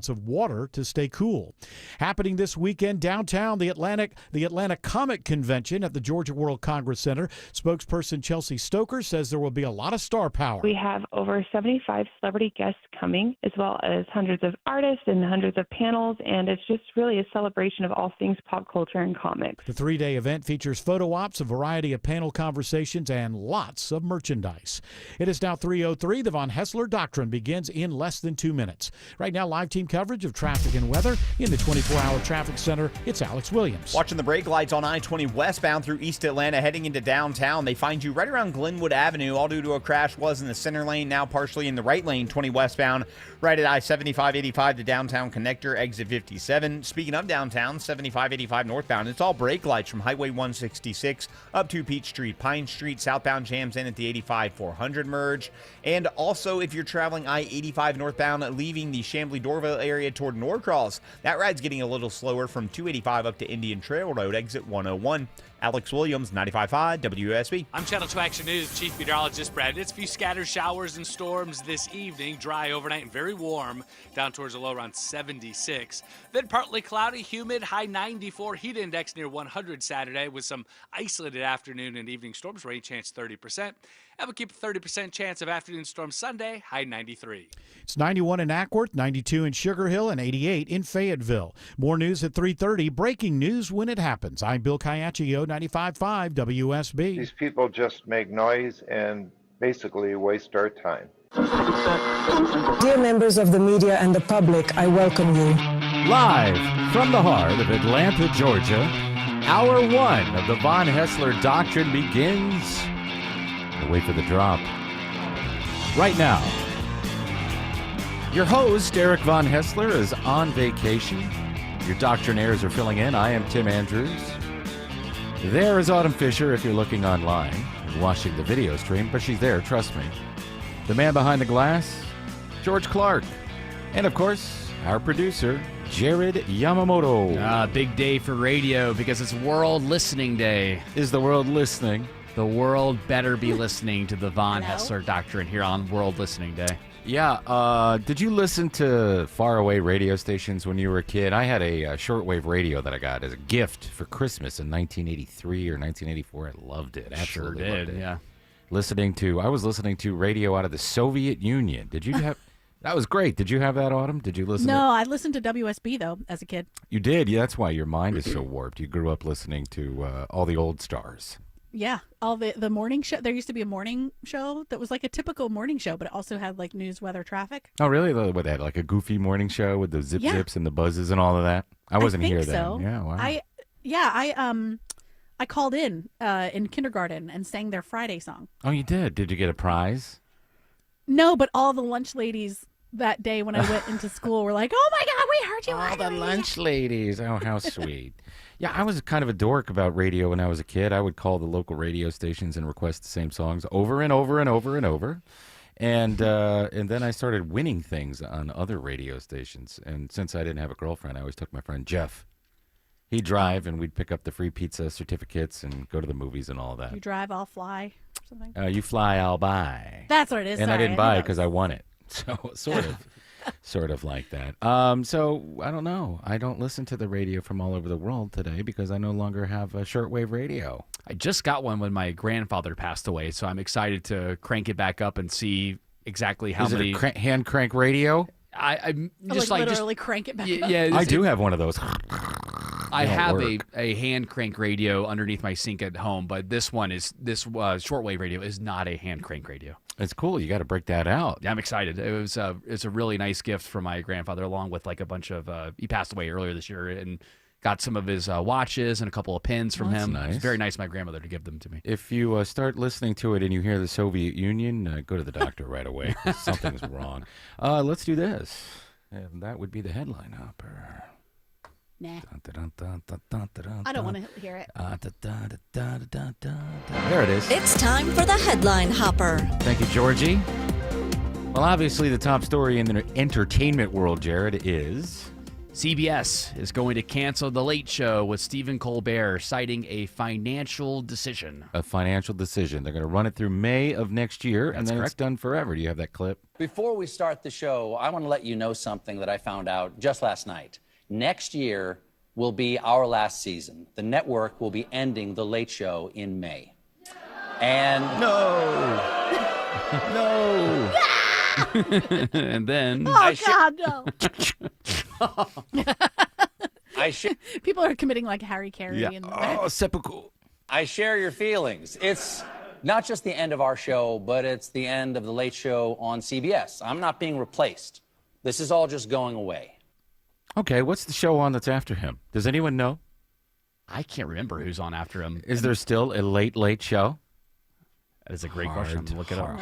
of water to stay cool. Happening this weekend downtown, the Atlanta Comic Convention at the Georgia World Congress Center. Spokesperson Chelsea Stoker says there will be a lot of star power. We have over 75 celebrity guests coming, as well as hundreds of artists and hundreds of panels, and it's just really a celebration of all things pop culture and comics. The three-day event features photo ops, a variety of panel conversations, and lots of merchandise. It is now 3:03. The Von Hessler Doctrine begins in less than 2 minutes. Right now, live team coverage of traffic and weather in the 24-hour traffic center. It's Alex Williams. Watching the brake lights on I-20 westbound through East Atlanta heading into downtown. They find you right around Glenwood Avenue, all due to a crash. Was in the center lane, now partially in the right lane, 20 westbound, right at I-75-85, the downtown connector, exit 57. Speaking of downtown, 75-85 northbound, it's all brake lights from Highway 166 up to Peach Street, Pine Street, southbound jams in at the 85-400 merge. And also, if you're traveling I-85 northbound, leaving the Chambly-Dorville area toward Norcross, that ride's getting a little slower from 285 up to Indian Trail Road, exit 101. Alex Williams, 95.5 WSB. I'm Channel 2 Action News Chief Meteorologist Brad. It's a few scattered showers and storms this evening. Dry overnight and very warm, down towards a low around 76. Then partly cloudy, humid, high 94. Heat index near 100 Saturday with some isolated afternoon and evening storms. Rain chance 30%. And we'll keep a 30% chance of afternoon storms Sunday, high 93. It's 91 in Ackworth, 92 in Sugar Hill, and 88 in Fayetteville. More news at 3:30. Breaking news when it happens. I'm Bill Caiaccio, 95.5 WSB. These people just make noise and basically waste our time. Dear members of the media and the public, I welcome you. Live from the heart of Atlanta, Georgia, Hour 1 of the Von Hessler Doctrine begins. Wait for the drop. Right now, your host, Eric Von Hessler, is on vacation. Your doctrinaires are filling in. I am Tim Andrews. There is Autumn Fisher if you're looking online and watching the video stream, but she's there, trust me. The man behind the glass, George Clark. And, of course, our producer, Jared Yamamoto. Big day for radio because it's World Listening Day. Is the world listening? The world better be listening to the Von Hessler Doctrine here on World Listening Day. Yeah, did you listen to faraway radio stations when you were a kid? I had a shortwave radio that I got as a gift for Christmas in 1983 or 1984. I loved it. Absolutely Sure loved did, it. yeah. I was listening to radio out of the Soviet Union. Did you have... That was great. Did you have that, Autumn? Did you listen? No, I listened to WSB, though, as a kid. You did? Yeah, that's why your mind is so warped. You grew up listening to all the old stars. Yeah, all the morning show. There used to be a morning show that was like a typical morning show, but it also had like news, weather, traffic. Oh, really? What, they had like a goofy morning show with the zips and the buzzes and all of that? I wasn't here so. then. Yeah, wow. I called in kindergarten and sang their Friday song. Oh, you did? Did you get a prize? No, but all the lunch ladies that day when I went into school were like, "Oh my God, we heard you!" All the lunch ladies. Oh, how sweet. Yeah, I was kind of a dork about radio when I was a kid. I would call the local radio stations and request the same songs over and over and over and over. And then I started winning things on other radio stations. And since I didn't have a girlfriend, I always took my friend Jeff. He'd drive, and we'd pick up the free pizza certificates and go to the movies and all that. You drive, I'll fly, or something. You fly, I'll buy. That's what it is. And Sorry, I didn't buy it because I won it. So sort of like that. So I don't know. I don't listen to the radio from all over the world today because I no longer have a shortwave radio. I just got one when my grandfather passed away, so I'm excited to crank it back up and see exactly how many. Is it a hand crank radio? I'm just like literally crank it back up. Yeah, I do have one of those. I have a hand crank radio underneath my sink at home, but this shortwave radio is not a hand crank radio. It's cool. You got to break that out. Yeah, I'm excited. It's a really nice gift from my grandfather, along with like a bunch of. He passed away earlier this year, and got some of his watches and a couple of pins from him. Nice. It was very nice of my grandmother to give them to me. If you start listening to it and you hear the Soviet Union, go to the doctor right away. Something's wrong. Let's do this. And that would be the headline hopper. Nah. I don't want to hear it. There it is. It's time for the headline hopper. Thank you, Georgie. Well, obviously, the top story in the entertainment world, Jared, is CBS is going to cancel The Late Show with Stephen Colbert, citing a financial decision. A financial decision. They're going to run it through May of next year, and That's then correct. it's done forever. Do you have that clip? Before we start the show, I want to let you know something that I found out just last night. Next year will be our last season. The network will be ending The Late Show in May. And No. And then Oh, God, no. People are committing like Harry Carey. Yeah. And Oh, seppuku. I share your feelings. It's not just the end of our show, but it's the end of The Late Show on CBS. I'm not being replaced. This is all just going away. Okay, what's the show on that's after him? Does anyone know? I can't remember who's on after him. Is there still a late show? That is a great question. Look it up.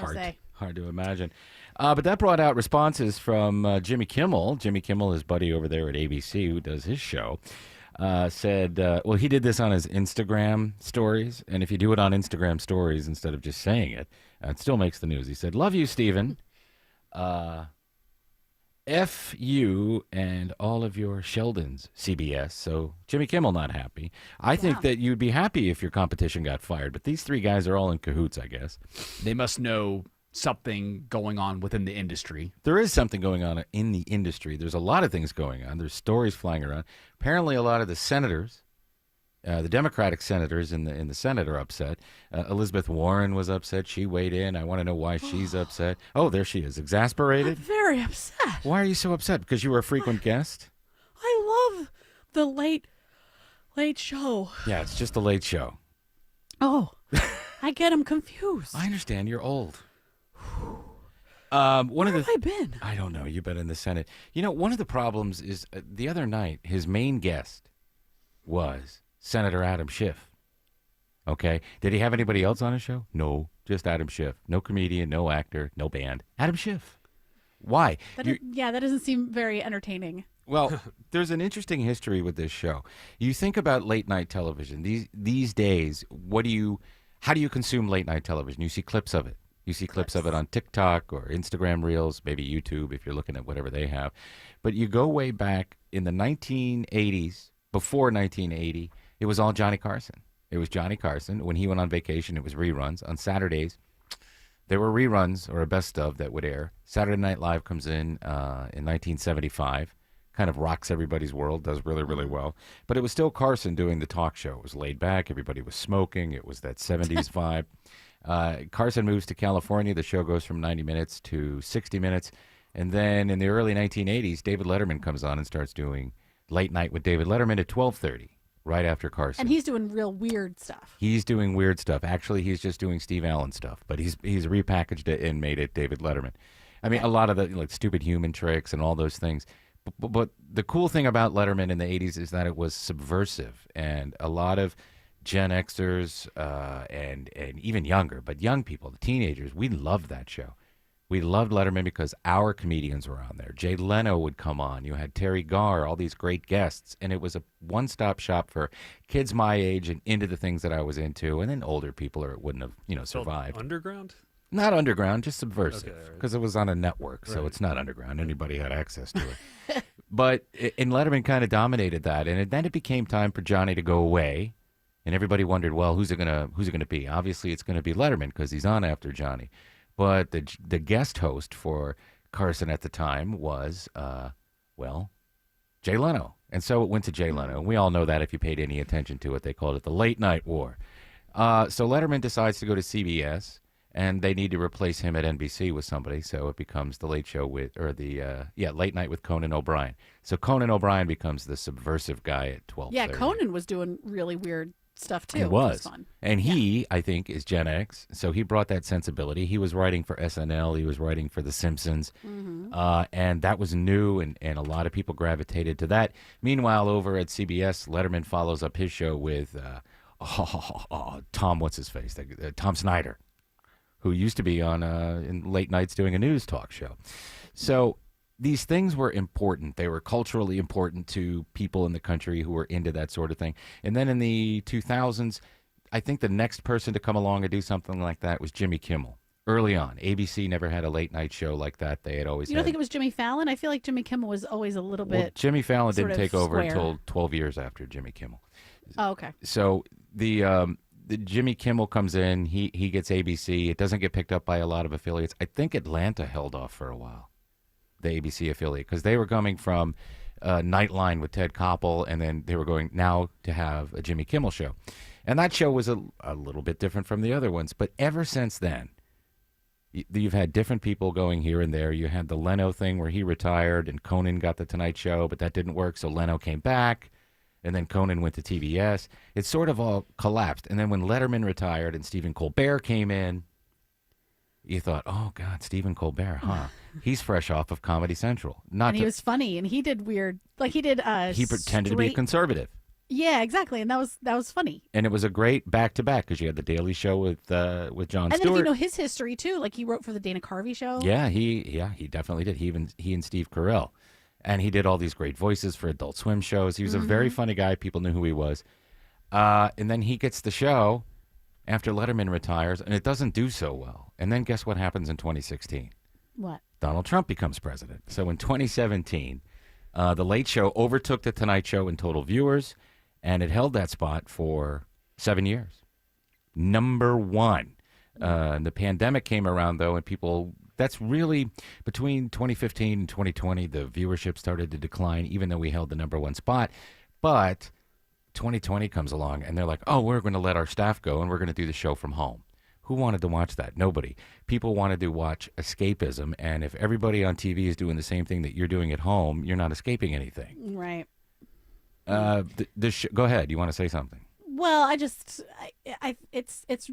Hard to imagine. But that brought out responses from Jimmy Kimmel. Jimmy Kimmel, his buddy over there at ABC, who does his show, said, well, he did this on his Instagram stories. And if you do it on Instagram stories instead of just saying it, it still makes the news. He said, love you, Stephen. F you and all of your Sheldons, CBS. So Jimmy Kimmel not happy. I think that you'd be happy if your competition got fired. But these three guys are all in cahoots, I guess. They must know something going on within the industry. There is something going on in the industry. There's a lot of things going on. There's stories flying around. Apparently, a lot of the senators, the Democratic senators in the Senate are upset. Elizabeth Warren was upset. She weighed in. I want to know why she's upset. Oh, there she is. Exasperated? I'm very upset. Why are you so upset? Because you were a frequent guest? I love The Late Show. Yeah, it's just a late show. Oh, I get him confused. I understand. You're old. Where have I been? I don't know. You've been in the Senate. You know, one of the problems is the other night, his main guest was Senator Adam Schiff. Okay. Did he have anybody else on his show? No, just Adam Schiff. No comedian, no actor, no band. Adam Schiff. Why? That doesn't seem very entertaining. Well, there's an interesting history with this show. You think about late night television. These days, how do you consume late night television? You see clips of it. You see clips of it on TikTok or Instagram Reels, maybe YouTube if you're looking at whatever they have. But you go way back in the 1980s, before 1980, it was all Johnny Carson. It was Johnny Carson. When he went on vacation, it was reruns. On Saturdays, there were reruns or a best of that would air. Saturday Night Live comes in 1975, kind of rocks everybody's world, does really, really well. But it was still Carson doing the talk show. It was laid back. Everybody was smoking. It was that 70s vibe. Carson moves to California. The show goes from 90 minutes to 60 minutes. And then in the early 1980s, David Letterman comes on and starts doing Late Night with David Letterman at 12:30, right after Carson. And he's doing real weird stuff. He's doing weird stuff. Actually, he's just doing Steve Allen stuff, but he's repackaged it and made it David Letterman. I mean, a lot of the like stupid human tricks and all those things. But the cool thing about Letterman in the 80s is that it was subversive, and a lot of Gen Xers and even younger, but young people, the teenagers, we loved that show. We loved Letterman because our comedians were on there. Jay Leno would come on. You had Terry Garr, all these great guests, and it was a one-stop shop for kids my age and into the things that I was into, and then older people or wouldn't have survived. Underground? Not underground, just subversive, Okay, because it was on a network, so Right. it's not underground. Anybody had access to it. And Letterman kind of dominated that, and then it became time for Johnny to go away, and everybody wondered, well, who's it gonna be? Obviously, it's gonna be Letterman because he's on after Johnny. But the guest host for Carson at the time was, Jay Leno. And so it went to Jay Leno. We all know that if you paid any attention to it. They called it the Late Night War. So Letterman decides to go to CBS, and they need to replace him at NBC with somebody. So it becomes the Late Show Late Night with Conan O'Brien. So Conan O'Brien becomes the subversive guy at 12:30. Yeah, Conan was doing really weird stuff too. He which was. fun. And he, I think, is Gen X, so he brought that sensibility. He was writing for SNL. He was writing for The Simpsons. And that was new, and a lot of people gravitated to that. Meanwhile, over at CBS, Letterman follows up his show with Tom, what's-his-face? Tom Snyder, who used to be on in late nights doing a news talk show. So these things were important. They were culturally important to people in the country who were into that sort of thing. And then in the 2000s, I think the next person to come along and do something like that was Jimmy Kimmel. Early on, ABC never had a late night show like that. They had always You don't had. think it was Jimmy Fallon? I feel like Jimmy Kimmel was always a little Well, bit. Jimmy Fallon sort didn't of take over square. until 12 years after Jimmy Kimmel. Oh, okay. So the Jimmy Kimmel comes in. He gets ABC. It doesn't get picked up by a lot of affiliates. I think Atlanta held off for a while, the ABC affiliate, because they were coming from Nightline with Ted Koppel, and then they were going now to have a Jimmy Kimmel show. And that show was a little bit different from the other ones. But ever since then, you've had different people going here and there. You had the Leno thing where he retired and Conan got the Tonight Show, but that didn't work, so Leno came back, and then Conan went to TBS. It sort of all collapsed. And then when Letterman retired and Stephen Colbert came in, you thought, oh, God, Stephen Colbert, huh? He's fresh off of Comedy Central. And he was funny, and he did weird, like he did. He pretended to be a conservative. Yeah, exactly, and that was funny. And it was a great back-to-back because you had the Daily Show with Jon And Stewart. then if you know his history too, like he wrote for the Dana Carvey show. Yeah, he definitely did. He and Steve Carell, and he did all these great voices for Adult Swim shows. He was a very funny guy. People knew who he was. And then he gets the show after Letterman retires, and it doesn't do so well. And then guess what happens in 2016? What? Donald Trump becomes president. So in 2017, The Late Show overtook The Tonight Show in total viewers, and it held that spot for 7 years. Number one. The pandemic came around, though, and people, that's really, between 2015 and 2020, the viewership started to decline, even though we held the number one spot. But 2020 comes along, and they're like, oh, we're going to let our staff go, and we're going to do the show from home. Who wanted to watch that? Nobody. People wanted to watch escapism, and if everybody on TV is doing the same thing that you're doing at home, you're not escaping anything. Right. Go ahead. You want to say something? Well, it's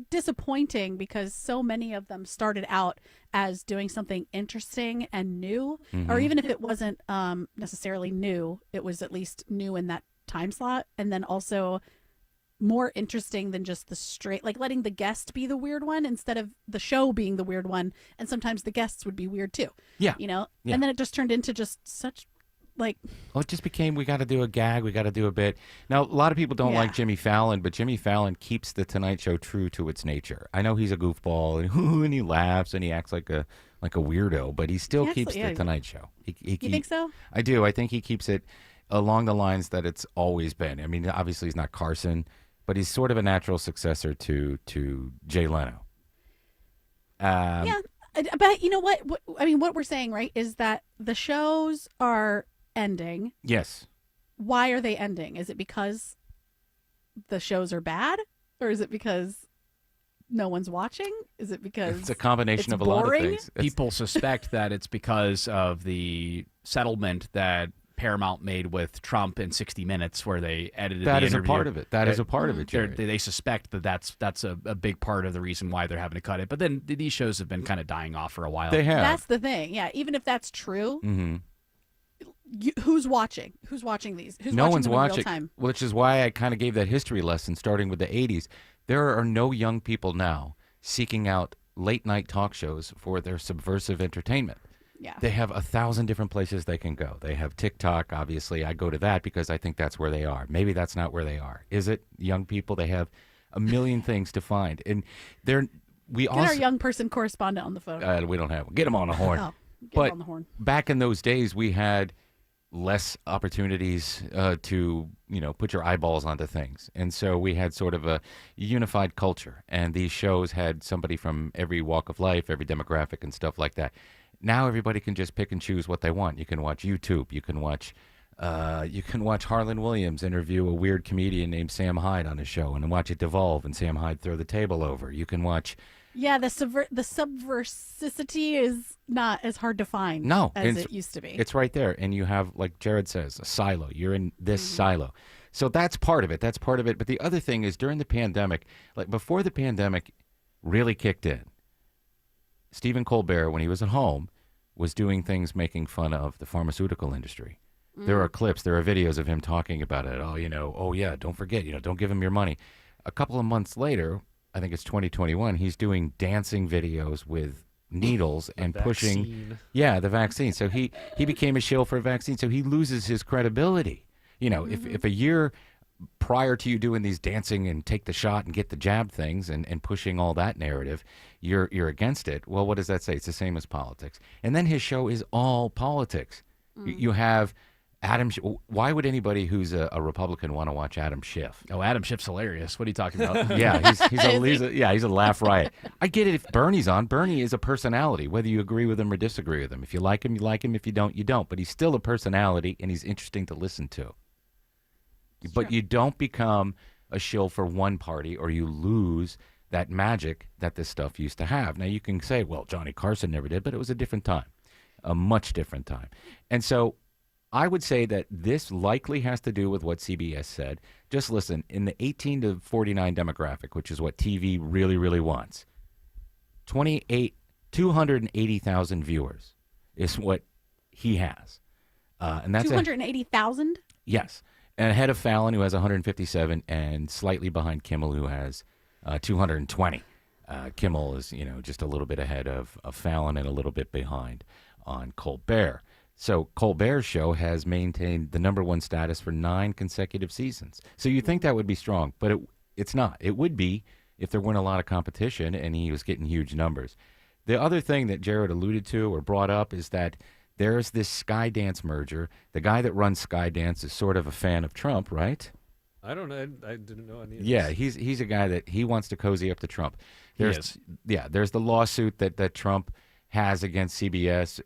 disappointing because so many of them started out as doing something interesting and new, or even if it wasn't necessarily new, it was at least new in that time slot, and then also more interesting than just the straight, like letting the guest be the weird one instead of the show being the weird one, and sometimes the guests would be weird too. Yeah. Yeah. Yeah. And then it just turned into just such like. Well, it just became, we got to do a gag, we got to do a bit. Now, a lot of people don't like Jimmy Fallon, but Jimmy Fallon keeps The Tonight Show true to its nature. I know he's a goofball, and he laughs, and he acts like a weirdo, but he still keeps The Tonight Show. You think so? I do. I think he keeps it along the lines that it's always been. I mean, obviously he's not Carson, but he's sort of a natural successor to Jay Leno. Yeah, but you know what? I mean, what we're saying, right, is that the shows are ending. Yes. Why are they ending? Is it because the shows are bad, or is it because no one's watching? Is it because it's a combination it's of a lot of boring? things? People suspect that it's because of the settlement that Paramount made with Trump in 60 Minutes, where they edited That the is interview. a part of it. That is a part of it, Jerry. They suspect that that's a big part of the reason why they're having to cut it. But then these shows have been kind of dying off for a while. They have. That's the thing. Yeah, even if that's true, who's watching? Who's watching these? Who's No watching one's them in real watching, time? which is why I kind of gave that history lesson starting with the 80s. There are no young people now seeking out late night talk shows for their subversive entertainment. Yeah. They have 1,000 different places they can go. They have TikTok, obviously. I go to that because I think that's where they are. Maybe that's not where they are. Is it young people? They have a million things to find. And Get our young person correspondent on the phone. we don't have one. Get them on the horn. Oh, get But on the horn. back in those days, we had less opportunities to put your eyeballs onto things, and so we had sort of a unified culture, and these shows had somebody from every walk of life, every demographic, and stuff like that. Now everybody can just pick and choose what they want. You can watch YouTube. You can watch Harlan Williams interview a weird comedian named Sam Hyde on his show, and watch it devolve, and Sam Hyde throw the table over. You can watch. Yeah, the subversicity is not as hard to find as it used to be. It's right there. And you have, like Jared says, a silo. You're in this silo. So that's part of it. That's part of it. But the other thing is during the pandemic, like before the pandemic really kicked in, Stephen Colbert, when he was at home, was doing things making fun of the pharmaceutical industry. There are clips, there are videos of him talking about it. Oh yeah, don't forget, don't give him your money. A couple of months later, I think it's 2021, he's doing dancing videos with needles and pushing the vaccine. So he became a shill for a vaccine. So he loses his credibility. If a year prior to you doing these dancing and take the shot and get the jab things and pushing all that narrative, you're against it. Well, what does that say? It's the same as politics. And then his show is all politics. You have Adam. Why would anybody who's a Republican want to watch Adam Schiff? Oh, Adam Schiff's hilarious. What are you talking about? Yeah, he's a laugh riot. I get it if Bernie's on. Bernie is a personality, whether you agree with him or disagree with him. If you like him, you like him. If you don't, you don't. But he's still a personality, and he's interesting to listen to. But you don't become a shill for one party, or you lose that magic that this stuff used to have. Now, you can say, well, Johnny Carson never did, but it was a different time, a much different time. And so I would say that this likely has to do with what CBS said. Just listen, in the 18 to 49 demographic, which is what TV really, really wants, 280,000 viewers is what he has. And that's 280,000? Yes. And ahead of Fallon, who has 157, and slightly behind Kimmel, who has 220. Kimmel is, just a little bit ahead of Fallon and a little bit behind on Colbert. So Colbert's show has maintained the number one status for 9 consecutive seasons. So you think that would be strong, but it's not. It would be if there weren't a lot of competition and he was getting huge numbers. The other thing that Jared alluded to or brought up is that there's this Skydance merger. The guy that runs Skydance is sort of a fan of Trump, right? I don't know. I didn't know any of Yeah, this. he's a guy that he wants to cozy up to Trump. There's the lawsuit that Trump has against CBS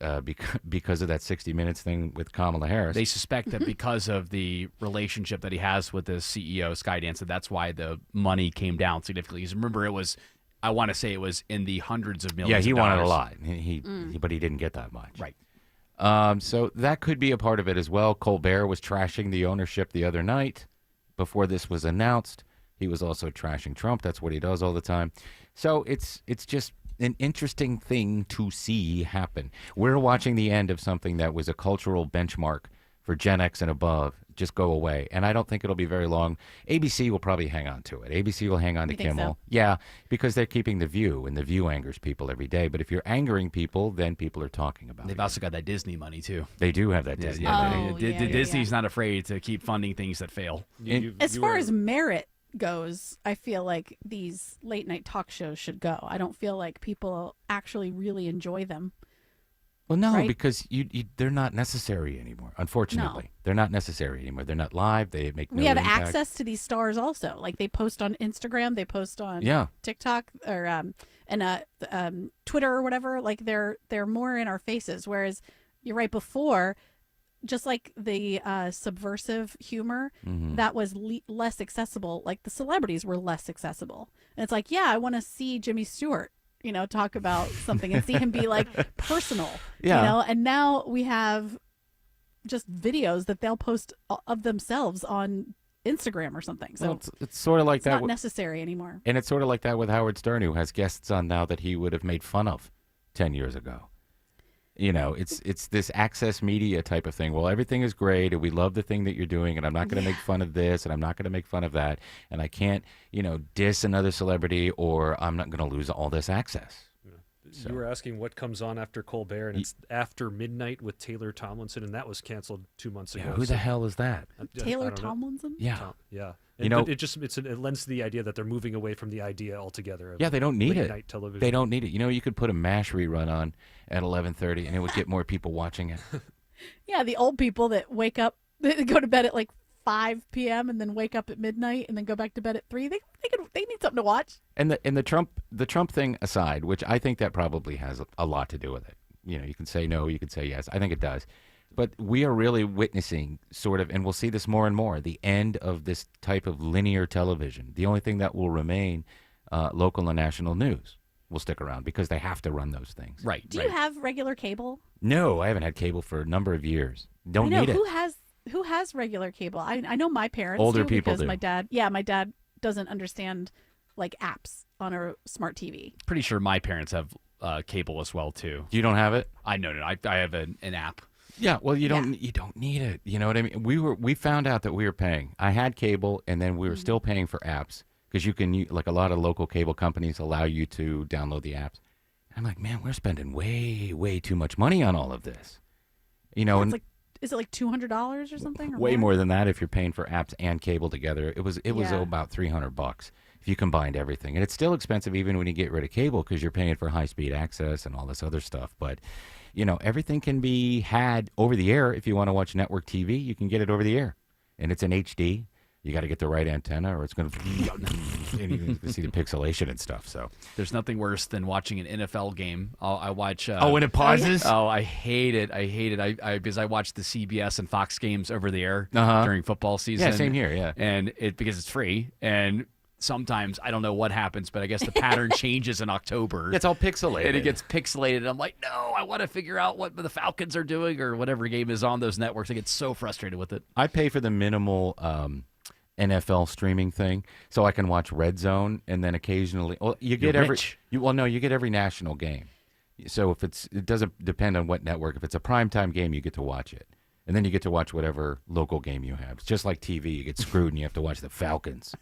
because of that 60 Minutes thing with Kamala Harris. They suspect that because of the relationship that he has with the CEO of Skydance, that's why the money came down significantly. Because remember, I want to say it was in the hundreds of millions. Yeah, he of wanted dollars. a lot, but he didn't get that much. Right. So that could be a part of it as well. Colbert was trashing the ownership the other night before this was announced. He was also trashing Trump. That's what he does all the time. So it's just an interesting thing to see happen. We're watching the end of something that was a cultural benchmark for Gen X and above just go away. And I don't think it'll be very long. ABC will probably hang on to it. ABC will hang on to You think Kimmel. so? Yeah, because they're keeping The View, and The View angers people every day. But if you're angering people, then people are talking about They've it. also got that Disney money, too. They do have that Disney money. Disney's not afraid to keep funding things that fail. As far as merit goes, I feel like these late night talk shows should go. I don't feel like people actually really enjoy them. Well, no, right? because they're not necessary anymore. Unfortunately, they're not necessary anymore. They're not live. They make no We have impact. access to these stars also. Like they post on Instagram, they post on TikTok or Twitter or whatever. Like they're more in our faces. Whereas you're right, before, just like the subversive humor that was less accessible. Like the celebrities were less accessible, and it's like, yeah, I want to see Jimmy Stewart, talk about something and see him be like personal, and now we have just videos that they'll post of themselves on Instagram or something. So well, it's sort of like it's that. not necessary anymore. And it's sort of like that with Howard Stern, who has guests on now that he would have made fun of 10 years ago. It's this access media type of thing. Well, everything is great, and we love the thing that you're doing, and I'm not going to make fun of this, and I'm not going to make fun of that, and I can't, diss another celebrity, or I'm not going to lose all this access. You were asking what comes on after Colbert, and it's After Midnight with Taylor Tomlinson, and that was canceled 2 months ago. Yeah, who the hell is that? Taylor Tomlinson? Yeah. Yeah. But it lends to the idea that they're moving away from the idea altogether. Of they don't need it. Night television. They don't need it. You could put a MASH rerun on at 11:30, and it would get more people watching it. Yeah, the old people that wake up, they go to bed at like 5 p.m. and then wake up at midnight and then go back to bed at 3. They need something to watch. And the Trump thing aside, which I think that probably has a lot to do with it. You can say no, you can say yes. I think it does. But we are really witnessing sort of, and we'll see this more and more, the end of this type of linear television. The only thing that will remain, local and national news will stick around because they have to run those things. Right. Do you have regular cable? No, I haven't had cable for a number of years. Don't need it. Who has regular cable? I know my parents Older do people because do. my dad doesn't understand like apps on a smart TV. Pretty sure my parents have cable as well too. You don't have it? I have an app. Yeah, well, you don't need it. You know what I mean? We found out that we were paying. I had cable, and then we were still paying for apps because you can, like a lot of local cable companies allow you to download the apps. I'm like, man, we're spending way, way too much money on all of this. It's like is it like $200 or something? Or Way more than that if you're paying for apps and cable together. It was about $300 if you combined everything. And it's still expensive even when you get rid of cable because you're paying for high-speed access and all this other stuff. But, everything can be had over the air. If you want to watch network TV, you can get it over the air. And it's in HD. You got to get the right antenna or it's going to and you can see the pixelation and stuff. So there's nothing worse than watching an NFL game. I watch. when it pauses? Oh, I hate it. I hate it. Because I watch the CBS and Fox games over the air during football season. Yeah, same here. Yeah, and because it's free and. Sometimes I don't know what happens, but I guess the pattern changes in October. It's all pixelated. And it gets pixelated. I'm like, no, I want to figure out what the Falcons are doing or whatever game is on those networks. I get so frustrated with it. I pay for the minimal NFL streaming thing so I can watch Red Zone and then occasionally. Well, you get you get every national game. So if it doesn't depend on what network. If it's a primetime game, you get to watch it. And then you get to watch whatever local game you have. It's just like TV. You get screwed and you have to watch the Falcons.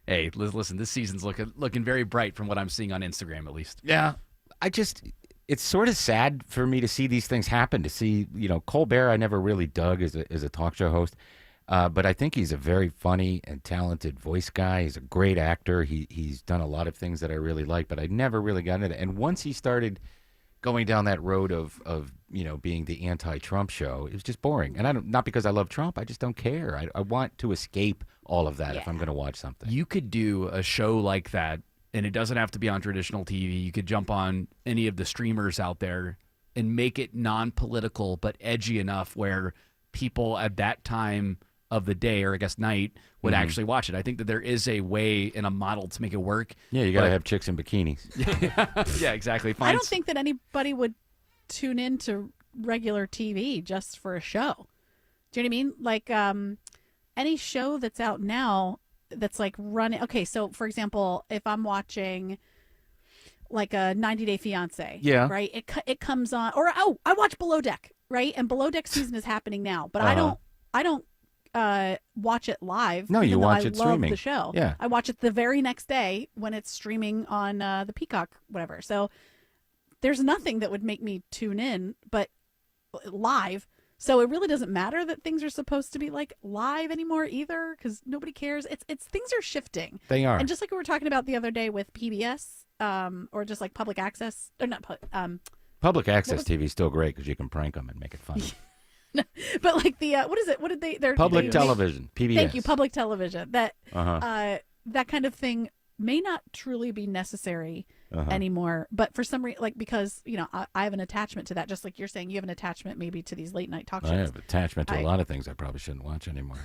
Hey, listen, this season's looking very bright from what I'm seeing on Instagram, at least. Yeah. It's sort of sad for me to see these things happen, to see, Colbert I never really dug as a talk show host. But I think he's a very funny and talented voice guy. He's a great actor. He's done a lot of things that I really like, but I never really got into it. And once he started going down that road of being the anti-Trump show, it was just boring. And not because I love Trump, I just don't care. I want to escape all of that if I'm going to watch something. You could do a show like that, and it doesn't have to be on traditional TV. You could jump on any of the streamers out there and make it non-political but edgy enough where people at that time of the day, or I guess night, would actually watch it. I think that there is a way and a model to make it work. Yeah, you got to have chicks in bikinis. Yeah, exactly. I don't think that anybody would tune into regular TV just for a show. Do you know what I mean? Like any show that's out now that's like running. Okay, so for example, if I'm watching like a 90 Day Fiance, right? It comes on, or I watch Below Deck, right? And Below Deck season is happening now, but I don't watch it live. No, you watch it streaming. I love the show. Yeah, I watch it the very next day when it's streaming on the Peacock, whatever. So there's nothing that would make me tune in, but live. So it really doesn't matter that things are supposed to be like live anymore either, because nobody cares. It's things are shifting. They are. And just like we were talking about the other day with PBS, or just like public access, or not public access TV is still great because you can prank them and make it funny. But like the what is it? What did they? Public television, PBS. Thank you, public television. That that kind of thing may not truly be necessary anymore. But for some reason, like because I have an attachment to that, just like you're saying, you have an attachment maybe to these late night talk shows. I have attachment to a lot of things I probably shouldn't watch anymore.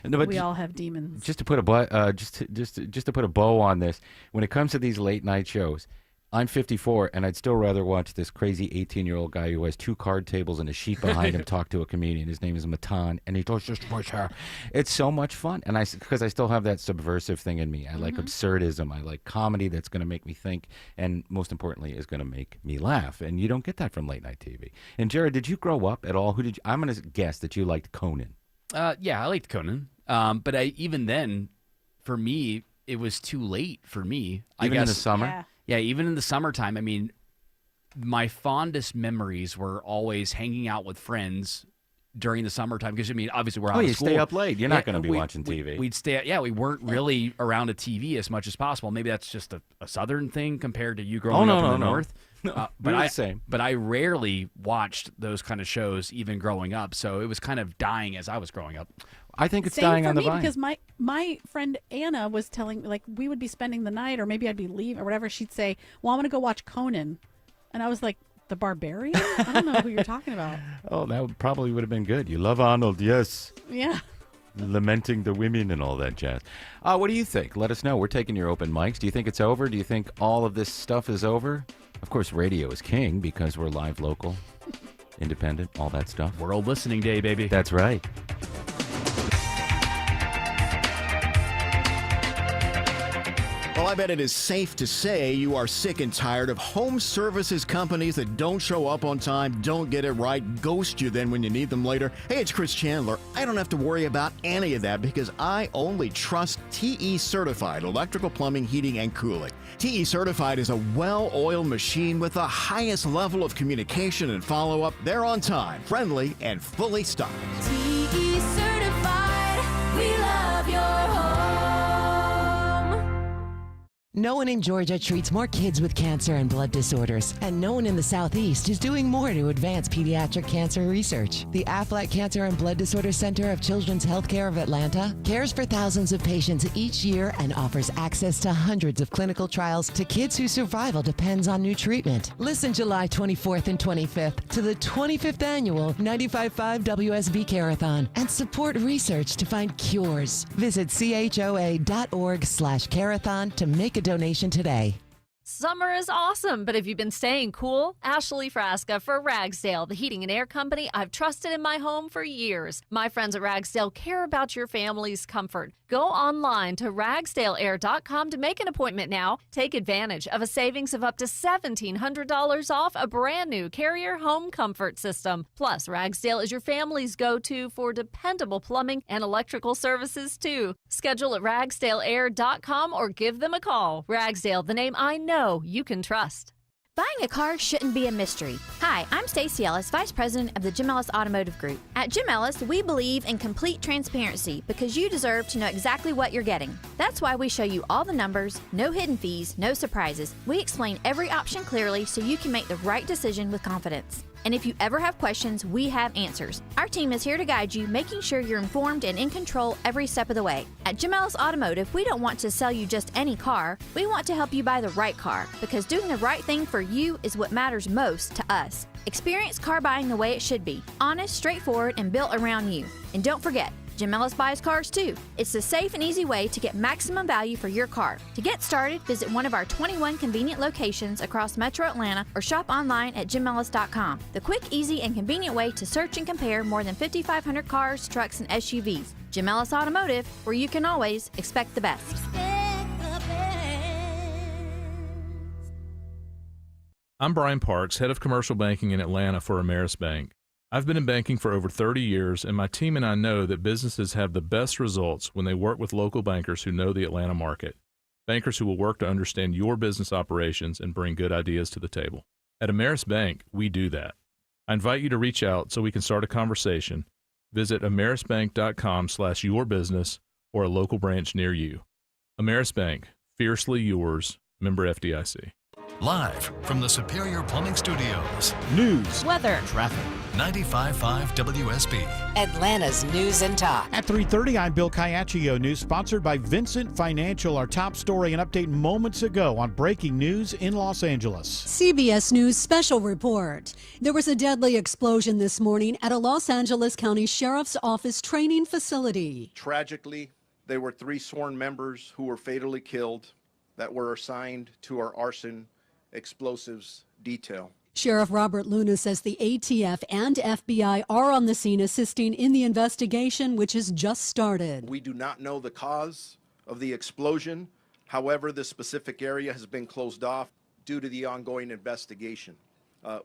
But we all have demons. Just to put to put a bow on this, when it comes to these late night shows. I'm 54, and I'd still rather watch this crazy 18-year-old guy who has 2 card tables and a sheet behind him talk to a comedian. His name is Matan, and he does just push her. It's so much fun, and because I still have that subversive thing in me. I like absurdism. I like comedy that's going to make me think, and most importantly, is going to make me laugh. And you don't get that from late-night TV. And Jared, did you grow up at all? I'm going to guess that you liked Conan. Yeah, I liked Conan. But even then, for me, it was too late for me. I guess in the summer? Yeah, even in the summertime. I mean, my fondest memories were always hanging out with friends during the summertime because, obviously we're out of school. Stay up late. You're not going to be watching TV. We'd stay. We weren't really around a TV as much as possible. Maybe that's just a southern thing compared to you growing up in the north. But I rarely watched those kind of shows even growing up, so it was kind of dying as I was growing up. I think it's dying on the vine. Because my friend Anna was telling me, like, we would be spending the night, or maybe I'd be leaving or whatever. She'd say, "Well, I'm going to go watch Conan," and I was like, "The Barbarian? I don't know who you're talking about." Oh, that probably would have been good. You love Arnold, yes. Yeah. Lamenting the women and all that jazz. What do you think? Let us know. We're taking your open mics. Do you think it's over? Do you think all of this stuff is over? Of course, radio is king because we're live, local, independent, all that stuff. World Listening Day, baby. That's right. Well, I bet it is safe to say you are sick and tired of home services companies that don't show up on time, don't get it right, ghost you then when you need them later. Hey, it's Chris Chandler. I don't have to worry about any of that because I only trust TE Certified Electrical Plumbing, Heating, and Cooling. TE Certified is a well-oiled machine with the highest level of communication and follow-up. They're on time, friendly, and fully stocked. TE Certified, we love your home. No one in Georgia treats more kids with cancer and blood disorders, and no one in the Southeast is doing more to advance pediatric cancer research. The Aflac Cancer and Blood Disorder Center of Children's Healthcare of Atlanta cares for thousands of patients each year and offers access to hundreds of clinical trials to kids whose survival depends on new treatment. Listen July 24th and 25th to the 25th annual 95.5 WSB Carathon and support research to find cures. Visit choa.org/carathon to make a donation today. Summer is awesome, but have you been staying cool? Ashley Frasca for Ragsdale, the heating and air company I've trusted in my home for years. My friends at Ragsdale care about your family's comfort. Go online to ragsdaleair.com to make an appointment now. Take advantage of a savings of up to $1,700 off a brand new Carrier home comfort system. Plus, Ragsdale is your family's go-to for dependable plumbing and electrical services, too. Schedule at ragsdaleair.com or give them a call. Ragsdale, the name I know you can trust. Buying a car shouldn't be a mystery. Hi, I'm Stacey Ellis, Vice President of the Jim Ellis Automotive Group. At Jim Ellis, we believe in complete transparency because you deserve to know exactly what you're getting. That's why we show you all the numbers, no hidden fees, no surprises. We explain every option clearly so you can make the right decision with confidence. And if you ever have questions, we have answers. Our team is here to guide you, making sure you're informed and in control every step of the way. At Jim Ellis Automotive, we don't want to sell you just any car. We want to help you buy the right car, because doing the right thing for you is what matters most to us. Experience car buying the way it should be. Honest, straightforward, and built around you. And don't forget, Jim Ellis buys cars too. It's the safe and easy way to get maximum value for your car. To get started, visit one of our 21 convenient locations across Metro Atlanta or shop online at jimellis.com. The quick, easy, and convenient way to search and compare more than 5,500 cars, trucks, and SUVs. Jim Ellis Automotive, where you can always expect the best. I'm Brian Parks, head of commercial banking in Atlanta for Ameris Bank. I've been in banking for over 30 years, and my team and I know that businesses have the best results when they work with local bankers who know the Atlanta market, bankers who will work to understand your business operations and bring good ideas to the table. At Ameris Bank, we do that. I invite you to reach out so we can start a conversation. Visit amerisbank.com/yourbusiness or a local branch near you. Ameris Bank, fiercely yours, member FDIC. Live from the Superior Plumbing Studios. News, weather, traffic. 95.5 WSB. Atlanta's News and Talk. At 3:30, I'm Bill Caiaccio. News sponsored by Vincent Financial. Our top story, an update moments ago on breaking news in Los Angeles. CBS News special report. There was a deadly explosion this morning at a Los Angeles County Sheriff's Office training facility. Tragically, there were 3 sworn members who were fatally killed that were assigned to our arson explosives detail. Sheriff Robert Luna says the ATF and FBI are on the scene assisting in the investigation, which has just started. We do not know the cause of the explosion. However, the specific area has been closed off due to the ongoing investigation.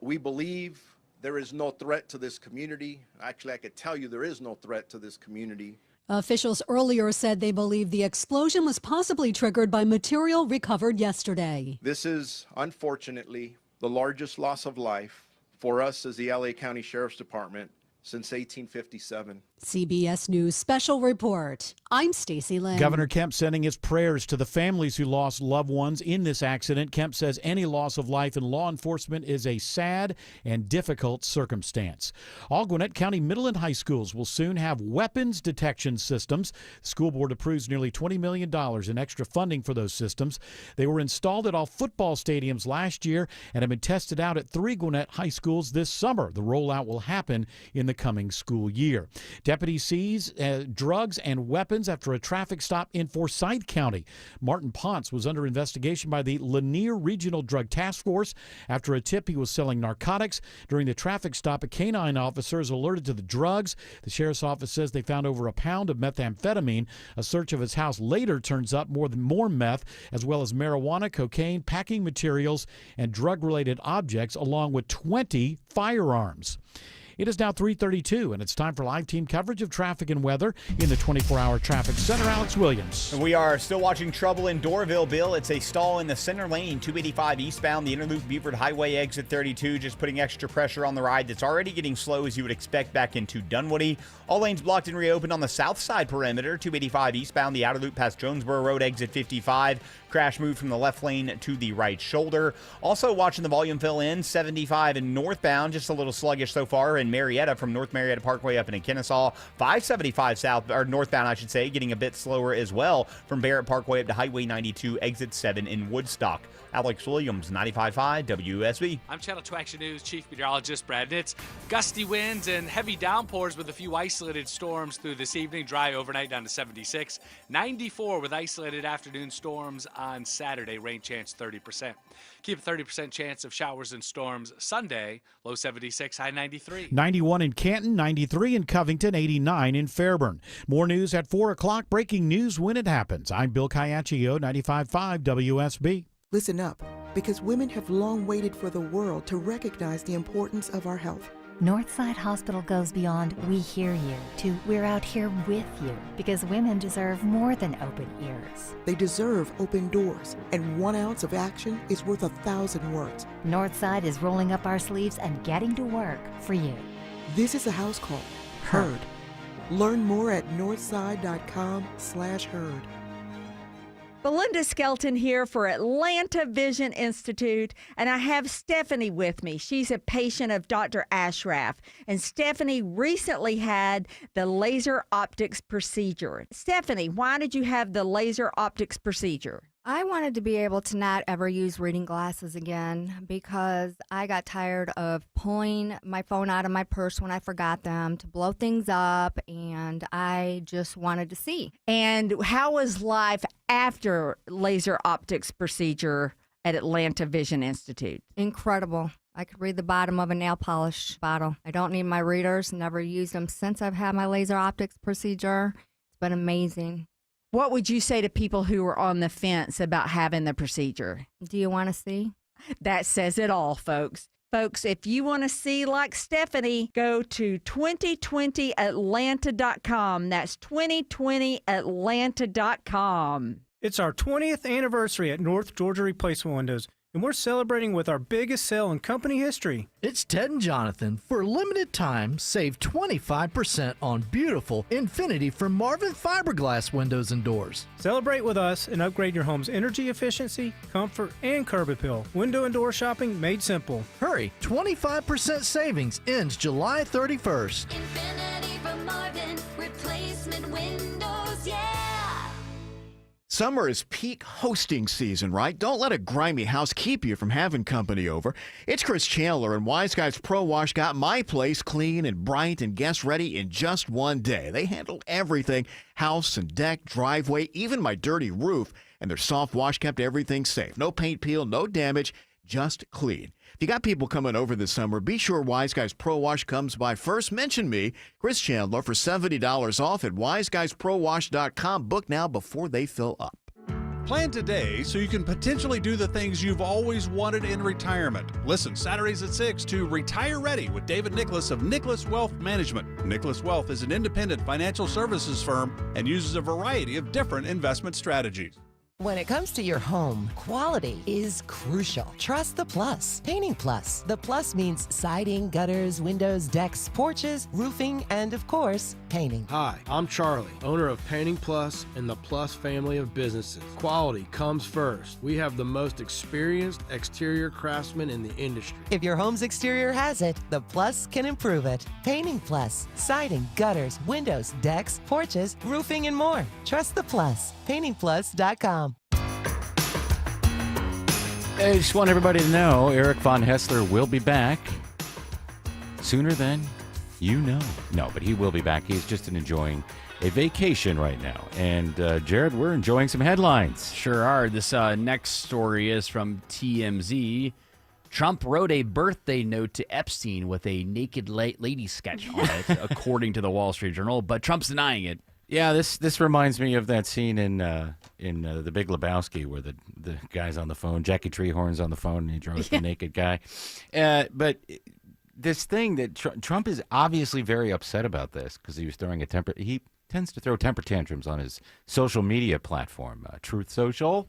We believe there is no threat to this community. Actually, I could tell you there is no threat to this community. Officials earlier said they believe the explosion was possibly triggered by material recovered yesterday. This is, unfortunately, the largest loss of life for us as the LA County Sheriff's Department since 1857. CBS News special report. I'm Stacey Lynn. Governor Kemp sending his prayers to the families who lost loved ones in this accident. Kemp says any loss of life in law enforcement is a sad and difficult circumstance. All Gwinnett County middle and high schools will soon have weapons detection systems. The school board approves nearly $20 million in extra funding for those systems. They were installed at all football stadiums last year and have been tested out at 3 Gwinnett high schools this summer. The rollout will happen in the coming school year. Deputies seize drugs and weapons happens after a traffic stop in Forsyth County. Martin Ponce was under investigation by the Lanier Regional Drug Task Force after a tip he was selling narcotics. During the traffic stop, a canine officer is alerted to the drugs. The sheriff's office says they found over a pound of methamphetamine. A search of his house later turns up more meth, as well as marijuana, cocaine, packing materials, and drug-related objects, along with 20 firearms. It is now 3:32, and it's time for live team coverage of traffic and weather in the 24-hour traffic center. Alex Williams. We are still watching trouble in Doraville, Bill. It's a stall in the center lane, 285 eastbound, the Interloop Beaufort Highway exit 32, just putting extra pressure on the ride that's already getting slow as you would expect back into Dunwoody. All lanes blocked and reopened on the south side perimeter, 285 eastbound, the outer loop past Jonesboro Road exit 55. Crash moved from the left lane to the right shoulder. Also watching the volume fill in, 75 and northbound, just a little sluggish so far in Marietta from North Marietta Parkway up into Kennesaw. 575 south, or northbound, I should say, getting a bit slower as well from Barrett Parkway up to Highway 92, exit 7 in Woodstock. Alex Williams, 95.5 WSB. I'm Channel 2 Action News Chief Meteorologist Brad Nitz. Gusty winds and heavy downpours with a few isolated storms through this evening. Dry overnight down to 76. 94 with isolated afternoon storms on Saturday. Rain chance 30%. Keep a 30% chance of showers and storms Sunday. Low 76, high 93. 91 in Canton, 93 in Covington, 89 in Fairburn. More news at 4 o'clock. Breaking news when it happens. I'm Bill Caiaccio, 95.5 WSB. Listen up, because women have long waited for the world to recognize the importance of our health. Northside Hospital goes beyond "we hear you" to "we're out here with you," because women deserve more than open ears. They deserve open doors, and 1 ounce of action is worth 1,000 words. Northside is rolling up our sleeves and getting to work for you. This is a house call. Heard. Learn more at northside.com/heard. Belinda Skelton here for Atlanta Vision Institute, and I have Stephanie with me. She's a patient of Dr. Ashraf, and Stephanie recently had the laser optics procedure. Stephanie, why did you have the laser optics procedure? I wanted to be able to not ever use reading glasses again because I got tired of pulling my phone out of my purse when I forgot them to blow things up, and I just wanted to see. And how was life after laser optics procedure at Atlanta Vision Institute? Incredible. I could read the bottom of a nail polish bottle. I don't need my readers, never used them since I've had my laser optics procedure. It's been amazing. What would you say to people who are on the fence about having the procedure? Do you want to see? That says it all, folks. Folks, if you want to see like Stephanie, go to 2020atlanta.com. That's 2020atlanta.com. It's our 20th anniversary at North Georgia Replacement Windows, and we're celebrating with our biggest sale in company history. It's Ted and Jonathan. For a limited time, save 25% on beautiful Infinity from Marvin fiberglass windows and doors. Celebrate with us and upgrade your home's energy efficiency, comfort, and curb appeal. Window and door shopping made simple. Hurry, 25% savings ends July 31st. Infinity from Marvin, replacement windows, yeah. Summer is peak hosting season, right? Don't let a grimy house keep you from having company over. It's Chris Chandler, and Wise Guys Pro Wash got my place clean and bright and guest ready in just one day. They handle everything, house and deck, driveway, even my dirty roof, and their soft wash kept everything safe. No paint peel, no damage, just clean. If you got people coming over this summer, be sure Wise Guys Pro Wash comes by first. Mention me, Chris Chandler, for $70 off at wiseguysprowash.com. Book now before they fill up. Plan today so you can potentially do the things you've always wanted in retirement. Listen Saturdays at 6 to Retire Ready with David Nicholas of Nicholas Wealth Management. Nicholas Wealth is an independent financial services firm and uses a variety of different investment strategies. When it comes to your home, quality is crucial. Trust the Plus. Painting Plus. The Plus means siding, gutters, windows, decks, porches, roofing, and of course, painting. Hi, I'm Charlie, owner of Painting Plus and the Plus family of businesses. Quality comes first. We have the most experienced exterior craftsmen in the industry. If your home's exterior has it, the Plus can improve it. Painting Plus. Siding, gutters, windows, decks, porches, roofing, and more. Trust the Plus. PaintingPlus.com. I just want everybody to know Eric Von Hessler will be back sooner than You know. No, but he will be back. He's just enjoying a vacation right now. And, Jared, we're enjoying some headlines. Sure are. This next story is from TMZ. Trump wrote a birthday note to Epstein with a naked lady sketch on it, according to the Wall Street Journal, but Trump's denying it. Yeah, this reminds me of that scene in The Big Lebowski where the guy's on the phone, Jackie Treehorn's on the phone, and he draws the naked guy. But this thing that Trump is obviously very upset about this because he was throwing he tends to throw temper tantrums on his social media platform, Truth Social.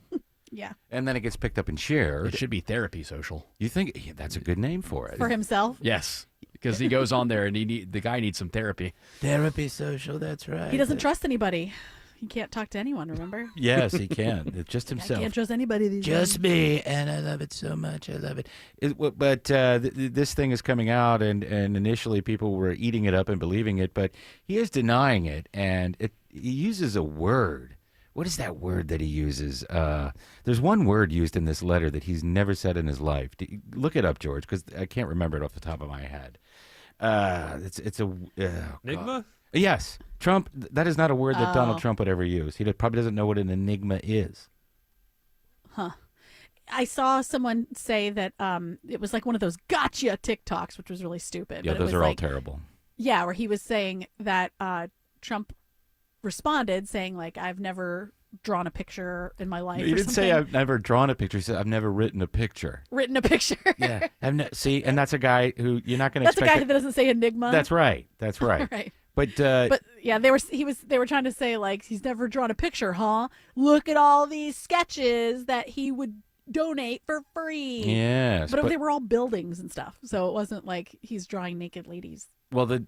Yeah. And then it gets picked up and shared. It should be Therapy Social. You think that's a good name for it? For himself? Yes, because he goes on there and the guy needs some therapy. Therapy Social, that's right. He doesn't trust anybody. He can't talk to anyone, remember? Yes, he can. It's just himself. I can't trust anybody these days. Just me, and I love it so much. I love it. But this thing is coming out, and initially people were eating it up and believing it, but he is denying it, and he uses a word. What is that word that he uses? There's one word used in this letter that he's never said in his life. Look it up, George, because I can't remember it off the top of my head. It's a enigma. Yes, Trump. That is not a word that Donald Trump would ever use. He probably doesn't know what an enigma is. Huh. I saw someone say that it was like one of those gotcha TikToks, which was really stupid. Yeah, but those are all terrible. Yeah, where he was saying that Trump responded saying like, I've never drawn a picture in my life. He didn't say I've never drawn a picture. He said I've never written a picture. Written a picture. Yeah. See, and that's a guy who you're not going to That's expect. a guy that doesn't say enigma. That's right. That's right. Right. But yeah, they were trying to say like he's never drawn a picture, huh? Look at all these sketches that he would donate for free. Yes, but they were all buildings and stuff, so it wasn't like he's drawing naked ladies. Well,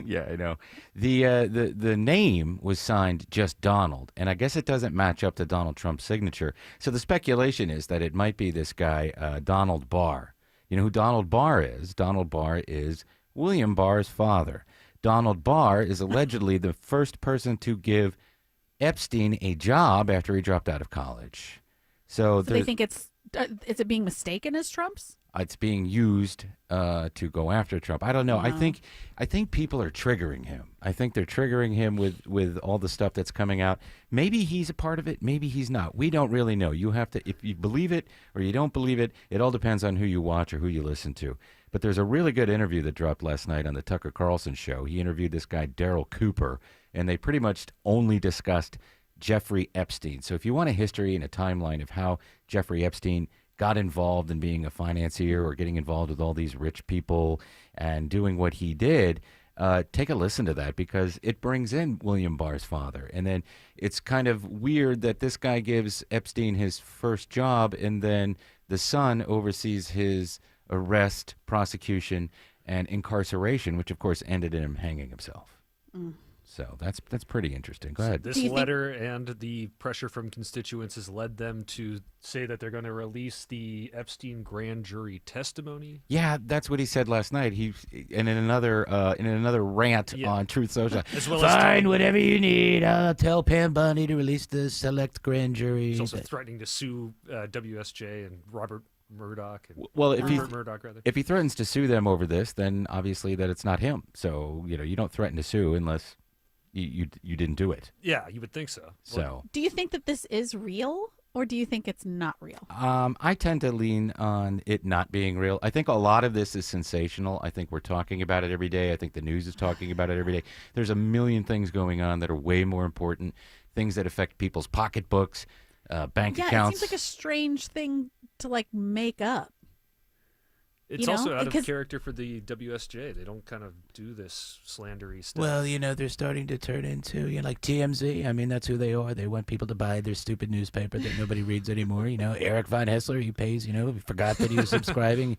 yeah, I know. The name was signed just Donald, and I guess it doesn't match up to Donald Trump's signature. So the speculation is that it might be this guy, Donald Barr. You know who Donald Barr is? Donald Barr is William Barr's father. Donald Barr is allegedly the first person to give Epstein a job after he dropped out of college. So they think is it being mistaken as Trump's? It's being used to go after Trump. I don't know. I think people are triggering him. I think they're triggering him with all the stuff that's coming out. Maybe he's a part of it. Maybe he's not. We don't really know. You have to, if you believe it or you don't believe it, it all depends on who you watch or who you listen to. But there's a really good interview that dropped last night on the Tucker Carlson show. He interviewed this guy, Daryl Cooper, and they pretty much only discussed Jeffrey Epstein. So if you want a history and a timeline of how Jeffrey Epstein got involved in being a financier or getting involved with all these rich people and doing what he did, take a listen to that because it brings in William Barr's father. And then it's kind of weird that this guy gives Epstein his first job and then the son oversees his arrest, prosecution, and incarceration, which of course ended in him hanging himself. So that's pretty interesting. Go ahead. This letter and the pressure from constituents has led them to say that they're going to release the Epstein grand jury testimony. Yeah, that's what he said last night. In another rant on Truth Social. As well Fine, whatever you need. I'll tell Pam Bondi to release the select grand jury. He's also threatening to sue WSJ and Robert Murdoch. Well, Rupert Murdoch, rather. If he threatens to sue them over this, then obviously that it's not him. So you don't threaten to sue unless you didn't do it. Yeah, you would think so. So do you think that this is real or do you think it's not real? I tend to lean on it not being real. I think a lot of this is sensational. I think we're talking about it every day. I think the news is talking about it every day. There's a million things going on that are way more important, things that affect people's pocketbooks, bank accounts. Yeah, it seems like a strange thing to like make up. It's also out of character for the WSJ. They don't kind of do this slandery stuff. Well, they're starting to turn into, like TMZ. I mean, that's who they are. They want people to buy their stupid newspaper that nobody reads anymore. Eric Von Hessler, he pays, he forgot that he was subscribing.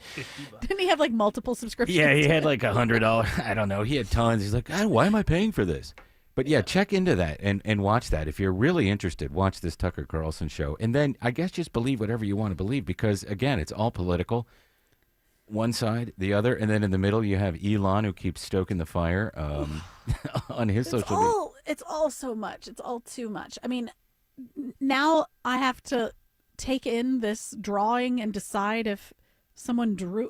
Didn't he have like multiple subscriptions? Yeah, he had like $100. I don't know. He had tons. He's like, why am I paying for this? But yeah, check into that and watch that. If you're really interested, watch this Tucker Carlson show. And then I guess just believe whatever you want to believe because, again, it's all political. One side, the other, and then in the middle you have Elon who keeps stoking the fire on his social media. It's all so much. It's all too much. I mean, now I have to take in this drawing and decide if Someone drew.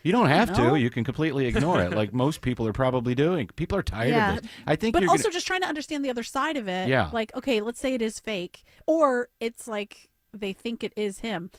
You don't have know. to. You can completely ignore it, like most people are probably doing. People are tired of this. I think, but you're also gonna, just trying to understand the other side of it. Yeah. Like, okay, let's say it is fake, or it's like they think it is him.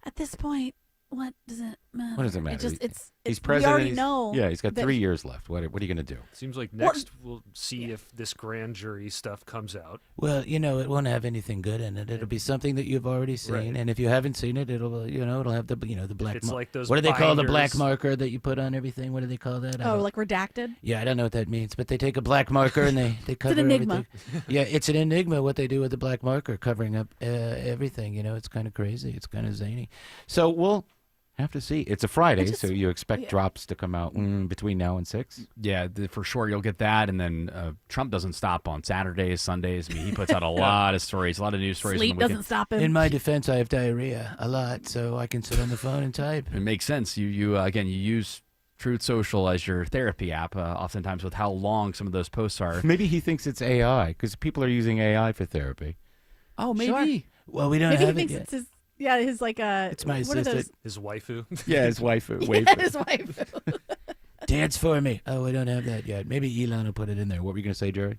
At this point, what does it matter? What does it matter? It just, he's we president. already know. Yeah, he's got that 3 years left. What are you going to do? Seems like next we'll see if this grand jury stuff comes out. Well, it won't have anything good in it. It'll be something that you've already seen, and if you haven't seen it, it'll have the the black. It's like those what do they call the black binders. marker that you put on everything? What do they call that? Oh, like redacted. Yeah, I don't know what that means, but they take a black marker and they cover enigma. everything. Yeah, it's an enigma what they do with the black marker, covering up everything. It's kind of crazy. It's kind of zany. So we'll have to see. It's a Friday, just- so you expect drops to come out between now and 6? Yeah, for sure you'll get that. And then Trump doesn't stop on Saturdays, Sundays. I mean, he puts out a lot of stories, a lot of news stories. Sleep on the weekend. doesn't stop him. In my defense, I have diarrhea a lot, so I can sit on the phone and type. It makes sense. You again, you use Truth Social as your therapy app, oftentimes with how long some of those posts are. Maybe he thinks it's AI because people are using AI for therapy. Oh, maybe. Sure. Well, we don't Maybe he have thinks it yet. it's his. Yeah, his like It's my what are those? assistant. His waifu. Yeah, his wife. Yeah, his wife. Dance for me. Oh, we don't have that yet. Maybe Elon will put it in there. What were you going to say, Jerry?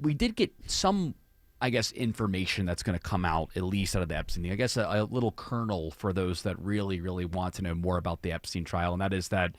We did get some, I guess, information that's going to come out, at least out of the Epstein thing. I guess a little kernel for those that really, really want to know more about the Epstein trial, and that is that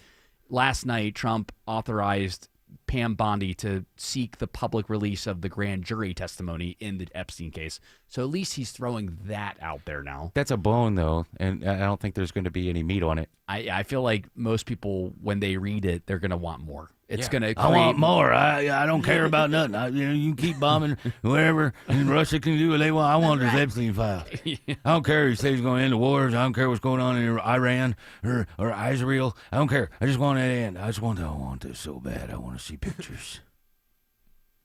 last night Trump authorized Pam Bondi to seek the public release of the grand jury testimony in the Epstein case. So at least he's throwing that out there now. That's a bone, though, and I don't think there's going to be any meat on it. I feel like most people, when they read it, they're going to want more. It's Yeah. going to. I want more. I don't care about nothing. You can keep bombing wherever, and Russia can do what they want. I want this Epstein file. I don't care if he says he's going to end the wars. I don't care what's going on in Iran or Israel. I don't care. I just want it to end. I want this so bad. I want to see pictures.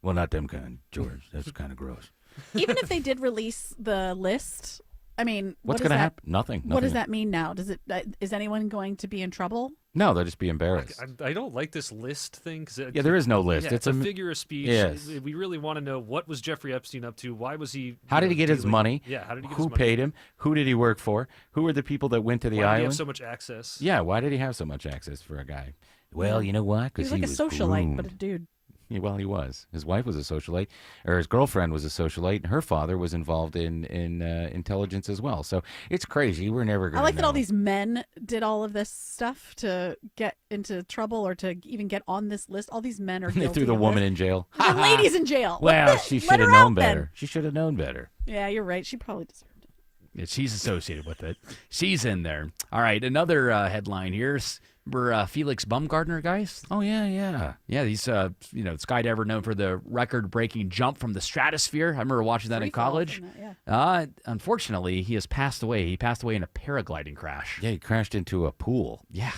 Well, not them kind, George. That's kind of gross. Even if they did release the list, I mean, What's going to happen? Nothing. What does Nothing. that mean now? Does it? Is anyone going to be in trouble? No, they'll just be embarrassed. I don't like this list thing. Cause Yeah, there is no list. Yeah, It's it's a a figure of speech. Yes. We really want to know, what was Jeffrey Epstein up to? Why was he? How did he get his dealing- money? Yeah, how did he get Who his money? paid him? Who did he work for? Who were the people that went to the Why did he island? have so much access? Yeah, why did he have so much access for a guy? Well, you know why? He Because was like a socialite, but a groomed. dude. Yeah, well, he was. His wife was a socialite, or his girlfriend was a socialite, and her father was involved in intelligence as well. So it's crazy. We're never going I to like that all these men did all of this stuff to get into trouble or to even get on this list. All these men are They guilty threw the of woman this. in jail. The ladies in jail. Well, she Let should have her known out then. better. She should have known better. Yeah, you're right. She probably deserved it. Yeah, she's associated with it. She's in there. All right, another headline here. We're Felix Baumgartner, guys. Oh yeah. He's skydiver known for the record-breaking jump from the stratosphere. I remember watching that in college. Unfortunately, he has passed away. He passed away in a paragliding crash. Yeah, he crashed into a pool. Yeah.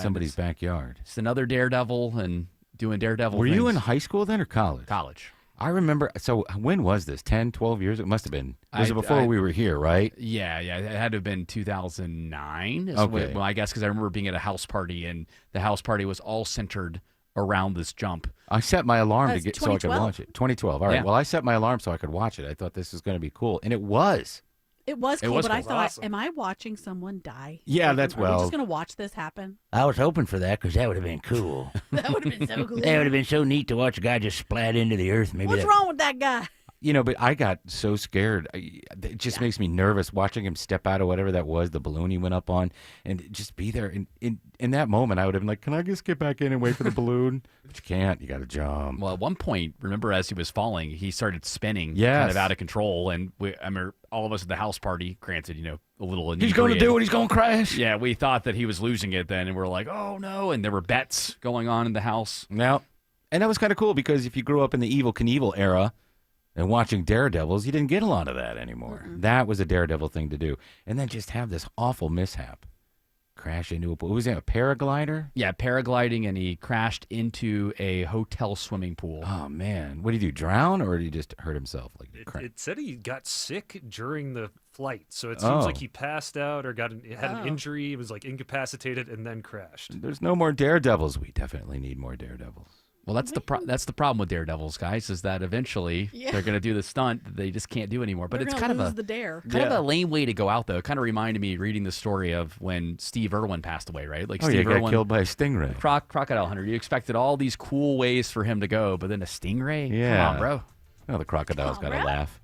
Somebody's backyard. Just another daredevil and doing daredevil Were things. you in high school then or college? College. I remember. So when was this? 10, 12 years? It must have been. Was it before I- we were here, right? Yeah. It had to have been 2009. is Okay. Well, I guess because I remember being at a house party, and the house party was all centered around this jump. I set my alarm to That's get so I could 2012. watch it. 2012. All right. Yeah. Well, I set my alarm so I could watch it. I thought this was going to be cool, and it was. It was It cool, was but I cool. thought, Awesome. am I watching someone die? Yeah, that's Are we well. just gonna watch this happen? I was hoping for that because that would have been cool. That would have been so cool. That would have been so neat to watch a guy just splat into the earth. Maybe What's that- wrong with that guy? But I got so scared. It just makes me nervous watching him step out of whatever that was, the balloon he went up on, and just be there. And in that moment, I would have been like, "Can I just get back in and wait for the balloon?" But you can't. You got to jump. Well, at one point, remember as he was falling, he started spinning, kind Yes. of out of control, and I remember all of us at the house party. Granted, a little. He's going to do it. He's going to crash. Yeah, we thought that he was losing it then, and we're like, "Oh no!" And there were bets going on in the house. Now, and that was kind of cool because if you grew up in the Evel Knievel era and watching Daredevils, you didn't get a lot of that anymore. That was a Daredevil thing to do. And then just have this awful mishap. Crash into a pool. Was it a paraglider? Yeah, paragliding, and he crashed into a hotel swimming pool. Oh, man. What did he do, drown, or did he just hurt himself? It said he got sick during the flight, so it seems like Oh. he passed out or had an injury. He was like incapacitated and then crashed. There's no more Daredevils. We definitely need more Daredevils. Well, that's the problem with daredevils, guys, is that eventually they're going to do the stunt that they just can't do anymore. But They're it's gonna kind of lose the dare. Kind of a lame way to go out, though. It kind of reminded me reading the story of when Steve Irwin passed away, right? Like Oh, Steve yeah, Irwin got killed by a stingray. Crocodile hunter. You expected all these cool ways for him to go, but then a stingray? Yeah. Come on, bro. Oh, the crocodile's got to laugh.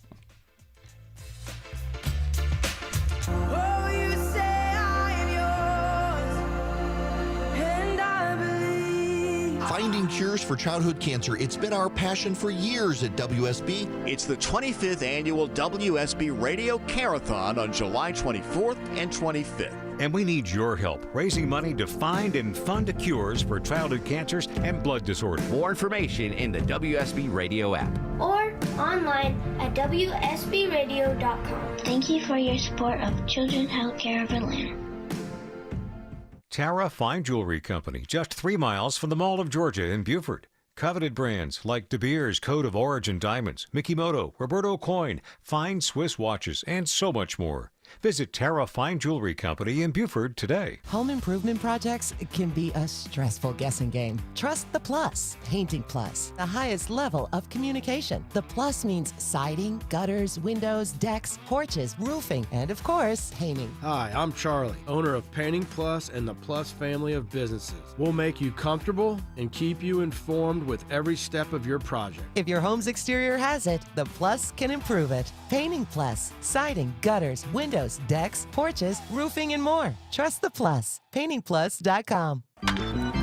Finding cures for childhood cancer, it's been our passion for years at WSB. It's the 25th annual WSB Radio Carathon on July 24th and 25th. And we need your help raising money to find and fund cures for childhood cancers and blood disorders. More information in the WSB Radio app. Or online at WSBradio.com. Thank you for your support of Children's Healthcare of Atlanta. Tara Fine Jewelry Company, just 3 miles from the Mall of Georgia in Beaufort. Coveted brands like De Beers Code of Origin Diamonds, Mikimoto, Roberto Coin, fine Swiss watches, and so much more. Visit Tara Fine Jewelry Company in Beaufort today. Home improvement projects can be a stressful guessing game. Trust the Plus, Painting Plus, the highest level of communication. The Plus means siding, gutters, windows, decks, porches, roofing, and of course, painting. Hi, I'm Charlie, owner of Painting Plus and the Plus family of businesses. We'll make you comfortable and keep you informed with every step of your project. If your home's exterior has it, the Plus can improve it. Painting Plus, siding, gutters, windows, decks, porches, roofing, and more. Trust the Plus. PaintingPlus.com.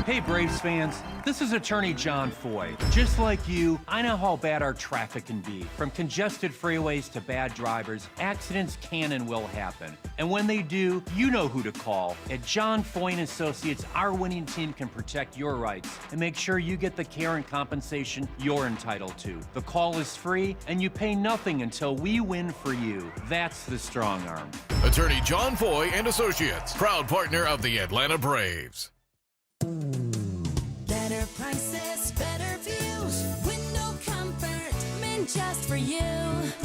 Hey Braves fans, this is attorney John Foy. Just like you, I know how bad our traffic can be. From congested freeways to bad drivers, accidents can and will happen. And when they do, you know who to call. At John Foy & Associates, our winning team can protect your rights and make sure you get the care and compensation you're entitled to. The call is free and you pay nothing until we win for you. That's the strong arm. Attorney John Foy & Associates, proud partner of the Atlanta Braves. Better prices, better views. Window comfort, meant just for you.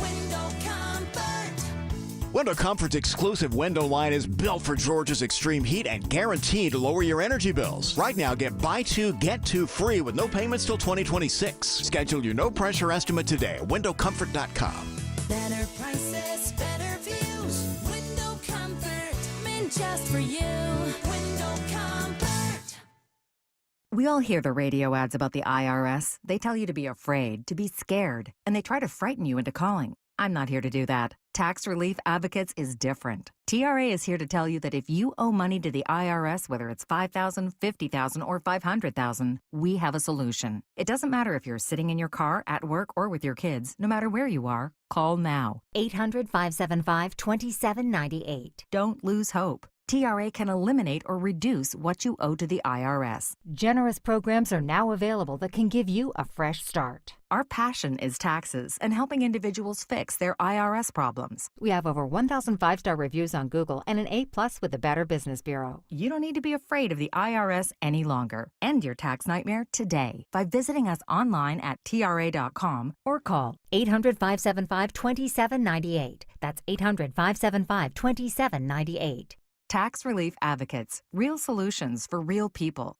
Window comfort. Window Comfort's exclusive window line is built for Georgia's extreme heat and guaranteed to lower your energy bills. Right now, get buy two, get two free with no payments till 2026. Schedule your no-pressure estimate today at windowcomfort.com. Better prices, better views. Window comfort, meant just for you. Window comfort. We all hear the radio ads about the IRS. They tell you to be afraid, to be scared, and they try to frighten you into calling. I'm not here to do that. Tax Relief Advocates is different. TRA is here to tell you that if you owe money to the IRS, whether it's $5,000, $50,000, or $500,000, we have a solution. It doesn't matter if you're sitting in your car, at work, or with your kids. No matter where you are, call now. 800-575-2798. Don't lose hope. TRA can eliminate or reduce what you owe to the IRS. Generous programs are now available that can give you a fresh start. Our passion is taxes and helping individuals fix their IRS problems. We have over 1,000 5-star reviews on Google and an A+ with the Better Business Bureau. You don't need to be afraid of the IRS any longer. End your tax nightmare today by visiting us online at TRA.com or call 800-575-2798. That's 800-575-2798. Tax Relief Advocates. Real solutions for real people.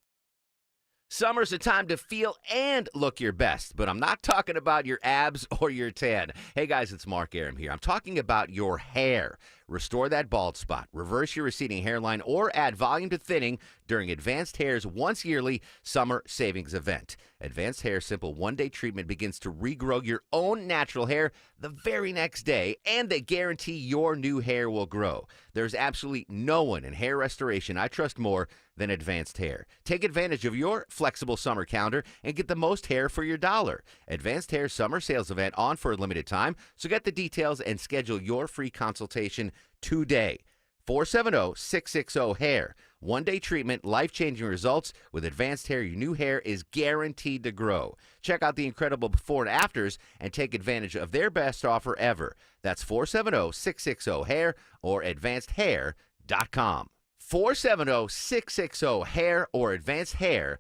Summer's a time to feel and look your best, but I'm not talking about your abs or your tan. Hey guys, it's Mark Aram here. I'm talking about your hair. Restore that bald spot, reverse your receding hairline, or add volume to thinning during Advanced Hair's once-yearly summer savings event. Advanced Hair's simple one-day treatment begins to regrow your own natural hair the very next day, and they guarantee your new hair will grow. There's absolutely no one in hair restoration I trust more than Advanced Hair. Take advantage of your flexible summer calendar and get the most hair for your dollar. Advanced Hair's summer sales event on for a limited time, so get the details and schedule your free consultation today. 470-660-HAIR. One-day treatment, life-changing results. With Advanced Hair, your new hair is guaranteed to grow. Check out the incredible before and afters and take advantage of their best offer ever. That's 470-660-HAIR or advancedhair.com. 470-660-HAIR or advancedhair.com.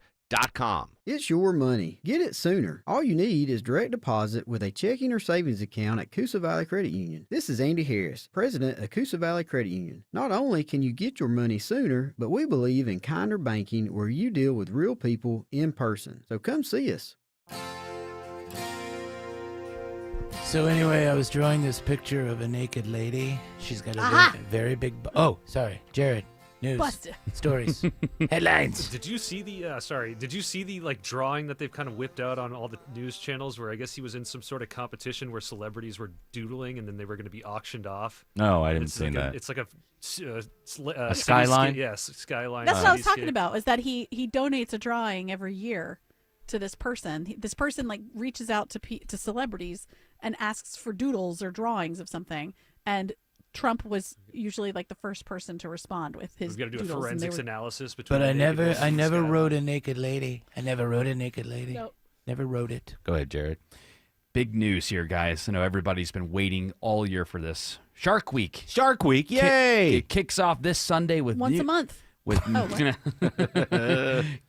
It's your money. Get it sooner. All you need is direct deposit with a checking or savings account at Coosa Valley Credit Union. This is Andy Harris, president of Coosa Valley Credit Union. Not only can you get your money sooner, but we believe in kinder banking where you deal with real people in person. So come see us. So anyway, I was drawing this picture of a naked lady. She's got a very big... Oh, sorry. Jared. News. Busted. Stories. Headlines. Did you see the Did you see the drawing that they've kind of whipped out on all the news channels where I guess he was in some sort of competition where celebrities were doodling and then they were going to be auctioned off? No, I didn't see that. It's like a skyline. Yes, skyline. That's what I was talking about. Is that he donates a drawing every year to this person. This person reaches out to celebrities and asks for doodles or drawings of something, and Trump was usually the first person to respond with his. We've got to do a forensics analysis between. But I never Skyline. wrote a naked lady. I never wrote a naked lady. Nope. Never wrote it. Go ahead, Jared. Big news here, guys. I know everybody's been waiting all year for this. Shark Week. Shark Week, yay! It kicks off this Sunday with once a month. With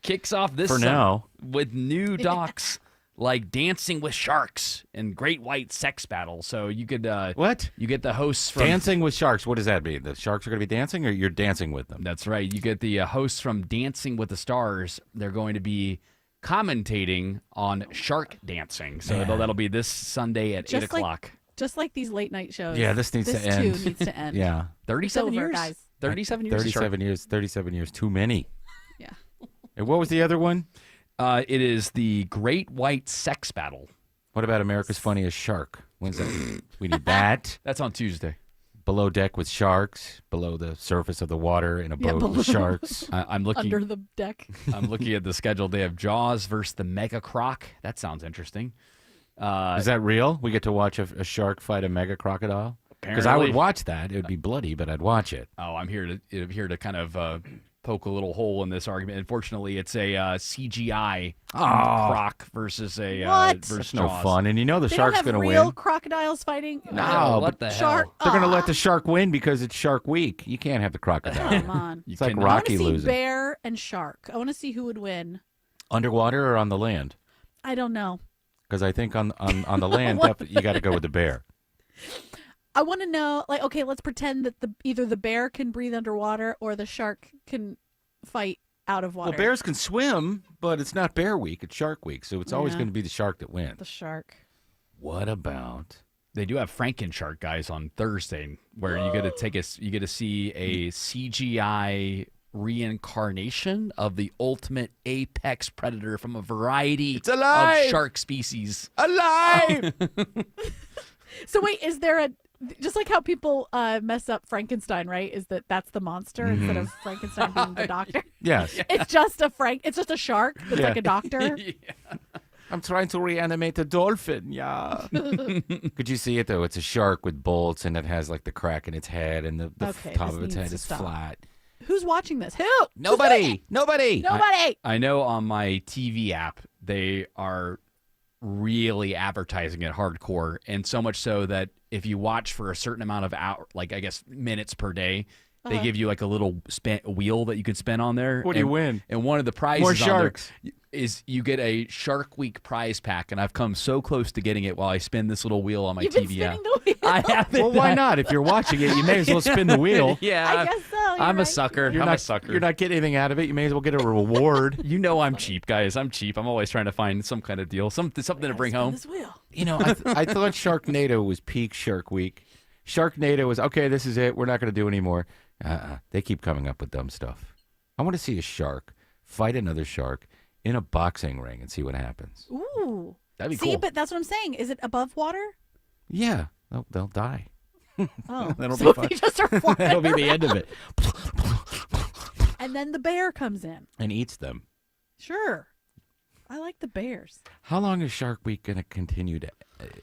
kicks off this now with new docs like Dancing with Sharks and Great White Sex Battle. So you could what? You get the hosts from Dancing with Sharks. What does that mean? The sharks are going to be dancing, or you're dancing with them? That's right. You get the hosts from Dancing with the Stars. They're going to be commentating on shark dancing. So that'll be this Sunday at 8 o'clock. Just like these late night shows. Yeah, this needs to end. Too needs to end. Yeah, 37 over, years, guys. 37 years. 37 years. 37 years. Too many. Yeah. And what was the other one? It is the Great White Sex Battle. What about America's Funniest Shark? When's that? We need that. That's on Tuesday. Below deck with sharks, below the surface of the water in a boat with sharks. I'm looking under the deck. I'm looking at the schedule. They have Jaws versus the Mega Croc. That sounds interesting. Is that real? We get to watch a shark fight a mega crocodile? Because I would watch that. It would be bloody, but I'd watch it. Oh, I'm here to kind of poke a little hole in this argument. Unfortunately, it's a CGI croc versus a versus That's no Jaws. fun. And you know the They shark's don't have going to real win. crocodiles fighting. No, what the shark. They're going to let the shark win because it's Shark Week. You can't have the crocodile. Come on. It's like cannot. I want Rocky to see losing. bear and shark. I want to see who would win. Underwater or on the land? I don't know. Because I think on the land, you got to go with the bear. I want to know, okay, let's pretend that either the bear can breathe underwater or the shark can fight out of water. Well, bears can swim, but it's not Bear Week. It's Shark Week, so it's always Yeah. going to be the shark that wins. The shark. What about? They do have Frankenshark guys on Thursday, where you get to see a CGI reincarnation of the ultimate apex predator from a variety alive! of shark species. Alive! So wait, is there just like how people mess up Frankenstein, right? Is that's the monster instead of Frankenstein being the doctor? Yes. It's just a shark that's like a doctor. I'm trying to reanimate a dolphin. Yeah. Could you see it though? It's a shark with bolts, and it has like the crack in its head, and the Okay, top this of its needs head to is stop. flat. Who's watching this? Who? Nobody. Nobody. Nobody. I know on my TV app they are really advertising it hardcore, and so much so that if you watch for a certain amount of minutes per day, they give you like a little wheel that you can spin on there. What do you win? And one of the prizes More on there sharks. is you get a Shark Week prize pack, and I've come so close to getting it while I spin this little wheel on my You've been TV app. spinning the wheel. I haven't. Well, why not? If you're watching it, you may as well spin the wheel. Yeah, I guess so. You're I'm a right. sucker. You're I'm not, a sucker. You're not getting anything out of it. You may as well get a reward. You know I'm cheap, guys. I'm cheap. I'm always trying to find some kind of deal, something to bring Spin home. this wheel. You know, I thought Sharknado was peak Shark Week. Sharknado was, okay, this is it. We're not going to do any more. They keep coming up with dumb stuff. I want to see a shark fight another shark in a boxing ring and see what happens. Ooh. That'd be See, cool. but that's what I'm saying. Is it above water? Yeah, they'll die. Oh, That'll so be fun. they just are flying That'll be the end of it. And then the bear comes in. And eats them. Sure. I like the bears. How long is Shark Week going to continue to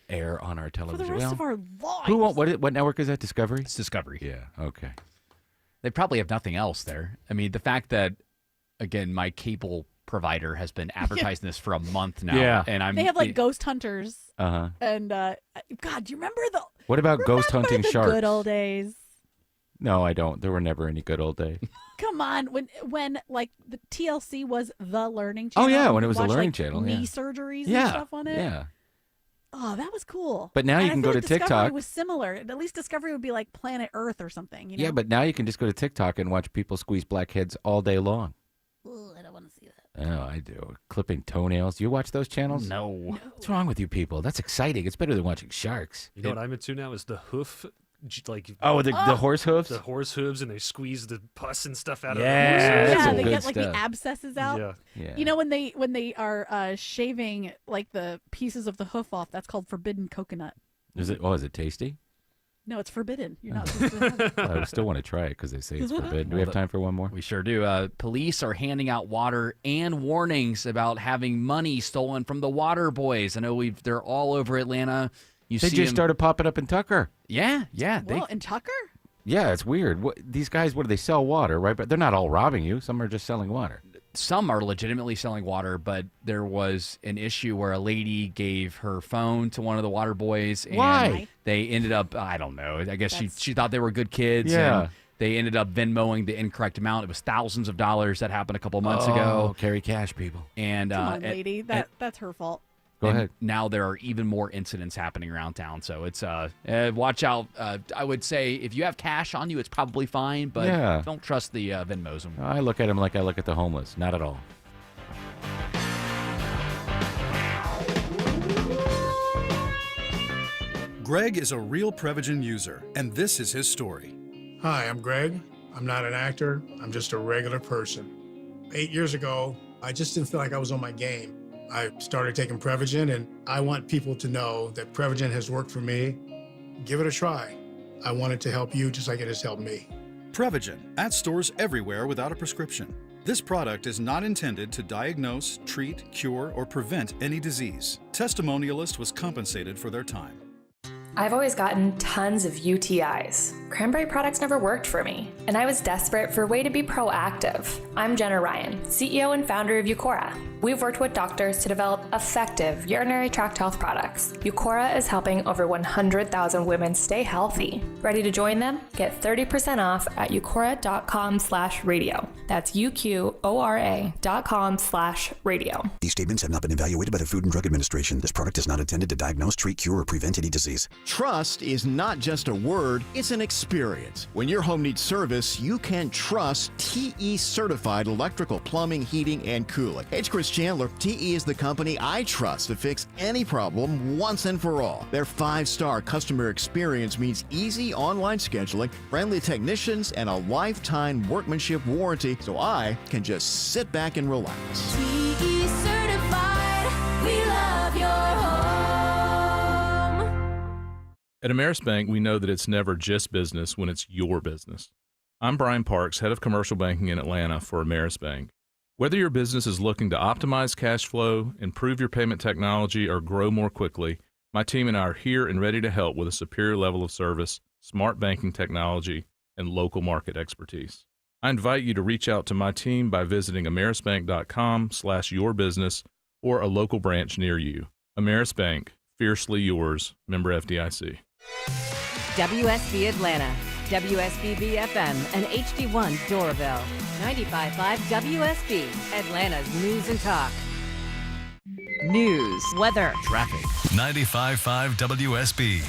air on our For television? the rest of our lives. What network is that? Discovery? It's Discovery. Yeah, okay. They probably have nothing else there. I mean, the fact that, again, my cable provider has been advertising this for a month now. Yeah. And They have like ghost hunters. Uh-huh. And God, do you remember What about ghost hunting the sharks? good old days? No, I don't. There were never any good old days. Come on, when like the TLC was the learning Oh, channel. yeah, when it you was the watched, learning like, channel, knee yeah. surgeries Yeah, and stuff on it. yeah. Oh, that was cool. But now And you I can feel go like to Discovery TikTok. was similar. At least Discovery would be like Planet Earth or something. You know? Yeah, but now you can just go to TikTok and watch people squeeze blackheads all day long. Ugh, I don't want to see that. Oh, I do. Clipping toenails. Do you watch those channels? No. What's wrong with you people? That's exciting. It's better than watching sharks. You know what I'm into now is the hoof. Like the horse hooves? The horse hooves, and they squeeze the pus and stuff out Yeah, of the horse hooves. that's Yeah, some they good get like the stuff. abscesses out. Yeah. You know when they are shaving like the pieces of the hoof off, that's called forbidden coconut. Is it tasty? No, it's forbidden. You're not supposed to have it. Well, I still want to try it because they say it's forbidden. Do we have time for one more? We sure do. Police are handing out water and warnings about having money stolen from the water boys. I know they're all over Atlanta. They see just 'em- started popping up in Tucker. Yeah. Well, and Tucker? Yeah, it's weird. These guys, what do they sell? Water, right? But they're not all robbing you. Some are just selling water. Some are legitimately selling water, but there was an issue where a lady gave her phone to one of the water boys. And Why? They ended up, I don't know. I guess she thought they were good kids. Yeah. And they ended up Venmoing the incorrect amount. It was thousands of dollars. That happened a couple months ago. Carry cash, people. And Come on, lady. That's her fault. Go ahead. Now there are even more incidents happening around town, so it's watch out. I would say if you have cash on you, it's probably fine, but Yeah. don't trust the Venmos. I look at them like I look at the homeless. Not at all. Greg is a real Prevagen user, and this is his story. Hi, I'm Greg. I'm not an actor. I'm just a regular person. 8 years ago, I just didn't feel like I was on my game. I started taking Prevagen, and I want people to know that Prevagen has worked for me. Give it a try. I want it to help you just like it has helped me. Prevagen, at stores everywhere without a prescription. This product is not intended to diagnose, treat, cure, or prevent any disease. Testimonialist was compensated for their time. I've always gotten tons of UTIs. Cranberry products never worked for me, and I was desperate for a way to be proactive. I'm Jenna Ryan, CEO and founder of Eucora. We've worked with doctors to develop effective urinary tract health products. Eucora is helping over 100,000 women stay healthy. Ready to join them? Get 30% off at eucora.com/radio. That's UQORA.com/radio. These statements have not been evaluated by the Food and Drug Administration. This product is not intended to diagnose, treat, cure, or prevent any disease. Trust is not just a word, it's an experience. When your home needs service, you can trust TE certified electrical, plumbing, heating, and cooling. Hey, it's Chris Chandler. TE is the company I trust to fix any problem once and for all. Their 5-star customer experience means easy online scheduling, friendly technicians, and a lifetime workmanship warranty, so I can just sit back and relax. TE certified. We love your home. At Ameris Bank, we know that it's never just business when it's your business. I'm Brian Parks, head of commercial banking in Atlanta for Ameris Bank. Whether your business is looking to optimize cash flow, improve your payment technology, or grow more quickly, my team and I are here and ready to help with a superior level of service, smart banking technology, and local market expertise. I invite you to reach out to my team by visiting amerisbank.com/yourbusiness or a local branch near you. Ameris Bank, fiercely yours, member FDIC. WSB Atlanta, WSBB FM, and HD1 Doraville. 95.5 WSB, Atlanta's news and talk. News, weather, traffic. 95.5 WSB,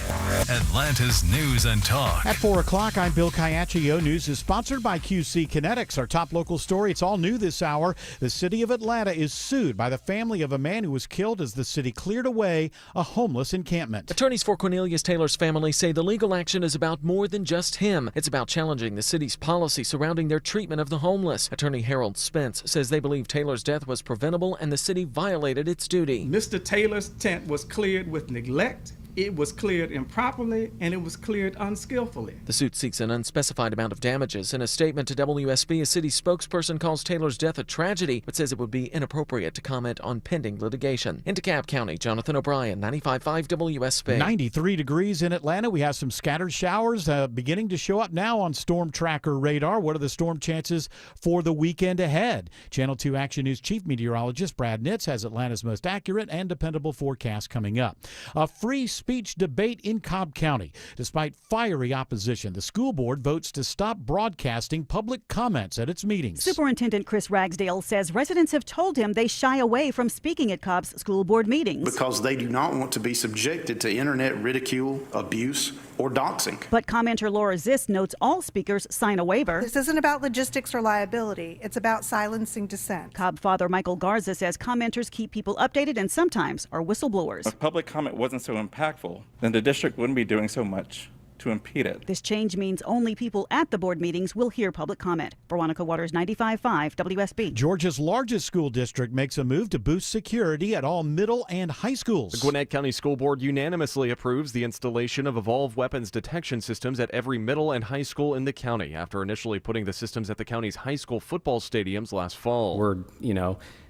Atlanta's news and talk. At 4 o'clock, I'm Bill Caiaccio. News is sponsored by QC Kinetics. Our top local story, it's all new this hour. The city of Atlanta is sued by the family of a man who was killed as the city cleared away a homeless encampment. Attorneys for Cornelius Taylor's family say the legal action is about more than just him. It's about challenging the city's policy surrounding their treatment of the homeless. Attorney Harold Spence says they believe Taylor's death was preventable and the city violated its duty. Mr. Taylor's tent was cleared with neglect, it was cleared improperly, and it was cleared unskillfully. The suit seeks an unspecified amount of damages. In a statement to WSB, a city spokesperson calls Taylor's death a tragedy, but says it would be inappropriate to comment on pending litigation. In DeKalb County, Jonathan O'Brien, 95.5 WSB. 93 degrees in Atlanta. We have some scattered showers beginning to show up now on Storm Tracker radar. What are the storm chances for the weekend ahead? Channel 2 Action News Chief Meteorologist Brad Nitz has Atlanta's most accurate and dependable forecast coming up. A free speech debate in Cobb County. Despite fiery opposition, the school board votes to stop broadcasting public comments at its meetings. Superintendent Chris Ragsdale says residents have told him they shy away from speaking at Cobb's school board meetings. Because they do not want to be subjected to internet ridicule, abuse, or doxing. But commenter Laura Zist notes all speakers sign a waiver. This isn't about logistics or liability. It's about silencing dissent. Cobb Father Michael Garza says commenters keep people updated and sometimes are whistleblowers. If public comment wasn't so impactful, then the district wouldn't be doing so much to impede it. This change means only people at the board meetings will hear public comment. Veronica Waters, 95.5 WSB. Georgia's largest school district makes a move to boost security at all middle and high schools. The Gwinnett County School Board unanimously approves the installation of Evolve weapons detection systems at every middle and high school in the county after initially putting the systems at the county's high school football stadiums last fall. We're,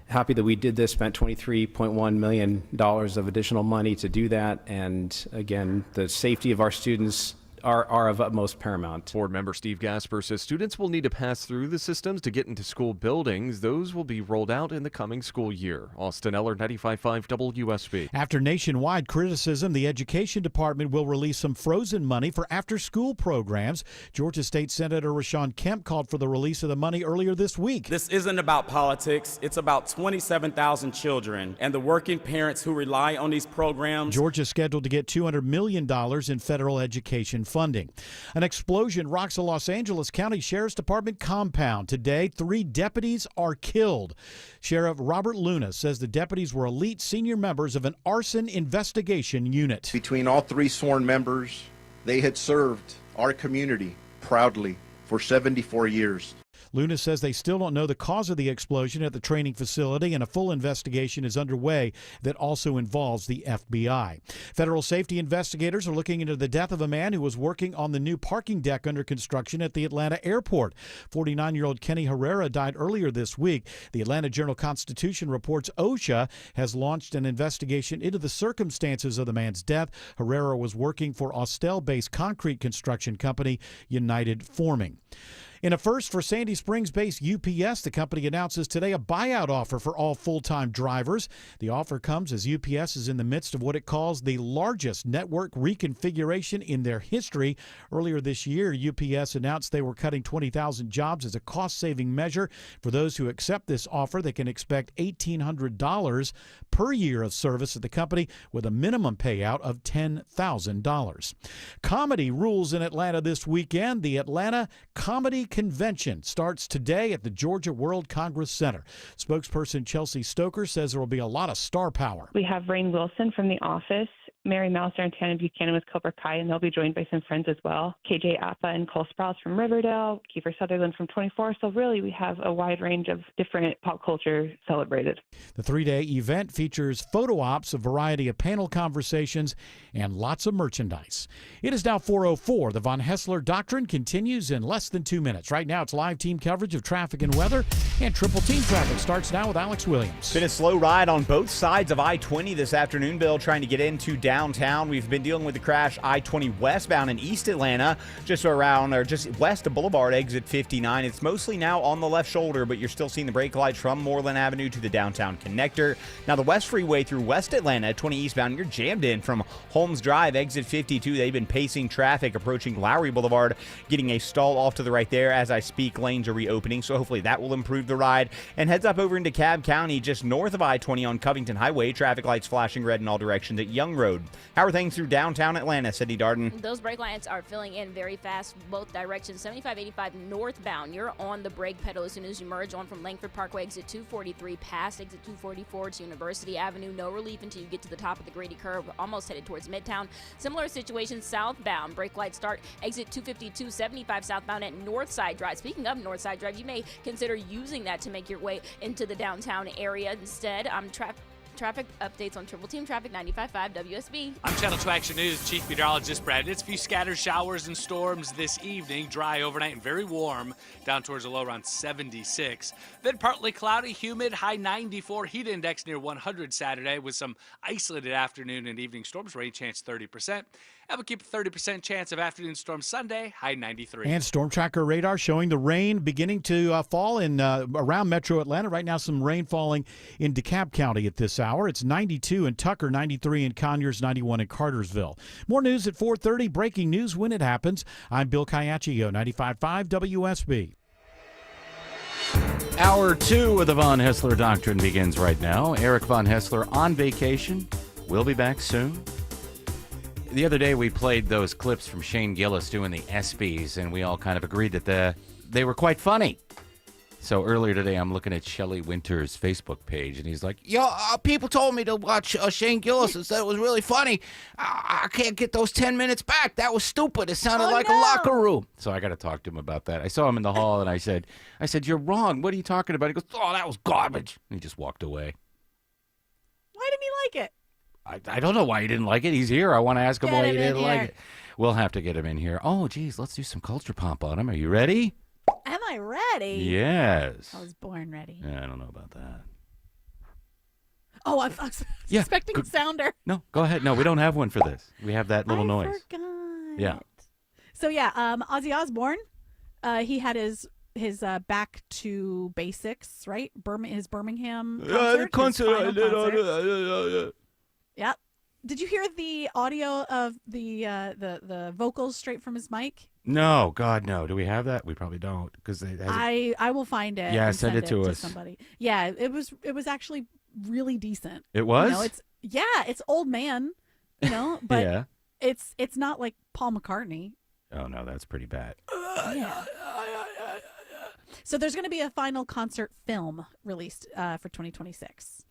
happy that we did this, spent $23.1 million of additional money to do that. And again, the safety of our students are of utmost paramount. Board member Steve Gasper says students will need to pass through the systems to get into school buildings. Those will be rolled out in the coming school year. Austin Eller, 95.5 WSB. After nationwide criticism, the Education Department will release some frozen money for after-school programs. Georgia State Senator Rashawn Kemp called for the release of the money earlier this week. This isn't about politics. It's about 27,000 children and the working parents who rely on these programs. Georgia's scheduled to get $200 million in federal education funding. An explosion rocks a Los Angeles County Sheriff's Department compound. Today, 3 deputies are killed. Sheriff Robert Luna says the deputies were elite senior members of an arson investigation unit. Between all 3 sworn members, they had served our community proudly for 74 years. Luna says they still don't know the cause of the explosion at the training facility, and a full investigation is underway that also involves the FBI. Federal safety investigators are looking into the death of a man who was working on the new parking deck under construction at the Atlanta airport. 49-year-old Kenny Herrera died earlier this week. The Atlanta Journal-Constitution reports OSHA has launched an investigation into the circumstances of the man's death. Herrera was working for Austell-based concrete construction company United Forming. In a first for Sandy Springs-based UPS, the company announces today a buyout offer for all full-time drivers. The offer comes as UPS is in the midst of what it calls the largest network reconfiguration in their history. Earlier this year, UPS announced they were cutting 20,000 jobs as a cost-saving measure. For those who accept this offer, they can expect $1,800 per year of service at the company with a minimum payout of $10,000. Comedy rules in Atlanta this weekend. The Atlanta Comedy Convention starts today at the Georgia World Congress Center. Spokesperson Chelsea Stoker says there will be a lot of star power. We have Rainn Wilson from The Office, Mary Mouser and Tana Buchanan with Cobra Kai, and they'll be joined by some friends as well. KJ Apa and Cole Sprouse from Riverdale, Kiefer Sutherland from 24. So really we have a wide range of different pop culture celebrated. The 3-day event features photo ops, a variety of panel conversations, and lots of merchandise. It is now 4:04. The Von Hessler Doctrine continues in less than 2 minutes. Right now it's live team coverage of traffic and weather, and Triple Team Traffic starts now with Alex Williams. Been a slow ride on both sides of I-20 this afternoon, Bill, trying to get into downtown. We've been dealing with the crash I-20 westbound in East Atlanta, just west of Boulevard, exit 59. It's mostly now on the left shoulder, but you're still seeing the brake lights from Moreland Avenue to the downtown connector. Now the West Freeway through West Atlanta at 20 eastbound, you're jammed in from Holmes Drive, exit 52. They've been pacing traffic approaching Lowry Boulevard, getting a stall off to the right there. As I speak, lanes are reopening, so hopefully that will improve the ride. And heads up over into Cobb County, just north of I-20 on Covington Highway. Traffic lights flashing red in all directions at Young Road. How are things through downtown Atlanta? Sydney Darden. Those brake lights are filling in very fast, both directions. 75-85 northbound. You're on the brake pedal as soon as you merge on from Langford Parkway, exit 243, past exit 244 to University Avenue. No relief until you get to the top of the Grady curve, almost headed towards Midtown. Similar situation southbound. Brake lights start exit 252, 75 southbound at Northside Drive. Speaking of Northside Drive, you may consider using that to make your way into the downtown area. Instead, traffic updates on Triple Team Traffic 95.5 WSB. I'm Channel 2 Action News Chief Meteorologist Brad. It's a few scattered showers and storms this evening. Dry overnight and very warm, down towards a low around 76. Then partly cloudy, humid, high 94. Heat index near 100 Saturday with some isolated afternoon and evening storms. Rain chance 30%. And we'll keep a 30% chance of afternoon storms Sunday, high 93. And Storm Tracker radar showing the rain beginning to fall in around Metro Atlanta. Right now, some rain falling in DeKalb County at this hour. hour. It's 92 in Tucker, 93 in Conyers, 91 in Cartersville. More news at 4:30. Breaking news when it happens. I'm Bill Caiaccio, 95.5 WSB. Hour 2 of the Von Hessler Doctrine begins right now. Eric Von Hessler on vacation. We'll be back soon. The other day we played those clips from Shane Gillis doing the ESPYs, and we all kind of agreed that they were quite funny. So earlier today, I'm looking at Shelley Winter's Facebook page, and he's like, people told me to watch Shane Gillis and said it was really funny. I can't get those 10 minutes back. That was stupid. It sounded like a locker room. So I got to talk to him about that. I saw him in the hall, and I said, you're wrong. What are you talking about? He goes, that was garbage. And he just walked away. Why didn't he like it? I don't know why he didn't like it. He's here. I want to ask him why he him in didn't like here. it. We'll have to get him in here. Oh, geez, let's do some culture pop on him. Are you ready? Am I ready? Yes. I was born ready. Yeah, I don't know about that. Oh, I was expecting a sounder. No, go ahead. No, we don't have one for this. We have that little noise. Forgot. Yeah. So yeah, Ozzy Osbourne, he had his Back to Basics, right? His Birmingham concert. Yeah. Did you hear the audio of the vocals straight from his mic? No, God, no. Do we have that? We probably don't, because I will find it. Yeah, and send it to us. Somebody. Yeah, it was actually really decent. It was? It's old man, but yeah. it's not like Paul McCartney. Oh no, that's pretty bad. Yeah. So there's going to be a final concert film released for 2026.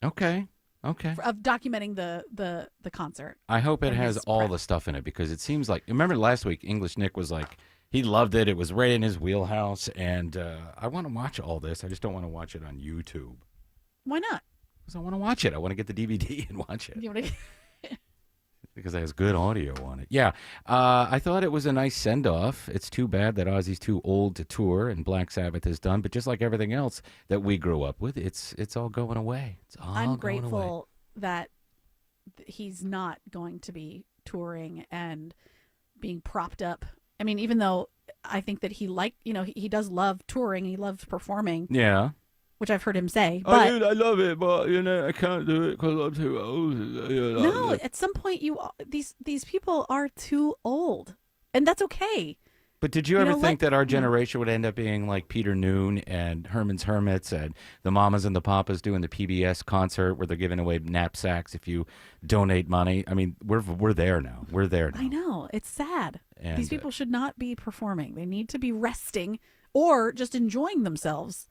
Okay. Of documenting the concert. I hope it and has his all prep. the stuff in it, because it seems like, remember last week, English Nick was like, he loved it. It was right in his wheelhouse, and I want to watch all this. I just don't want to watch it on YouTube. Why not? Because I want to watch it. I want to get the DVD and watch it. You wanna- Because it has good audio on it. Yeah, I thought it was a nice send-off. It's too bad that Ozzy's too old to tour and Black Sabbath is done. But just like everything else that we grew up with, it's all going away. It's all I'm going away. grateful that he's not going to be touring and being propped up. I mean, even though I think that he does love touring, he loves performing. Yeah. Which I've heard him say. But I love it, but I can't do it because I'm too old. no, at some point these people are too old, and that's okay. But did you ever think that our generation would end up being like Peter Noon and Herman's Hermits and the Mamas and the Papas doing the PBS concert where they're giving away knapsacks if you donate money? I mean, we're there now. We're there now. I know, it's sad. And, these people should not be performing. They need to be resting or just enjoying themselves.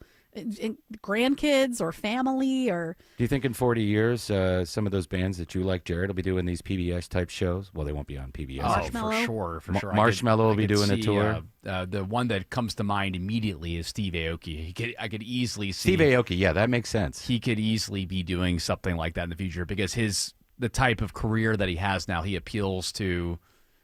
Grandkids or family or. Do you think in 40 years some of those bands that you like, Jared, will be doing these PBS type shows? Well, they won't be on PBS. For sure. Marshmallow will be doing a tour. The one that comes to mind immediately is Steve Aoki. I could easily see Steve Aoki. Yeah, that makes sense. He could easily be doing something like that in the future because the type of career that he has now, he appeals to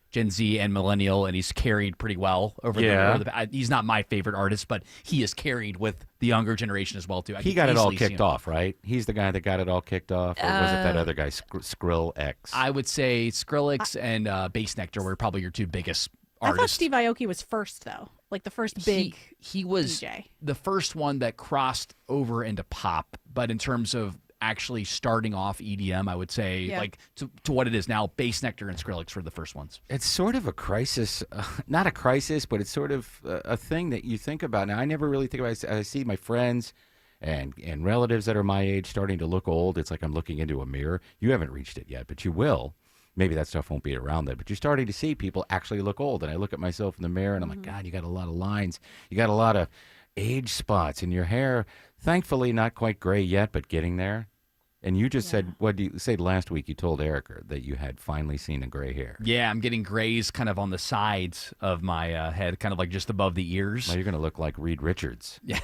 Gen Z and millennial, and he's carried pretty well over the he's not my favorite artist, but he is carried with the younger generation as well too. He got it all kicked off, right? He's the guy that got it all kicked off, or was it that other guy, Skrillex? I would say Skrillex and Bass Nectar were probably your two biggest artists. I thought Steve Aoki was first though, like the first big. He was DJ. The first one that crossed over into pop, but in terms of actually starting off EDM, I would say like to what it is now, Bass Nectar and Skrillex were the first ones. It's sort of a crisis, not a crisis, but it's sort of a thing that you think about. Now, I never really think about it. I see my friends and relatives that are my age starting to look old. It's like I'm looking into a mirror. You haven't reached it yet, but you will. Maybe that stuff won't be around then, but you're starting to see people actually look old. And I look at myself in the mirror and I'm like, God, you got a lot of lines. You got a lot of age spots in your hair. Thankfully, not quite gray yet, but getting there. And you just said, what did you say last week? You told Erica that you had finally seen a gray hair. Yeah, I'm getting grays kind of on the sides of my head, kind of like just above the ears. Well, you're going to look like Reed Richards. Yeah,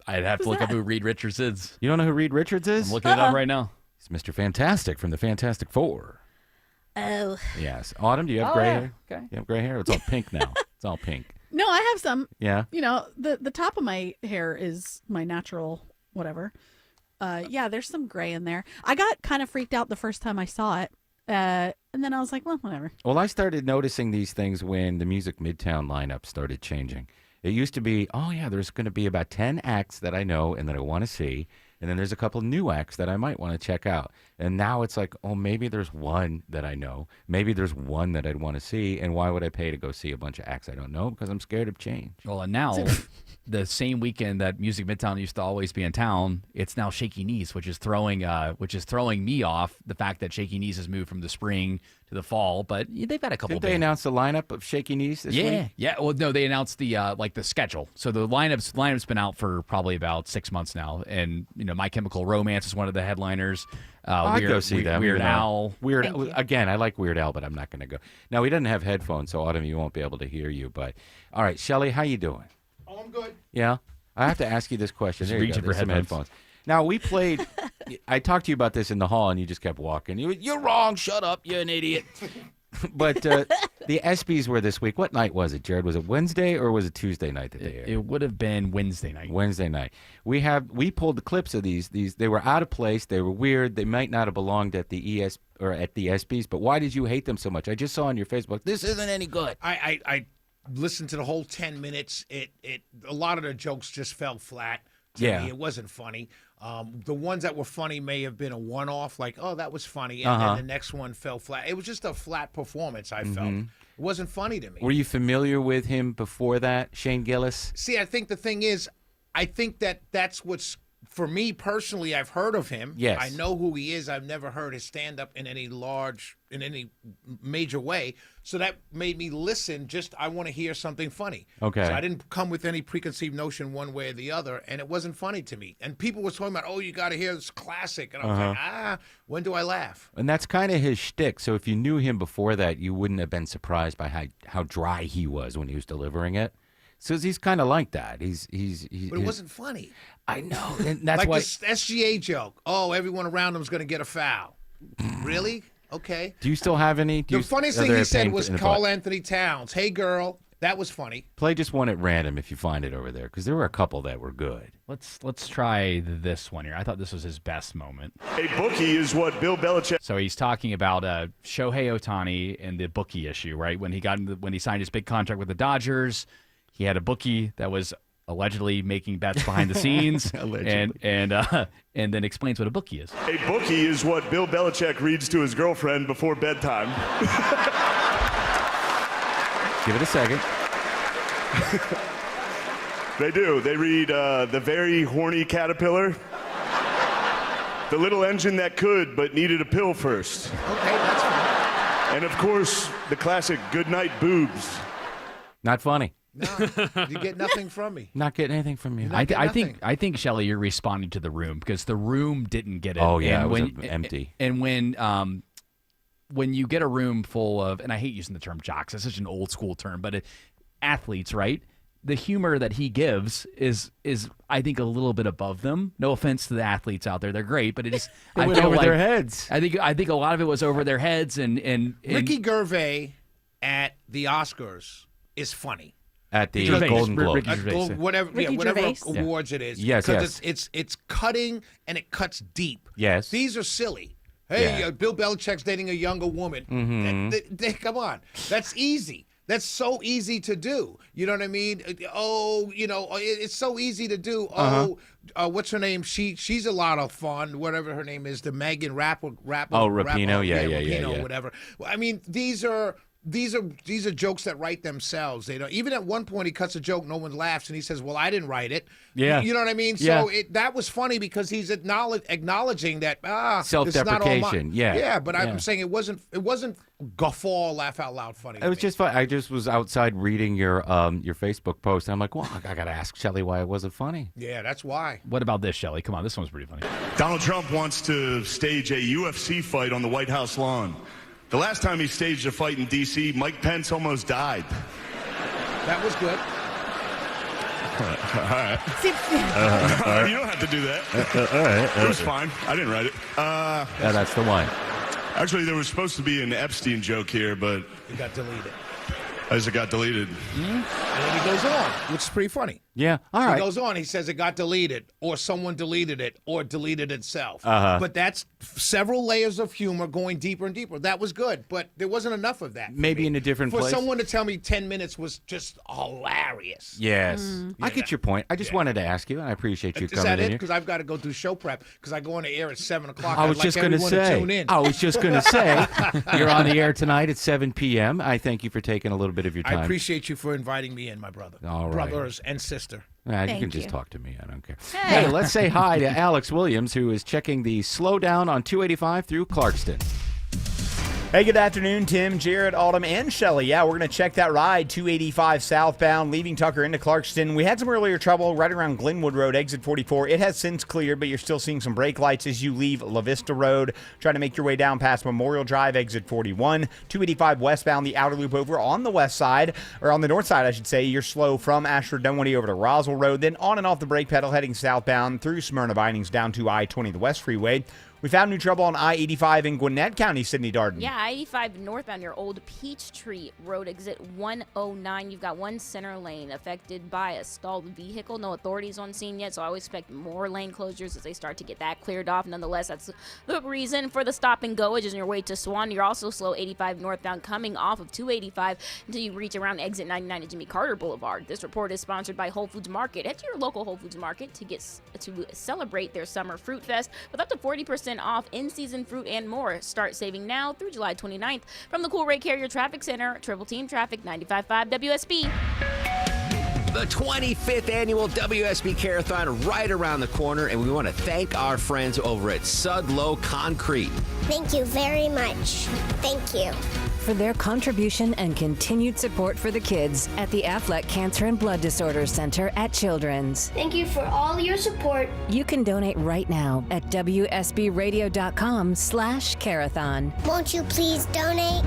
I'd have to look up who Reed Richards is. You don't know who Reed Richards is? I'm looking it up right now. He's Mr. Fantastic from the Fantastic Four. Oh. Yes. Autumn, do you have gray hair? Okay. You have gray hair? It's all pink now. It's all pink. No, I have some. Yeah. You know, the top of my hair is my natural whatever. Yeah, there's some gray in there. I got kind of freaked out the first time I saw it. And then I was like, well, whatever. Well, I started noticing these things when the Music Midtown lineup started changing. It used to be, oh, yeah, there's going to be about 10 acts that I know and that I want to see. And then there's a couple new acts that I might want to check out. And now it's like, oh, maybe there's one that I know. Maybe there's one that I'd want to see. And why would I pay to go see a bunch of acts I don't know? Because I'm scared of change. Well, and now the same weekend that Music Midtown used to always be in town, it's now Shaky Knees, which is throwing me off. The fact that Shaky Knees has moved from the spring to the fall, but they've had a couple. Did they announce the lineup of Shaky Knees this week? Yeah. Well, no, they announced the the schedule. So the lineup's been out for probably about 6 months now, and My Chemical Romance is one of the headliners. I'd go see them. Weird Al. Again, I like Weird Al, but I'm not going to go. Now, he doesn't have headphones, so Autumn, you won't be able to hear you. But all right, Shelley, how you doing? Oh, I'm good. Yeah, I have to ask you this question. Just There you reaching go. for There's some headphones. Now, we played. I talked to you about this in the hall, and you just kept walking. You're wrong. Shut up. You're an idiot. But the ESPYs were this week. What night was it, Jared? Was it Wednesday or was it Tuesday night that they aired? It would have been Wednesday night. Wednesday night. We pulled the clips of these. They were out of place. They were weird. They might not have belonged at the at the ESPYs. But why did you hate them so much? I just saw on your Facebook, this isn't any good. I listened to the whole 10 minutes. A lot of the jokes just fell flat to me. It wasn't funny. The ones that were funny may have been a one-off, like, oh, that was funny, and then the next one fell flat. It was just a flat performance, I felt. It wasn't funny to me. Were you familiar with him before that, Shane Gillis? See, I think the thing is, I think that's what's, for me personally, I've heard of him. Yes. I know who he is. I've never heard his stand-up in any major way. So that made me listen. I want to hear something funny. Okay. So I didn't come with any preconceived notion one way or the other, and it wasn't funny to me. And people were talking about, oh, you got to hear this classic. And I was like, when do I laugh? And that's kind of his shtick. So if you knew him before that, you wouldn't have been surprised by how dry he was when he was delivering it. So he's kind of like that. But it wasn't funny. I know. And that's like why. This SGA joke. Oh, everyone around him is going to get a foul. Really? Okay. Do you still have any? The funniest thing he said was Carl Anthony Towns. Hey, girl. That was funny. Play just one at random if you find it over there, because there were a couple that were good. Let's try this one here. I thought this was his best moment. A bookie is what Bill Belichick. So he's talking about Shohei Ohtani and the bookie issue, right? When he signed his big contract with the Dodgers, he had a bookie that was allegedly making bets behind the scenes, and then explains what a bookie is. A bookie is what Bill Belichick reads to his girlfriend before bedtime. Give it a second. They do. They read The Very Horny Caterpillar, The Little Engine That Could But Needed a Pill First. Okay, that's fine. And of course, the classic Goodnight Boobs. Not funny. No, you get nothing from me. Not getting anything from you. I think Shelley, you're responding to the room because the room didn't get it. Oh yeah, and it was empty. And when you get a room full of, and I hate using the term jocks, it's such an old school term, but athletes, right? The humor that he gives is I think a little bit above them. No offense to the athletes out there, they're great, but it is I went over their heads. I think a lot of it was over their heads and Ricky Gervais at the Oscars is funny. At the Golden Globe. Whatever awards it is. Yes, because it's cutting and it cuts deep. Yes. These are silly. Hey, Bill Belichick's dating a younger woman. Mm-hmm. Come on. That's easy. That's so easy to do. You know what I mean? Oh, it's so easy to do. Oh, what's her name? She's a lot of fun. Whatever her name is, the Megan Rapinoe. Rapinoe. Yeah. Rapinoe, whatever. I mean, these are jokes that write themselves. They don't. Even at one point, he cuts a joke, no one laughs, and he says, "Well, I didn't write it." Yeah, you know what I mean. Yeah. So that was funny because he's acknowledging that self-deprecation. Yeah, but I'm saying it wasn't guffaw, laugh out loud funny. It was just fun. I just was outside reading your Facebook post, and I'm like, well, I got to ask Shelley why it wasn't funny. Yeah, that's why. What about this, Shelley? Come on, this one's pretty funny. Donald Trump wants to stage a UFC fight on the White House lawn. The last time he staged a fight in D.C., Mike Pence almost died. That was good. All right. You don't have to do that. All right. It was fine. I didn't write it. Yeah, that's the one. Actually, there was supposed to be an Epstein joke here, but it got deleted. As it got deleted. And then he goes on, which is pretty funny. Yeah, all right. He goes on. He says it got deleted, or someone deleted it, or deleted itself. But that's several layers of humor going deeper and deeper. That was good, but there wasn't enough of that. Maybe in a different for place. someone to tell me 10 minutes was just hilarious. Yes. I get your point. I just wanted to ask you, and I appreciate you Is coming that in it? here. Because I've got to go do show prep because I go on the air at 7 o'clock. I was I'd just like going to everyone say. tune in. I was just going to say. You're on the air tonight at 7 p.m. I thank you for taking a little bit of your time. I appreciate you for inviting me in, my brother. All right. Brothers and sister. You can just talk to me. I don't care. Hey, let's say hi to Alex Williams, who is checking the slowdown on 285 through Clarkston. Hey, good afternoon, Tim, Jared, Autumn, and Shelley. Yeah, we're going to check that ride, 285 southbound, leaving Tucker into Clarkston. We had some earlier trouble right around Glenwood Road, exit 44. It has since cleared, but you're still seeing some brake lights as you leave La Vista Road. Trying to make your way down past Memorial Drive, exit 41. 285 westbound, the outer loop over on the west side, or on the north side, I should say. You're slow from Ashford Dunwoody over to Roswell Road, then on and off the brake pedal heading southbound through Smyrna Bindings down to I-20, the West Freeway. We found new trouble on I-85 in Gwinnett County, Sydney Darden. Yeah, I-85 northbound, your old Peachtree Road, exit 109. You've got one center lane affected by a stalled vehicle. No authorities on scene yet, so I would expect more lane closures as they start to get that cleared off. Nonetheless, that's the reason for the stop and go, which is on your way to Swan. You're also slow 85 northbound coming off of 285 until you reach around exit 99 at Jimmy Carter Boulevard. This report is sponsored by Whole Foods Market. Head to your local Whole Foods Market to celebrate their Summer Fruit Fest with up to 40% off in-season fruit and more. Start saving now through July 29th. From the Cool Ray Carrier Traffic Center, Triple Team Traffic 95.5 WSB. The 25th annual WSB Carathon right around the corner, and we want to thank our friends over at Sudlow Concrete. Thank you very much. Thank you. For their contribution and continued support for the kids at the Aflac Cancer and Blood Disorders Center at Children's. Thank you for all your support. You can donate right now at WSBradio.com/Carathon. Won't you please donate?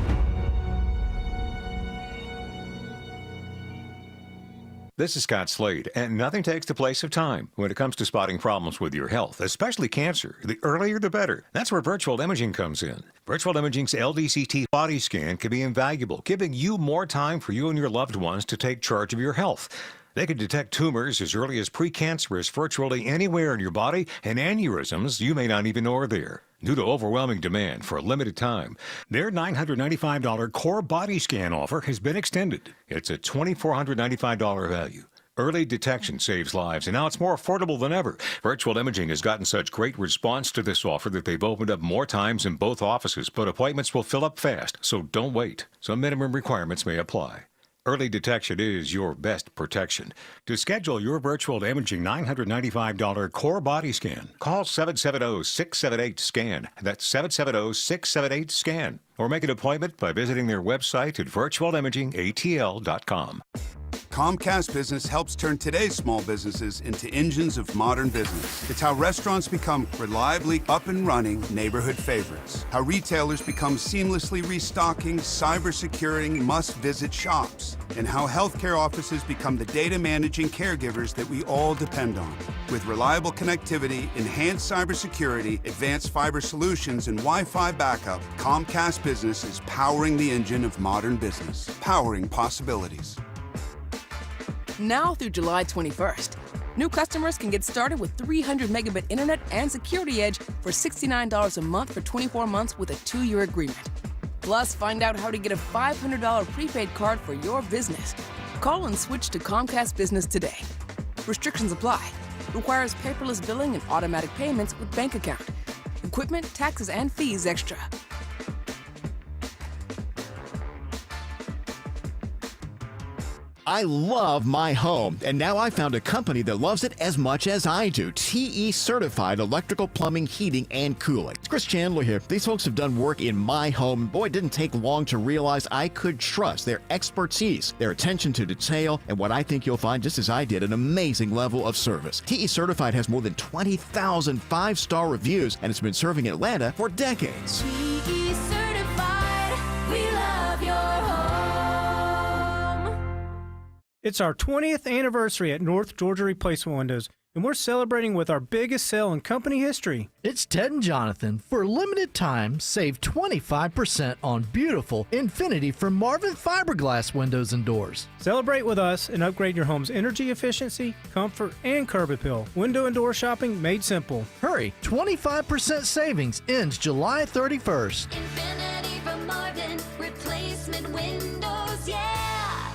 This is Scott Slade, and nothing takes the place of time when it comes to spotting problems with your health, especially cancer. The earlier the better. That's where virtual imaging comes in. Virtual imaging's LDCT body scan can be invaluable, giving you more time for you and your loved ones to take charge of your health. They can detect tumors as early as precancerous virtually anywhere in your body, and aneurysms you may not even know are there. Due to overwhelming demand for a limited time, their $995 core body scan offer has been extended. It's a $2,495 value. Early detection saves lives, and now it's more affordable than ever. Virtual Imaging has gotten such great response to this offer that they've opened up more times in both offices, but appointments will fill up fast, so don't wait. Some minimum requirements may apply. Early detection is your best protection. To schedule your virtual imaging $995 core body scan, call 770-678-SCAN. That's 770-678-SCAN. Or make an appointment by visiting their website at virtualimagingatl.com. Comcast Business helps turn today's small businesses into engines of modern business. It's how restaurants become reliably up and running neighborhood favorites. How retailers become seamlessly restocking, cyber-securing, must-visit shops. And how healthcare offices become the data managing caregivers that we all depend on. With reliable connectivity, enhanced cybersecurity, advanced fiber solutions, and Wi-Fi backup, Comcast Business is powering the engine of modern business. Powering possibilities. Now through July 21st, new customers can get started with 300 megabit internet and Security Edge for $69 a month for 24 months with a 2-year agreement. Plus, find out how to get a $500 prepaid card for your business. Call and switch to Comcast Business today. Restrictions apply. Requires paperless billing and automatic payments with bank account. Equipment, taxes, and fees extra. I love my home, and now I found a company that loves it as much as I do. TE Certified Electrical Plumbing, Heating, and Cooling. It's Chris Chandler here. These folks have done work in my home. Boy, it didn't take long to realize I could trust their expertise, their attention to detail, and what I think you'll find, just as I did, an amazing level of service. TE Certified has more than 20,000 5-star reviews, and it's been serving Atlanta for decades. TE Certified, we love your home. It's our 20th anniversary at North Georgia Replacement Windows. and we're celebrating with our biggest sale in company history. It's Ted and Jonathan. For a limited time, save 25% on beautiful Infinity from Marvin fiberglass windows and doors. Celebrate with us and upgrade your home's energy efficiency, comfort, and curb appeal. Window and door shopping made simple. Hurry, 25% savings ends July 31st. Infinity from Marvin, replacement windows, yeah.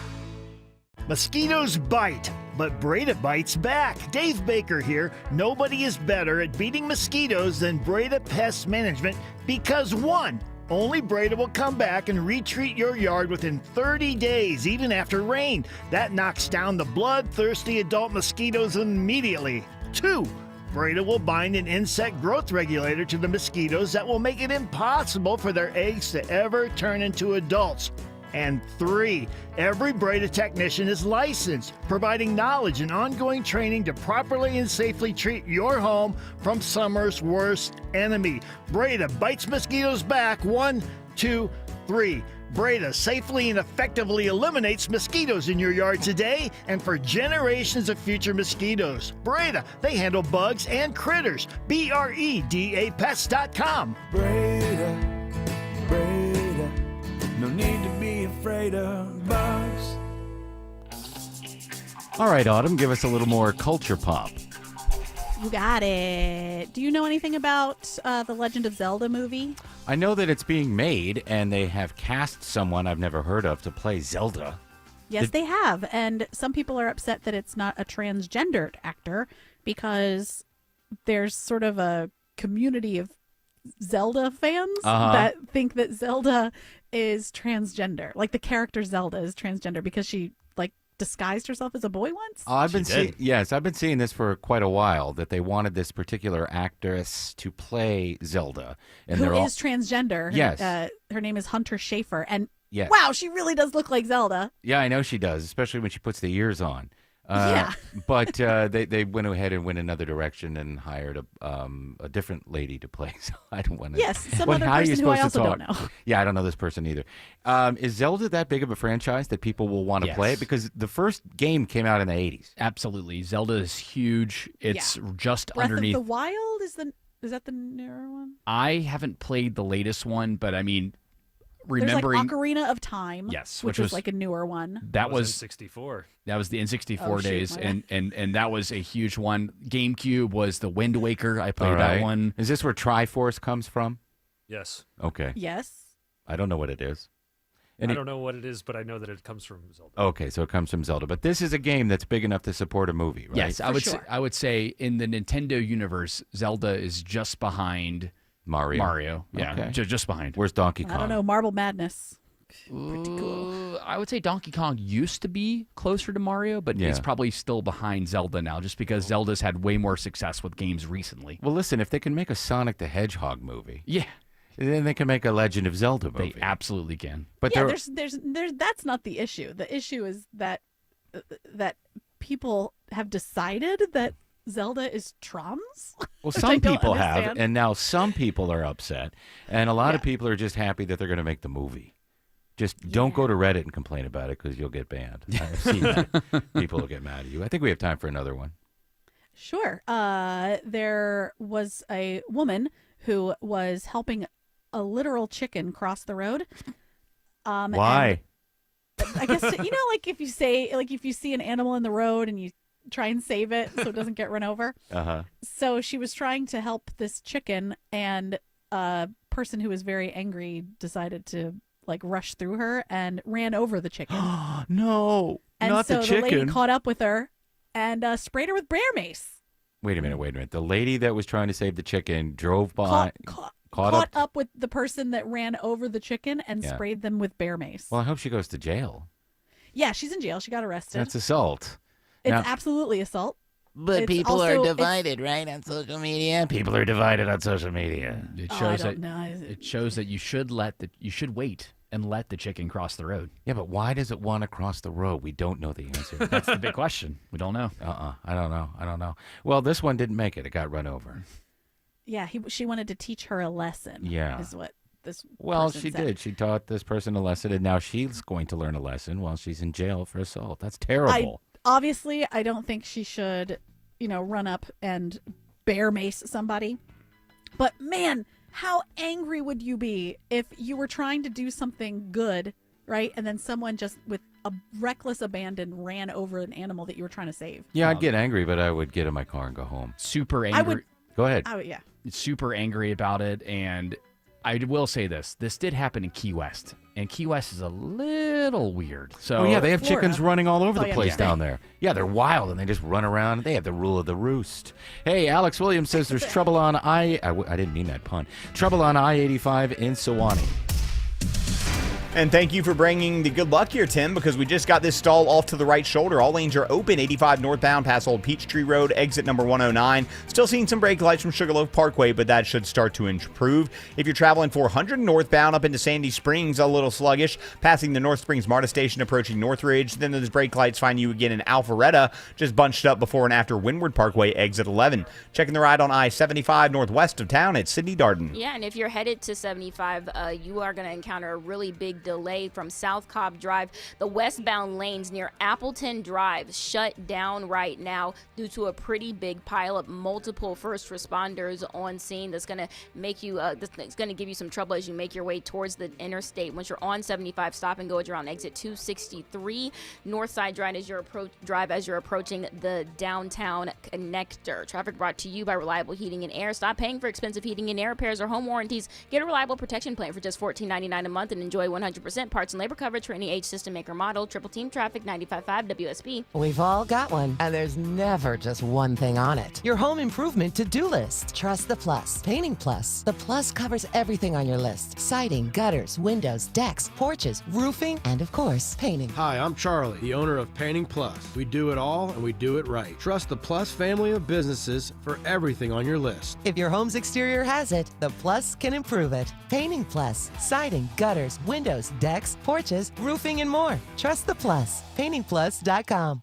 Mosquitoes bite, but Breda bites back. Dave Baker here. Nobody is better at beating mosquitoes than Breda Pest Management because, one, only Breda will come back and retreat your yard within 30 days, even after rain. That knocks down the bloodthirsty adult mosquitoes immediately. Two, Breda will bind an insect growth regulator to the mosquitoes that will make it impossible for their eggs to ever turn into adults. And three, every Breda technician is licensed, providing knowledge and ongoing training to properly and safely treat your home from summer's worst enemy. Breda bites mosquitoes back. 1, 2, 3. Breda safely and effectively eliminates mosquitoes in your yard today and for generations of future mosquitoes. Breda, they handle bugs and critters. BREDA Pets.com. Breda, Breda, no need to be afraid of bugs. All right, Autumn, give us a little more culture pop. You got it. Do you know anything about the Legend of Zelda movie? I know that it's being made, and they have cast someone I've never heard of to play Zelda. Yes, they have. And some people are upset that it's not a transgendered actor because there's sort of a community of Zelda fans that think that Zelda is transgender. Like the character Zelda is transgender because she disguised herself as a boy once. I've been seeing this for quite a while, that they wanted this particular actress to play Zelda, and who they're is transgender. Yes. Her name is Hunter Schafer, and Yes. wow, she really does look like Zelda. Yeah, I know she does, especially when she puts the ears on. Yeah. But they went ahead and went another direction and hired a different lady to play. So I don't want to. Yes, some other person who I also don't know. Yeah, I don't know this person either. Is Zelda that big of a franchise that people will want to play? Because the first game came out in the 80s. Absolutely. Zelda is huge. It's just Breath underneath. of the Wild is that the newer one? I haven't played the latest one, but I mean, remembering There's Ocarina of Time, yes, which was like a newer one. That was 64. That was the N64 Oh, shoot, days, my and that was a huge one. GameCube was the Wind Waker. I played All that right. one. Is this where Triforce comes from? Yes. Okay. Yes. I don't know what it is. I don't know what it is, but I know that it comes from Zelda. Okay, so it comes from Zelda. But this is a game that's big enough to support a movie, right? Yes, I would say in the Nintendo universe, Zelda is just behind Mario. Yeah, Okay. just behind. Where's Donkey Kong? I don't know. Marble Madness. Pretty cool. I would say Donkey Kong used to be closer to Mario, but it's Yeah. probably still behind Zelda now, just because Zelda's had way more success with games recently. Well, listen, if they can make a Sonic the Hedgehog movie, yeah, then they can make a Legend of Zelda movie. They absolutely can. But yeah, there- there's that's not the issue. The issue is that people have decided that Zelda is trans. Well, which I some don't people have, understand. and now some people are upset, and a lot of people are just happy that they're going to make the movie. Just don't go to Reddit and complain about it because you'll get banned. I've seen that. People will get mad at you. I think we have time for another one. Sure. There was a woman who was helping a literal chicken cross the road. Why? and I guess like if you see an animal in the road and you try and save it so it doesn't get run over. Uh-huh. So she was trying to help this chicken, and a person who was very angry decided to rush through her and ran over the chicken. No, and not so the chicken. lady caught up with her and sprayed her with bear mace. Wait a minute. The lady that was trying to save the chicken drove by, Caught up with the person that ran over the chicken and Yeah. sprayed them with bear mace. Well, I hope she goes to jail. Yeah, she's in jail. She got arrested. That's assault. It's Now- absolutely assault. But It's people also- are it's- divided, right, on social media? People are divided on social media. It Oh, I shows don't that know. it shows that you should wait and let the chicken cross the road. Yeah, but why does it want to cross the road? We don't know the answer. That's the big question. We don't know. I don't know. Well, this one didn't make it. It got run over. Yeah, she wanted to teach her a lesson. Yeah. Is what this Well, person she said. did. She taught this person a lesson, and now she's going to learn a lesson while she's in jail for assault. That's terrible. Obviously, I don't think she should run up and bear mace somebody. But man, how angry would you be if you were trying to do something good, right? And then someone just with a reckless abandon ran over an animal that you were trying to save. Yeah, I'd get angry, but I would get in my car and go home. Super angry. Go ahead. Yeah. Super angry about it. And I will say this did happen in Key West. And Key West is a little weird. So yeah, they have Florida. chickens running all over the yeah, place yeah. down there. Yeah, they're wild and they just run around. They have the rule of the roost. Hey, Alex Williams says there's trouble on I didn't mean that pun. Trouble on I-85 in Sewanee. And thank you for bringing the good luck here, Tim, because we just got this stall off to the right shoulder. All lanes are open. 85 northbound past Old Peachtree Road, exit number 109. Still seeing some brake lights from Sugarloaf Parkway, but that should start to improve. If you're traveling 400 northbound up into Sandy Springs, a little sluggish. Passing the North Springs MARTA station, approaching Northridge. Then those brake lights find you again in Alpharetta, just bunched up before and after Windward Parkway, exit 11. Checking the ride on I-75 northwest of town at Sydney Darden. Yeah, and if you're headed to 75, you are going to encounter a really big delay from South Cobb Drive. The westbound lanes near Appleton Drive shut down right now due to a pretty big pileup. Multiple first responders on scene. That's going to make you, it's going to give you some trouble as you make your way towards the interstate. Once you're on 75, stop and go around exit 263. Northside Drive as you're approaching the downtown connector. Traffic brought to you by Reliable Heating and Air. Stop paying for expensive heating and air repairs or home warranties. Get a reliable protection plan for just $14.99 a month and enjoy 100% parts and labor coverage for any age, system, maker, model. Triple Team Traffic, 95.5 WSB. We've all got one, and there's never just one thing on it. Your home improvement to-do list. Trust the Plus. Painting Plus. The Plus covers everything on your list. Siding, gutters, windows, decks, porches, roofing, and of course, painting. Hi, I'm Charlie, the owner of Painting Plus. We do it all, and we do it right. Trust the Plus family of businesses for everything on your list. If your home's exterior has it, the Plus can improve it. Painting Plus. Siding, gutters, windows, decks, porches, roofing, and more. Trust the Plus. PaintingPlus.com.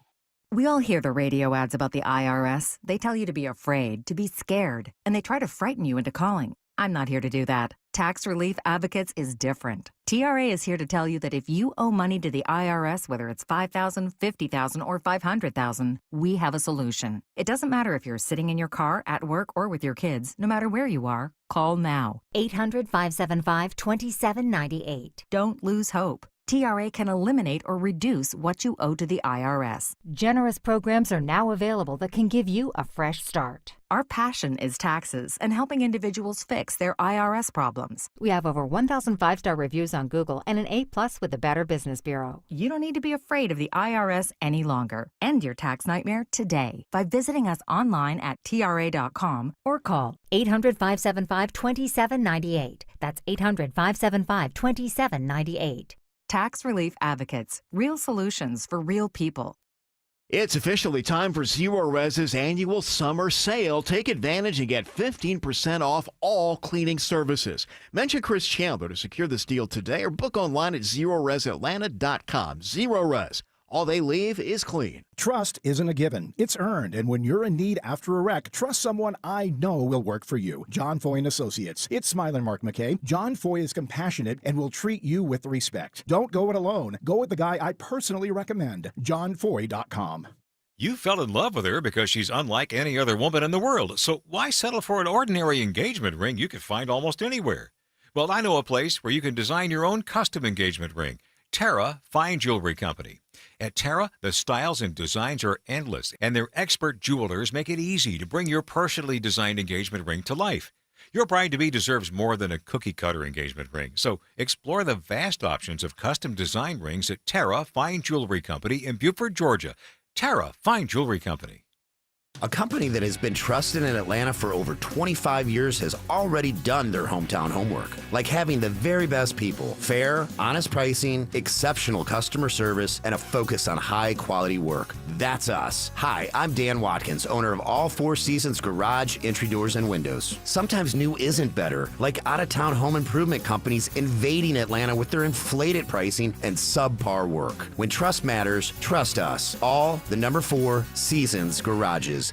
We all hear the radio ads about the IRS. They tell you to be afraid, to be scared, and they try to frighten you into calling. I'm not here to do that. Tax Relief Advocates is different. TRA is here to tell you that if you owe money to the IRS, whether it's $5,000, $50,000, or $500,000, we have a solution. It doesn't matter if you're sitting in your car, at work, or with your kids. No matter where you are, call now. 800-575-2798. Don't lose hope. TRA can eliminate or reduce what you owe to the IRS. Generous programs are now available that can give you a fresh start. Our passion is taxes and helping individuals fix their IRS problems. We have over 1,000 5-star reviews on Google and an A+ with the Better Business Bureau. You don't need to be afraid of the IRS any longer. End your tax nightmare today by visiting us online at TRA.com or call 800-575-2798. That's 800-575-2798. Tax Relief Advocates. Real solutions for real people. It's officially time for Zero Res's annual summer sale. Take advantage and get 15% off all cleaning services. Mention Chris Chandler to secure this deal today or book online at ZeroResAtlanta.com. Zero Res. All they leave is clean. Trust isn't a given. It's earned. And when you're in need after a wreck, trust someone I know will work for you. John Foy & Associates. It's Smiler Mark McKay. John Foy is compassionate and will treat you with respect. Don't go it alone. Go with the guy I personally recommend. JohnFoy.com. You fell in love with her because she's unlike any other woman in the world. So why settle for an ordinary engagement ring you could find almost anywhere? Well, I know a place where you can design your own custom engagement ring. Terra Fine Jewelry Company. At Terra, the styles and designs are endless, and their expert jewelers make it easy to bring your personally designed engagement ring to life. Your bride-to-be deserves more than a cookie-cutter engagement ring, so explore the vast options of custom design rings at Terra Fine Jewelry Company in Beaufort, Georgia. Terra Fine Jewelry Company. A company that has been trusted in Atlanta for over 25 years has already done their hometown homework, like having the very best people, fair, honest pricing, exceptional customer service, and a focus on high-quality work. That's us. Hi, I'm Dan Watkins, owner of All Four Seasons Garage, Entry Doors, and Windows. Sometimes new isn't better, like out-of-town home improvement companies invading Atlanta with their inflated pricing and subpar work. When trust matters, trust us. All the number 4 Seasons Garages.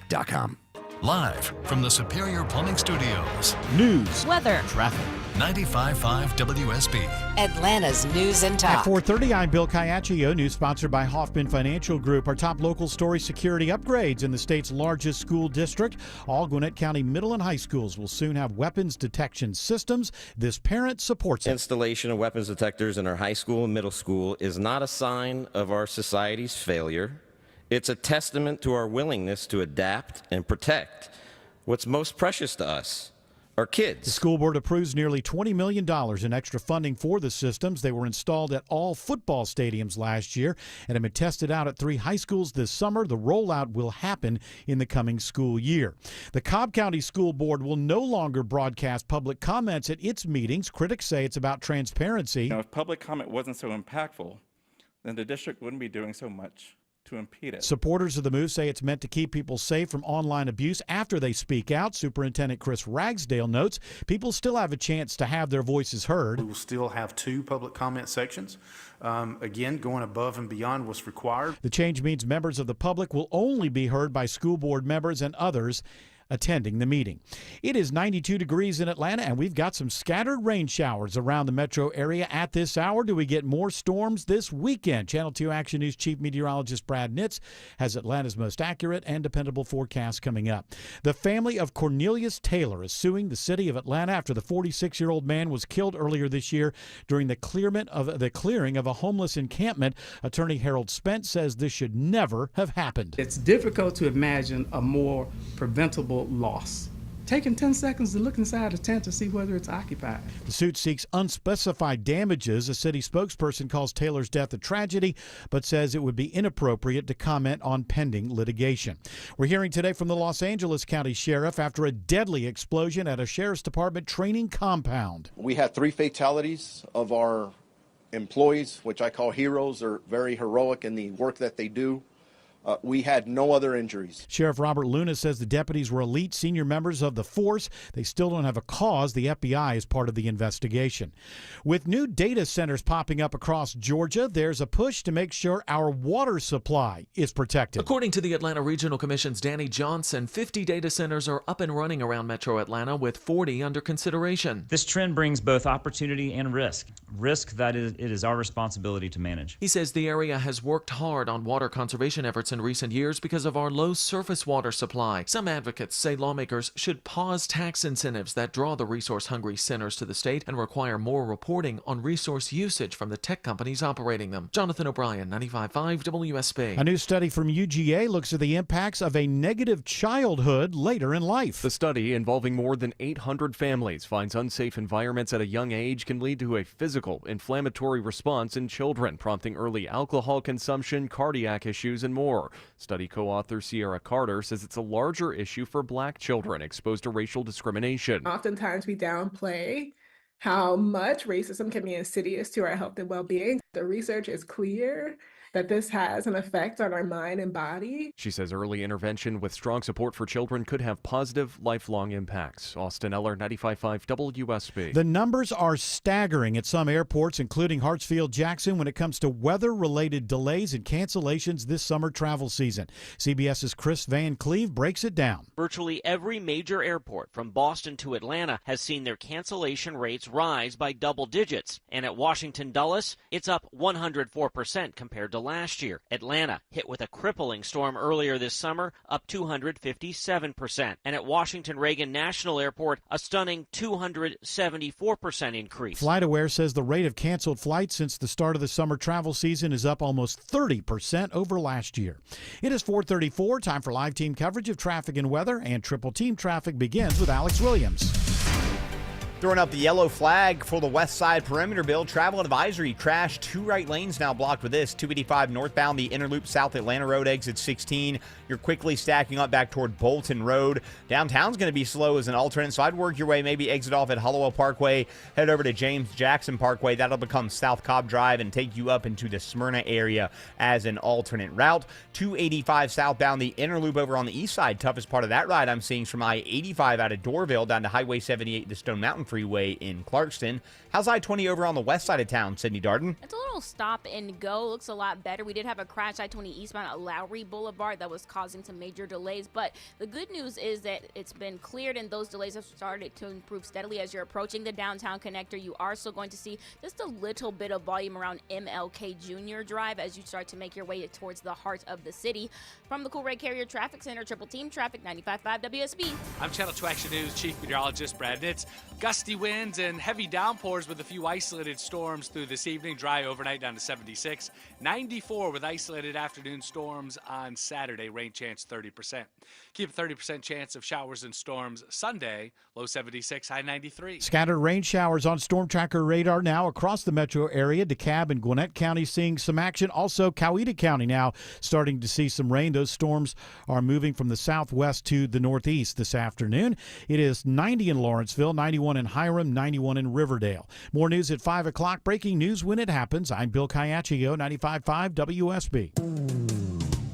Live from the Superior Plumbing Studios. News, weather, traffic, 95.5 WSB. Atlanta's News and At Talk. 4:30, I'm Bill Caiaccio. News sponsored by Hoffman Financial Group. Our top local story: security upgrades in the state's largest school district. All Gwinnett County middle and high schools will soon have weapons detection systems. This parent supports it. Installation of weapons detectors in our high school and middle school is not a sign of our society's failure. It's a testament to our willingness to adapt and protect what's most precious to us, our kids. The school board approves nearly $20 million in extra funding for the systems. They were installed at all football stadiums last year and have been tested out at 3 high schools this summer. The rollout will happen in the coming school year. The Cobb County School Board will no longer broadcast public comments at its meetings. Critics say it's about transparency. If public comment wasn't so impactful, then the district wouldn't be doing so much to impede it. Supporters of the move say it's meant to keep people safe from online abuse after they speak out. Superintendent Chris Ragsdale notes people still have a chance to have their voices heard. We will still have 2 public comment sections. Again, going above and beyond what's required. The change means members of the public will only be heard by school board members and others attending the meeting. It is 92 degrees in Atlanta, and we've got some scattered rain showers around the metro area at this hour. Do we get more storms this weekend? Channel 2 Action News Chief Meteorologist Brad Nitz has Atlanta's most accurate and dependable forecast coming up. The family of Cornelius Taylor is suing the city of Atlanta after the 46-year-old man was killed earlier this year during the clearing of a homeless encampment. Attorney Harold Spence says this should never have happened. It's difficult to imagine a more preventable loss. Taking 10 seconds to look inside a tent to see whether it's occupied. The suit seeks unspecified damages. A city spokesperson calls Taylor's death a tragedy, but says it would be inappropriate to comment on pending litigation. We're hearing today from the Los Angeles County Sheriff after a deadly explosion at a Sheriff's Department training compound. We had 3 fatalities of our employees, which I call heroes. They're very heroic in the work that they do. We had no other injuries. Sheriff Robert Luna says the deputies were elite senior members of the force. They still don't have a cause. The FBI is part of the investigation. With new data centers popping up across Georgia, there's a push to make sure our water supply is protected. According to the Atlanta Regional Commission's Danny Johnson, 50 data centers are up and running around Metro Atlanta, with 40 under consideration. This trend brings both opportunity and risk. Risk that it is our responsibility to manage. He says the area has worked hard on water conservation efforts in recent years because of our low surface water supply. Some advocates say lawmakers should pause tax incentives that draw the resource-hungry centers to the state and require more reporting on resource usage from the tech companies operating them. Jonathan O'Brien, 95.5 WSB. A new study from UGA looks at the impacts of a negative childhood later in life. The study, involving more than 800 families, finds unsafe environments at a young age can lead to a physical, inflammatory response in children, prompting early alcohol consumption, cardiac issues, and more. Study co-author Sierra Carter says it's a larger issue for Black children exposed to racial discrimination. Oftentimes we downplay how much racism can be insidious to our health and well-being. The research is clear that this has an effect on our mind and body. She says early intervention with strong support for children could have positive, lifelong impacts. Austin Eller, 95.5 WSB. The numbers are staggering at some airports, including Hartsfield-Jackson, when it comes to weather-related delays and cancellations this summer travel season. CBS's Chris Van Cleve breaks it down. Virtually every major airport from Boston to Atlanta has seen their cancellation rates rise by double digits. And at Washington Dulles, it's up 104% compared to last year. Atlanta, hit with a crippling storm earlier this summer, up 257%. And at Washington Reagan National Airport, a stunning 274% increase. FlightAware says the rate of canceled flights since the start of the summer travel season is up almost 30% over last year. It is 4:34, time for live team coverage of traffic and weather, and Triple Team Traffic begins with Alex Williams. Throwing up the yellow flag for the west side perimeter build. Travel advisory. Crash. 2 right lanes now blocked with this. 285 northbound, the inner loop South Atlanta Road, exit 16. You're quickly stacking up back toward Bolton Road. Downtown's going to be slow as an alternate, so I'd work your way, maybe exit off at Hollowell Parkway, head over to James Jackson Parkway. That'll become South Cobb Drive and take you up into the Smyrna area as an alternate route. 285 southbound, the inner loop over on the east side. Toughest part of that ride I'm seeing is from I-85 out of Doorville down to Highway 78, the Stone Mountain Salem Freeway in Clarkston. How's I-20 over on the west side of town, Sydney Darden? It's a little stop and go. Looks a lot better. We did have a crash I-20 eastbound at Lowry Boulevard that was causing some major delays, but the good news is that it's been cleared and those delays have started to improve steadily as you're approaching the downtown connector. You are still going to see just a little bit of volume around MLK Jr. Drive as you start to make your way towards the heart of the city. From the Cool Red Carrier Traffic Center, Triple Team Traffic 95.5 WSB. I'm Channel 2 Action News Chief Meteorologist Brad Nitz. Gusty winds and heavy downpours with a few isolated storms through this evening. Dry overnight down to 76. 94 with isolated afternoon storms on Saturday. Rain chance 30%. Keep a 30% chance of showers and storms Sunday. Low 76, high 93. Scattered rain showers on Storm Tracker radar now across the metro area. DeKalb and Gwinnett County seeing some action. Also, Coweta County now starting to see some rain. Those storms are moving from the southwest to the northeast this afternoon. It is 90 in Lawrenceville, 91 in Hiram, 91 in Riverdale. More news at 5 o'clock. Breaking news when it happens. I'm Bill Caiaccio, 95.5 WSB.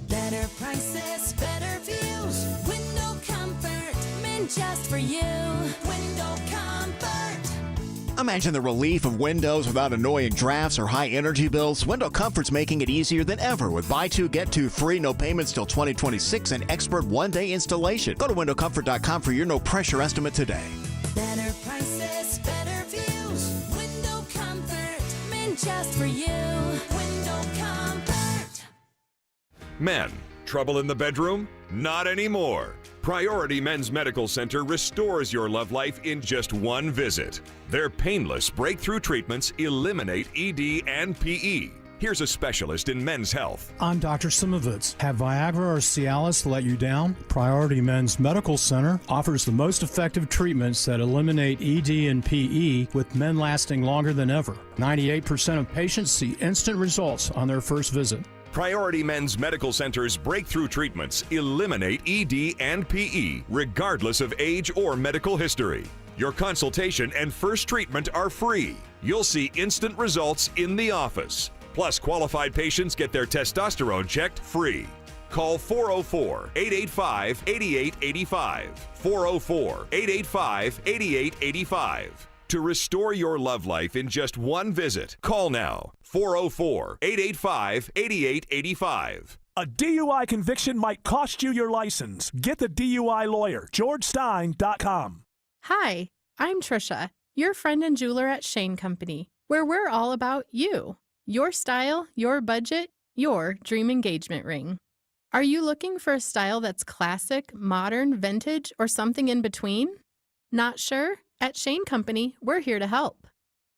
Better prices, better views. Window comfort, meant just for you. Window comfort. Imagine the relief of windows without annoying drafts or high energy bills. Window Comfort's making it easier than ever with buy two, get two free, no payments till 2026, and expert one-day installation. Go to windowcomfort.com for your no-pressure estimate today. Better prices, better views. Window comfort, meant just for you. Window comfort. Men, trouble in the bedroom? Not anymore. Priority Men's Medical Center restores your love life in just one visit. Their painless breakthrough treatments eliminate ED and PE. Here's a specialist in men's health. I'm Dr. Simovitz. Have Viagra or Cialis let you down? Priority Men's Medical Center offers the most effective treatments that eliminate ED and PE, with men lasting longer than ever. 98% of patients see instant results on their first visit. Priority Men's Medical Center's breakthrough treatments eliminate ED and PE, regardless of age or medical history. Your consultation and first treatment are free. You'll see instant results in the office. Plus, qualified patients get their testosterone checked free. Call 404-885-8885. 404-885-8885. To restore your love life in just one visit, call now. 404-885-8885. A DUI conviction might cost you your license. Get the DUI lawyer, GeorgeStein.com. Hi, I'm Trisha, your friend and jeweler at Shane Company, where we're all about you. Your style, your budget, your dream engagement ring. Are you looking for a style that's classic, modern, vintage, or something in between? Not sure? At Shane Company, we're here to help.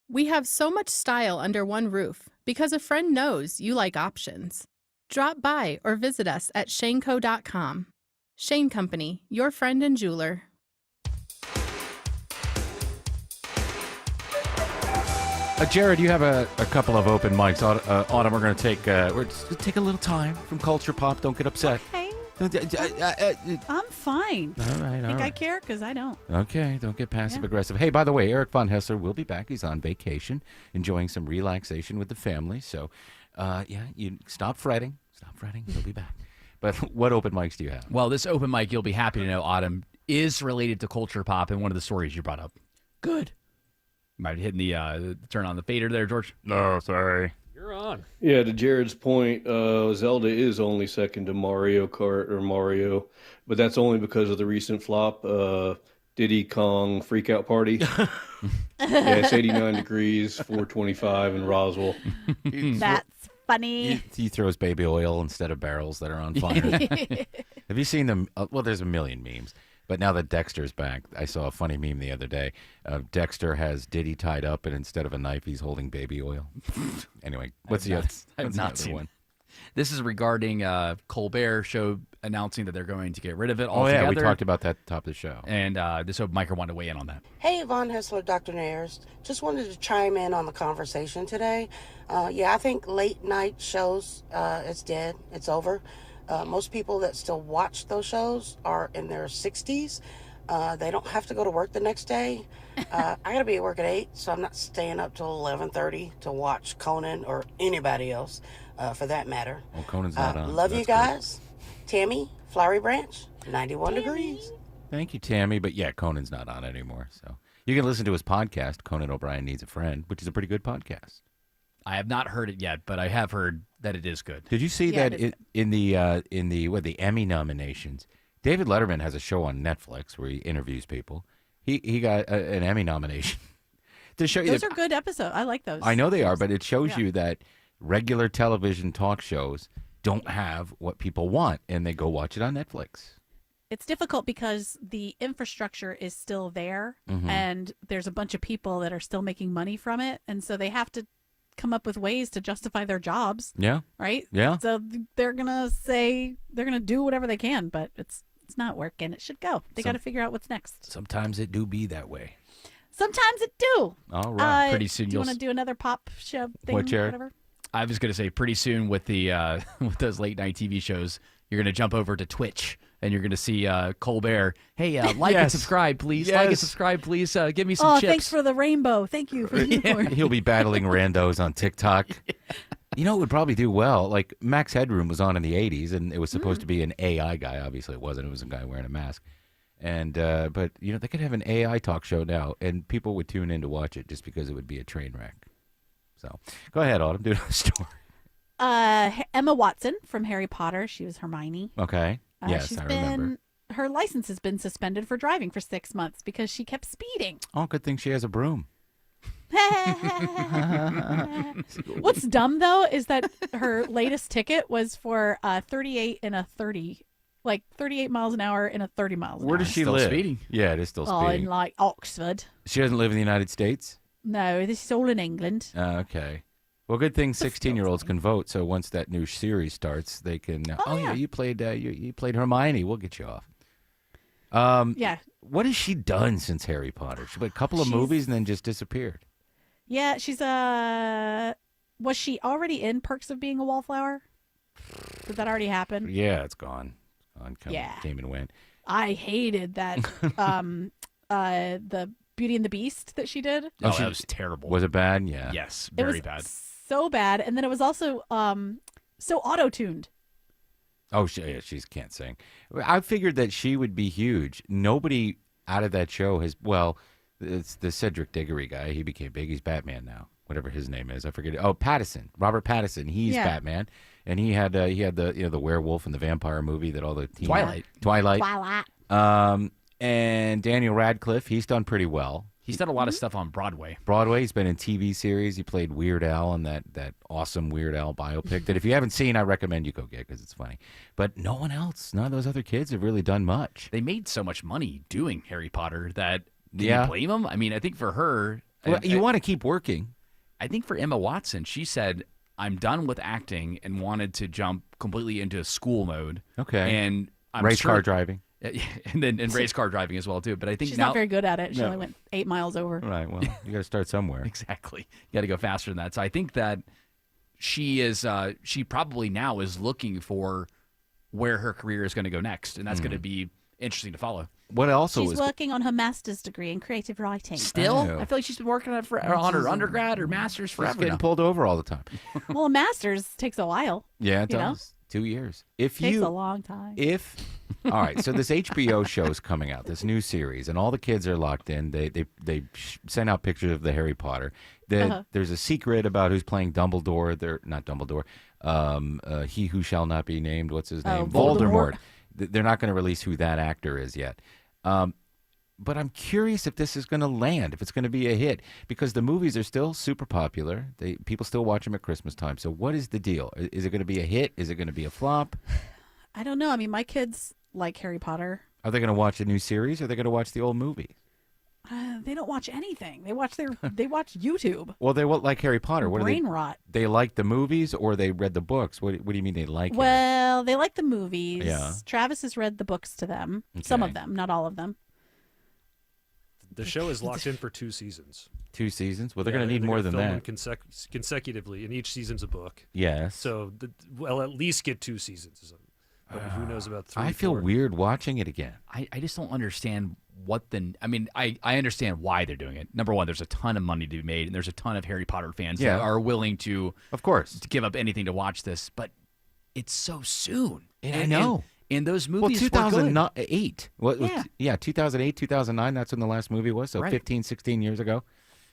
We have so much style under one roof because a friend knows you like options. Drop by or visit us at shaneco.com. Shane Company, your friend and jeweler. Jared, you have a couple of open mics. Autumn, we're going to take a little time from Culture Pop. Don't get upset. Okay. I'm fine. All right. I care because I don't. Okay, don't get passive aggressive. Hey, by the way, Eric Von Hessler will be back. He's on vacation, enjoying some relaxation with the family. So, you stop fretting. He'll be back. But what open mics do you have? Well, this open mic, you'll be happy to know, Autumn, is related to Culture Pop and one of the stories you brought up. Good. Might be hitting the turn on the fader there, George. No, sorry. You're on. Yeah, to Jared's point, Zelda is only second to Mario Kart or Mario, but that's only because of the recent flop, Diddy Kong Freakout Party. Yeah, it's 89 degrees, 425 in Roswell. That's funny. He throws baby oil instead of barrels that are on fire. Have you seen them? Well, there's a million memes. But now that Dexter's back, I saw a funny meme the other day. Dexter has Diddy tied up, and instead of a knife, he's holding baby oil. Anyway, what's the other one? This is regarding Colbert Show announcing that they're going to get rid of it altogether. Oh, yeah, we talked about that at the top of the show. And this open micer wanted to weigh in on that. Hey, Von Hessler, Dr. Nares. Just wanted to chime in on the conversation today. I think late night shows, it's dead. It's over. Most people that still watch those shows are in their 60s. They don't have to go to work the next day. I got to be at work at 8, so I'm not staying up till 11:30 to watch Conan or anybody else, for that matter. Well, Conan's not on. Love you guys. Great. Tammy, Flowery Branch, 91 degrees. Thank you, Tammy. But yeah, Conan's not on anymore. So You can listen to his podcast, Conan O'Brien Needs a Friend, which is a pretty good podcast. I have not heard it yet, but I have heard that it is good. Did you see that in the Emmy nominations? David Letterman has a show on Netflix where he interviews people. He got an Emmy nomination to show you. Those are good episodes. I like those. I know they are, but it shows you that regular television talk shows don't have what people want, and they go watch it on Netflix. It's difficult because the infrastructure is still there, and there's a bunch of people that are still making money from it, and so they have to come up with ways to justify their jobs. Yeah. Right? Yeah. So they're going to do whatever they can, but it's not working. It should go. They got to figure out what's next. Sometimes it do be that way. Sometimes it do. All right. Pretty soon do you you'll want to do another pop show thing? What, Jared? Whatever? I was going to say pretty soon with the with those late night TV shows, you're going to jump over to Twitch and you're going to see Colbert. Hey, like and subscribe, please. Like and subscribe, please. Give me some chips. Thanks for the rainbow. Thank you for the unicorn. He'll be battling randos on TikTok. You know, it would probably do well. Like Max Headroom was on in the 80s, and it was supposed to be an AI guy. Obviously, it wasn't. It was a guy wearing a mask. And but you know, they could have an AI talk show now, and people would tune in to watch it just because it would be a train wreck. So, go ahead, Autumn. Do a story. Emma Watson from Harry Potter. She was Hermione. Okay. Yes, I remember. Her license has been suspended for driving for 6 months because she kept speeding. Oh, good thing she has a broom. What's dumb though is that her latest ticket was for 38 in a 30, like 38 miles an hour in a 30 miles an Where hour. does she live? Speeding. Yeah, it is still Oh, speeding. in like Oxford. She doesn't live in the United States? No, this is all in England. Okay. Well, good thing 16-year-olds can vote. So once that new series starts, they can. Yeah, you played you played Hermione. We'll get you off. Yeah. What has she done since Harry Potter? She played a couple of movies and then just disappeared. Yeah, she's was she already in Perks of Being a Wallflower? Did that already happen? Yeah, it's gone. Yeah. Came and went. I hated that the Beauty and the Beast that she did. Oh, that was terrible. Was it bad? Yeah. Yes, It very was bad. So bad, and then it was also so auto-tuned. Oh, she can't sing. I figured that she would be huge. Nobody out of that show has. Well, it's the Cedric Diggory guy. He became big. He's Batman now. Whatever his name is, I forget. Oh, Pattinson, Robert Pattinson. He's Batman, and he had the the werewolf and the vampire movie that all the Twilight. And Daniel Radcliffe. He's done pretty well. He's done a lot of stuff on Broadway. He's been in TV series. He played Weird Al in that awesome Weird Al biopic that if you haven't seen, I recommend you go get because it's funny. But no one else, none of those other kids have really done much. They made so much money doing Harry Potter that can Yeah. you blame them? I mean, I think for her, Well, you want to keep working. I think for Emma Watson, she said, "I'm done with acting," and wanted to jump completely into school mode. Okay. And I'm Race sure, car driving. and race car driving as well too. But I think She's now not very good at it. She No. only went 8 miles over. Right. Well, you got to start somewhere. Exactly. You got to go faster than that. So I think that she is. She probably now is looking for where her career is going to go next, and that's going to be interesting to follow. What also She's working on her master's degree in creative writing. Still, Oh. I feel like she's been working on it on her undergrad or master's She's forever. getting now. pulled over all the time. Well, a master's takes a while. Yeah, it you know? does. 2 years. If Takes you a long time. all right, so this HBO show is coming out, this new series, and all the kids are locked in. They send out pictures of the Harry Potter. There's a secret about who's playing Dumbledore. They're not Dumbledore. He who shall not be named. What's his name? Voldemort. They're not going to release who that actor is yet. But I'm curious if this is going to land, if it's going to be a hit, because the movies are still super popular. People still watch them at Christmas time. So what is the deal? Is it going to be a hit? Is it going to be a flop? I don't know. I mean, my kids like Harry Potter. Are they going to watch a new series, or are they going to watch the old movie? They don't watch anything. They watch YouTube. Well, they like Harry Potter. What Brain do they? rot. They like the movies, or they read the books. What do you mean they like it? Well, they like the movies. Yeah. Travis has read the books to them. Some of them, not all of them. The show is locked in for 2 seasons. 2 seasons? Well, they're going to need more than film that. them consecutively, and each season's a book. Yes. So, at least get 2 seasons. But who knows about 3? I feel 4? weird watching it again. I just don't understand I mean, I understand why they're doing it. Number one, there's a ton of money to be made, and there's a ton of Harry Potter fans that are willing to, of course, to give up anything to watch this. But it's so soon. I know. And those Well, movies were good. 2008. Yeah. 2008, 2009, that's when the last movie was, so Right. 15, 16 years ago.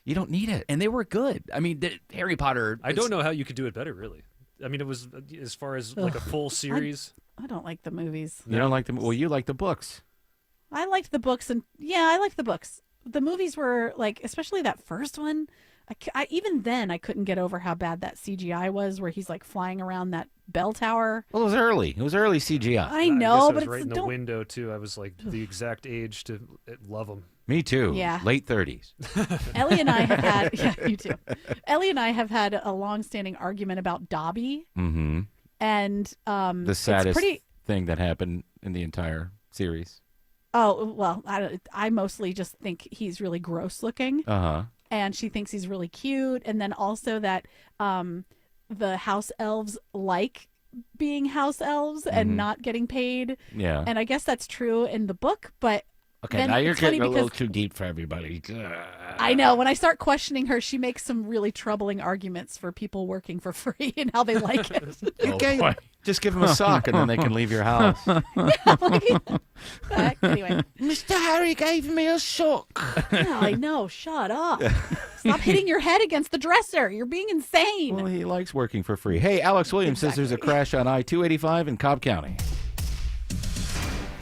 You don't need it. And they were good. I mean, Harry Potter. I don't know how you could do it better, really. I mean, it was as far as like a full series. I don't like the movies. You don't like them? Well, you like the books. I liked the books, and I liked the books. The movies were like, especially that first one. Even then, I couldn't get over how bad that CGI was, where he's like flying around that bell tower. Well, it was early. It was early CGI. I know, guess but was right it's in the window too. I was like the exact age to love them. Me too. Yeah. Late 30s. Ellie and I have had, yeah, you too. Ellie and I have had a long-standing argument about Dobby, Mm-hmm. and The saddest it's pretty. thing that happened in the entire series. Oh well, I mostly just think he's really gross looking. Uh-huh. And she thinks he's really cute, and then also that the house elves like being house elves and Mhm. not getting paid. Yeah. And I guess that's true in the book, but Okay, then now you're it's funny getting a little because too deep for everybody. I know when I start questioning her, she makes some really troubling arguments for people working for free and how they like it. Just give them a sock and then they can leave your house. Anyway, Mr. Harry gave me a sock. yeah, I know. Shut up. Stop hitting your head against the dresser. You're being insane. Well, he likes working for free. Hey, Alex Williams says there's a crash on I-285 in Cobb County.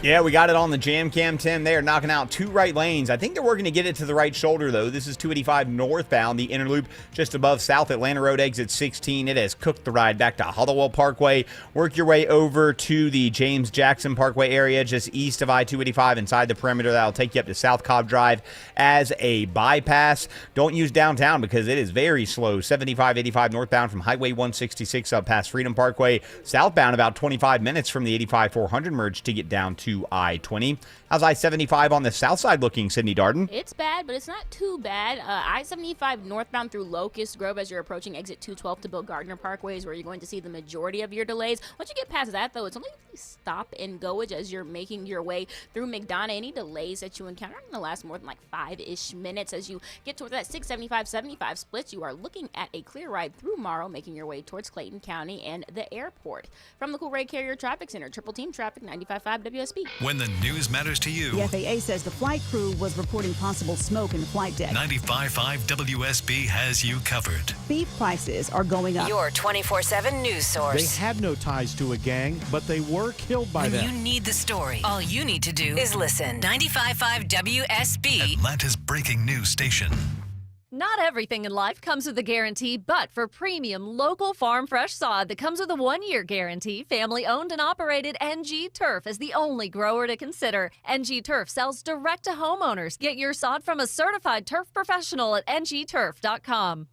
Yeah, we got it on the Jam Cam 10. They are knocking out 2 right lanes. I think they're working to get it to the right shoulder, though. This is 285 northbound, the inner loop just above South Atlanta Road, exit 16. It has cooked the ride back to Hollowell Parkway. Work your way over to the James Jackson Parkway area, just east of I-285 inside the perimeter. That'll take you up to South Cobb Drive as a bypass. Don't use downtown because it is very slow. 75-85 northbound from Highway 166 up past Freedom Parkway. Southbound about 25 minutes from the 85-400 merge to get down to I-20. How's I-75 on the south side looking, Sydney Darden? It's bad, but it's not too bad. I-75 northbound through Locust Grove as you're approaching exit 212 to Bill Gardner Parkway is where you're going to see the majority of your delays. Once you get past that, though, it's only stop and goage as you're making your way through McDonough. Any delays that you encounter are going to last more than like 5-ish minutes. As you get towards that 675-75 split, you are looking at a clear ride through Morrow, making your way towards Clayton County and the airport. From the Coolray Carrier Traffic Center, Triple Team Traffic, 95.5 WSB. When the news matters to you. The FAA says the flight crew was reporting possible smoke in the flight deck. 95.5 WSB has you covered. Beef prices are going up. Your 24/7 news source. They had no ties to a gang, but they were killed by When them. you need the story, all you need to do is listen. 95.5 WSB. Atlanta's breaking news station. Not everything in life comes with a guarantee, but for premium local farm fresh sod that comes with a 1-year guarantee, family owned and operated NG Turf is the only grower to consider. NG Turf sells direct to homeowners. Get your sod from a certified turf professional at ngturf.com.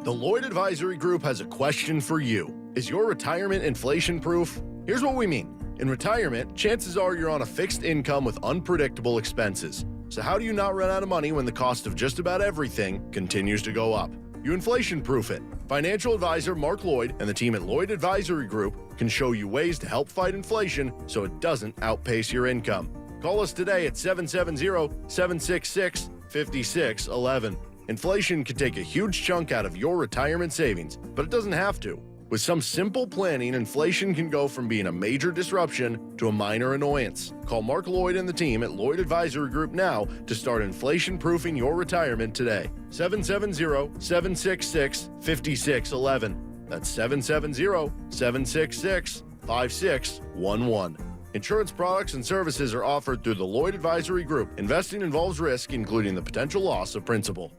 The Lloyd Advisory Group has a question for you. Is your retirement inflation proof? Here's what we mean. In retirement, chances are you're on a fixed income with unpredictable expenses. So how do you not run out of money when the cost of just about everything continues to go up? You inflation-proof it. Financial advisor Mark Lloyd and the team at Lloyd Advisory Group can show you ways to help fight inflation so it doesn't outpace your income. Call us today at 770-766-5611. Inflation can take a huge chunk out of your retirement savings, but it doesn't have to. With some simple planning, inflation can go from being a major disruption to a minor annoyance. Call Mark Lloyd and the team at Lloyd Advisory Group now to start inflation-proofing your retirement today. 770-766-5611. That's 770-766-5611. Insurance products and services are offered through the Lloyd Advisory Group. Investing involves risk, including the potential loss of principal.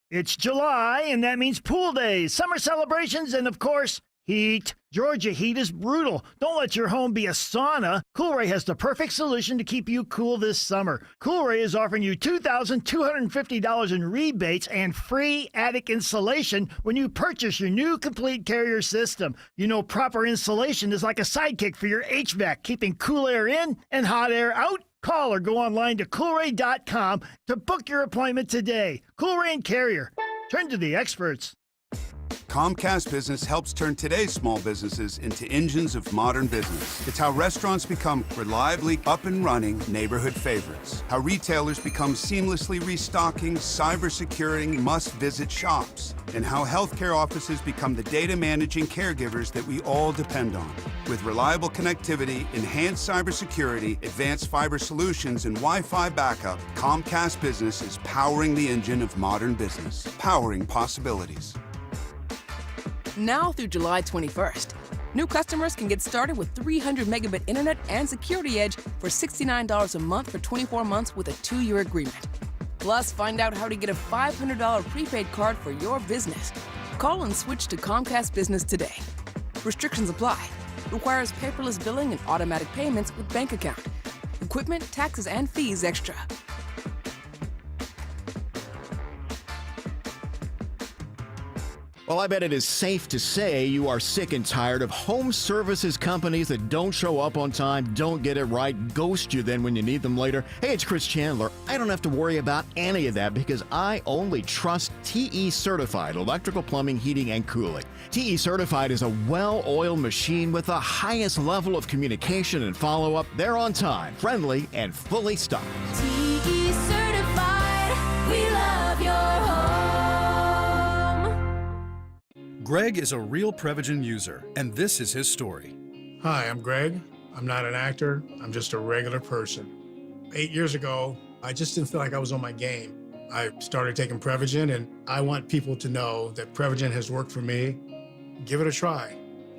It's July, and that means pool days, summer celebrations, and of course, heat. Georgia heat is brutal. Don't let your home be a sauna. Coolray has the perfect solution to keep you cool this summer. Coolray is offering you $2,250 in rebates and free attic insulation when you purchase your new complete Carrier system. You know, proper insulation is like a sidekick for your HVAC, keeping cool air in and hot air out. Call or go online to Coolray.com to book your appointment today. Coolray and Carrier. Turn to the experts. Comcast Business helps turn today's small businesses into engines of modern business. It's how restaurants become reliably up and running neighborhood favorites. How retailers become seamlessly restocking, cyber-securing, must-visit shops. And how healthcare offices become the data managing caregivers that we all depend on. With reliable connectivity, enhanced cybersecurity, advanced fiber solutions, and Wi-Fi backup, Comcast Business is powering the engine of modern business, powering possibilities. Now through July 21st, new customers can get started with 300 megabit internet and Security Edge for $69 a month for 24 months with a 2-year agreement. Plus, find out how to get a $500 prepaid card for your business. Call and switch to Comcast Business today. Restrictions apply. Requires paperless billing and automatic payments with bank account. Equipment, taxes, and fees extra. Well, I bet it is safe to say you are sick and tired of home services companies that don't show up on time, don't get it right, ghost you then when you need them later. Hey, it's Chris Chandler. I don't have to worry about any of that because I only trust TE Certified Electrical Plumbing, Heating, and Cooling. TE Certified is a well-oiled machine with the highest level of communication and follow-up. They're on time, friendly, and fully stocked. TE Certified, we love your home. Greg is a real Prevagen user, and this is his story. Hi, I'm Greg. I'm not an actor. I'm just a regular person. 8 years ago, I just didn't feel like I was on my game. I started taking Prevagen, and I want people to know that Prevagen has worked for me. Give it a try.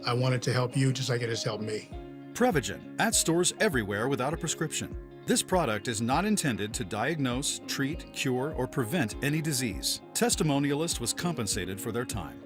I want it to help you just like it has helped me. Prevagen, at stores everywhere without a prescription. This product is not intended to diagnose, treat, cure, or prevent any disease. Testimonialist was compensated for their time.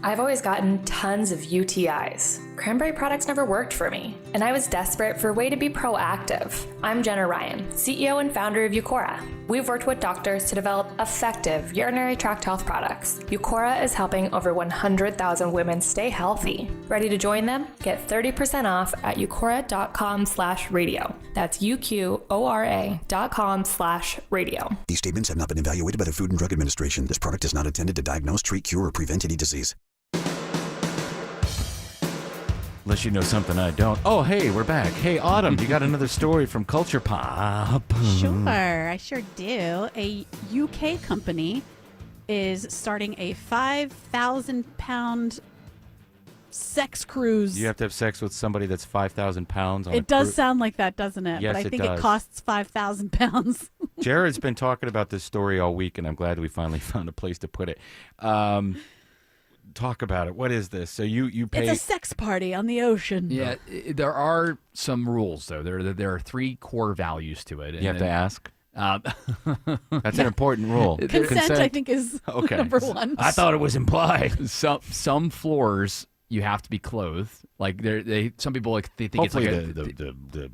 I've always gotten tons of UTIs. Cranberry products never worked for me, and I was desperate for a way to be proactive. I'm Jenna Ryan, CEO and founder of Eucora. We've worked with doctors to develop effective urinary tract health products. Eucora is helping over 100,000 women stay healthy. Ready to join them? Get 30% off at eucora.com/radio. That's UQORA.com/radio. These statements have not been evaluated by the Food and Drug Administration. This product is not intended to diagnose, treat, cure, or prevent any disease. Unless you know something I don't. Oh, hey, we're back. Hey, Autumn, you got another story from Culture Pop. Sure, I sure do. A UK company is starting a 5,000-pound sex cruise. You have to have sex with somebody that's 5,000 pounds on It does sound like that, doesn't it? Yes, but I it think does. it costs 5,000 pounds. Jared's been talking about this story all week, and I'm glad we finally found a place to put it. Talk about it. What is this? So you pay. It's a sex party on the ocean. Yeah, there are some rules, though. There are 3 core values to it. You have to ask. That's an important rule. Consent, I think, is okay. number 1. I thought it was implied. Some floors you have to be clothed. Like some people they think Hopefully it's like the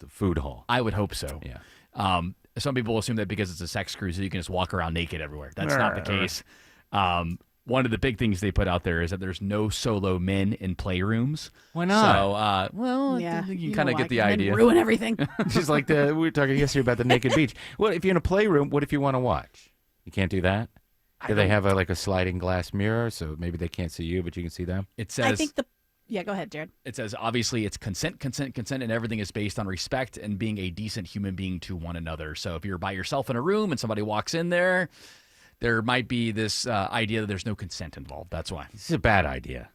food hall. I would hope so. Yeah. Some people assume that because it's a sex cruise, you can just walk around naked everywhere. That's not the case. One of the big things they put out there is that there's no solo men in playrooms. Why not? So, yeah, you kind of get the men idea. Ruin everything. Just like we were talking yesterday about the naked beach. Well, if you're in a playroom, what if you want to watch? You can't do that? Do they have a sliding glass mirror so maybe they can't see you, but you can see them? It says. I think Yeah, go ahead, Jared. It says, obviously, it's consent, and everything is based on respect and being a decent human being to one another. So if you're by yourself in a room and somebody walks in there, there might be this idea that there's no consent involved. That's why. This is a bad idea.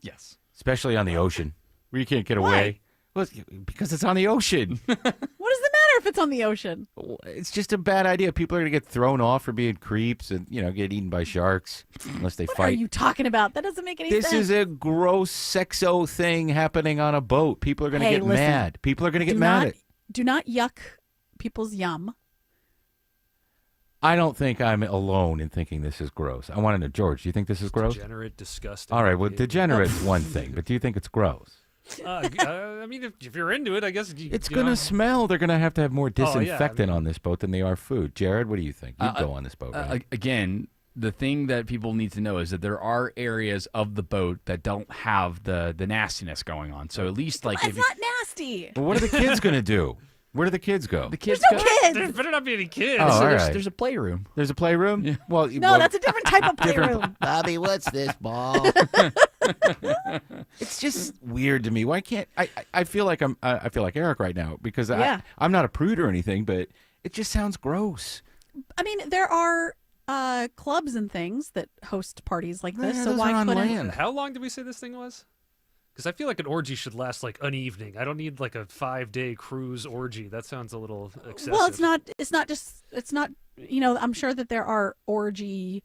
Yes. Especially on the ocean, where you can't get away. Well, because it's on the ocean. What does it matter if it's on the ocean? It's just a bad idea. People are going to get thrown off for being creeps and, get eaten by sharks unless they What fight. are you talking about? That doesn't make any sense. This is a gross sexo thing happening on a boat. People are going to get mad. People are going to get mad at it. Do not yuck people's yum. I don't think I'm alone in thinking this is gross. I want to know, George, do you think this is gross? Degenerate, disgusting. All right, well, degenerate's one thing, but do you think it's gross? I mean, if you're into it, I guess It's going to smell. They're going to have more Oh, yeah, I disinfectant on this boat than they are food. Jared, what do you think? You'd go on this boat, right? Again, the thing that people need to know is that there are areas of the boat that don't have the nastiness going on. So at least like It's not nasty. Well, what are the kids going to do? Where do the kids go? The kids There's no go. kids. There better not be any kids. Oh, all there's, right. there's a playroom. There's a playroom? Yeah. Well, No, that's a different type of playroom. Bobby, what's this ball? It's just weird to me. Why can't I feel like I feel like Eric right now because Yeah. I'm not a prude or anything, but it just sounds gross. I mean, there are clubs and things that host parties like this, Yeah, so those why are on couldn't? land. How long did we say this thing was? Because I feel like an orgy should last like an evening. I don't need like a 5-day cruise orgy. That sounds a little excessive. Well, it's not. It's not. You know, I'm sure that there are orgy,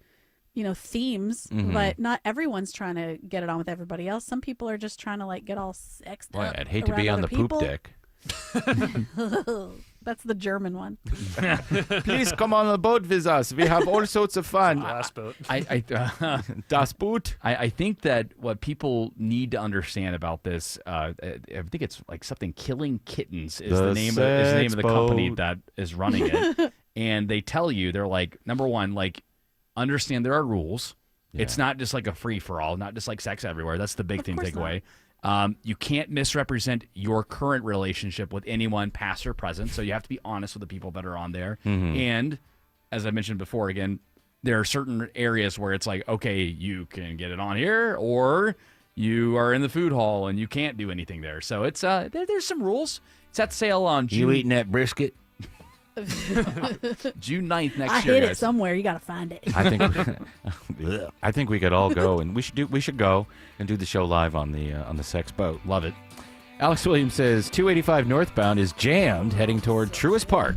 themes, Mhm. but not everyone's trying to get it on with everybody else. Some people are just trying to like get all sexed Boy, up. I'd hate to be around on the other poop people. deck. That's the German one. Please come on the boat with us. We have all sorts of fun. Last boat. Das Boot. I think that what people need to understand about this, I think it's like something Killing Kittens is the name of the company boat. that is running it, and they tell you they're like, number one, like understand there are rules. It's not just like a free for all, not just like sex everywhere. That's the big thing to take away. You can't misrepresent your current relationship with anyone, past or present. So you have to be honest with the people that are on there. Mhm. And as I mentioned before, again, there are certain areas where it's like, okay, you can get it on here, or you are in the food hall and you can't do anything there. So it's there's some rules. It's at sale on June. You eating that brisket? June 9th next I year. hid it guys. somewhere. You got to find it. I think we could all go, and we should go and do the show live on the sex boat. Love it. Alex Williams says 285 northbound is jammed heading toward Truist Park.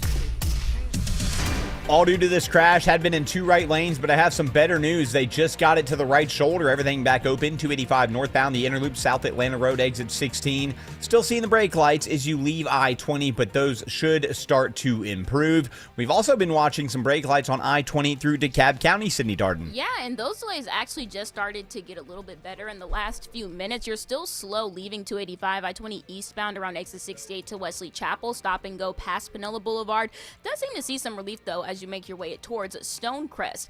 All due to this crash, had been in 2 right lanes, but I have some better news. They just got it to the right shoulder. Everything back open. 285 northbound, the inner loop, South Atlanta Road, exit 16. Still seeing the brake lights as you leave I-20, but those should start to improve. We've also been watching some brake lights on I-20 through DeKalb County, Sydney Darden. Yeah, and those delays actually just started to get a little bit better in the last few minutes. You're still slow leaving 285, I-20 eastbound around exit 68 to Wesley Chapel. Stop and go past Panola Boulevard. Does seem to see some relief, though, as you make your way towards Stonecrest.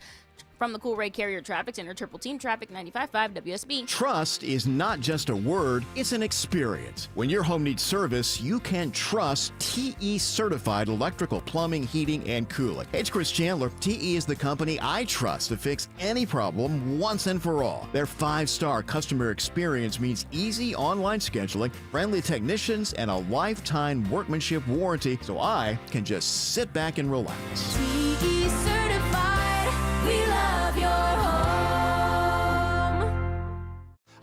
From the Cool Ray Carrier Traffic Center, Triple Team Traffic 95.5 WSB. Trust is not just a word, it's an experience. When your home needs service, you can trust TE certified electrical, plumbing, heating, and cooling. Hey, it's Chris Chandler. TE is the company I trust to fix any problem once and for all. Their 5-star customer experience means easy online scheduling, friendly technicians, and a lifetime workmanship warranty, so I can just sit back and relax. TE certified, we love your home.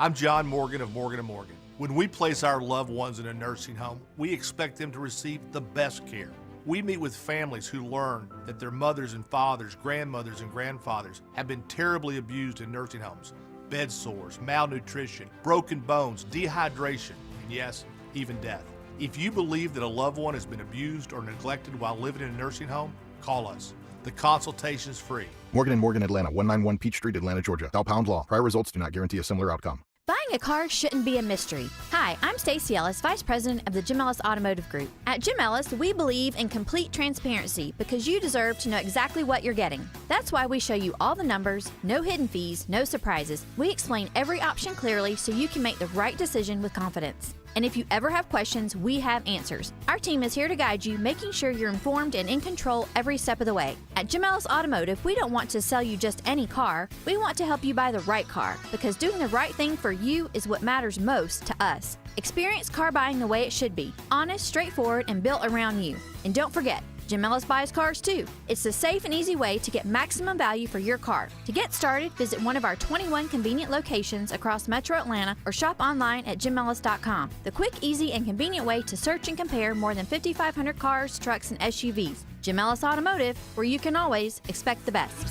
I'm John Morgan of Morgan & Morgan. When we place our loved ones in a nursing home, we expect them to receive the best care. We meet with families who learn that their mothers and fathers, grandmothers and grandfathers have been terribly abused in nursing homes. Bed sores, malnutrition, broken bones, dehydration, and yes, even death. If you believe that a loved one has been abused or neglected while living in a nursing home, call us. The consultation is free. Morgan & Morgan, Atlanta, 191 Peach Street, Atlanta, Georgia. Dow Pound Law. Prior results do not guarantee a similar outcome. Buying a car shouldn't be a mystery. Hi, I'm Stacey Ellis, Vice President of the Jim Ellis Automotive Group. At Jim Ellis, we believe in complete transparency because you deserve to know exactly what you're getting. That's why we show you all the numbers, no hidden fees, no surprises. We explain every option clearly so you can make the right decision with confidence. And if you ever have questions, we have answers. Our team is here to guide you, making sure you're informed and in control every step of the way. At Jim Ellis Automotive, we don't want to sell you just any car. We want to help you buy the right car, because doing the right thing for you is what matters most to us. Experience car buying the way it should be. Honest, straightforward, and built around you. And don't forget, Jim Ellis buys cars too. It's the safe and easy way to get maximum value for your car. To get started, visit one of our 21 convenient locations across Metro Atlanta or shop online at jimellis.com. The quick, easy, and convenient way to search and compare more than 5,500 cars, trucks, and SUVs. Jim Ellis Automotive, where you can always expect the best.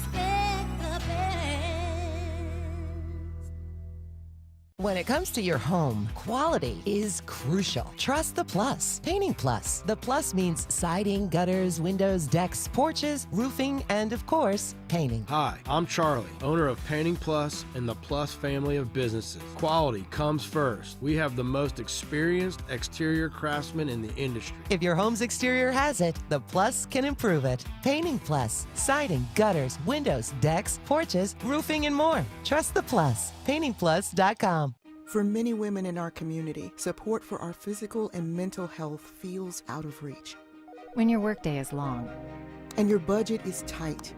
When it comes to your home, quality is crucial. Trust the Plus. Painting Plus. The Plus means siding, gutters, windows, decks, porches, roofing, and of course, painting. Hi, I'm Charlie, owner of Painting Plus and the Plus family of businesses. Quality comes first. We have the most experienced exterior craftsmen in the industry. If your home's exterior has it, the Plus can improve it. Painting Plus. Siding, gutters, windows, decks, porches, roofing, and more. Trust the Plus. PaintingPlus.com. For many women in our community, support for our physical and mental health feels out of reach. When your workday is long. And your budget is tight.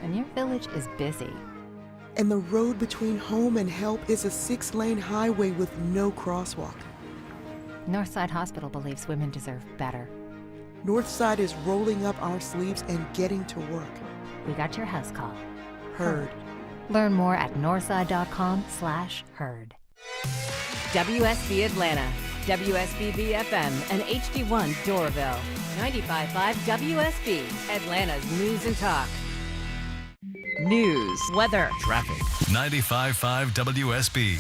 And your village is busy. And the road between home and help is a 6-lane highway with no crosswalk. Northside Hospital believes women deserve better. Northside is rolling up our sleeves and getting to work. We got your house call. Heard. Learn more at northside.com/heard. WSB Atlanta, WSB FM, and HD1 Doraville. 95.5 WSB, Atlanta's news and talk. News, weather, traffic. 95.5 WSB,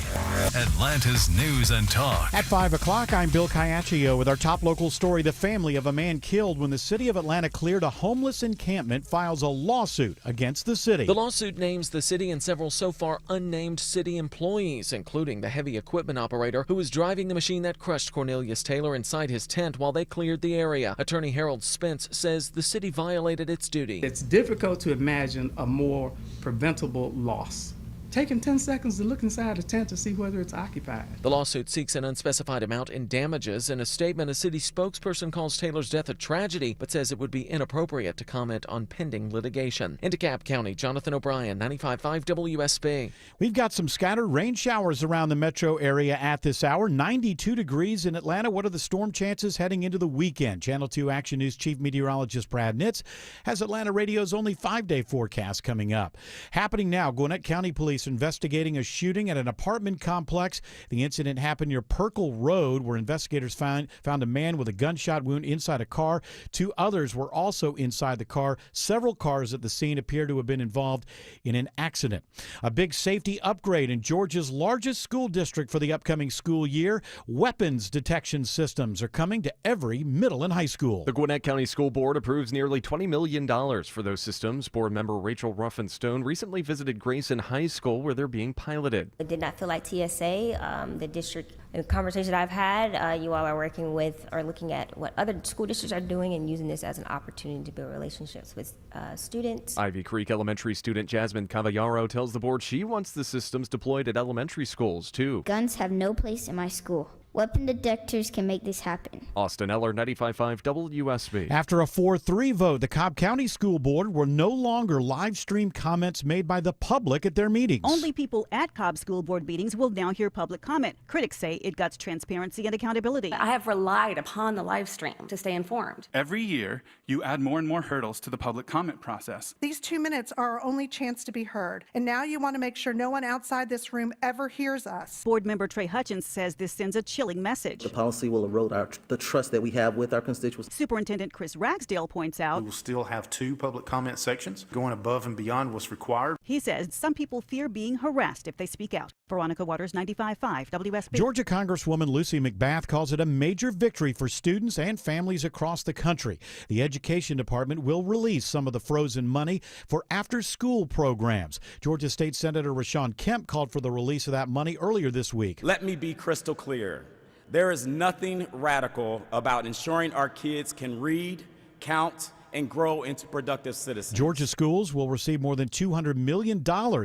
Atlanta's news and talk. At 5 o'clock, I'm Bill Caiaccio with our top local story. The family of a man killed when the city of Atlanta cleared a homeless encampment files a lawsuit against the city. The lawsuit names the city and several so far unnamed city employees, including the heavy equipment operator who was driving the machine that crushed Cornelius Taylor inside his tent while they cleared the area. Attorney Harold Spence says the city violated its duty. It's difficult to imagine a more preventable loss. Taking 10 seconds to look inside a tent to see whether it's occupied. The lawsuit seeks an unspecified amount in damages. In a statement, a city spokesperson calls Taylor's death a tragedy, but says it would be inappropriate to comment on pending litigation. In DeKalb County, Jonathan O'Brien, 95.5 WSB. We've got some scattered rain showers around the metro area at this hour. 92 degrees in Atlanta. What are the storm chances heading into the weekend? Channel 2 Action News Chief Meteorologist Brad Nitz has Atlanta Radio's only 5-day forecast coming up. Happening now, Gwinnett County Police investigating a shooting at an apartment complex. The incident happened near Perkle Road, where investigators found a man with a gunshot wound inside a car. 2 others were also inside the car. Several cars at the scene appear to have been involved in an accident. A big safety upgrade in Georgia's largest school district for the upcoming school year. Weapons detection systems are coming to every middle and high school. The Gwinnett County School Board approves nearly $20 million for those systems. Board member Rachel Ruffin-Stone recently visited Grayson High School, where they're being piloted. It did not feel like TSA. The district, in conversation I've had, you all are working with or looking at what other school districts are doing and using this as an opportunity to build relationships with students. Ivy Creek Elementary student Jasmine Cavallaro tells the board she wants the systems deployed at elementary schools, too. Guns have no place in my school. Weapon detectors can make this happen. Austin Eller, 95.5 WSB. After a 4-3 vote, the Cobb County School Board will no longer live stream comments made by the public at their meetings. Only people at Cobb School Board meetings will now hear public comment. Critics say it guts transparency and accountability. I have relied upon the live stream to stay informed. Every year, you add more and more hurdles to the public comment process. These 2 minutes are our only chance to be heard, and now you want to make sure no one outside this room ever hears us. Board member Trey Hutchins says this sends a chilling message. The policy will erode the trust that we have with our constituents. Superintendent Chris Ragsdale points out we will still have 2 public comment sections, going above and beyond what's required. He says some people fear being harassed if they speak out. Veronica Waters, 95.5 WSB. Georgia Congresswoman Lucy McBath calls it a major victory for students and families across the country. The Education Department will release some of the frozen money for after-school programs. Georgia State Senator Rashawn Kemp called for the release of that money earlier this week. Let me be crystal clear. There is nothing radical about ensuring our kids can read, count, and grow into productive citizens. Georgia schools will receive more than $200 million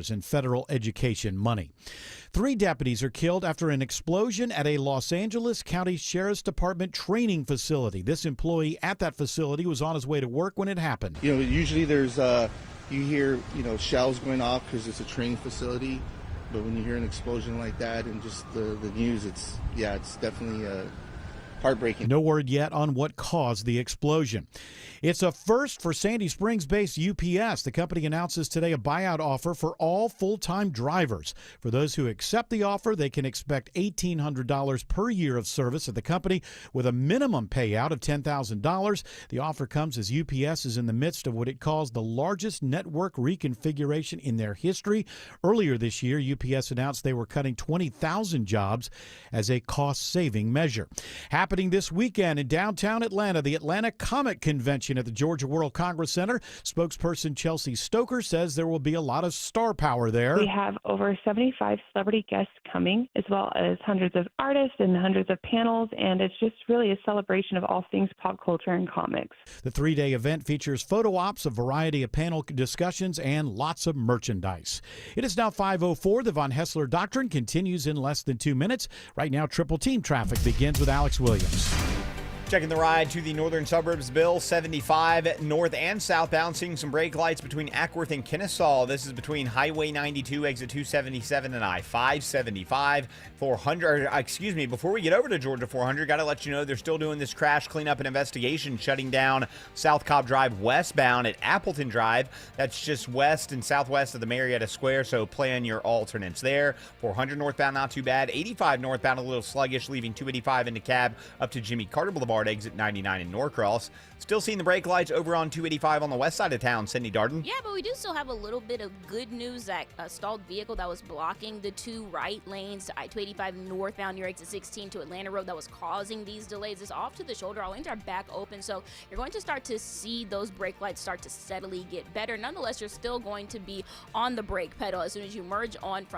in federal education money. 3 deputies are killed after an explosion at a Los Angeles County Sheriff's Department training facility. This employee at that facility was on his way to work when it happened. You know, usually there's, you hear, shells going off because it's a training facility. But when you hear an explosion like that and just the news, it's definitely heartbreaking. No word yet on what caused the explosion. It's a first for Sandy Springs-based UPS. The company announces today a buyout offer for all full-time drivers. For those who accept the offer, they can expect $1,800 per year of service at the company with a minimum payout of $10,000. The offer comes as UPS is in the midst of what it calls the largest network reconfiguration in their history. Earlier this year, UPS announced they were cutting 20,000 jobs as a cost-saving measure. Happening this weekend in downtown Atlanta, the Atlanta Comic Convention at the Georgia World Congress Center. Spokesperson Chelsea Stoker says there will be a lot of star power there. We have over 75 celebrity guests coming, as well as hundreds of artists and hundreds of panels, and it's just really a celebration of all things pop culture and comics. The 3-day event features photo ops, a variety of panel discussions, and lots of merchandise. It is now 5:04. The Von Hessler Doctrine continues in less than 2 minutes. Right now, Triple Team traffic begins with Alex Williams. Checking the ride to the northern suburbs, Bill, 75 north and southbound, seeing some brake lights between Ackworth and Kennesaw. This is between Highway 92, exit 277, and I-575. 400, before we get over to Georgia 400, got to let you know they're still doing this crash cleanup and investigation, shutting down South Cobb Drive westbound at Appleton Drive. That's just west and southwest of the Marietta Square, so plan your alternates there. 400 northbound, not too bad. 85 northbound, a little sluggish, leaving 285 into cab up to Jimmy Carter Boulevard, exit 99 in Norcross. Still seeing the brake lights over on 285 on the west side of town. Cindy Darden. Yeah, but we do still have a little bit of good news that a stalled vehicle that was blocking the two right lanes to I-285 northbound near exit 16 to Atlanta Road that was causing these delays is off to the shoulder. All lanes are back open, so you're going to start to see those brake lights start to steadily get better. Nonetheless, you're still going to be on the brake pedal as soon as you merge onto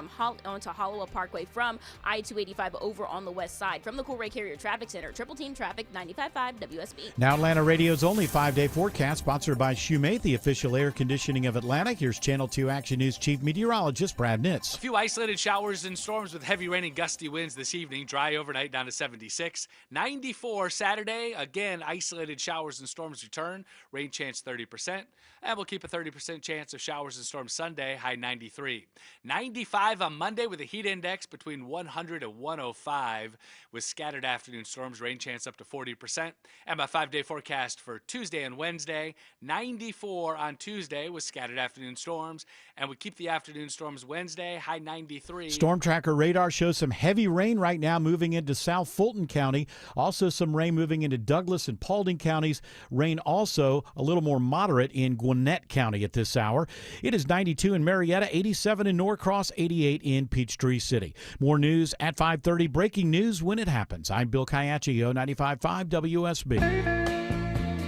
Hollowell Parkway from I-285 over on the west side. From the Coolray Carrier Traffic Center, Triple Team Traffic, 95.5 WSB. Now Atlanta Radio's only 5-day forecast, sponsored by Shoemate, the official air conditioning of Atlanta. Here's Channel 2 Action News Chief Meteorologist Brad Nitz. A few isolated showers and storms with heavy rain and gusty winds this evening. Dry overnight down to 76. 94 Saturday. Again, isolated showers and storms return. Rain chance 30%. And we'll keep a 30% chance of showers and storms Sunday, high 93. 95 on Monday with a heat index between 100 and 105 with scattered afternoon storms, rain chance up to 40%. And my 5-day forecast for Tuesday and Wednesday, 94 on Tuesday with scattered afternoon storms. And we keep the afternoon storms Wednesday, high 93. Storm Tracker radar shows some heavy rain right now moving into South Fulton County. Also some rain moving into Douglas and Paulding counties. Rain also a little more moderate in Gwinnett County at this hour. It is 92 in Marietta, 87 in Norcross, 88 in Peachtree City. More news at 5:30. Breaking news when it happens. I'm Bill Caiaccio, 95.5 WSB.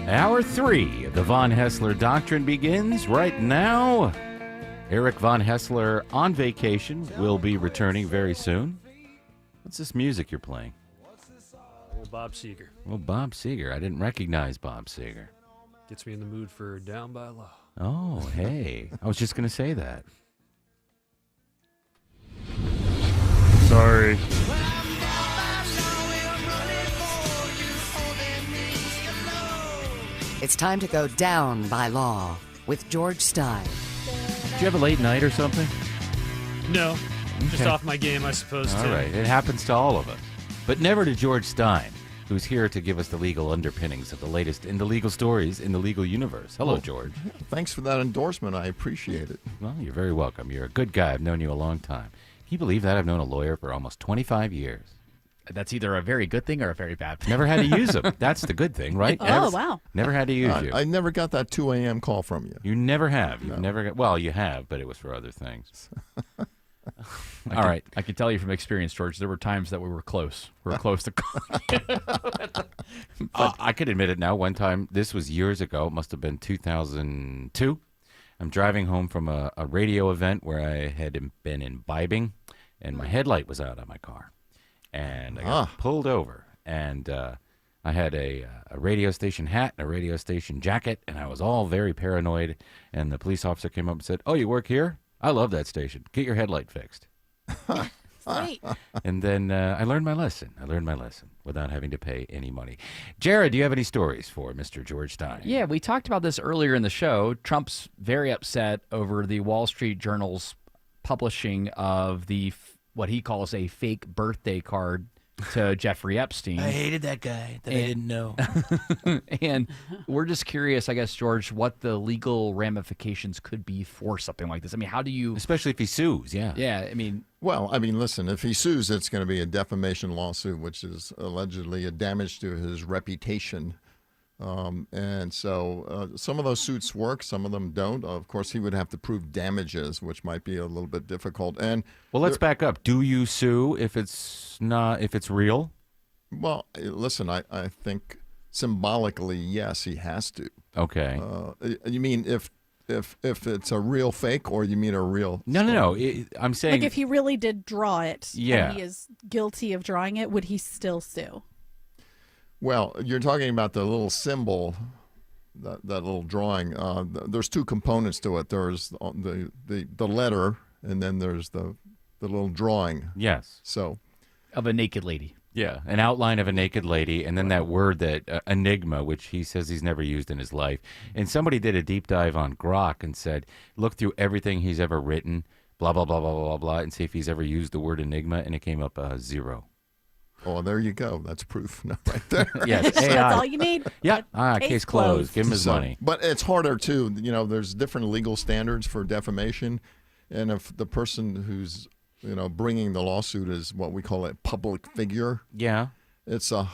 Hour 3 of the Von Hessler Doctrine begins right now. Eric Von Hessler on vacation will be returning very soon. What's this music you're playing? Old Bob Seger. Well, Bob Seger. I didn't recognize Bob Seger. Gets me in the mood for Down by Law. Oh, hey. I was just going to say that. Sorry. It's time to go down by law with George Stein. Did you have a late night or something? No. Just off my game, I suppose, All too. right. It happens to all of us. But never to George Stein, who's here to give us the legal underpinnings of the latest in the legal stories in the legal universe. Hello, George. Thanks for that endorsement. I appreciate it. Well, you're very welcome. You're a good guy. I've known you a long time. Can you believe that? I've known a lawyer for almost 25 years. That's either a very good thing or a very bad thing. Never had to use them. That's the good thing, right? Wow. Never had to use you. I never got that 2 a.m. call from you. You never have. You've never got, well, you have, but it was for other things. All right. I can tell you from experience, George, there were times that we were close. We were close to But I could admit it now. One time, this was years ago, it must have been 2002. I'm driving home from a radio event where I had been imbibing, and my headlight was out on my car. And I got pulled over, and I had a radio station hat and a radio station jacket, and I was all very paranoid. And the police officer came up and said, "Oh, you work here? I love that station. Get your headlight fixed." Sweet. And then I learned my lesson. Without having to pay any money. Jared, do you have any stories for Mr. George Stein? Yeah, we talked about this earlier in the show. Trump's very upset over the Wall Street Journal's publishing of what he calls a fake birthday card to Jeffrey Epstein. I hated that guy that I didn't know. And we're just curious, I guess, George, what the legal ramifications could be for something like this. I mean, how do you... Especially if he sues, yeah. Yeah, I mean... Well, listen, if he sues, it's going to be a defamation lawsuit, which is allegedly a damage to his reputation. And so some of those suits work, some of them don't. Of course, he would have to prove damages, which might be a little bit difficult. And well, let's back up. Do you sue if it's real? Well, listen, I think symbolically, yes, he has to. Okay. You mean if it's a real fake, or you mean a real? No. I'm saying, like, if he really did draw it, yeah, and he is guilty of drawing it, would he still sue? Well, you're talking about the little symbol, that little drawing. There's two components to it. There's the letter, and then there's the little drawing. Yes. So, of a naked lady. Yeah, an outline of a naked lady, and then that word that enigma, which he says he's never used in his life. And somebody did a deep dive on Grok and said, look through everything he's ever written, blah, blah, blah, blah, blah, blah, and see if he's ever used the word enigma, and it came up 0. Oh, there you go. That's proof right there. Yes, That's all you need. Yeah, case closed. Give him his money. But it's harder, too. You know, there's different legal standards for defamation. And if the person who's, bringing the lawsuit is what we call a public figure. Yeah. It's a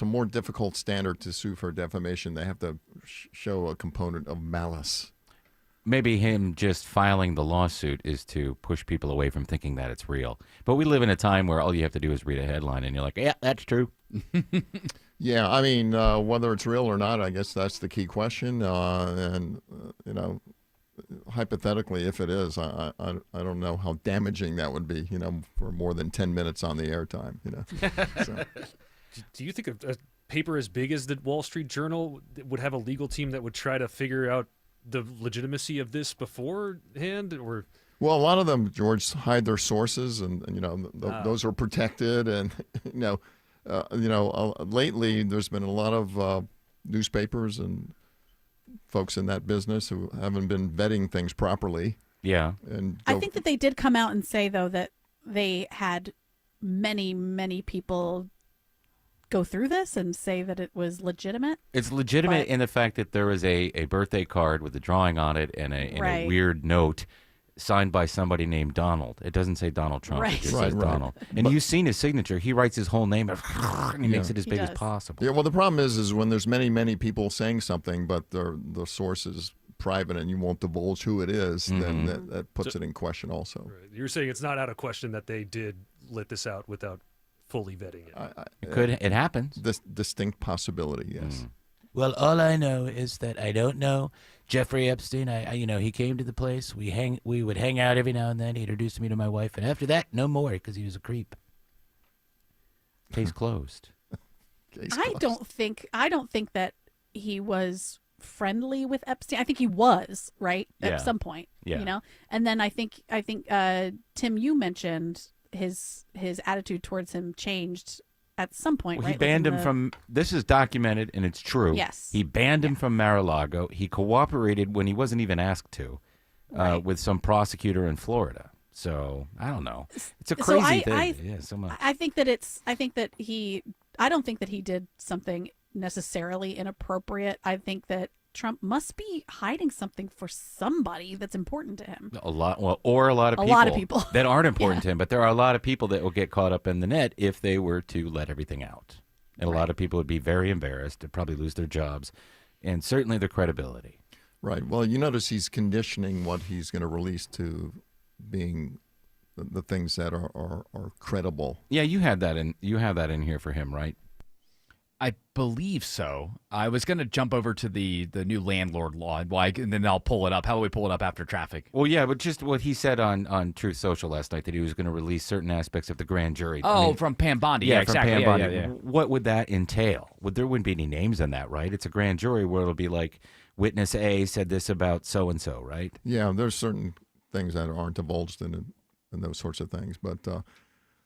more difficult standard to sue for defamation. They have to show a component of malice. Maybe him just filing the lawsuit is to push people away from thinking that it's real. But we live in a time where all you have to do is read a headline and you're like, yeah, that's true. Yeah, I mean, whether it's real or not, I guess that's the key question. Hypothetically, if it is, I don't know how damaging that would be, for more than 10 minutes on the airtime, So. Do you think a paper as big as the Wall Street Journal would have a legal team that would try to figure out the legitimacy of this beforehand, or? Well, a lot of them, George, hide their sources, and those are protected, and lately there's been a lot of newspapers and folks in that business who haven't been vetting things properly. Yeah, and I think that they did come out and say though that they had many people go through this and say that it was legitimate. It's legitimate in the fact that there was a birthday card with a drawing on it and a weird note signed by somebody named Donald. It doesn't say Donald Trump. It just says Donald. And you've seen his signature. He writes his whole name and he makes it as big as possible. Yeah, well, the problem is when there's many people saying something, but the source is private and you won't divulge who it is, then that puts it in question also. Right. You're saying it's not out of question that they did let this out without fully vetting it. It happens. This distinct possibility, yes. Well, all I know is that I don't know Jeffrey Epstein. He came to the place. We would hang out every now and then. He introduced me to my wife, and after that, no more because he was a creep. Case closed. I don't think that he was friendly with Epstein. I think he was at some point. Yeah. And then I think Tim, you mentioned his attitude towards him changed at some point, He banned him from, this is documented and it's true. Yes. He banned him from Mar-a-Lago. He cooperated when he wasn't even asked to with some prosecutor in Florida. So, I don't know. It's a crazy thing. I think that I don't think that he did something necessarily inappropriate. I think that Trump must be hiding something for somebody that's important to him. A lot of people that aren't important to him, but there are a lot of people that will get caught up in the net if they were to let everything out. And a lot of people would be very embarrassed, they'd probably lose their jobs, and certainly their credibility. Right. Well, you notice he's conditioning what he's going to release to being the things that are credible. Yeah, you have that in here for him, right? I believe so. I was going to jump over to the new landlord law, and then I'll pull it up. How do we pull it up after traffic? Well, yeah, but just what he said on Truth Social last night, that he was going to release certain aspects of the grand jury. From Pam Bondi. Yeah, exactly. From Pam Bondi. Yeah. What would that entail? There wouldn't be any names on that, right? It's a grand jury where it'll be like, witness A said this about so-and-so, right? Yeah, there's certain things that aren't divulged in those sorts of things, but...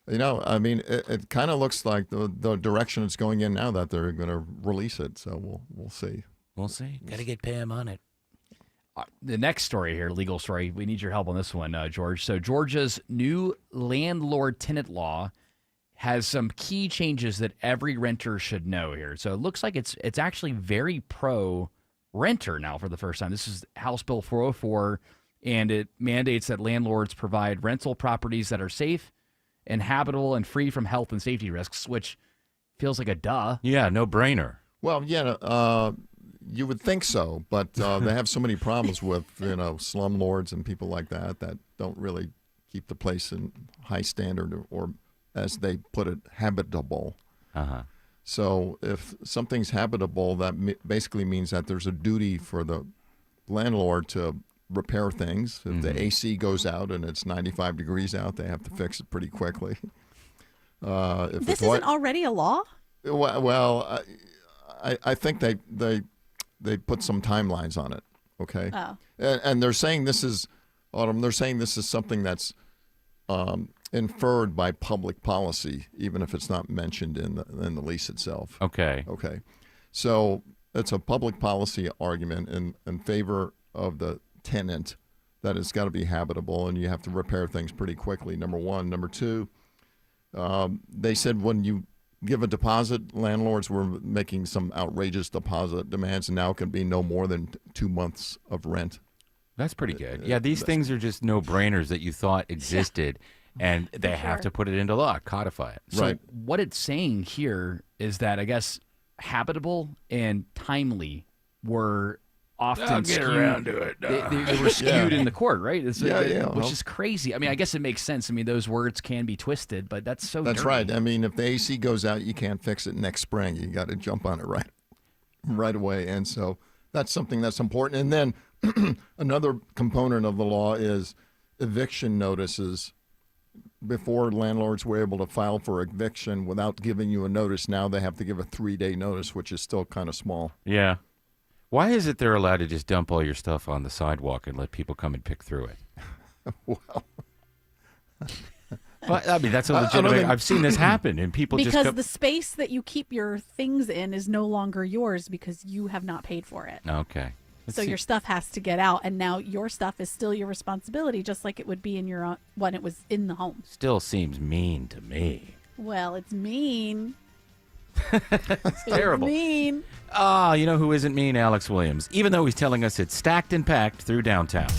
it kind of looks like the direction it's going in now that they're going to release it. So we'll see. We'll see. Got to get Pam on it. The next story here, legal story. We need your help on this one, George. So Georgia's new landlord-tenant law has some key changes that every renter should know here. So it looks like it's actually very pro-renter now for the first time. This is House Bill 404, and it mandates that landlords provide rental properties that are safe and habitable and free from health and safety risks, which feels like a duh. Yeah, no brainer. Well, yeah, you would think so, but they have so many problems with slumlords and people like that don't really keep the place in high standard or as they put it, habitable. So if something's habitable, that basically means that there's a duty for the landlord to repair things. If the AC goes out and it's 95 degrees out, they have to fix it pretty quickly. If this isn't already a law? Well, I think they put some timelines on it. Okay. Oh. And they're saying this is, Autumn. They're saying this is something that's inferred by public policy, even if it's not mentioned in the lease itself. Okay. Okay. So it's a public policy argument in favor of the tenant that it's got to be habitable, and you have to repair things pretty quickly, number one. Number two, they said when you give a deposit, landlords were making some outrageous deposit demands, and now it can be no more than 2 months of rent. That's pretty good. Yeah, these things are just no-brainers that you thought existed, and they have to put it into law, codify it. So what it's saying here is that I guess habitable and timely were often get skewed. around to it. They were skewed in the court, right? Which Well, is crazy. I mean, I guess it makes sense. I mean, those words can be twisted, but that's so That's dirty. right. I mean, if the AC goes out, you can't fix it next spring. You got to jump on it right away. And so that's something that's important. And then another component of the law is eviction notices. Before, landlords were able to file for eviction without giving you a notice. Now they have to give a 3-day notice, which is still kind of small. Yeah. Why is it they're allowed to just dump all your stuff on the sidewalk and let people come and pick through it? Well, I mean, that's a legitimate. I've seen this happen, and people because just the space that you keep your things in is no longer yours because you have not paid for it. Okay. So your stuff has to get out, and now your stuff is still your responsibility, just like it would be in your own, when it was in the home. Still seems mean to me. Well, it's mean. It's terrible. Mean. Ah, you know who isn't mean? Alex Williams. Even though he's telling us it's stacked and packed through downtown.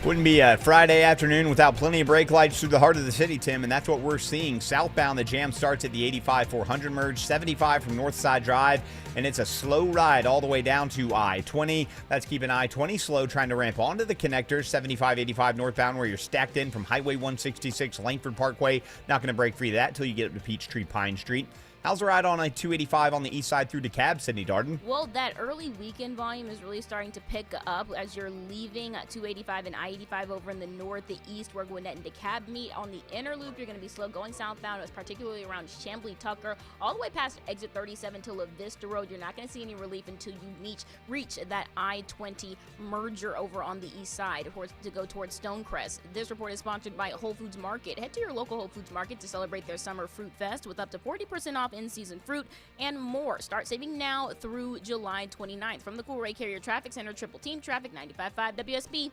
Wouldn't be a Friday afternoon without plenty of brake lights through the heart of the city, Tim, and that's what we're seeing. Southbound, the jam starts at the 85-400 merge, 75 from Northside Drive, and it's a slow ride all the way down to I-20. That's keeping I-20 slow, trying to ramp onto the connectors, 75-85 northbound, where you're stacked in from Highway 166, Langford Parkway. Not going to break free of that until you get up to Peachtree Pine Street. How's the ride on I-285 on the east side through DeKalb, Sydney Darden? Well, that early weekend volume is really starting to pick up as you're leaving 285 and I-85 over in the north, the east, where Gwinnett and DeKalb meet. On the inner loop, you're going to be slow going southbound, particularly around Chamblee-Tucker, all the way past exit 37 to La Vista Road. You're not going to see any relief until you reach that I-20 merger over on the east side to go towards Stonecrest. This report is sponsored by Whole Foods Market. Head to your local Whole Foods Market to celebrate their Summer Fruit Fest with up to 40% off in-season fruit and more. Start saving now through July 29th. From the Cool Ray Carrier Traffic Center, Triple Team Traffic 95.5 WSB.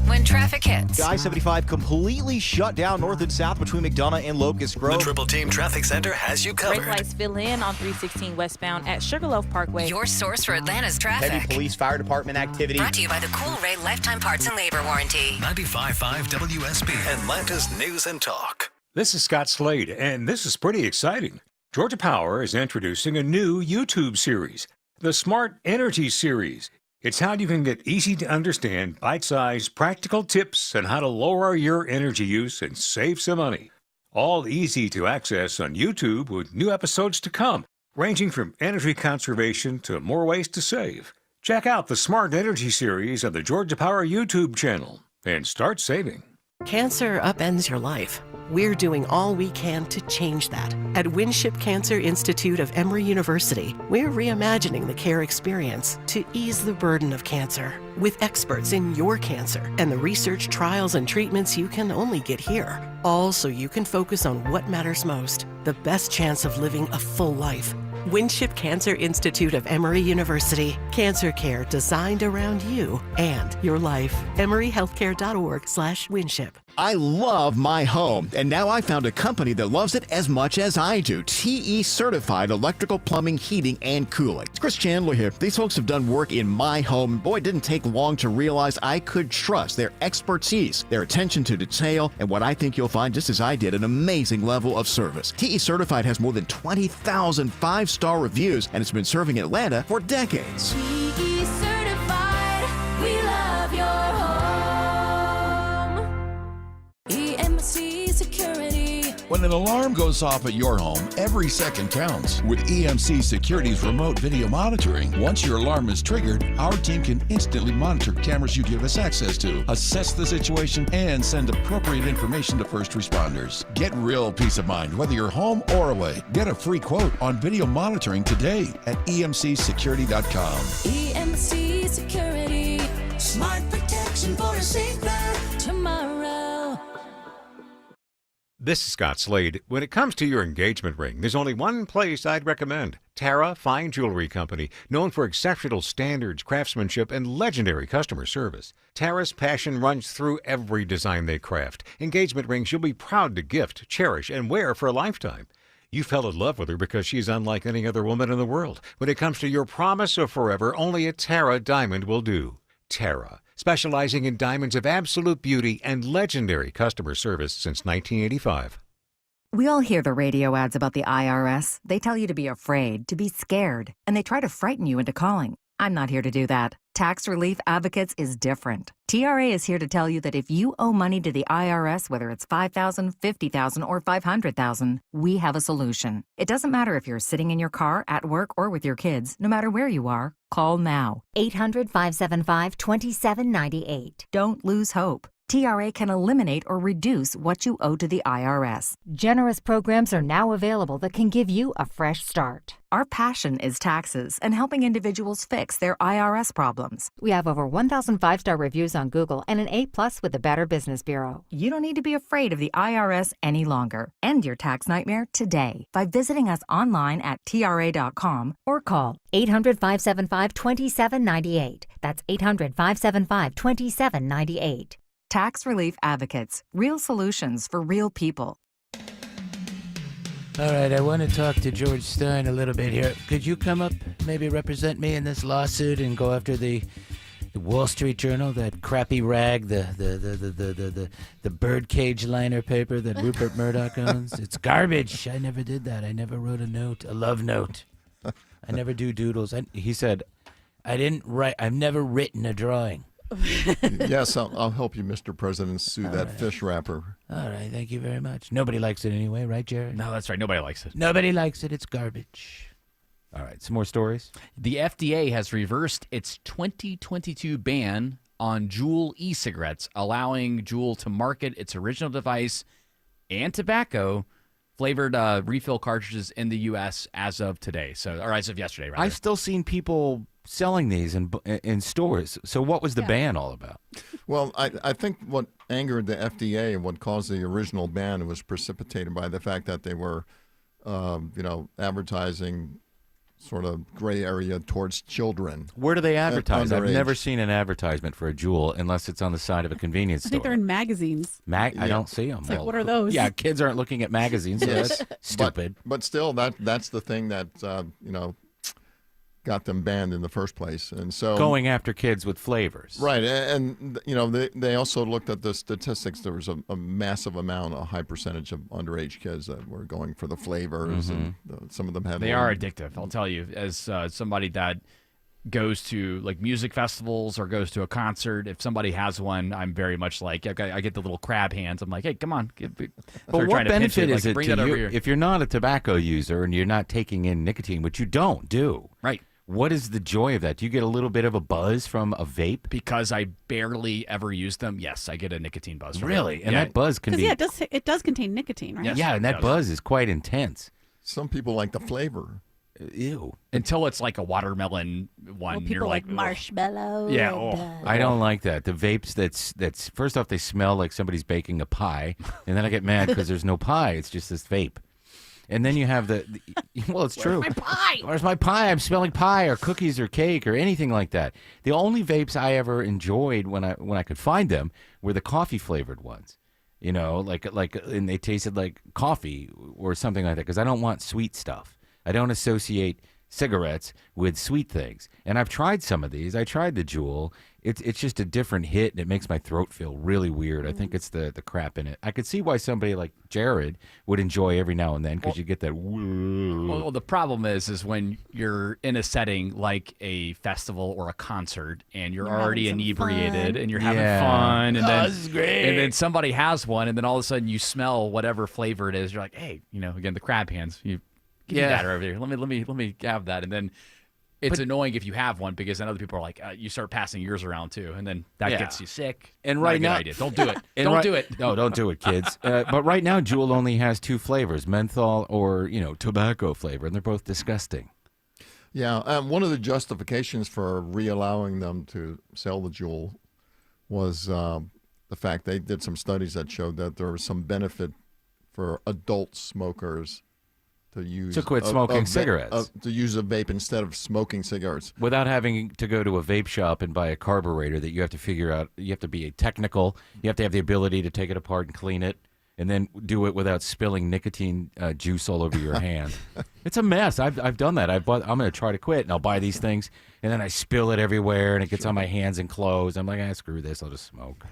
When traffic hits. I-75 completely shut down north and south between McDonough and Locust Grove. The Triple Team Traffic Center has you covered. Brake lights fill in on 316 westbound at Sugarloaf Parkway. Your source for Atlanta's traffic. Heavy police fire department activity. Brought to you by the Cool Ray Lifetime Parts and Labor Warranty. 95.5 WSB, Atlanta's News and Talk. This is Scott Slade, and this is pretty exciting. Georgia Power is introducing a new YouTube series, the Smart Energy Series. It's how you can get easy-to-understand, bite-sized, practical tips on how to lower your energy use and save some money. All easy to access on YouTube with new episodes to come, ranging from energy conservation to more ways to save. Check out the Smart Energy Series on the Georgia Power YouTube channel and start saving. Cancer upends your life. We're doing all we can to change that. At Winship Cancer Institute of Emory University, we're reimagining the care experience to ease the burden of cancer. With experts in your cancer and the research, trials, and treatments you can only get here. All so you can focus on what matters most, the best chance of living a full life. Winship Cancer Institute of Emory University. Cancer care designed around you and your life. EmoryHealthcare.org/Winship. I love my home, and now I found a company that loves it as much as I do. TE Certified Electrical Plumbing, Heating, and Cooling. It's Chris Chandler here. These folks have done work in my home. Boy, it didn't take long to realize I could trust their expertise, their attention to detail, and what I think you'll find, just as I did, an amazing level of service. TE Certified has more than 20,000 five-star reviews, and it's been serving Atlanta for decades. TE Certified, we love your home. EMC Security. When an alarm goes off at your home, every second counts. With EMC Security's remote video monitoring, once your alarm is triggered, our team can instantly monitor cameras you give us access to, assess the situation, and send appropriate information to first responders. Get real peace of mind whether you're home or away. Get a free quote on video monitoring today at emcsecurity.com. EMC Security. Smart protection for a safer tomorrow. This is Scott Slade. When it comes to your engagement ring, there's only one place I'd recommend. Tara Fine Jewelry Company, known for exceptional standards, craftsmanship, and legendary customer service. Tara's passion runs through every design they craft. Engagement rings you'll be proud to gift, cherish, and wear for a lifetime. You fell in love with her because she's unlike any other woman in the world. When it comes to your promise of forever, only a Tara diamond will do. Tara, specializing in diamonds of absolute beauty and legendary customer service since 1985. We all hear the radio ads about the IRS. They tell you to be afraid, to be scared, and they try to frighten you into calling. I'm not here to do that. Tax Relief Advocates is different. TRA is here to tell you that if you owe money to the IRS, whether it's $5,000, $50,000, or $500,000, we have a solution. It doesn't matter if you're sitting in your car, at work, or with your kids. No matter where you are, call now. 800-575-2798. Don't lose hope. TRA can eliminate or reduce what you owe to the IRS. Generous programs are now available that can give you a fresh start. Our passion is taxes and helping individuals fix their IRS problems. We have over 1,000 5-star reviews on Google and an A+ with the Better Business Bureau. You don't need to be afraid of the IRS any longer. End your tax nightmare today by visiting us online at TRA.com or call 800-575-2798. That's 800-575-2798. Tax Relief Advocates. Real solutions for real people. All right, I want to talk to George Stein a little bit here. Could you come up, maybe represent me in this lawsuit and go after the Wall Street Journal, that crappy rag, the birdcage liner paper that Rupert Murdoch owns? It's garbage. I never did that. I never wrote a love note. I never do doodles. He said, I've never written a drawing. Yes, I'll help you, Mr. President, sue that fish wrapper. All right, thank you very much. Nobody likes it anyway, right, Jared? No, that's right. Nobody likes it. Nobody likes it. It's garbage. All right, some more stories. The FDA has reversed its 2022 ban on Juul e-cigarettes, allowing Juul to market its original device and tobacco flavored refill cartridges in the U.S. as of today. Or as of yesterday, rather. I've still seen people selling these in stores. So what was the ban all about? Well, I think what angered the FDA and what caused the original ban was precipitated by the fact that they were, advertising sort of gray area towards children. Where do they advertise? I've underage. never seen an advertisement for a Juul unless it's on the side of a convenience I store. think they're in magazines. I don't see them. It's like, what are those? Yeah, kids aren't looking at magazines, so that's stupid. But still, that's the thing that, got them banned in the first place. And so going after kids with flavors. Right. And they also looked at the statistics. There was a massive amount, a high percentage of underage kids that were going for the flavors. And some of them had... They are addictive, I'll tell you. As somebody that goes to like music festivals or goes to a concert, if somebody has one, I'm very much like, I get the little crab hands. I'm like, hey, come on. But what benefit is it to you if you're not a tobacco user and you're not taking in nicotine, which you don't do? Right. What is the joy of that? Do you get a little bit of a buzz from a vape? Because I barely ever use them, yes, I get a nicotine buzz from Really? it. And that buzz can be... Yeah, it does contain nicotine, right? Yes, yeah, and that buzz is quite intense. Some people like the flavor. Ew. Until it's like a watermelon one. Well, people you're like marshmallow. Yeah. I don't like that. The vapes that's first off, they smell like somebody's baking a pie, and then I get mad because there's no pie. It's just this vape. And then you have well, it's true. Where's my pie? Where's my pie? I'm smelling pie or cookies or cake or anything like that. The only vapes I ever enjoyed when I could find them were the coffee flavored ones. And they tasted like coffee or something like that because I don't want sweet stuff. I don't associate cigarettes with sweet things. And I've tried some of these. I tried the Juul. It's just a different hit, and it makes my throat feel really weird. I think it's the crap in it. I could see why somebody like Jared would enjoy every now and then because you get that. Well, the problem is when you're in a setting like a festival or a concert and you're already inebriated and you're having fun, and then this is great. And then somebody has one, and then all of a sudden you smell whatever flavor it is. You're like, hey, again, the crab hands. Give me that over here. Let me have that, and then. It's annoying if you have one because then other people are like, you start passing yours around too, and then that gets you sick. And right now, idea. Don't do it. Don't do it. No, don't do it, kids. But right now, Juul only has 2 flavors: menthol or tobacco flavor, and they're both disgusting. Yeah, one of the justifications for re-allowing them to sell the Juul was the fact they did some studies that showed that there was some benefit for adult smokers to use To quit smoking cigarettes. To use a vape instead of smoking cigarettes. Without having to go to a vape shop and buy a carburetor that you have to figure out. You have to be technical. You have to have the ability to take it apart and clean it, and then do it without spilling nicotine juice all over your hand. It's a mess. I've done that. I'm going to try to quit, and I'll buy these things, and then I spill it everywhere, and it gets on my hands and clothes. I'm like, screw this. I'll just smoke.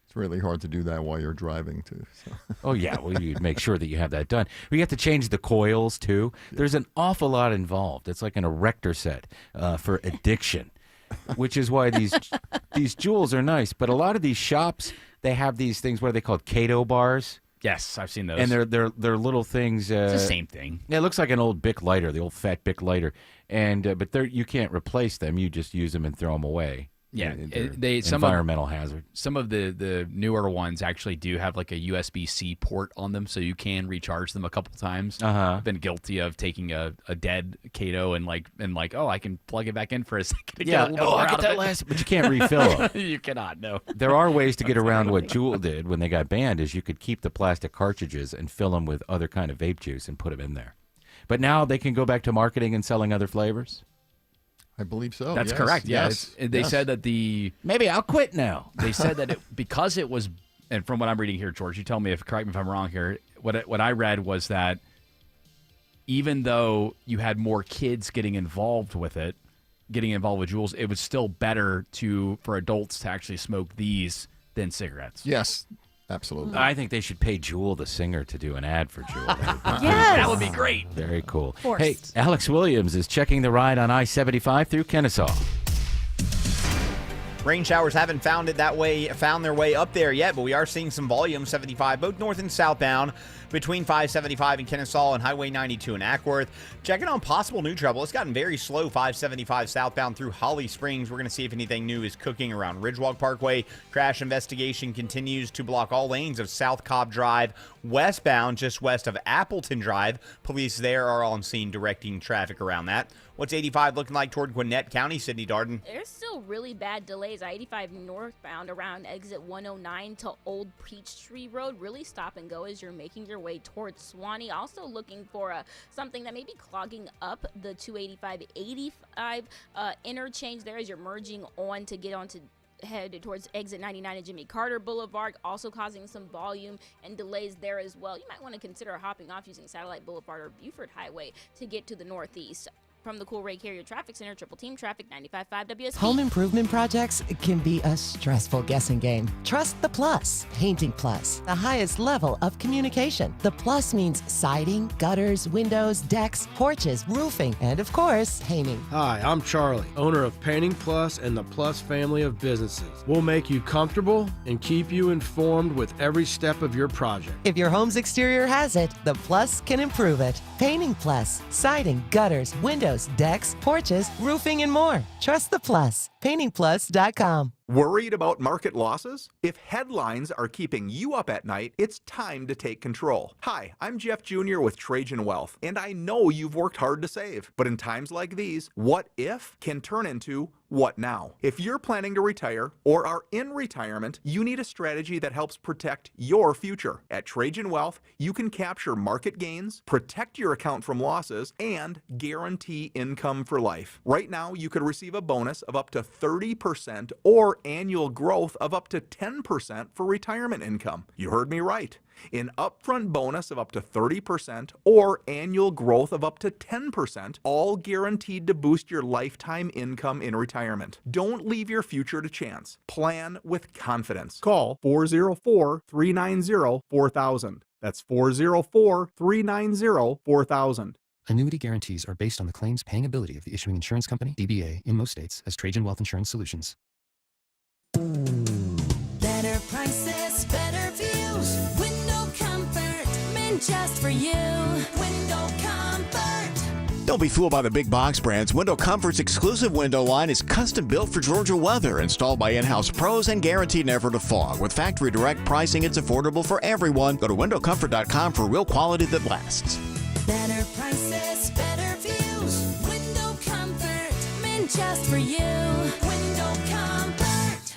It's really hard to do that while you're driving, too. So. Oh, yeah. Well, you make sure that you have that done. We have to change the coils, too. There's an awful lot involved. It's like an erector set for addiction, which is why these Juuls are nice. But a lot of these shops, they have these things, what are they called, Kato bars? Yes, I've seen those. And they're little things. It's the same thing. Yeah, it looks like an old Bic lighter, the old fat Bic lighter. And but you can't replace them. You just use them and throw them away. Yeah, They're environmental hazard. Some of the newer ones actually do have like a USB-C port on them, so you can recharge them a couple times. I've been guilty of taking a dead Kato and I can plug it back in for a second. To Yeah, get a little more I out get of that it. last, but you can't refill them. You cannot. No. There are ways to get around what Juul did when they got banned. Is you could keep the plastic cartridges and fill them with other kind of vape juice and put them in there. But now they can go back to marketing and selling other flavors. I believe so. That's yes, correct. Yeah, yes, they said that maybe I'll quit now. They said that because it was, and from what I'm reading here, George, you tell me correct me if I'm wrong here. What I read was that even though you had more kids getting involved with Juuls, it was still better for adults to actually smoke these than cigarettes. Yes, absolutely. I think they should pay Juul, the singer, to do an ad for Juul. Yes. That would be great. Very cool. Forced. Hey, Alex Williams is checking the ride on I-75 through Kennesaw. Rain showers haven't found their way up there yet, but we are seeing some volume. 75 both north and southbound between 575 and Kennesaw and Highway 92 in Ackworth. Checking on possible new trouble. It's gotten very slow 575 southbound through Holly Springs. We're going to see if anything new is cooking around Ridgewalk Parkway. Crash investigation continues to block all lanes of South Cobb Drive westbound, just west of Appleton Drive. Police there are on scene directing traffic around that. What's 85 looking like toward Gwinnett County, Sydney Darden? There's still really bad delays. I-85 northbound around exit 109 to Old Peachtree Road. Really stop and go as you're making your way towards Swanee. Also looking for something that may be clogging up the 285-85 interchange there as you're merging on to get onto headed towards exit 99 and Jimmy Carter Boulevard, also causing some volume and delays there as well. You might want to consider hopping off using Satellite Boulevard or Buford Highway to get to the northeast. From the Cool Ray Carrier Traffic Center, Triple Team Traffic 95.5 WSB. Home improvement projects can be a stressful guessing game. Trust the Plus. Painting Plus. The highest level of communication. The Plus means siding, gutters, windows, decks, porches, roofing, and of course, painting. Hi, I'm Charlie, owner of Painting Plus and the Plus family of businesses. We'll make you comfortable and keep you informed with every step of your project. If your home's exterior has it, the Plus can improve it. Painting Plus. Siding, gutters, windows, decks, porches, roofing, and more. Trust the Plus. PaintingPlus.com. Worried about market losses? If headlines are keeping you up at night, it's time to take control. Hi, I'm Jeff Jr. with Trajan Wealth, and I know you've worked hard to save. But in times like these, what if can turn into what now? If you're planning to retire or are in retirement, you need a strategy that helps protect your future. At Trajan Wealth, you can capture market gains, protect your account from losses, and guarantee income for life. Right now, you could receive a bonus of up to 30% or annual growth of up to 10% for retirement income. You heard me right. An upfront bonus of up to 30% or annual growth of up to 10%, all guaranteed to boost your lifetime income in retirement. Don't leave your future to chance. Plan with confidence. Call 404-390-4000. That's 404-390-4000. Annuity guarantees are based on the claims paying ability of the issuing insurance company, DBA, in most states, as Trajan Wealth Insurance Solutions. Better prices, better views. Window comfort, meant just for you. Window comfort. Don't be fooled by the big box brands. Window Comfort's exclusive window line is custom built for Georgia weather, installed by in-house pros and guaranteed never to fog. With factory direct pricing, it's affordable for everyone. Go to windowcomfort.com for real quality that lasts. Better prices, better views. Window comfort, meant just for you. Window comfort.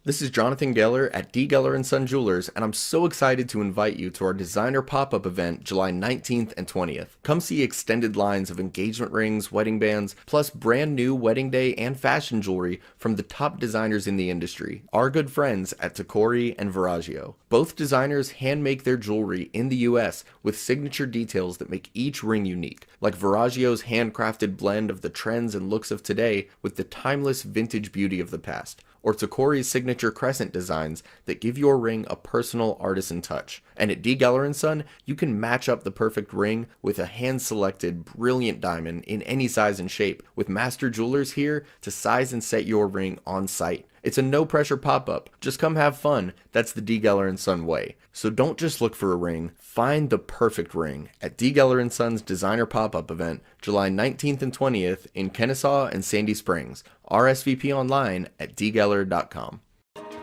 This is Jonathan Geller at D. Geller & Son Jewelers, and I'm so excited to invite you to our designer pop-up event July 19th and 20th. Come see extended lines of engagement rings, wedding bands, plus brand new wedding day and fashion jewelry from the top designers in the industry, our good friends at Tacori and Veragio. Both designers hand make their jewelry in the US with signature details that make each ring unique, like Veragio's handcrafted blend of the trends and looks of today with the timeless vintage beauty of the past, or Tacori's signature crescent designs that give your ring a personal artisan touch. And at D. Geller & Son, you can match up the perfect ring with a hand-selected, brilliant diamond in any size and shape, with master jewelers here to size and set your ring on site. It's a no-pressure pop-up. Just come have fun. That's the D. Geller & Son way. So don't just look for a ring. Find the perfect ring at D. Geller & Son's Designer Pop-Up event, July 19th and 20th in Kennesaw and Sandy Springs. RSVP online at dgeller.com.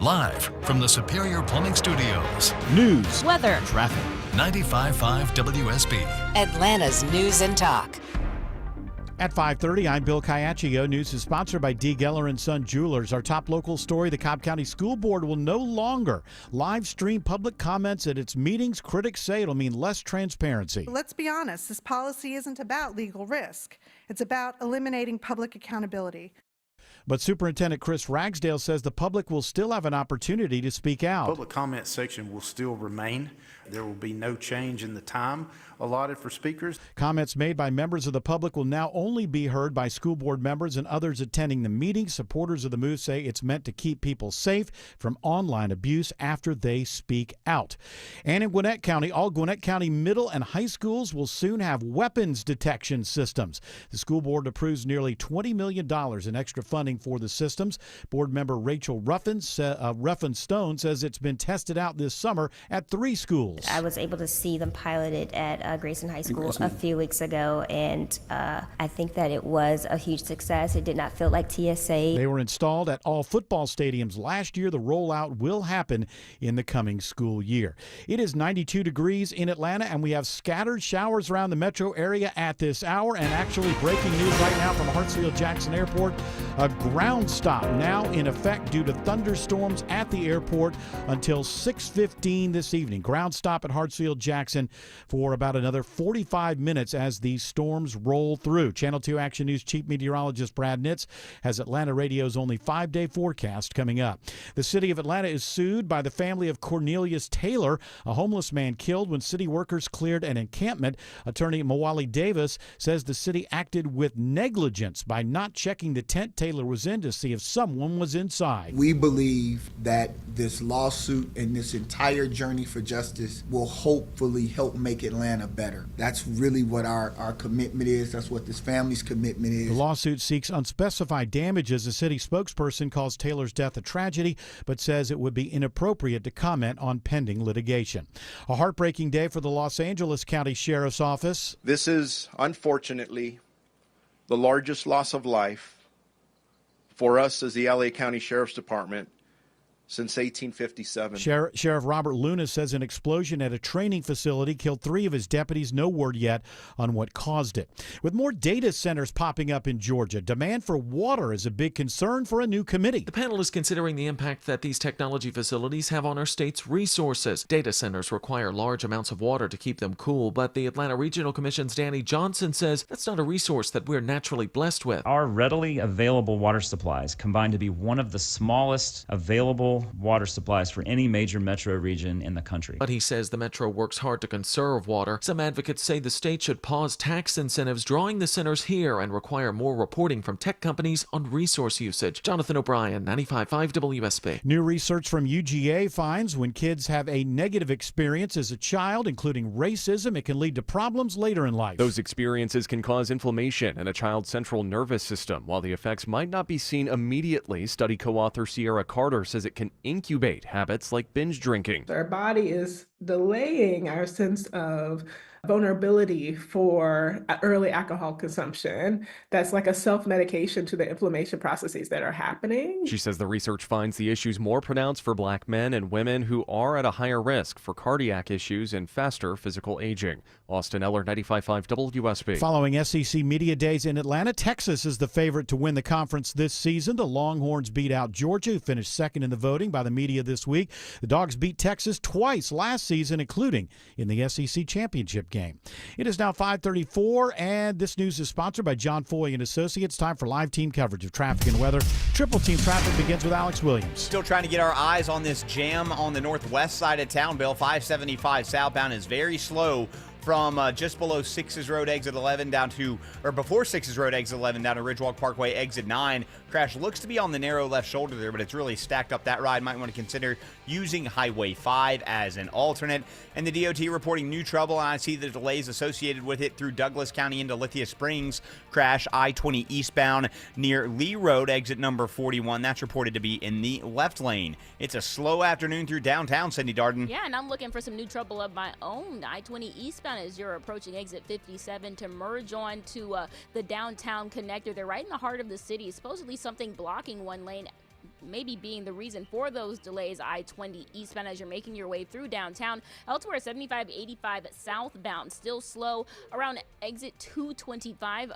Live from the Superior Plumbing Studios. News, weather, traffic. 95.5 WSB. Atlanta's News and Talk. At 5:30, I'm Bill Caiaccio. News is sponsored by D. Geller & Son Jewelers. Our top local story, the Cobb County School Board will no longer live stream public comments at its meetings. Critics say it'll mean less transparency. Let's be honest, this policy isn't about legal risk. It's about eliminating public accountability. But Superintendent Chris Ragsdale says the public will still have an opportunity to speak out. Public comment section will still remain. There will be no change in the time allotted for speakers. Comments made by members of the public will now only be heard by school board members and others attending the meeting. Supporters of the move say it's meant to keep people safe from online abuse after they speak out. And in Gwinnett County, all Gwinnett County middle and high schools will soon have weapons detection systems. The school board approves nearly $20 million in extra funding for the systems. Board member Rachel Ruffin Stone says it's been tested out this summer at 3 schools. I was able to see them piloted at Grayson High School a few weeks ago, and I think that it was a huge success. It did not feel like TSA. They were installed at all football stadiums last year. The rollout will happen in the coming school year. It is 92 degrees in Atlanta, and we have scattered showers around the metro area at this hour. And actually, breaking news right now from Hartsfield-Jackson Airport, a ground stop now in effect due to thunderstorms at the airport until 6:15 this evening. Ground stop at Hartsfield-Jackson for about another 45 minutes as these storms roll through. Channel 2 Action News Chief Meteorologist Brad Nitz has Atlanta Radio's only 5-day forecast coming up. The city of Atlanta is sued by the family of Cornelius Taylor, a homeless man killed when city workers cleared an encampment. Attorney Mawali Davis says the city acted with negligence by not checking the tent Taylor was in to see if someone was inside. We believe that this lawsuit and this entire journey for justice will hopefully help make Atlanta better. That's really what our commitment is. That's what this family's commitment is. The lawsuit seeks unspecified damages. The city spokesperson calls Taylor's death a tragedy, but says it would be inappropriate to comment on pending litigation. A heartbreaking day for the Los Angeles County Sheriff's Office. This is, unfortunately, the largest loss of life for us as the LA County Sheriff's Department since 1857. Sheriff Robert Luna says an explosion at a training facility killed 3 of his deputies. No word yet on what caused it. With more data centers popping up in Georgia, demand for water is a big concern for a new committee. The panel is considering the impact that these technology facilities have on our state's resources. Data centers require large amounts of water to keep them cool, but the Atlanta Regional Commission's Danny Johnson says that's not a resource that we're naturally blessed with. Our readily available water supplies combine to be one of the smallest available water supplies for any major metro region in the country. But he says the metro works hard to conserve water. Some advocates say the state should pause tax incentives drawing the centers here and require more reporting from tech companies on resource usage. Jonathan O'Brien, 95.5 WSB. New research from UGA finds when kids have a negative experience as a child, including racism, it can lead to problems later in life. Those experiences can cause inflammation in a child's central nervous system. While the effects might not be seen immediately, study co-author Sierra Carter says it can incubate habits like binge drinking. Our body is delaying our sense of vulnerability for early alcohol consumption. That's like a self-medication to the inflammation processes that are happening. She says the research finds the issues more pronounced for Black men and women who are at a higher risk for cardiac issues and faster physical aging. Austin Eller, 95.5 WSB. Following SEC Media Days in Atlanta, Texas is the favorite to win the conference this season. The Longhorns beat out Georgia, who finished second in the voting by the media this week. The Dogs beat Texas twice last season, including in the SEC championship game. It is now 5:34, and this news is sponsored by John Foy and Associates. Time for live team coverage of traffic and weather. Triple Team Traffic begins with Alex Williams. Still trying to get our eyes on this jam on the northwest side of town, Bill. 575 southbound is very slow from just below 6's Road exit 11 down to, or before 6's Road exit 11 down to Ridgewalk Parkway exit 9. Crash looks to be on the narrow left shoulder there, but it's really stacked up that ride. Might want to consider using Highway 5 as an alternate. And the DOT reporting new trouble, and I see the delays associated with it through Douglas County into Lithia Springs. Crash I-20 eastbound near Lee Road exit number 41. That's reported to be in the left lane. It's a slow afternoon through downtown, Cindy Darden. Yeah, and I'm looking for some new trouble of my own. I-20 eastbound as you're approaching exit 57 to merge on to the downtown connector. They're right in the heart of the city. Supposedly something blocking one lane, maybe being the reason for those delays. I-20 eastbound as you're making your way through downtown. Elsewhere, 75-85 southbound still slow around exit 225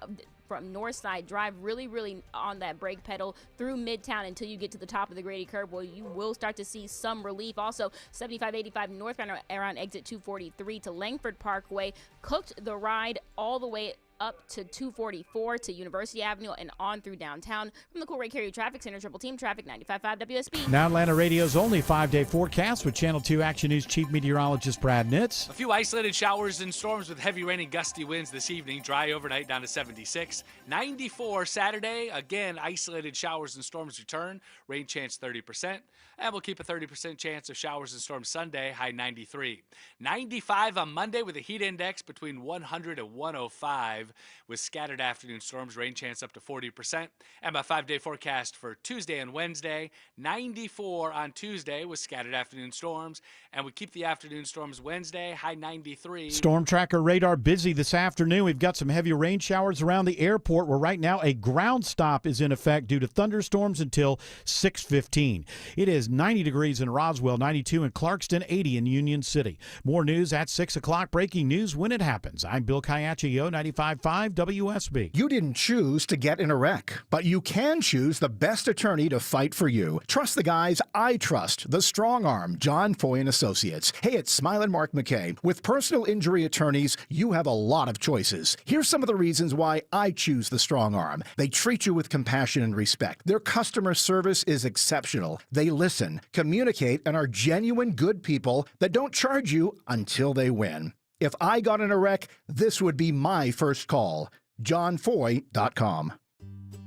from Northside Drive. Really on that brake pedal through Midtown until you get to the top of the Grady curve, where you will start to see some relief. Also, 75-85 northbound around exit 243 to Langford Parkway. Cooked the ride all the way up to 244 to University Avenue and on through downtown. From the Coolray Carrier Traffic Center, Triple Team Traffic, 95.5 WSB. Now Atlanta Radio's only 5-day forecast with Channel 2 Action News Chief Meteorologist Brad Nitz. A few isolated showers and storms with heavy rain and gusty winds this evening. Dry overnight down to 76. 94 Saturday. Again, isolated showers and storms return. Rain chance 30%. And we'll keep a 30% chance of showers and storms Sunday, high 93. 95 on Monday with a heat index between 100 and 105 with scattered afternoon storms, rain chance up to 40%. And my 5-day forecast for Tuesday and Wednesday, 94 on Tuesday with scattered afternoon storms. And we keep the afternoon storms Wednesday, high 93. Storm tracker radar busy this afternoon. We've got some heavy rain showers around the airport, where right now a ground stop is in effect due to thunderstorms until 6:15. It is 90 degrees in Roswell, 92 in Clarkston, 80 in Union City. More news at 6 o'clock. Breaking news when it happens. I'm Bill Caiaccio, 95.5 WSB. You didn't choose to get in a wreck, but you can choose the best attorney to fight for you. Trust the guys I trust, the strong arm, John Foy and Associates. Hey, it's Smilin' Mark McKay. With personal injury attorneys, you have a lot of choices. Here's some of the reasons why I choose the strong arm. They treat you with compassion and respect. Their customer service is exceptional. They listen, communicate, and are genuine good people that don't charge you until they win. If I got in a wreck, this would be my first call. JohnFoy.com.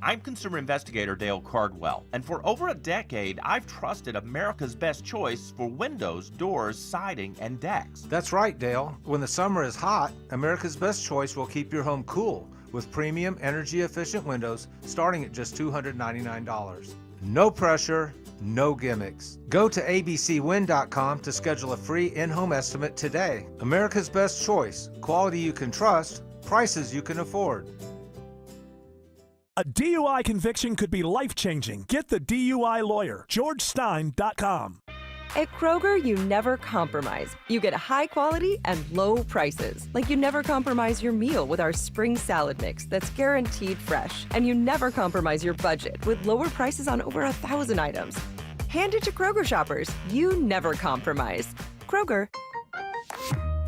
I'm consumer investigator Dale Cardwell, and for over a decade, I've trusted America's best choice for windows, doors, siding, and decks. That's right, Dale. When the summer is hot, America's best choice will keep your home cool with premium energy-efficient windows starting at just $299. No pressure, no gimmicks. Go to abcwin.com to schedule a free in-home estimate today. America's best choice. Quality you can trust, prices you can afford. A DUI conviction could be life-changing. Get the DUI lawyer. GeorgeStein.com. At Kroger, you never compromise. You get high quality and low prices. Like you never compromise your meal with our spring salad mix that's guaranteed fresh. And you never compromise your budget with lower prices on over 1,000 items. Hand it to Kroger shoppers. You never compromise. Kroger.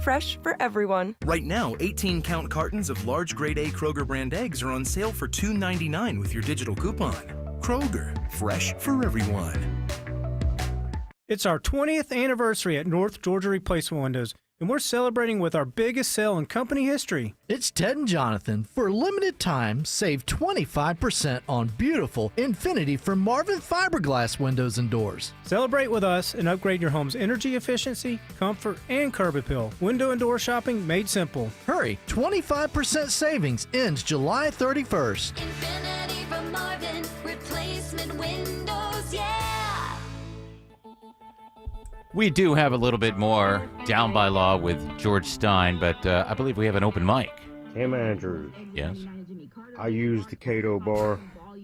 Fresh for everyone. Right now, 18-count cartons of large grade A Kroger brand eggs are on sale for $2.99 with your digital coupon. Kroger, fresh for everyone. It's our 20th anniversary at North Georgia Replacement Windows, and we're celebrating with our biggest sale in company history. It's Ted and Jonathan. For a limited time, save 25% on beautiful Infinity from Marvin fiberglass windows and doors. Celebrate with us and upgrade your home's energy efficiency, comfort, and curb appeal. Window and door shopping made simple. Hurry, 25% savings ends July 31st. Infinity from Marvin, replacement windows, yeah! We do have a little bit more Down by Law with George Stein, but I believe we have an open mic. Tim Andrews. Yes? I use the Cato bar,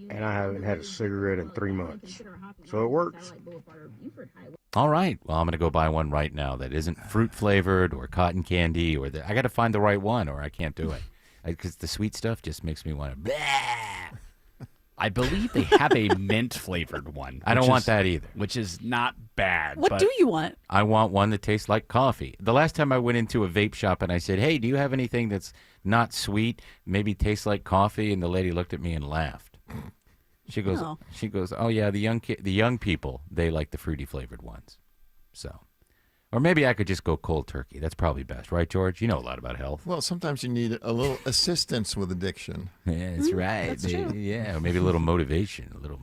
and I haven't had a cigarette in 3 months. So it works. All right. Well, I'm going to go buy one right now that isn't fruit-flavored or cotton candy. I got to find the right one or I can't do it. Because the sweet stuff just makes me want to... I believe they have a mint-flavored one. I don't want that either. Which is not bad. What do you want? I want one that tastes like coffee. The last time I went into a vape shop and I said, hey, do you have anything that's not sweet, maybe tastes like coffee? And the lady looked at me and laughed. She goes, oh yeah, the young people, they like the fruity flavored ones. So, or maybe I could just go cold turkey. That's probably best, right, George? You know a lot about health. Well, sometimes you need a little assistance with addiction. Yeah, that's right. That's true. Yeah, or maybe a little motivation, a little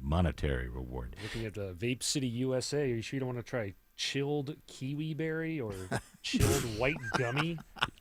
monetary reward. Looking at the Vape City USA, are you sure you don't want to try chilled kiwi berry or chilled white gummy?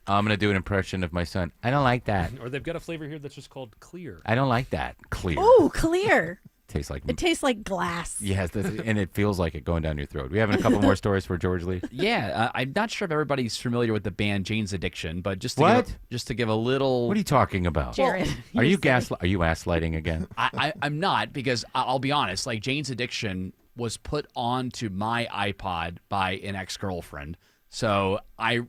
I'm going to do an impression of my son. I don't like that. Or they've got a flavor here that's just called clear. I don't like that. Clear. Oh, clear. Tastes like... It tastes like glass. Yes, and it feels like it going down your throat. We having a couple more stories for George Lee? Yeah, I'm not sure if everybody's familiar with the band Jane's Addiction, but just to give a little... What are you talking about? Jared. Are you gaslighting again? I'm not, because I'll be honest, like Jane's Addiction was put onto my iPod by an ex-girlfriend. So I've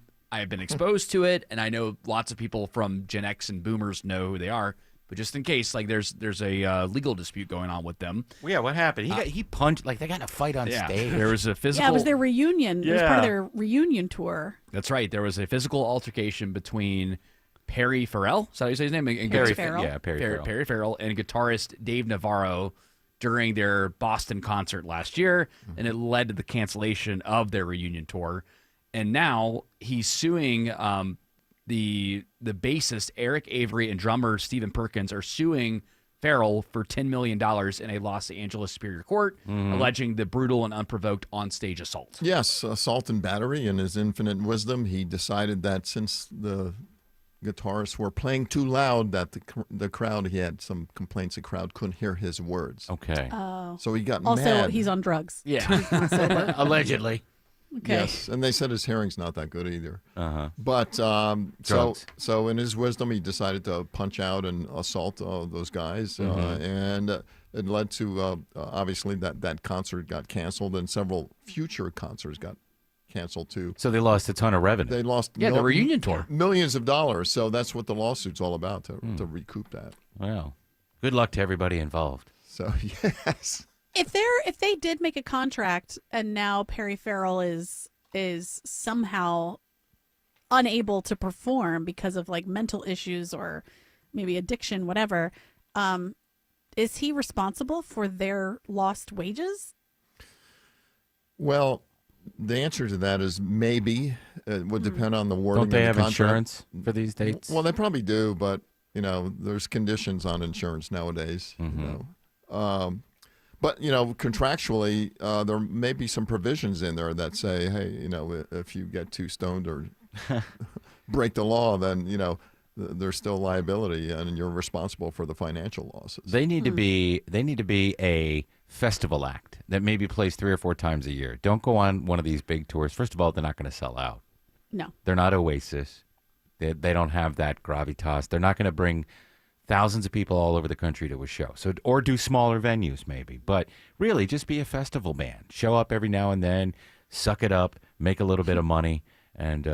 been exposed to it, and I know lots of people from Gen X and Boomers know who they are. But just in case, like there's a legal dispute going on with them. Well, yeah, what happened? He punched, like they got in a fight on stage. There was a physical... Yeah, it was their reunion. It was part of their reunion tour. That's right. There was a physical altercation between Perry Farrell. Is that how you say his name? And Perry Farrell. Yeah, Perry Farrell and guitarist Dave Navarro during their Boston concert last year, and it led to the cancellation of their reunion tour. And now he's suing the bassist Eric Avery and drummer Stephen Perkins are suing Farrell for $10 million in a Los Angeles Superior Court, alleging the brutal and unprovoked on-stage assault. Yes, assault and battery. In his infinite wisdom, he decided that since the guitarists were playing too loud, that the crowd, he had some complaints the crowd couldn't hear his words. Okay. Oh. So he got also, mad. Also, he's on drugs. Yeah. Allegedly. Okay. Yes, and they said his hearing's not that good either. Uh-huh. But Drugs. so in his wisdom, he decided to punch out and assault those guys, and it led to obviously that concert got canceled, and several future concerts got canceled too. So they lost a ton of revenue. They lost the reunion tour, millions of dollars. So that's what the lawsuit's all about, to recoup that. Well, good luck to everybody involved. So yes. If they did make a contract and now Perry Farrell is somehow unable to perform because of like mental issues or maybe addiction, whatever, is he responsible for their lost wages? Well, the answer to that is maybe. It would depend on the wording. Don't they of have the contract. insurance for these dates? Well, they probably do, but there's conditions on insurance nowadays. But contractually, there may be some provisions in there that say, hey, if you get too stoned or break the law, then there's still liability, and you're responsible for the financial losses. They need to be a festival act that maybe plays 3 or 4 times a year. Don't go on one of these big tours. First of all, they're not going to sell out. No, they're not Oasis. They don't have that gravitas. They're not going to bring thousands of people all over the country to a show. So, or do smaller venues maybe, but really just be a festival band. Show up every now and then, suck it up, make a little bit of money, and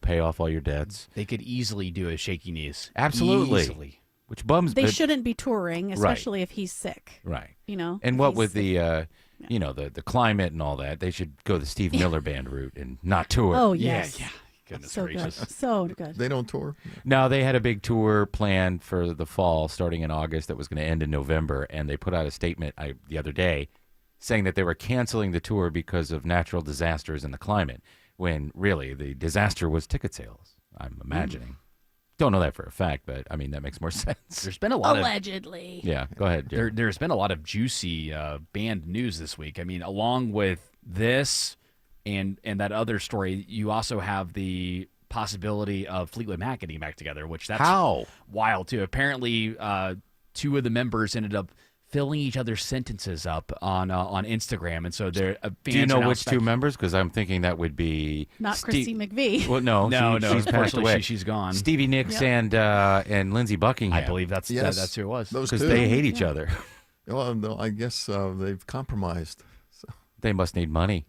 pay off all your debts. They could easily do a Shaky Knees. Absolutely. Easily. Which bums. They shouldn't be touring, especially if he's sick. Right. if And what he's with sick. the climate and all that, they should go the Steve Miller Band route and not tour. Oh yes. Yeah. Goodness so gracious. Good. So good. They don't tour? No, they had a big tour planned for the fall starting in August that was going to end in November, and they put out a statement the other day saying that they were canceling the tour because of natural disasters and the climate, when really the disaster was ticket sales, I'm imagining. Don't know that for a fact, but I mean, that makes more sense. There's been a lot allegedly. Yeah, go ahead, Jared. There's been a lot of juicy band news this week. I mean, along with this and that other story, you also have the possibility of Fleetwood Mac getting back together, which that's wild too. Apparently, 2 of the members ended up filling each other's sentences up on Instagram, and so they're. Do you know which two members? Because I'm thinking that would be Not Christy McVie. Well, no, she's passed away. She's gone. Stevie Nicks and Lindsey Buckingham. I believe that's who it was. Because they hate each other. Well, no, I guess they've compromised. So. They must need money.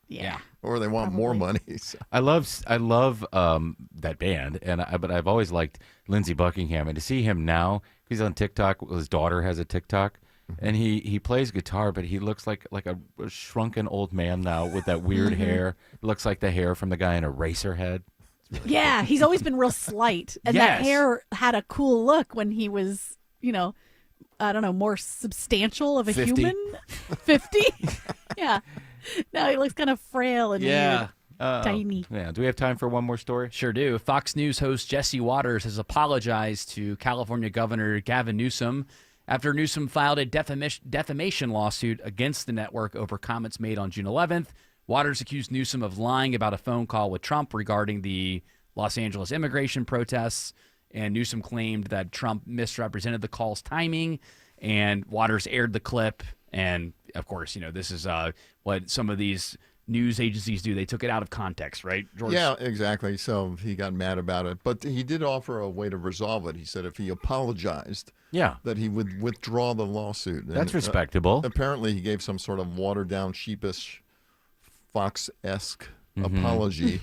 Yeah. Or they want more money. So. I love that band, but I've always liked Lindsey Buckingham, and to see him now, he's on TikTok. His daughter has a TikTok, and he plays guitar, but he looks like a shrunken old man now with that weird hair. It looks like the hair from the guy in Eraserhead. Yeah, he's always been real slight, and that hair had a cool look when he was, I don't know, more substantial of a 50. human. 50? Yeah. Now he looks kind of frail and weird. Tiny. Yeah. Do we have time for one more story? Sure do. Fox News host Jesse Waters has apologized to California Governor Gavin Newsom after Newsom filed a defamation lawsuit against the network over comments made on June 11th. Waters accused Newsom of lying about a phone call with Trump regarding the Los Angeles immigration protests, and Newsom claimed that Trump misrepresented the call's timing, and Waters aired the clip. And, of course, this is what some of these news agencies do. They took it out of context, right, George? Yeah, exactly. So he got mad about it. But he did offer a way to resolve it. He said if he apologized, that he would withdraw the lawsuit. That's respectable. Apparently he gave some sort of watered-down, sheepish, Fox-esque apology.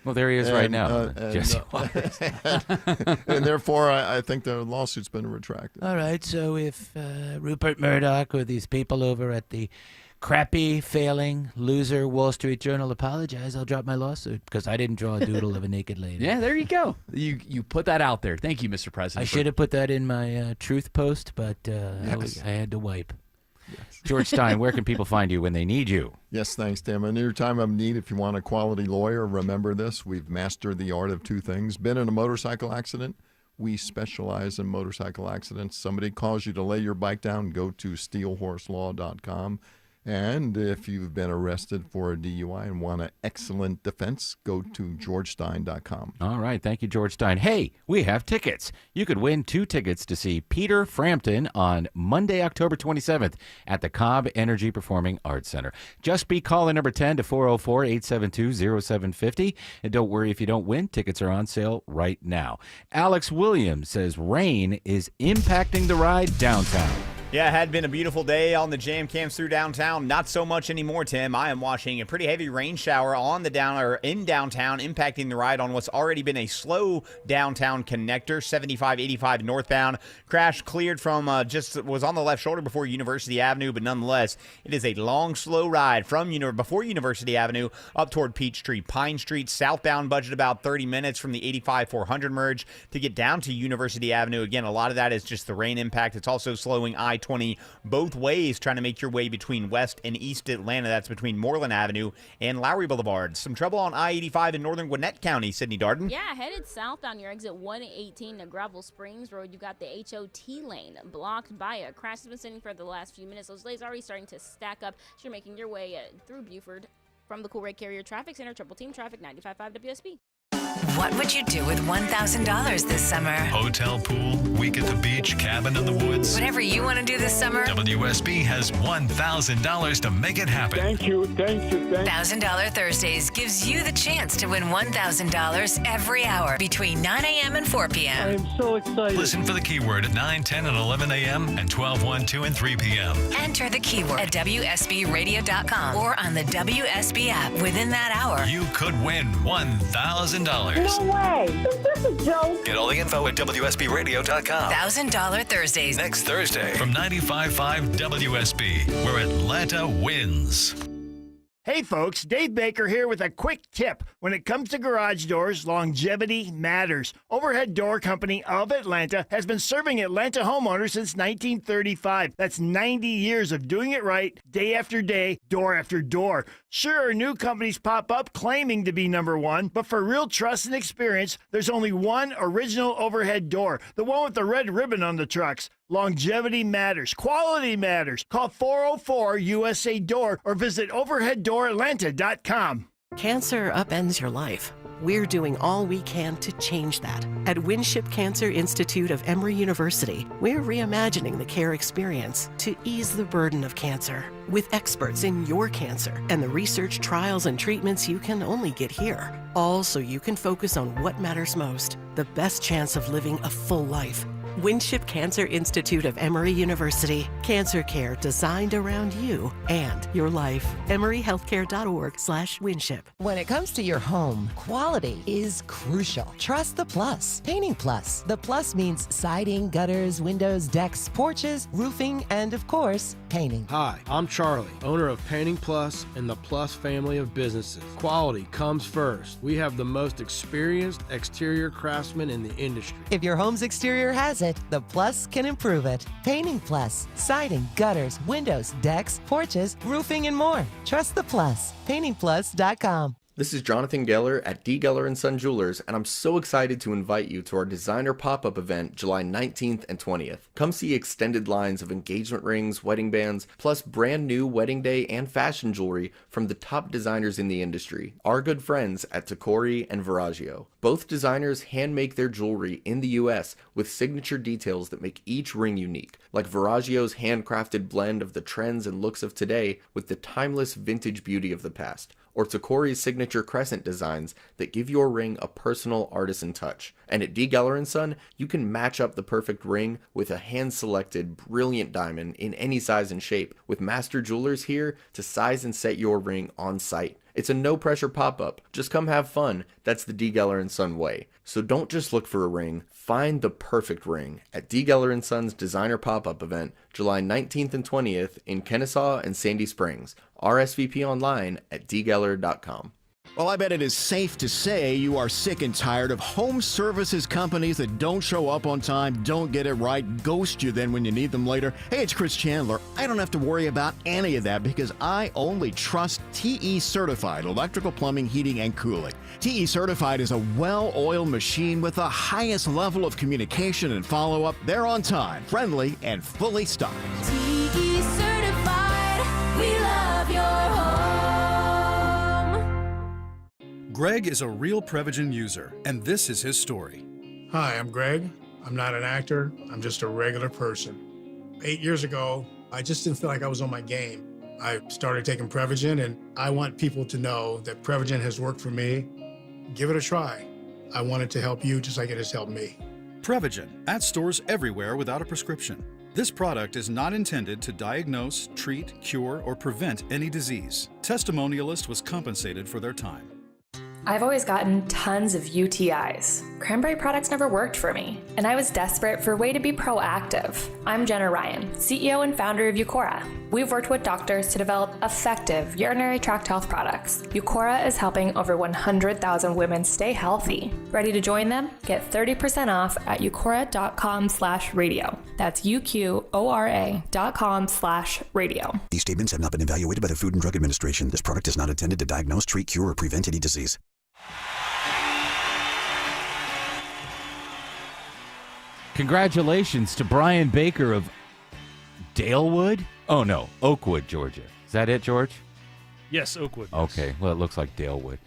Well, there he is right now, Jesse Waters. And therefore, I think the lawsuit's been retracted. All right, so if Rupert Murdoch or these people over at the crappy, failing, loser Wall Street Journal apologize, I'll drop my lawsuit because I didn't draw a doodle of a naked lady. Yeah, there you go. You put that out there. Thank you, Mr. President. I should have put that in my truth post, but I had to wipe. George Stein, where can people find you when they need you? Yes, thanks, Tim. In your time of need, if you want a quality lawyer, remember this. We've mastered the art of two things. Been in a motorcycle accident? We specialize in motorcycle accidents. Somebody calls you to lay your bike down, go to steelhorselaw.com. And if you've been arrested for a DUI and want an excellent defense, go to georgestein.com. All right. Thank you, George Stein. Hey, we have tickets. You could win 2 tickets to see Peter Frampton on Monday, October 27th at the Cobb Energy Performing Arts Center. Just be caller number 10 to 404-872-0750. And don't worry if you don't win. Tickets are on sale right now. Alex Williams says rain is impacting the ride downtown. Yeah, it had been a beautiful day on the jam cams through downtown. Not so much anymore, Tim. I am watching a pretty heavy rain shower in downtown, impacting the ride on what's already been a slow downtown connector. 75-85 northbound. Crash cleared from was on the left shoulder before University Avenue, but nonetheless, it is a long, slow ride from before University Avenue up toward Peachtree. Pine Street southbound budget about 30 minutes from the 85-400 merge to get down to University Avenue. Again, a lot of that is just the rain impact. It's also slowing I-20 both ways, trying to make your way between West and East Atlanta. That's between Moreland Avenue and Lowry Boulevard. Some trouble on I-85 in northern Gwinnett County. Sydney Darden. Yeah, headed south on your exit 118 to Gravel Springs Road. You got the HOT lane blocked by a crash that's been sitting for the last few minutes. Those delays already starting to stack up. So you're making your way through Buford from the Cool Red Carrier Traffic Center. Triple Team Traffic 95.5 WSB. What would you do with $1,000 this summer? Hotel, pool, week at the beach, cabin in the woods. Whatever you want to do this summer, WSB has $1,000 to make it happen. Thank you. $1,000 Thursdays gives you the chance to win $1,000 every hour between 9 a.m. and 4 p.m. I am so excited. Listen for the keyword at 9, 10, and 11 a.m. and 12, 1, 2, and 3 p.m. Enter the keyword at WSBradio.com or on the WSB app. Within that hour, You could win $1,000. No way. Is this a joke? Get all the info at WSBRadio.com. $1,000 Thursdays. Next Thursday from 95.5 WSB, where Atlanta wins. Hey folks, Dave Baker here with a quick tip. When it comes to garage doors, longevity matters. Overhead Door Company of Atlanta has been serving Atlanta homeowners since 1935. That's 90 years of doing it right, day after day, door after door. Sure, new companies pop up claiming to be number one, but for real trust and experience, there's only one original overhead door, the one with the red ribbon on the trucks. Longevity matters. Quality matters. Call 404-USA-DOOR or visit overheaddooratlanta.com. Cancer upends your life. We're doing all we can to change that. At Winship Cancer Institute of Emory University, we're reimagining the care experience to ease the burden of cancer with experts in your cancer and the research, trials, and treatments you can only get here. All so you can focus on what matters most, the best chance of living a full life. Winship Cancer Institute of Emory University. Cancer care designed around you and your life. EmoryHealthcare.org/Winship. When it comes to your home, quality is crucial. Trust the Plus. Painting Plus. The Plus means siding, gutters, windows, decks, porches, roofing, and of course, painting. Hi, I'm Charlie, owner of Painting Plus and the Plus family of businesses. Quality comes first. We have the most experienced exterior craftsmen in the industry. If your home's exterior has it, the Plus can improve it. Painting Plus. Siding, gutters, windows, decks, porches, roofing, and more. Trust the Plus. PaintingPlus.com. This is Jonathan Geller at D. Geller & Son Jewelers, and I'm so excited to invite you to our designer pop-up event July 19th and 20th. Come see extended lines of engagement rings, wedding bands, plus brand new wedding day and fashion jewelry from the top designers in the industry, our good friends at Tacori and Verragio. Both designers hand make their jewelry in the US with signature details that make each ring unique, like Verragio's handcrafted blend of the trends and looks of today with the timeless vintage beauty of the past, or Tacori's signature crescent designs that give your ring a personal artisan touch. And at D. Geller & Son, you can match up the perfect ring with a hand-selected, brilliant diamond in any size and shape, with master jewelers here to size and set your ring on site. It's a no-pressure pop-up. Just come have fun. That's the D. Geller & Son way. So don't just look for a ring. Find the perfect ring at D. Geller & Son's designer pop-up event, July 19th and 20th in Kennesaw and Sandy Springs. RSVP online at dgeller.com. Well, I bet it is safe to say you are sick and tired of home services companies that don't show up on time, don't get it right, ghost you then when you need them later. Hey, it's Chris Chandler. I don't have to worry about any of that because I only trust TE Certified Electrical Plumbing, Heating, and Cooling. TE Certified is a well-oiled machine with the highest level of communication and follow-up. They're on time, friendly, and fully stocked. TE Certified, we love your home. Greg is a real Prevagen user, and this is his story. Hi, I'm Greg. I'm not an actor. I'm just a regular person. 8 years ago, I just didn't feel like I was on my game. I started taking Prevagen, and I want people to know that Prevagen has worked for me. Give it a try. I want it to help you just like it has helped me. Prevagen, at stores everywhere without a prescription. This product is not intended to diagnose, treat, cure, or prevent any disease. Testimonialist was compensated for their time. I've always gotten tons of UTIs. Cranberry products never worked for me, and I was desperate for a way to be proactive. I'm Jenna Ryan, CEO and founder of Eucora. We've worked with doctors to develop effective urinary tract health products. Eucora is helping over 100,000 women stay healthy. Ready to join them? Get 30% off at eucora.com/radio. That's UQORA.com/radio. These statements have not been evaluated by the Food and Drug Administration. This product is not intended to diagnose, treat, cure, or prevent any disease. Congratulations to Brian Baker of Dalewood? Oh, no, Oakwood, Georgia. Is that it, George? Yes, Oakwood. Yes. Okay, well, it looks like Dalewood.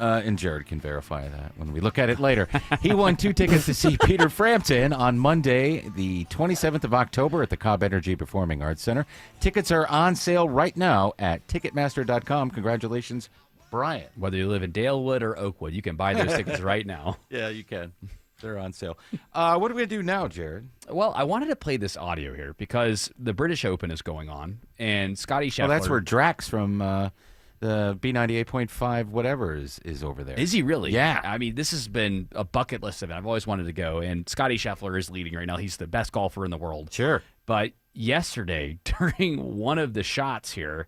And Jared can verify that when we look at it later. He won 2 tickets to see Peter Frampton on Monday, the 27th of October at the Cobb Energy Performing Arts Center. Tickets are on sale right now at Ticketmaster.com. Congratulations, Brian. Whether you live in Dalewood or Oakwood, you can buy those tickets right now. Yeah, you can. They're on sale. What are we going to do now, Jared? Well, I wanted to play this audio here because the British Open is going on, and Scotty Scheffler... Oh, that's where Drax from the B98.5 whatever is over there. Is he really? Yeah. I mean, this has been a bucket list event. I've always wanted to go, and Scotty Scheffler is leading right now. He's the best golfer in the world. Sure. But yesterday, during one of the shots here...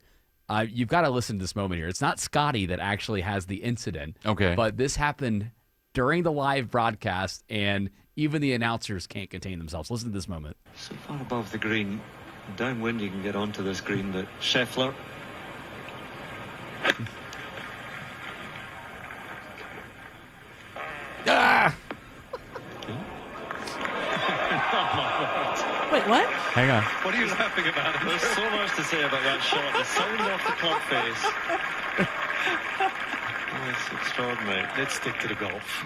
you've got to listen to this moment here. It's not Scotty that actually has the incident. Okay. But this happened during the live broadcast, and even the announcers can't contain themselves. Listen to this moment. So far above the green, downwind you can get onto this green, but Scheffler. Ah! Wait, what? Hang on. What are you laughing about? There's so much to say about that shot. The sound off the club face. Oh, it's extraordinary. Let's stick to the golf.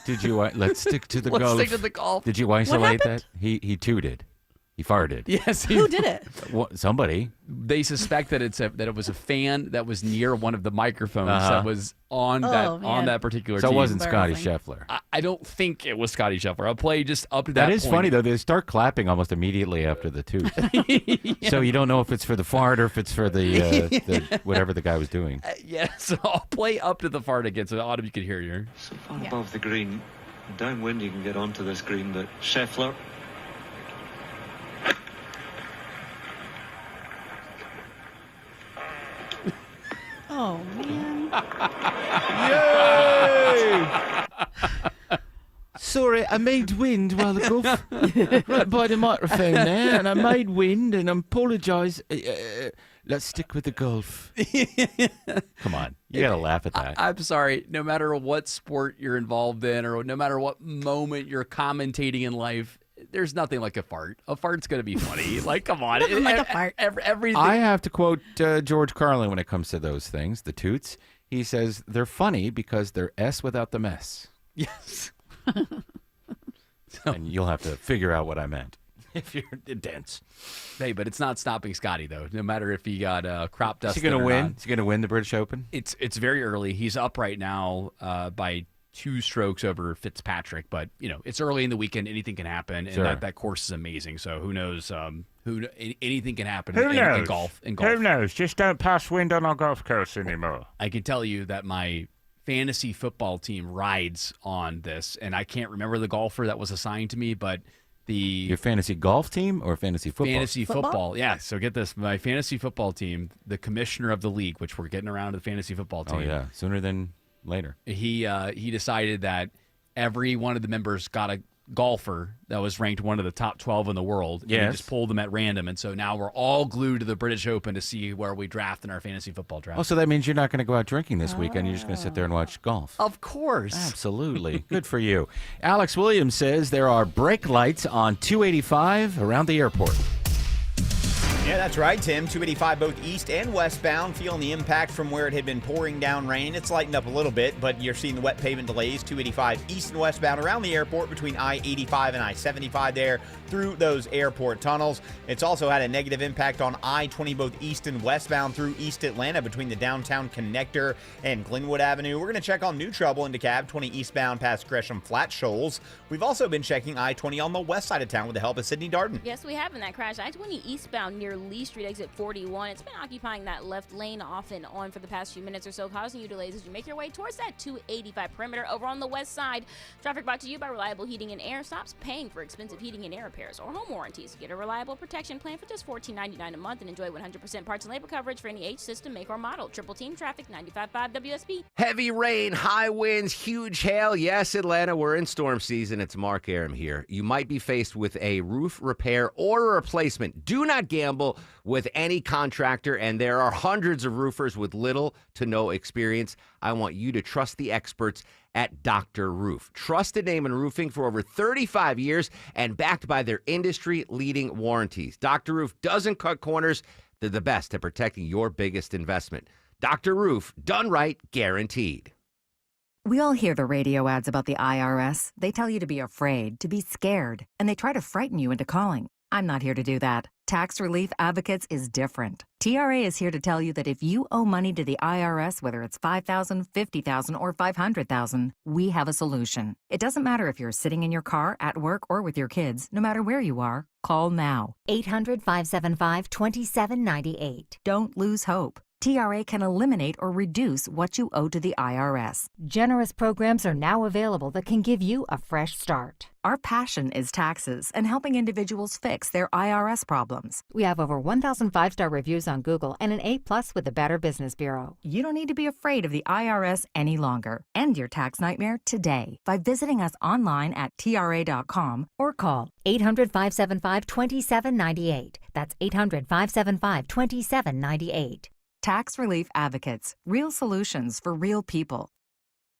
Did you? Let's stick to the Let's golf. stick to the golf. Did you isolate that? He tooted. He farted. Yes. Who did it? Somebody. They suspect that it was a fan that was near one of the microphones that was on that particular So team. it wasn't Scotty Scheffler. I don't think it was Scotty Scheffler. I'll play just up to That that is point. funny though. They start clapping almost immediately after the toot. So you don't know if it's for the fart or if it's for the whatever the guy was doing. Yeah, so I'll play up to the fart again, so Autumn, you can hear you. So far above the green, downwind you can get onto this green, but Scheffler. Oh, man. Yay! Sorry, I made wind while the golf right by the microphone there, and I made wind, and I apologise. Let's stick with the golf. Come on, you gotta laugh at that. I'm sorry. No matter what sport you're involved in, or no matter what moment you're commentating in life, there's nothing like a fart. A fart's gonna be funny. Like, come on, Nothing like a fart. Everything. I have to quote George Carlin when it comes to those things, the toots. He says they're funny because they're S without the mess. Yes. And you'll have to figure out what I meant if you're dense. Hey, but it's not stopping Scotty though. No matter if he got crop dust. Is he gonna or win? not. Is he gonna win the British Open? It's very early. He's up right now by 2 strokes over Fitzpatrick, but it's early in the weekend. Anything can happen, and Sure. that course is amazing. So who knows? Anything can happen Who in knows? golf. Who knows? Just don't pass wind on our golf course anymore. I can tell you that my fantasy football team rides on this, and I can't remember the golfer that was assigned to me, but your fantasy golf team or fantasy football? Fantasy football. Yeah. So get this, my fantasy football team, the commissioner of the league, which we're getting around to the fantasy football team. Oh yeah, sooner than later. He decided that every one of the members got a golfer that was ranked one of the top 12 in the world. And Yes. he just pulled them at random, and so now we're all glued to the British Open to see where we draft in our fantasy football draft. Oh, so that means you're not going to go out drinking this weekend. You're just going to sit there and watch golf. Of course. Absolutely. Good for you. Alex Williams says there are brake lights on 285 around the airport. Yeah, that's right, Tim. 285 both east and westbound, feeling the impact from where it had been pouring down rain. It's lightened up a little bit, but you're seeing the wet pavement delays. 285 east and westbound around the airport between I-85 and I-75 there through those airport tunnels. It's also had a negative impact on I-20 both east and westbound through East Atlanta between the downtown connector and Glenwood Avenue. We're going to check on new trouble in DeKalb, 20 eastbound past Gresham Flat Shoals. We've also been checking I-20 on the west side of town with the help of Sydney Darden. Yes, we have in that crash. I-20 eastbound near Lee Street, exit 41. It's been occupying that left lane off and on for the past few minutes or so, causing you delays as you make your way towards that 285 perimeter. Over on the west side, traffic brought to you by Reliable Heating and Air. Stops paying for expensive heating and air repairs or home warranties. Get a reliable protection plan for just $14.99 a month and enjoy 100% parts and labor coverage for any age, system, make, or model. Triple Team Traffic, 95.5 WSB. Heavy rain, high winds, huge hail. Yes, Atlanta, we're in storm season. It's Mark Aram here. You might be faced with a roof repair or a replacement. Do not gamble with any contractor, and there are hundreds of roofers with little to no experience. I want you to trust the experts at Dr. Roof. Trusted name in roofing for over 35 years and backed by their industry-leading warranties. Dr. Roof doesn't cut corners. They're the best at protecting your biggest investment. Dr. Roof, done right, guaranteed. We all hear the radio ads about the IRS. They tell you to be afraid, to be scared, and they try to frighten you into calling. I'm not here to do that. Tax Relief Advocates is different. TRA is here to tell you that if you owe money to the IRS, whether it's $5,000, $50,000, or $500,000, we have a solution. It doesn't matter if you're sitting in your car, at work, or with your kids. No matter where you are, call now. 800-575-2798. Don't lose hope. TRA can eliminate or reduce what you owe to the IRS. Generous programs are now available that can give you a fresh start. Our passion is taxes and helping individuals fix their IRS problems. We have over 1,000 5-star reviews on Google and an A+ with the Better Business Bureau. You don't need to be afraid of the IRS any longer. End your tax nightmare today by visiting us online at TRA.com or call 800-575-2798. That's 800-575-2798. Tax Relief Advocates. Real solutions for real people.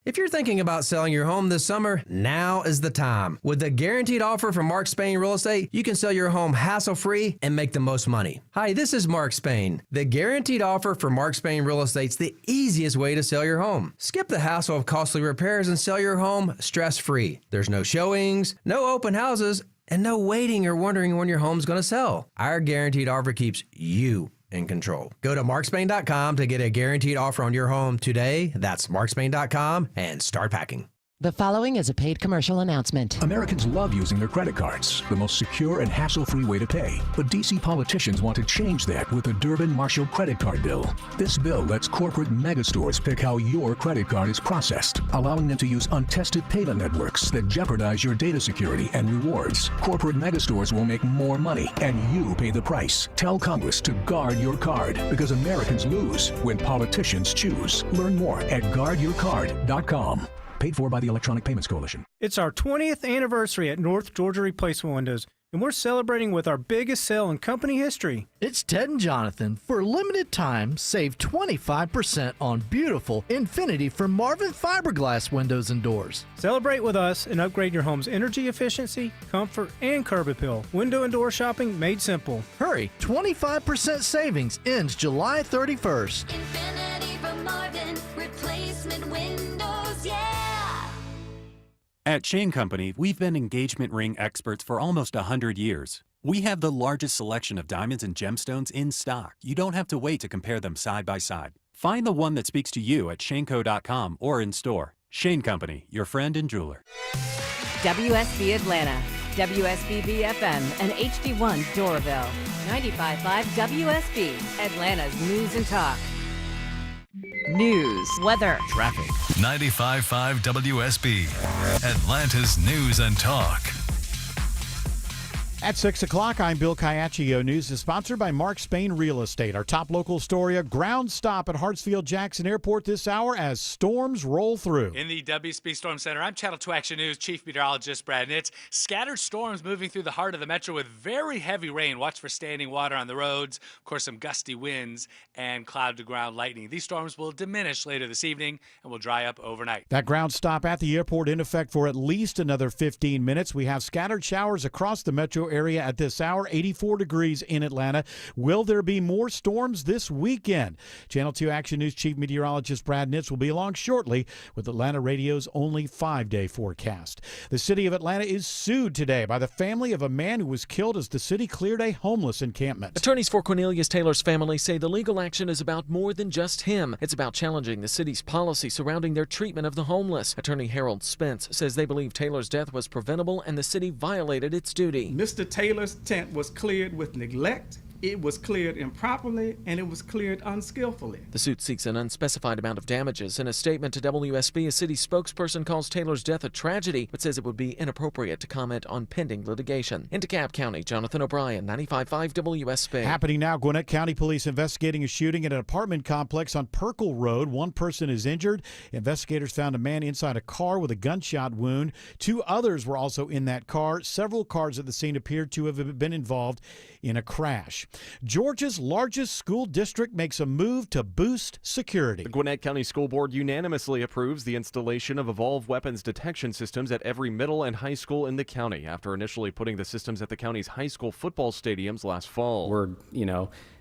If you're thinking about selling your home this summer, now is the time. With the guaranteed offer from Mark Spain Real Estate, you can sell your home hassle-free and make the most money. Hi, this is Mark Spain. The guaranteed offer from Mark Spain Real Estate's the easiest way to sell your home. Skip the hassle of costly repairs and sell your home stress-free. There's no showings, no open houses, and no waiting or wondering when your home's going to sell. Our guaranteed offer keeps you in control. Go to markspain.com to get a guaranteed offer on your home today. That's markspain.com and start packing. The following is a paid commercial announcement. Americans love using their credit cards, the most secure and hassle-free way to pay. But D.C. politicians want to change that with the Durbin-Marshall credit card bill. This bill lets corporate megastores pick how your credit card is processed, allowing them to use untested payment networks that jeopardize your data security and rewards. Corporate megastores will make more money, and you pay the price. Tell Congress to guard your card, because Americans lose when politicians choose. Learn more at guardyourcard.com. Paid for by the Electronic Payments Coalition. It's our 20th anniversary at North Georgia Replacement Windows, and we're celebrating with our biggest sale in company history. It's Ted and Jonathan. For a limited time, save 25% on beautiful Infinity from Marvin fiberglass windows and doors. Celebrate with us and upgrade your home's energy efficiency, comfort, and curb appeal. Window and door shopping made simple. Hurry, 25% savings ends July 31st. Infinity from Marvin, replacement windows, yeah! At Shane Company, we've been engagement ring experts for almost 100 years. We have the largest selection of diamonds and gemstones in stock. You don't have to wait to compare them side by side. Find the one that speaks to you at shaneco.com or in store. Shane Company, your friend and jeweler. WSB Atlanta, WSB FM, and HD1 Doraville. 95.5 WSB, Atlanta's news and talk. News, weather, traffic. 95.5 WSB, Atlanta's news and talk. At 6 o'clock, I'm Bill Caiaccio. News is sponsored by Mark Spain Real Estate. Our top local story, a ground stop at Hartsfield-Jackson Airport this hour as storms roll through. In the WSB Storm Center, I'm Channel 2 Action News Chief Meteorologist Brad Nitz. Scattered storms moving through the heart of the metro with very heavy rain. Watch for standing water on the roads. Of course, some gusty winds and cloud-to-ground lightning. These storms will diminish later this evening and will dry up overnight. That ground stop at the airport in effect for at least another 15 minutes. We have scattered showers across the metro area at this hour, 84 degrees in Atlanta. Will there be more storms this weekend? Channel 2 Action News Chief Meteorologist Brad Nitz will be along shortly with Atlanta Radio's only 5-day forecast. The city of Atlanta is sued today by the family of a man who was killed as the city cleared a homeless encampment. Attorneys for Cornelius Taylor's family say the legal action is about more than just him. It's about challenging the city's policy surrounding their treatment of the homeless. Attorney Harold Spence says they believe Taylor's death was preventable and the city violated its duty. Mr. Taylor's tent was cleared with neglect, it was cleared improperly, and it was cleared unskillfully. The suit seeks an unspecified amount of damages. In a statement to WSB, a city spokesperson calls Taylor's death a tragedy, but says it would be inappropriate to comment on pending litigation. In DeKalb County, Jonathan O'Brien, 95.5 WSB. Happening now, Gwinnett County Police investigating a shooting at an apartment complex on Perkle Road. One person is injured. Investigators found a man inside a car with a gunshot wound. 2 others were also in that car. Several cars at the scene appeared to have been involved in a crash. Georgia's largest school district makes a move to boost security. The Gwinnett County School Board unanimously approves the installation of evolved weapons detection systems at every middle and high school in the county after initially putting the systems at the county's high school football stadiums last fall. We're,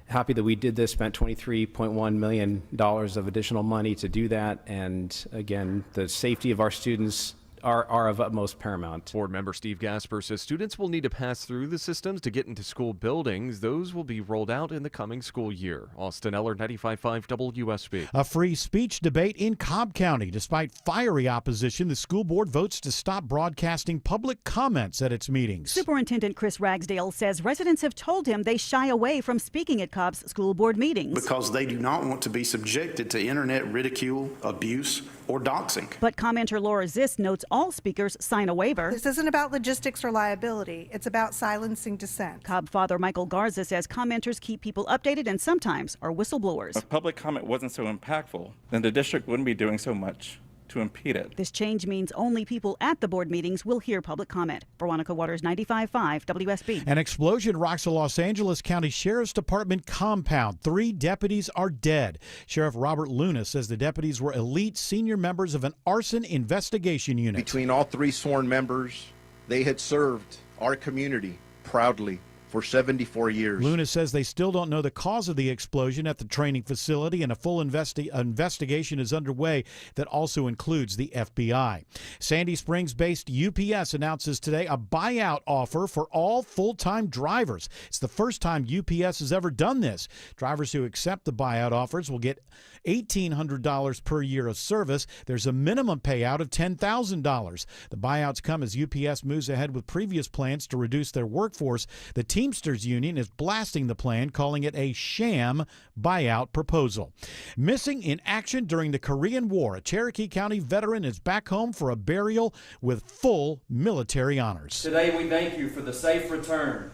happy that we did this, spent $23.1 million of additional money to do that. And again, the safety of our students are of utmost paramount. Board member Steve Gasper says students will need to pass through the systems to get into school buildings. Those will be rolled out in the coming school year. Austin Eller, 95.5 WSB. A free speech debate in Cobb County. Despite fiery opposition, the school board votes to stop broadcasting public comments at its meetings. Superintendent Chris Ragsdale says residents have told him they shy away from speaking at Cobb's school board meetings. Because they do not want to be subjected to internet ridicule, abuse, or doxing. But commenter Laura Ziss notes all speakers sign a waiver. This isn't about logistics or liability. It's about silencing dissent. Cobb father Michael Garza says commenters keep people updated and sometimes are whistleblowers. If public comment wasn't so impactful, then the district wouldn't be doing so much to to impede it. This change means only people at the board meetings will hear public comment. Veronica Waters, 95.5 WSB. An explosion rocks a Los Angeles County Sheriff's Department compound. 3 deputies are dead. Sheriff Robert Luna says the deputies were elite senior members of an arson investigation unit. Between all 3 sworn members, they had served our community proudly for 74 years. Luna says they still don't know the cause of the explosion at the training facility, and a full investigation is underway that also includes the FBI. Sandy Springs-based UPS announces today a buyout offer for all full-time drivers. It's the first time UPS has ever done this. Drivers who accept the buyout offers will get $1,800 per year of service. There's a minimum payout of $10,000. The buyouts come as UPS moves ahead with previous plans to reduce their workforce. The Teamsters Union is blasting the plan, calling it a sham buyout proposal. Missing in action during the Korean War, a Cherokee County veteran is back home for a burial with full military honors. Today we thank you for the safe return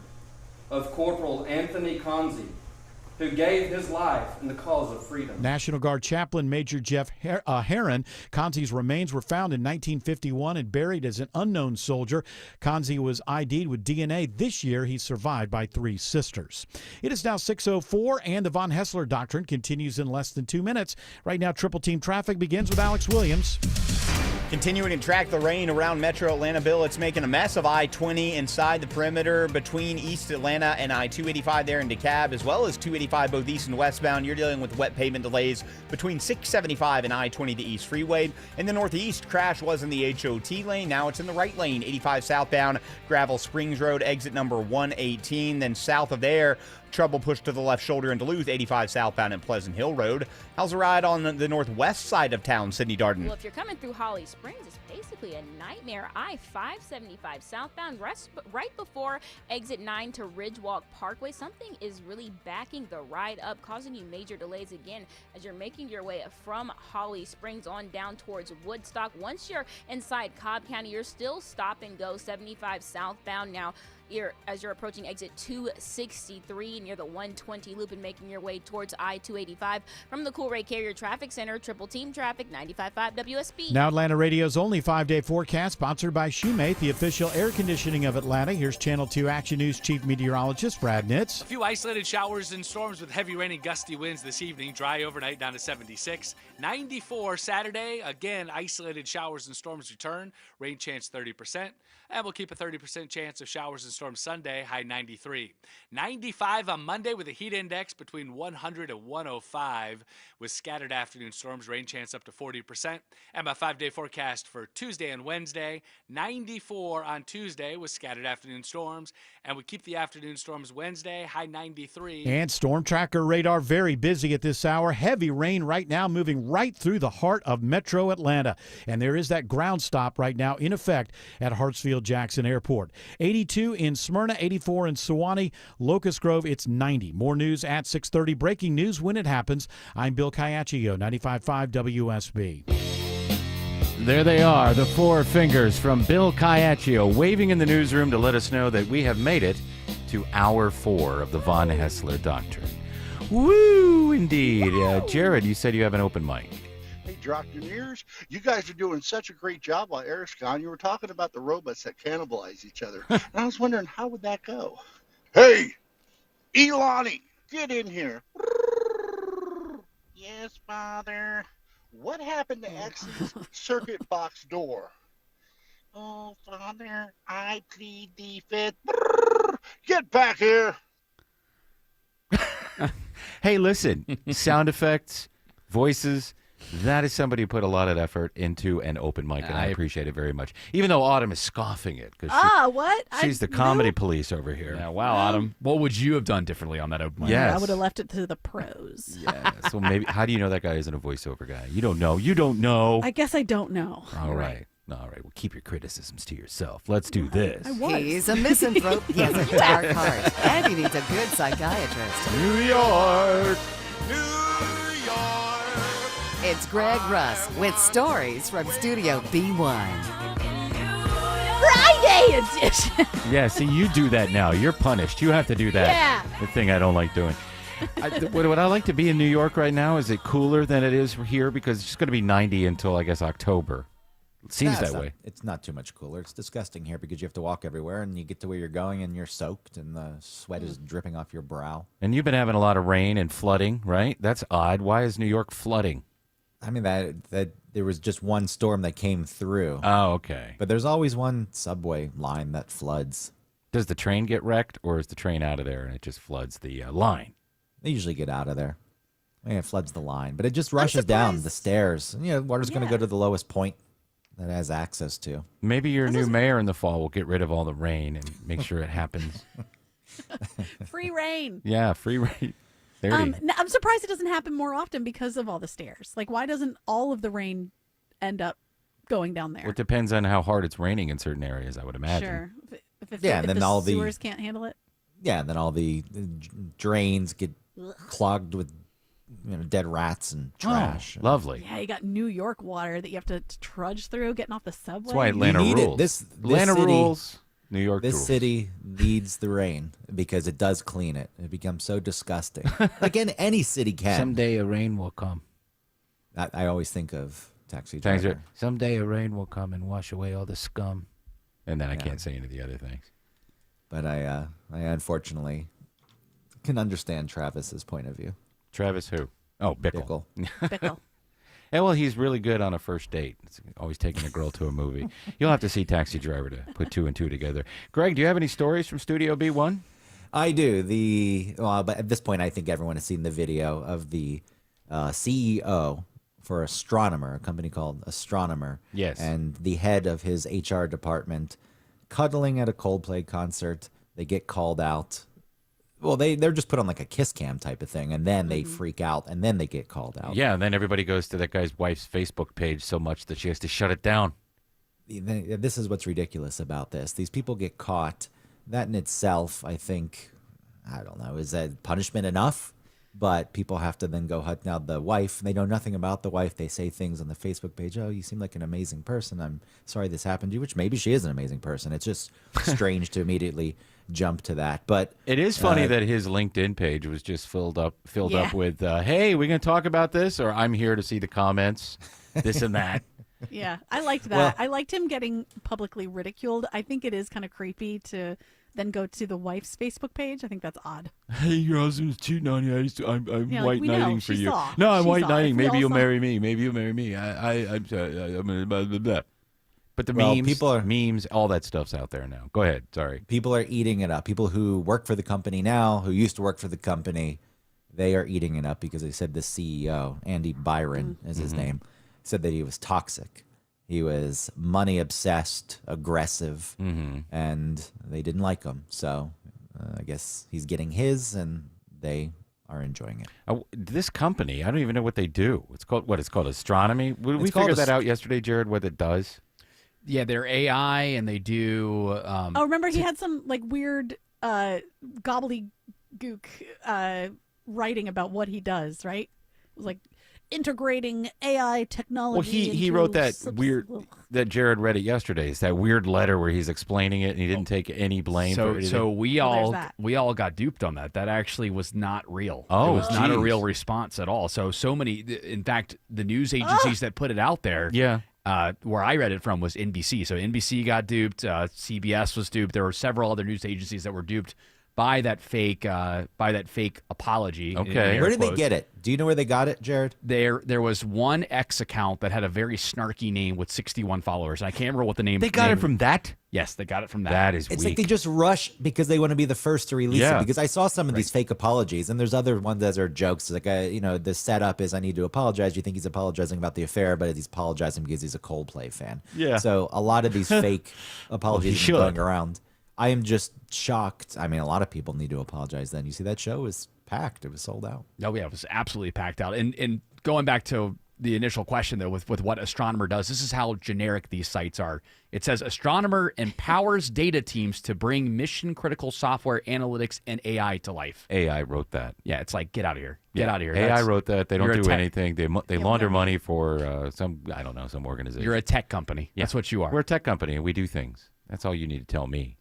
of Corporal Anthony Conzi, who gave his life in the cause of freedom. National Guard Chaplain Major Jeff Herron. Conzi's remains were found in 1951 and buried as an unknown soldier. Conzi was ID'd with DNA. This year, he's survived by 3 sisters. It is now 6:04, and the Von Hessler Doctrine continues in less than 2 minutes. Right now, Triple Team Traffic begins with Alex Williams. Continuing to track the rain around Metro Atlanta, Bill, it's making a mess of I-20 inside the perimeter between East Atlanta and I-285 there in DeKalb, as well as 285 both east and westbound. You're dealing with wet pavement delays between 675 and I-20, the East Freeway. In the northeast, crash was in the HOT lane. Now it's in the right lane, 85 southbound, Gravel Springs Road, exit number 118. Then south of there, trouble pushed to the left shoulder in Duluth, 85 southbound and Pleasant Hill Road. How's the ride on the northwest side of town, Sydney Darden? Well, if you're coming through Holly Springs, it's basically a nightmare. I-575 southbound, right before exit 9 to Ridgewalk Parkway. Something is really backing the ride up, causing you major delays again as you're making your way from Holly Springs on down towards Woodstock. Once you're inside Cobb County, you're still stop and go 75 southbound now. As you're approaching exit 263 near the 120 loop and making your way towards I-285. From the Coolray Carrier Traffic Center, Triple Team Traffic, 95.5 WSB. Now Atlanta Radio's only 5-day forecast, sponsored by Shoemate, the official air conditioning of Atlanta. Here's Channel 2 Action News Chief Meteorologist Brad Nitz. A few isolated showers and storms with heavy rain and gusty winds this evening. Dry overnight down to 76. 94 Saturday. Again, isolated showers and storms return. Rain chance 30%. And we'll keep a 30% chance of showers and storms Sunday, high 93. 95 on Monday with a heat index between 100 and 105 with scattered afternoon storms, rain chance up to 40%. And my 5-day forecast for Tuesday and Wednesday, 94 on Tuesday with scattered afternoon storms. And we keep the afternoon storms Wednesday, high 93. And Storm Tracker radar very busy at this hour. Heavy rain right now moving right through the heart of Metro Atlanta. And there is that ground stop right now in effect at Hartsfield-Jackson Airport. 82 in Smyrna, 84 in Sewanee, Locust Grove, it's 90. More news at 6:30. Breaking news when it happens. I'm Bill Caiaccio, 95.5 WSB. There they are, the 4 fingers from Bill Caiaccio waving in the newsroom to let us know that we have made it to hour 4 of the Von Hessler Doctrine. Woo, indeed. Jared, you said you have an open mic. Hey, Doctrinaires, you guys are doing such a great job while Eric's gone. You were talking about the robots that cannibalize each other. And I was wondering, how would that go? Hey, Elani, get in here. Yes, Father. What happened to X's circuit box door? Oh, Father, I plead the fifth. Get back here. Hey, listen, sound effects, voices, that is somebody who put a lot of effort into an open mic, and I appreciate it very much. Even though Autumn is scoffing it. What? She's the comedy police over here. Yeah, wow, Autumn. What would you have done differently on that open mic? Yes. I would have left it to the pros. Yeah, so maybe, how do you know that guy isn't a voiceover guy? You don't know. You don't know. I guess I don't know. All right. All right, well, keep your criticisms to yourself. Let's do this. He's a misanthrope. He has a dark heart. And he needs a good psychiatrist. New York. It's Greg Russ with stories from Studio B1. Friday edition. Yeah, see, you do that now. You're punished. You have to do that. Yeah. The thing I don't like doing. Would I like to be in New York right now? Is it cooler than it is here? Because it's going to be 90 until, I guess, October. It seems that way. It's not too much cooler. It's disgusting here because you have to walk everywhere, and you get to where you're going, and you're soaked, and the sweat is dripping off your brow. And you've been having a lot of rain and flooding, right? That's odd. Why is New York flooding? I mean, that there was just one storm that came through. Oh, okay. But there's always one subway line that floods. Does the train get wrecked, or is the train out of there and it just floods the line? They usually get out of there. I mean, it floods the line, but it just rushes down the stairs. You know, water's going to go to the lowest point that it has access to. Maybe your new mayor in the fall will get rid of all the rain and make sure it happens. Free rain. Yeah, free rain. There you go. I'm surprised it doesn't happen more often because of all the stairs. Like, why doesn't all of the rain end up going down there? Well, it depends on how hard it's raining in certain areas, I would imagine. Sure. If and then all the sewers can't handle it. Yeah, and then all the drains get clogged with dead rats and trash. Oh, lovely. Yeah, you got New York water that you have to trudge through getting off the subway. That's why Atlanta rules. This Atlanta city, rules. New York This rules. city needs the rain because it does clean it. It becomes so disgusting. Like any city can. Someday a rain will come. I always think of Taxi Driver. Someday a rain will come and wash away all the scum. And then I can't say any of the other things. But I unfortunately can understand Travis's point of view. Travis who? Oh, Bickle. Bickle. Yeah, well, he's really good on a first date. It's always taking a girl to a movie. You'll have to see Taxi Driver to put two and two together. Greg, do you have any stories from Studio B1? I do. But at this point, I think everyone has seen the video of the CEO for Astronomer, a company called Astronomer. Yes. And the head of his HR department cuddling at a Coldplay concert. They get called out. Well, they're just put on like a kiss cam type of thing, and then they freak out, and then they get called out. Yeah, and then everybody goes to that guy's wife's Facebook page so much that she has to shut it down. This is what's ridiculous about this. These people get caught. That in itself, I think, I don't know, is that punishment enough? But people have to then go hunt down the wife. They know nothing about the wife. They say things on the Facebook page. Oh, you seem like an amazing person. I'm sorry this happened to you, which maybe she is an amazing person. It's just strange to immediately jump to that. But it is funny that his LinkedIn page was just filled up with, hey, we're going to talk about this, or I'm here to see the comments, this and that. Yeah, I liked that. Well, I liked him getting publicly ridiculed. I think it is kind of creepy to then go to the wife's Facebook page. I think that's odd. Hey, your husband's cheating on you. I'm Yeah, like, white we know. knighting for She you. saw. No, I'm She white saw. knighting. If we Maybe all you'll saw- marry me. Maybe you'll marry me. I'm blah, blah, blah. But the Well, memes, memes, all that stuff's out there now. Go ahead. Sorry. people are eating it up. People who work for the company now, who used to work for the company, they are eating it up because they said the CEO, Andy Byron is his name, said that he was toxic. He was money obsessed, aggressive, and they didn't like him. So I guess he's getting his, and they are enjoying it. This company, I don't even know what they do. It's called what? It's called Astronomy. We It's called figured that out yesterday, Jared. What it does? Yeah, they're AI, and they do. Oh, remember he had some like weird gobbledygook writing about what he does, right? It was like integrating AI technology. Well, he into wrote that subs- weird that Jared read it yesterday. It's that weird letter where he's explaining it and he didn't take any blame for anything. So we Well, there's all that. got duped on that. That actually was not real. Oh, it was not a geez. real response at all. So many. In fact, the news agencies that put it out there. Yeah. Where I read it from was NBC. So NBC got duped. CBS was duped. There were several other news agencies that were duped by that fake apology. Okay. Where did they get it? Do you know where they got it, Jared? There was one X account that had a very snarky name with 61 followers. And I can't remember what the name. They got it from that? Yes, they got it from that. That is It's weak. like they just rush because they want to be the first to release Yeah. it. Because I saw some of these fake apologies, and there's other ones that are jokes. Like, the setup is I need to apologize. You think he's apologizing about the affair, but he's apologizing because he's a Coldplay fan. Yeah. So a lot of these fake apologies he are going should. around. I am just shocked. I mean, a lot of people need to apologize then. You see, that show was packed. It was sold out. Oh yeah, it was absolutely packed out. And going back to the initial question though, with what Astronomer does, this is how generic these sites are. It says Astronomer empowers data teams to bring mission critical software, analytics, and AI to life. AI wrote that. Yeah, it's like get out of here. Get out of here. AI That's- wrote that. They you're don't a do tech- anything. They launder money for some organization. You're a tech company. Yeah. That's what you are. We're a tech company and we do things. That's all you need to tell me.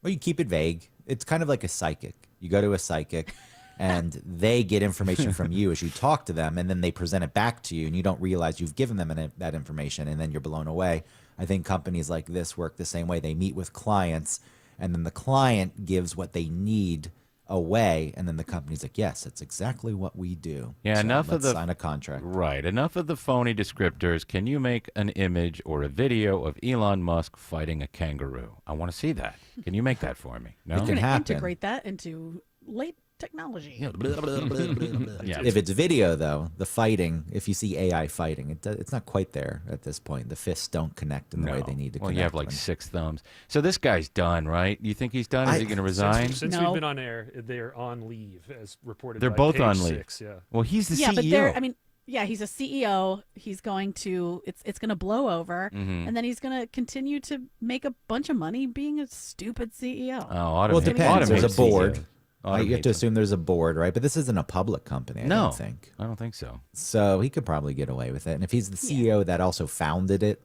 Well, you keep it vague. It's kind of like a psychic. You go to a psychic, and they get information from you as you talk to them, and then they present it back to you, and you don't realize you've given them that information, and then you're blown away. I think companies like this work the same way. They meet with clients, and then the client gives what they need away, and then the company's like, yes, it's exactly what we do. Yeah, So enough of let's the sign a contract. Right, enough of the phony descriptors. Can you make an image or a video of Elon Musk fighting a kangaroo? I want to see that. Can you make that for me? No, It can happen. Integrate that into late technology. If it's video, though, the fighting, if you see AI fighting, it's not quite there at this point. The fists don't connect in the way they need to Well, connect. you have like 6 thumbs. So this guy's done, right? You think he's done? Is he going to resign? Since we've been on air, they're on leave, as reported. They're by both Page on leave. 6, yeah. Well, he's the yeah, CEO. but they're, I mean, yeah, he's a CEO. He's going to, it's going to blow over, Mhm. and then he's going to continue to make a bunch of money being a stupid CEO. Well, it depends. There's a board. You have to assume there's a board, right? But this isn't a public company, I No, don't think. I don't think so. So he could probably get away with it. And if he's the CEO that also founded it,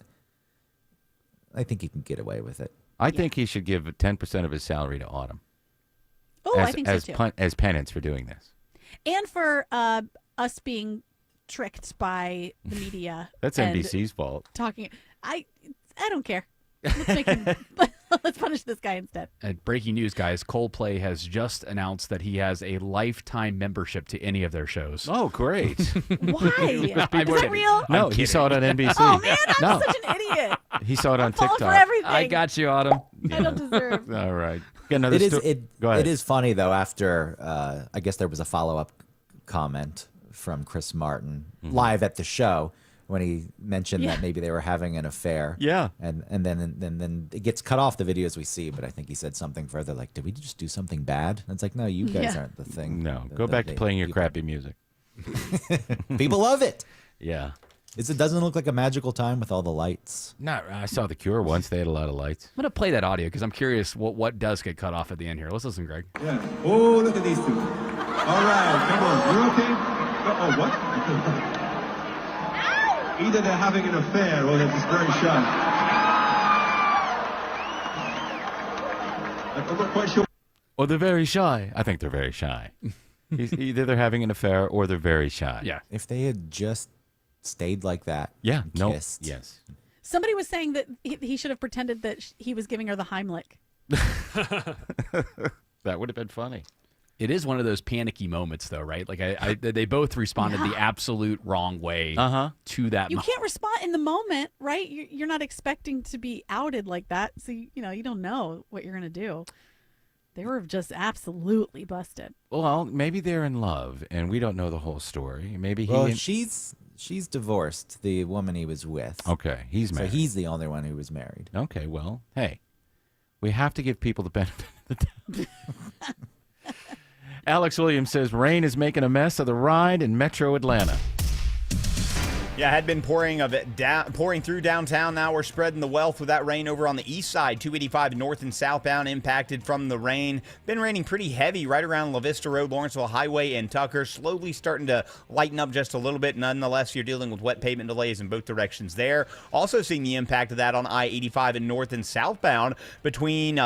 I think he can get away with it. I think he should give 10% of his salary to Autumn. Oh, as, I think so as too. As penance for doing this. And for us being tricked by the media. That's and NBC's fault. Talking, I don't care. Let's make him. Let's punish this guy instead. Breaking news, guys. Coldplay has just announced that he has a lifetime membership to any of their shows. Oh, great. Why? Is I'm that kidding. real? No, I'm he kidding. saw it on NBC. Oh man, I'm No. such an idiot. He saw it on falling TikTok. for everything. I got you, Autumn. I don't deserve. All right. Got another It is. sto- Go ahead. It is funny though. After I guess there was a follow-up comment from Chris Martin live at the show when he mentioned that maybe they were having an affair. Yeah. And then it gets cut off the video as we see. But I think he said something further like, "Did we just do something bad?" And it's like, no, you guys aren't the thing. No, go back to playing your crappy music. People love it. Yeah. It doesn't look like a magical time with all the lights. No, I saw The Cure once. They had a lot of lights. I'm going to play that audio because I'm curious what does get cut off at the end here. Let's listen, Greg. Yeah. Oh, look at these two. All right, come on. You're okay? Oh, what? Either they're having an affair or they're just very shy. I'm not quite sure. Or they're very shy. I think they're very shy. Either they're having an affair or they're very shy. Yeah. If they had just stayed like that. Yeah. and No. kissed. Yes. Somebody was saying that he should have pretended that he was giving her the Heimlich. That would have been funny. It is one of those panicky moments, though, right? Like they both responded the absolute wrong way to that. You can't respond in the moment, right? You're not expecting to be outed like that, so you don't know what you're gonna do. They were just absolutely busted. Well, maybe they're in love, and we don't know the whole story. Maybe he. Well, she's divorced. The woman he was with. Okay, he's married. So he's the only one who was married. Okay, well, hey, we have to give people the benefit of the doubt. Alex Williams says rain is making a mess of the ride in Metro Atlanta. Yeah, it had been pouring through downtown. Now we're spreading the wealth with that rain over on the east side. 285 north and southbound impacted from the rain. Been raining pretty heavy right around La Vista Road, Lawrenceville Highway, and Tucker. Slowly starting to lighten up just a little bit. Nonetheless, you're dealing with wet pavement delays in both directions there. Also seeing the impact of that on I-85 and north and southbound between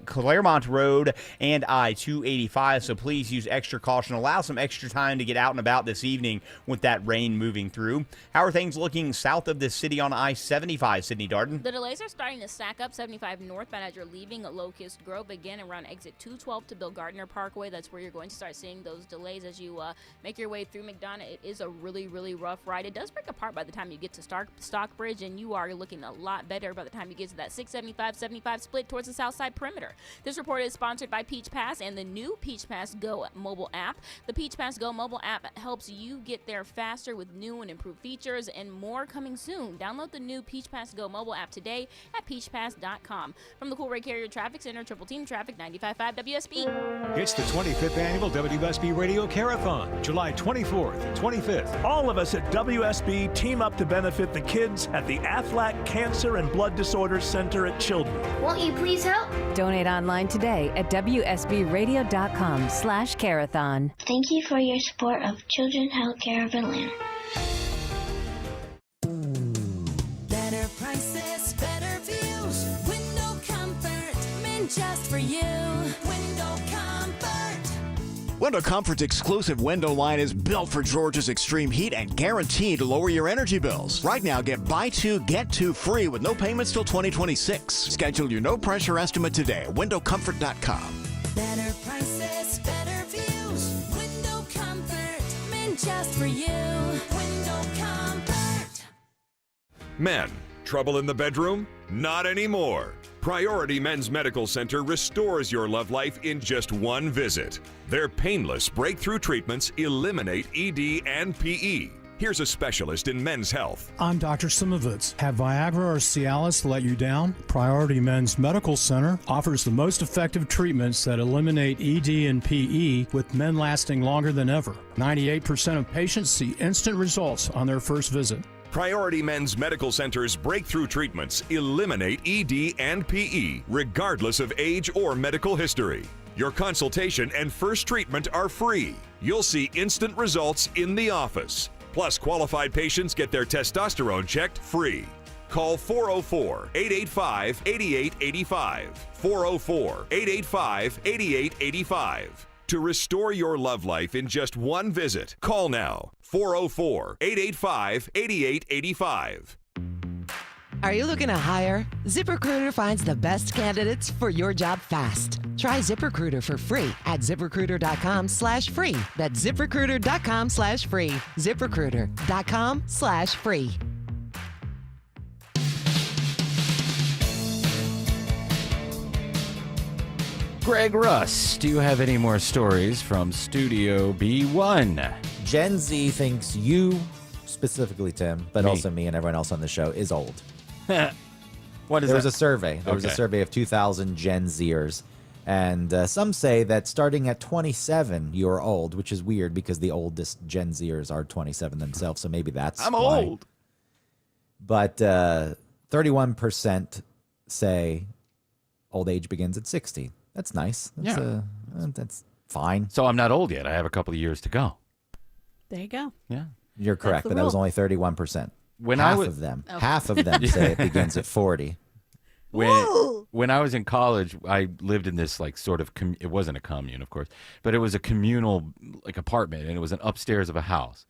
Claremont Road and I-285. So please use extra caution. Allow some extra time to get out and about this evening with that rain moving through. How are things looking south of the city on I-75, Sydney Darden? The delays are starting to stack up 75 northbound as you're leaving Locust Grove again around exit 212 to Bill Gardner Parkway. That's where you're going to start seeing those delays as you make your way through McDonough. It is a really, really rough ride. It does break apart by the time you get to Stockbridge, and you are looking a lot better by the time you get to that 675-75 split towards the south side perimeter. This report is sponsored by Peach Pass and the new Peach Pass Go mobile app. The Peach Pass Go mobile app helps you get there faster with new and improved features and more coming soon. Download the new Peach Pass Go mobile app today at peachpass.com. From the Cool Ray Carrier Traffic Center, Triple Team Traffic 95.5 WSB. It's the 25th annual WSB Radio Carathon, July 24th and 25th. All of us at WSB team up to benefit the kids at the Aflac Cancer and Blood Disorders Center at Children. Won't you please help? Donate online today at WSBRadio.com/carathon. Thank you for your support of Children's Healthcare of Atlanta. Better prices, better views, window comfort, meant just for you. Window comfort. Window Comfort's exclusive window line is built for Georgia's extreme heat and guaranteed to lower your energy bills. Right now, get buy two, get two free with no payments till 2026. Schedule your no-pressure estimate today at windowcomfort.com. Better prices, better views. Window Comfort, meant just for you. Window Comfort. Men, trouble in the bedroom? Not anymore. Priority Men's Medical Center restores your love life in just one visit. Their painless breakthrough treatments eliminate ED and PE. Here's a specialist in men's health. I'm Dr. Simovitz. Have Viagra or Cialis let you down? Priority Men's Medical Center offers the most effective treatments that eliminate ED and PE, with men lasting longer than ever. 98% of patients see instant results on their first visit. Priority Men's Medical Center's breakthrough treatments eliminate ED and PE, regardless of age or medical history. Your consultation and first treatment are free. You'll see instant results in the office. Plus, qualified patients get their testosterone checked free. Call 404-885-8885. 404-885-8885. To restore your love life in just one visit, call now. 404-885-8885. Are you looking to hire? ZipRecruiter finds the best candidates for your job fast. Try ZipRecruiter for free at ZipRecruiter.com/free. That's ZipRecruiter.com/free. ZipRecruiter.com/free. Greg Russ, do you have any more stories from Studio B1? Gen Z thinks you, specifically Tim, but Me. also me and everyone else on the show, is old. What is There was that? a survey. There was a Okay. survey of 2,000 Gen Zers. And some say that starting at 27, you're old, which is weird because the oldest Gen Zers are 27 themselves. So maybe that's I'm why. old. But 31% say old age begins at 60. That's nice. That's, Yeah. That's fine. So I'm not old yet. I have a couple of years to go. There you go. Yeah. You're correct, the but that was rule. only 31%. When half I was- of them, Oh. half of them say it begins at 40. When I was in college, I lived in this like sort of it wasn't a commune, of course, but it was a communal like apartment, and it was an upstairs of a house.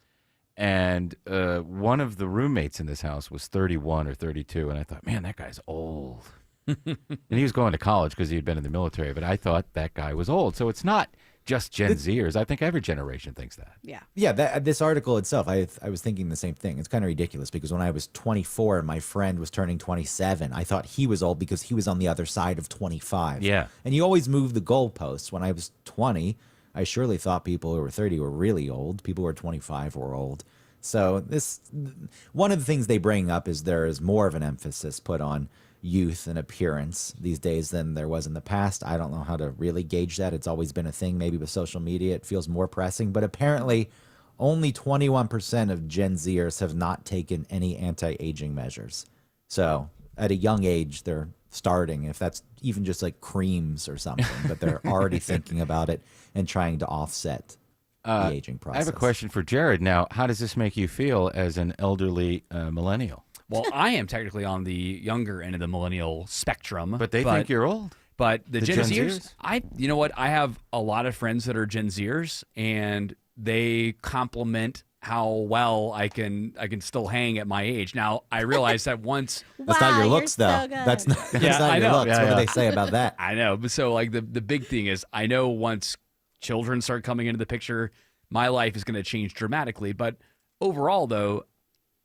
And one of the roommates in this house was 31 or 32, and I thought, man, that guy's old. And he was going to college because he had been in the military, but I thought that guy was old. So it's not just Gen Zers. I think every generation thinks that. Yeah. Yeah, this article itself, I was thinking the same thing. It's kind of ridiculous because when I was 24 and my friend was turning 27, I thought he was old because he was on the other side of 25. Yeah. And you always move the goalposts. When I was 20, I surely thought people who were 30 were really old. People who were 25 were old. So one of the things they bring up is there is more of an emphasis put on youth and appearance these days than there was in the past. I don't know how to really gauge that. It's always been a thing. Maybe with social media, it feels more pressing. But apparently, only 21% of Gen Zers have not taken any anti-aging measures. So at a young age, they're starting, if that's even just like creams or something, but they're already thinking about it and trying to offset the aging process. I have a question for Jared now. How does this make you feel as an elderly millennial? Well, I am technically on the younger end of the millennial spectrum. But they think you're old. But the Gen Zers? Zers, you know what? I have a lot of friends that are Gen Zers, and they compliment how well I can still hang at my age. Now, I realize that once That's not your looks, though. That's not I your know. looks. What do they say about that? I know. But so, like, the big thing is, I know once children start coming into the picture, my life is going to change dramatically. But overall, though,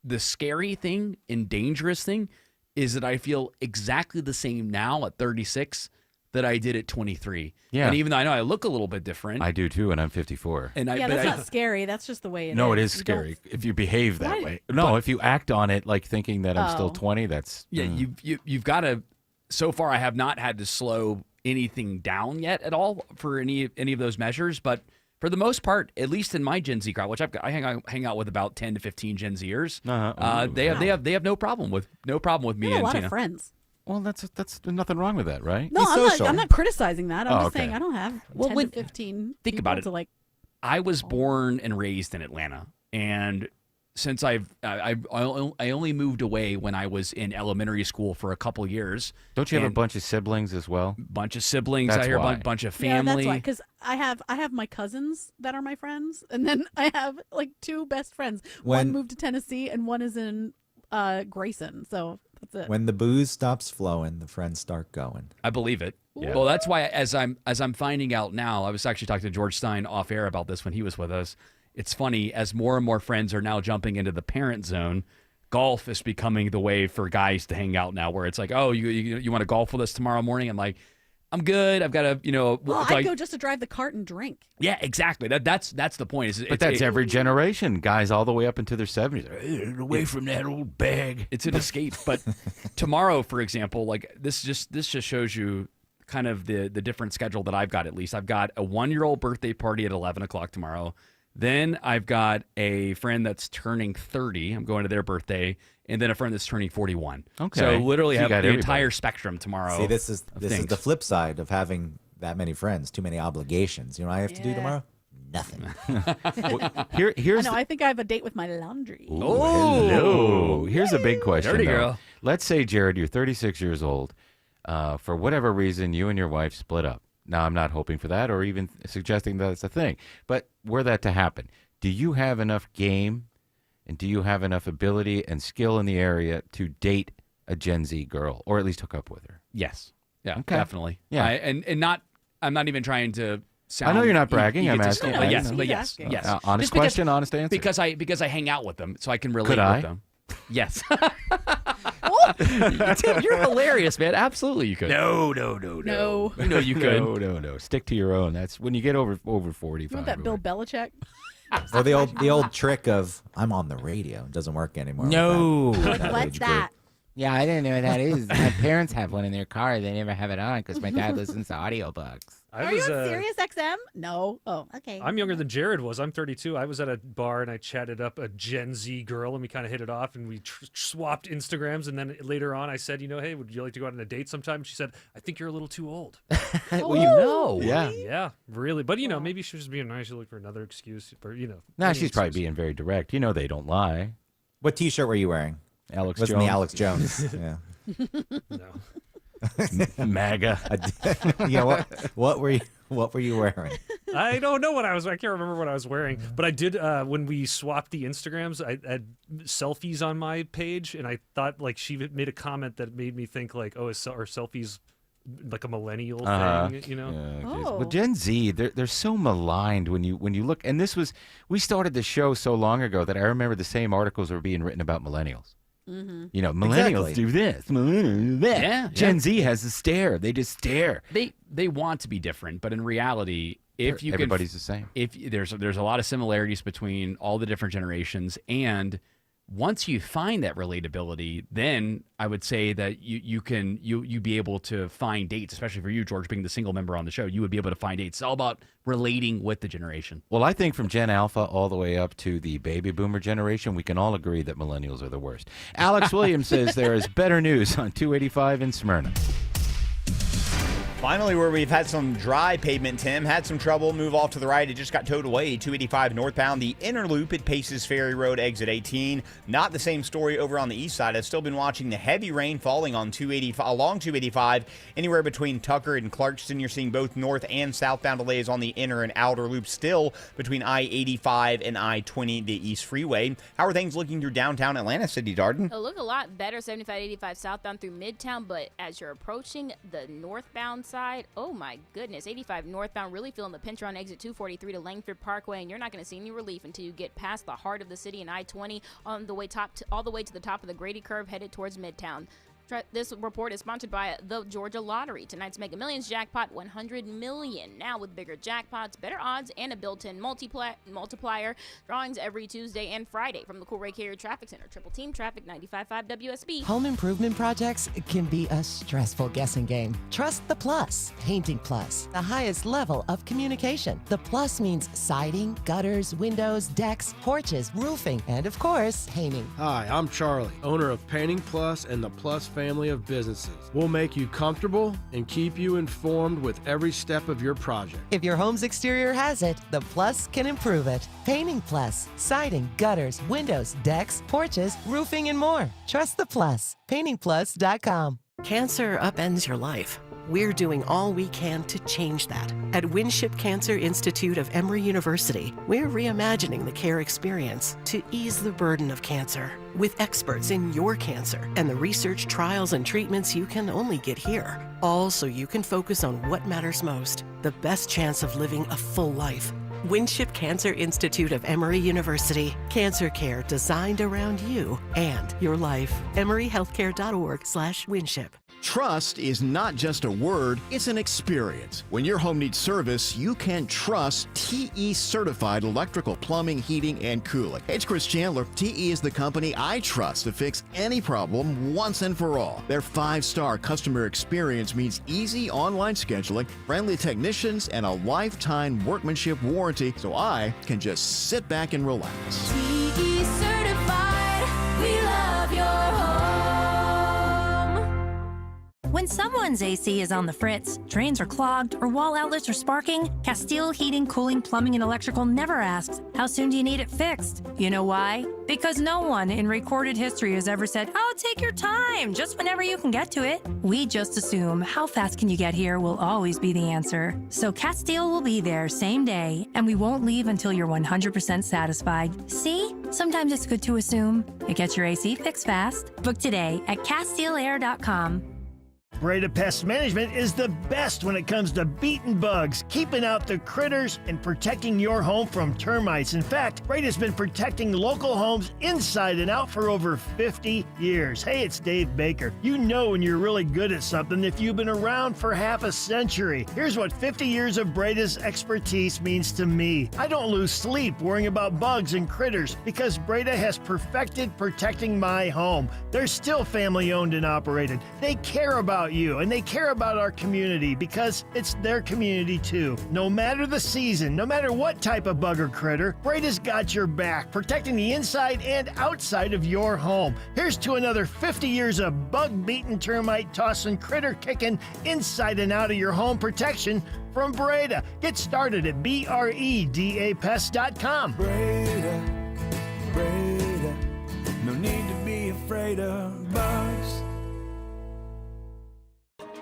the scary thing and dangerous thing is that I feel exactly the same now at 36 that I did at 23. Yeah. And even though I know I look a little bit different. I do too, and I'm 54. And Yeah, that's not scary. That's just the way it is. No, it is You don't- scary if you behave that Why- way. No, if you act on it like thinking that I'm still Oh. 20, that's Yeah, you've got to. So far, I have not had to slow anything down yet at all for any of those measures. But for the most part, at least in my Gen Z crowd, which I hang out with about 10 to 15 Gen Zers, they have no problem with me. I have a and lot Tina. of friends. Well, that's nothing wrong with that, right? No, I'm not criticizing that. I'm Oh, just okay. saying I don't have 10 to 15 Think people about it. to like. I was born and raised in Atlanta, and since I only moved away when I was in elementary school for a couple years. Don't you have a And bunch of siblings as well? bunch of siblings That's out here, why. bunch of Yeah, family. that's why. Because I have my cousins that are my friends, and then I have like 2 best friends. When- One moved to Tennessee, and one is in Grayson. So that's it. When the booze stops flowing, the friends start going. I believe it. Yeah. Well, that's why as I'm finding out now, I was actually talking to George Stein off air about this when he was with us. It's funny, as more and more friends are now jumping into the parent zone, golf is becoming the way for guys to hang out now, where it's like, oh, you want to golf with us tomorrow morning? I'm like, I'm good. I've got to, Well, like, I'd go just to drive the cart and drink. yeah, exactly. That's the point. But that's every generation. Guys all the way up into their 70s. "Hey, away from that old bag. It's an escape. But tomorrow, for example, like this just shows you kind of the different schedule that I've got. At least I've got a 1-year-old birthday party at 11 o'clock tomorrow. Then I've got a friend that's turning 30. I'm going to their birthday, and then a friend that's turning 41. Okay. So literally So you have got the everybody. entire spectrum tomorrow. See, this is of the things. flip side of having that many friends, too many obligations. You know what I have to do Yeah. tomorrow? Nothing. Here's I know. I think I have a date with my laundry. Ooh, hello. Here's a big question. Dirty though. girl. Let's say, Jared, you're 36 years old. For whatever reason, you and your wife split up. Now, I'm not hoping for that or even suggesting that it's a thing. But were that to happen, do you have enough game and do you have enough ability and skill in the area to date a Gen Z girl or at least hook up with her? Yes. Yeah, Okay. definitely. Yeah. And not. I'm not even trying to sound. I know you're not bragging. I'm egotistical, asking. But I yes, know. but He's yes, asking. yes. Honest Just because- question, honest answer. Because I hang out with them, so I can relate Could I? with them. Yes. Dude, you're hilarious, man. Absolutely, you could. No. No. You know you could. No. Stick to your own. That's when you get over 45. You want that Bill Belichick? Or the old trick of I'm on the radio. It doesn't work anymore. with No. that What's age group. that? Yeah, I didn't know what that is. My parents have one in their car. They never have it on because my dad listens to audiobooks. Are you on Sirius XM? No. Oh, okay. I'm younger than Jared was. I'm 32. I was at a bar and I chatted up a Gen Z girl and we kind of hit it off and we swapped Instagrams. And then later on I said, hey, would you like to go out on a date sometime? She said, I think you're a little too old. Well, you know. Yeah. Yeah, really. But, maybe she was just being nice. She looked for another excuse. Or, Nah, any she's probably excuse. being very direct. They don't lie. What T-shirt were you wearing? Alex Wasn't Jones. the Alex Jones? Yeah. No. MAGA. Yeah. What were you wearing? I don't know I can't remember what I was wearing, but I did when we swapped the Instagrams. I had selfies on my page, and I thought like she made a comment that made me think like, oh, are selfies like a millennial thing? Yeah, Oh. Well, Gen Z, they're so maligned when you look. And we started the show so long ago that I remember the same articles were being written about millennials. Mm-hmm. Millennials Exactly. do this, millennials do that. Yeah, Gen yeah. Z has a stare. They just stare. They want to be different, but in reality, if you Everybody's the same. if there's a lot of similarities between all the different generations, and once you find that relatability, then I would say that you be able to find dates, especially for you, George, being the single member on the show. You would be able to find dates. It's all about relating with the generation. Well, I think from Gen Alpha all the way up to the baby boomer generation, we can all agree that millennials are the worst. Alex Williams says there is better news on 285 in Smyrna. Finally, where we've had some dry pavement, Tim, had some trouble, move off to the right. It just got towed away. 285 northbound, the inner loop at Paces Ferry Road, exit 18. Not the same story over on the east side. I've still been watching the heavy rain falling on 285, along 285, anywhere between Tucker and Clarkston. You're seeing both north and southbound delays on the inner and outer loop, still between I-85 and I-20, the East Freeway. How are things looking through downtown Atlanta, Sydney Darden? It'll look a lot better 75-85 southbound through Midtown, but as you're approaching the northbound side, oh my goodness, 85 northbound really feeling the pinch around exit 243 to Langford Parkway, and you're not going to see any relief until you get past the heart of the city and I-20 on the way all the way to the top of the Grady curve headed towards Midtown. This report is sponsored by the Georgia Lottery. Tonight's Mega Millions jackpot, $100 million. Now with bigger jackpots, better odds, and a built-in multiplier. Drawings every Tuesday and Friday from the Cool Ray Carrier Traffic Center. Triple Team Traffic 95.5 WSB. Home improvement projects can be a stressful guessing game. Trust the Plus. Painting Plus, the highest level of communication. The Plus means siding, gutters, windows, decks, porches, roofing, and of course, painting. Hi, I'm Charlie, owner of Painting Plus and the Plus family of businesses. We'll make you comfortable and keep you informed with every step of your project. If your home's exterior has it, the Plus can improve it. Painting Plus, siding, gutters, windows, decks, porches, roofing, and more. Trust the Plus. PaintingPlus.com. Cancer upends your life. We're doing all we can to change that. At Winship Cancer Institute of Emory University, we're reimagining the care experience to ease the burden of cancer with experts in your cancer and the research, trials, and treatments you can only get here. All so you can focus on what matters most, the best chance of living a full life. Winship Cancer Institute of Emory University. Cancer care designed around you and your life. EmoryHealthcare.org/Winship. Trust is not just a word, it's an experience. When your home needs service, you can trust TE certified electrical, plumbing, heating, and cooling. Hey, it's Chris Chandler. TE is the company I trust to fix any problem once and for all. Their 5-star customer experience means easy online scheduling, friendly technicians, and a lifetime workmanship warranty, so I can just sit back and relax. TE certified, we love your home. When someone's AC is on the fritz, drains are clogged, or wall outlets are sparking, Castile Heating, Cooling, Plumbing, and Electrical never asks, how soon do you need it fixed? You know why? Because no one in recorded history has ever said, oh, take your time, just whenever you can get to it. We just assume how fast can you get here will always be the answer. So Castile will be there same day, and we won't leave until you're 100% satisfied. See? Sometimes it's good to assume. It gets your AC fixed fast. Book today at CastileAir.com. Breda Pest Management is the best when it comes to beating bugs, keeping out the critters, and protecting your home from termites. In fact, Breda's been protecting local homes inside and out for over 50 years. Hey, it's Dave Baker. You know when you're really good at something if you've been around for half a century. Here's what 50 years of Breda's expertise means to me. I don't lose sleep worrying about bugs and critters because Breda has perfected protecting my home. They're still family owned and operated. They care about you and they care about our community because it's their community too. No matter the season, no matter what type of bug or critter, Breda's got your back, protecting the inside and outside of your home. Here's to another 50 years of bug-beaten, termite tossing, critter kicking inside and out of your home protection from Breda. Get started at BREDAPest.com. Breda, no need to be afraid of bugs.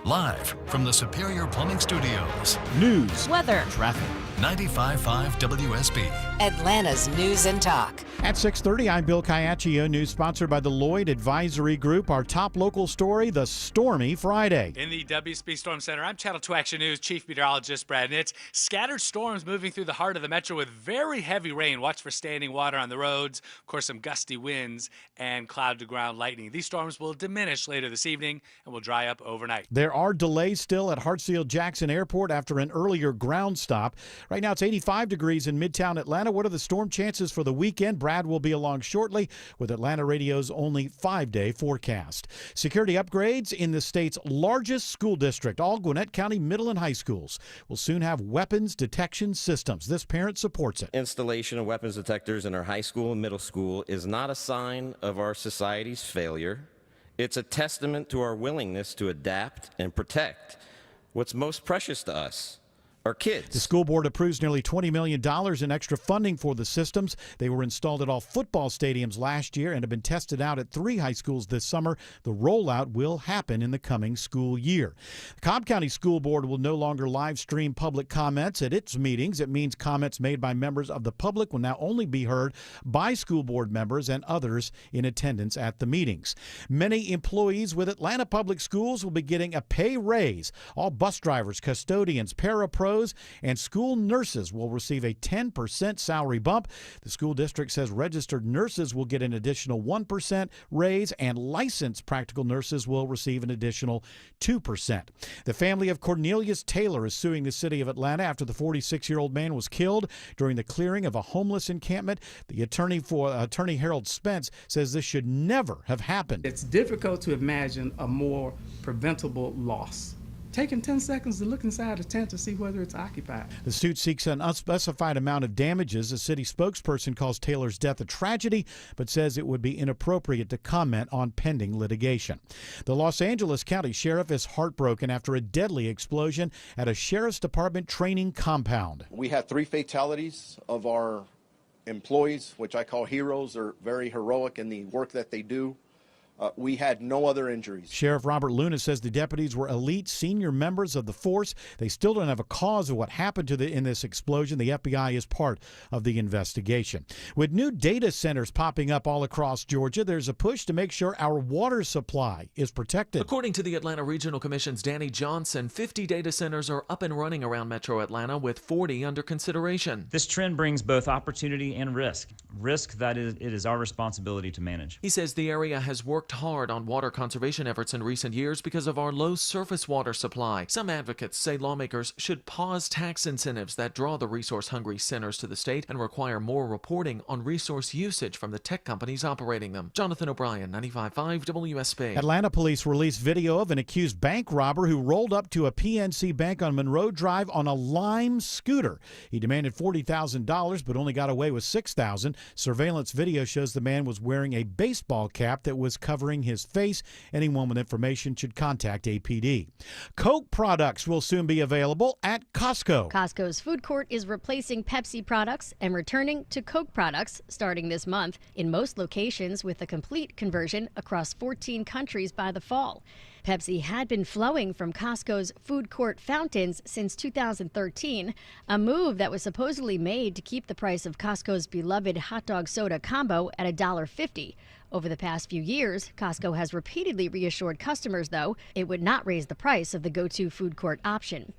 Live from the Superior Plumbing Studios. News, weather, traffic. 95.5 WSB. Atlanta's News and Talk. At 6:30, I'm Bill Caiaccio. News sponsored by the Lloyd Advisory Group. Our top local story, the stormy Friday. In the WSB Storm Center, I'm Channel 2 Action News Chief Meteorologist Brad Nitz. Scattered storms moving through the heart of the metro with very heavy rain. Watch for standing water on the roads. Of course, some gusty winds and cloud-to-ground lightning. These storms will diminish later this evening and will dry up overnight. There are delays still at Hartsfield-Jackson Airport after an earlier ground stop. Right now, it's 85 degrees in Midtown Atlanta. What are the storm chances for the weekend? Brad will be along shortly with Atlanta Radio's only 5-day forecast. Security upgrades in the state's largest school district. All Gwinnett County middle and high schools will soon have weapons detection systems. This parent supports it. Installation of weapons detectors in our high school and middle school is not a sign of our society's failure. It's a testament to our willingness to adapt and protect what's most precious to us, our kids. The school board approves nearly $20 million in extra funding for the systems. They were installed at all football stadiums last year and have been tested out at 3 high schools this summer. The rollout will happen in the coming school year. The Cobb County School Board will no longer live stream public comments at its meetings. It means comments made by members of the public will now only be heard by school board members and others in attendance at the meetings. Many employees with Atlanta Public Schools will be getting a pay raise. All bus drivers, custodians, parapros, and school nurses will receive a 10% salary bump. The school district says registered nurses will get an additional 1% raise, and licensed practical nurses will receive an additional 2%. The family of Cornelius Taylor is suing the city of Atlanta after the 46-year-old man was killed during the clearing of a homeless encampment. The attorney Harold Spence says this should never have happened. It's difficult to imagine a more preventable loss. Taking 10 seconds to look inside a tent to see whether it's occupied. The suit seeks an unspecified amount of damages. A city spokesperson calls Taylor's death a tragedy, but says it would be inappropriate to comment on pending litigation. The Los Angeles County Sheriff is heartbroken after a deadly explosion at a Sheriff's Department training compound. We had 3 fatalities of our employees, which I call heroes. They're very heroic in the work that they do. We had no other injuries. Sheriff Robert Luna says the deputies were elite senior members of the force. They still don't have a cause of what happened in this explosion. The FBI is part of the investigation. With new data centers popping up all across Georgia, there's a push to make sure our water supply is protected. According to the Atlanta Regional Commission's Danny Johnson, 50 data centers are up and running around Metro Atlanta, with 40 under consideration. This trend brings both opportunity and risk. Risk that it is our responsibility to manage. He says the area has worked hard on water conservation efforts in recent years because of our low surface water supply. Some advocates say lawmakers should pause tax incentives that draw the resource-hungry centers to the state and require more reporting on resource usage from the tech companies operating them. Jonathan O'Brien, 95.5 WSB. Atlanta police released video of an accused bank robber who rolled up to a PNC bank on Monroe Drive on a Lime scooter. He demanded $40,000 but only got away with $6,000. Surveillance video shows the man was wearing a baseball cap that was covering his face. Anyone with information should contact APD. Coke products will soon be available at Costco. Costco's food court is replacing Pepsi products and returning to Coke products starting this month in most locations, with a complete conversion across 14 countries by the fall. Pepsi had been flowing from Costco's food court fountains since 2013, a move that was supposedly made to keep the price of Costco's beloved hot dog soda combo at $1.50. Over the past few years, Costco has repeatedly reassured customers, though, it would not raise the price of the go-to food court option.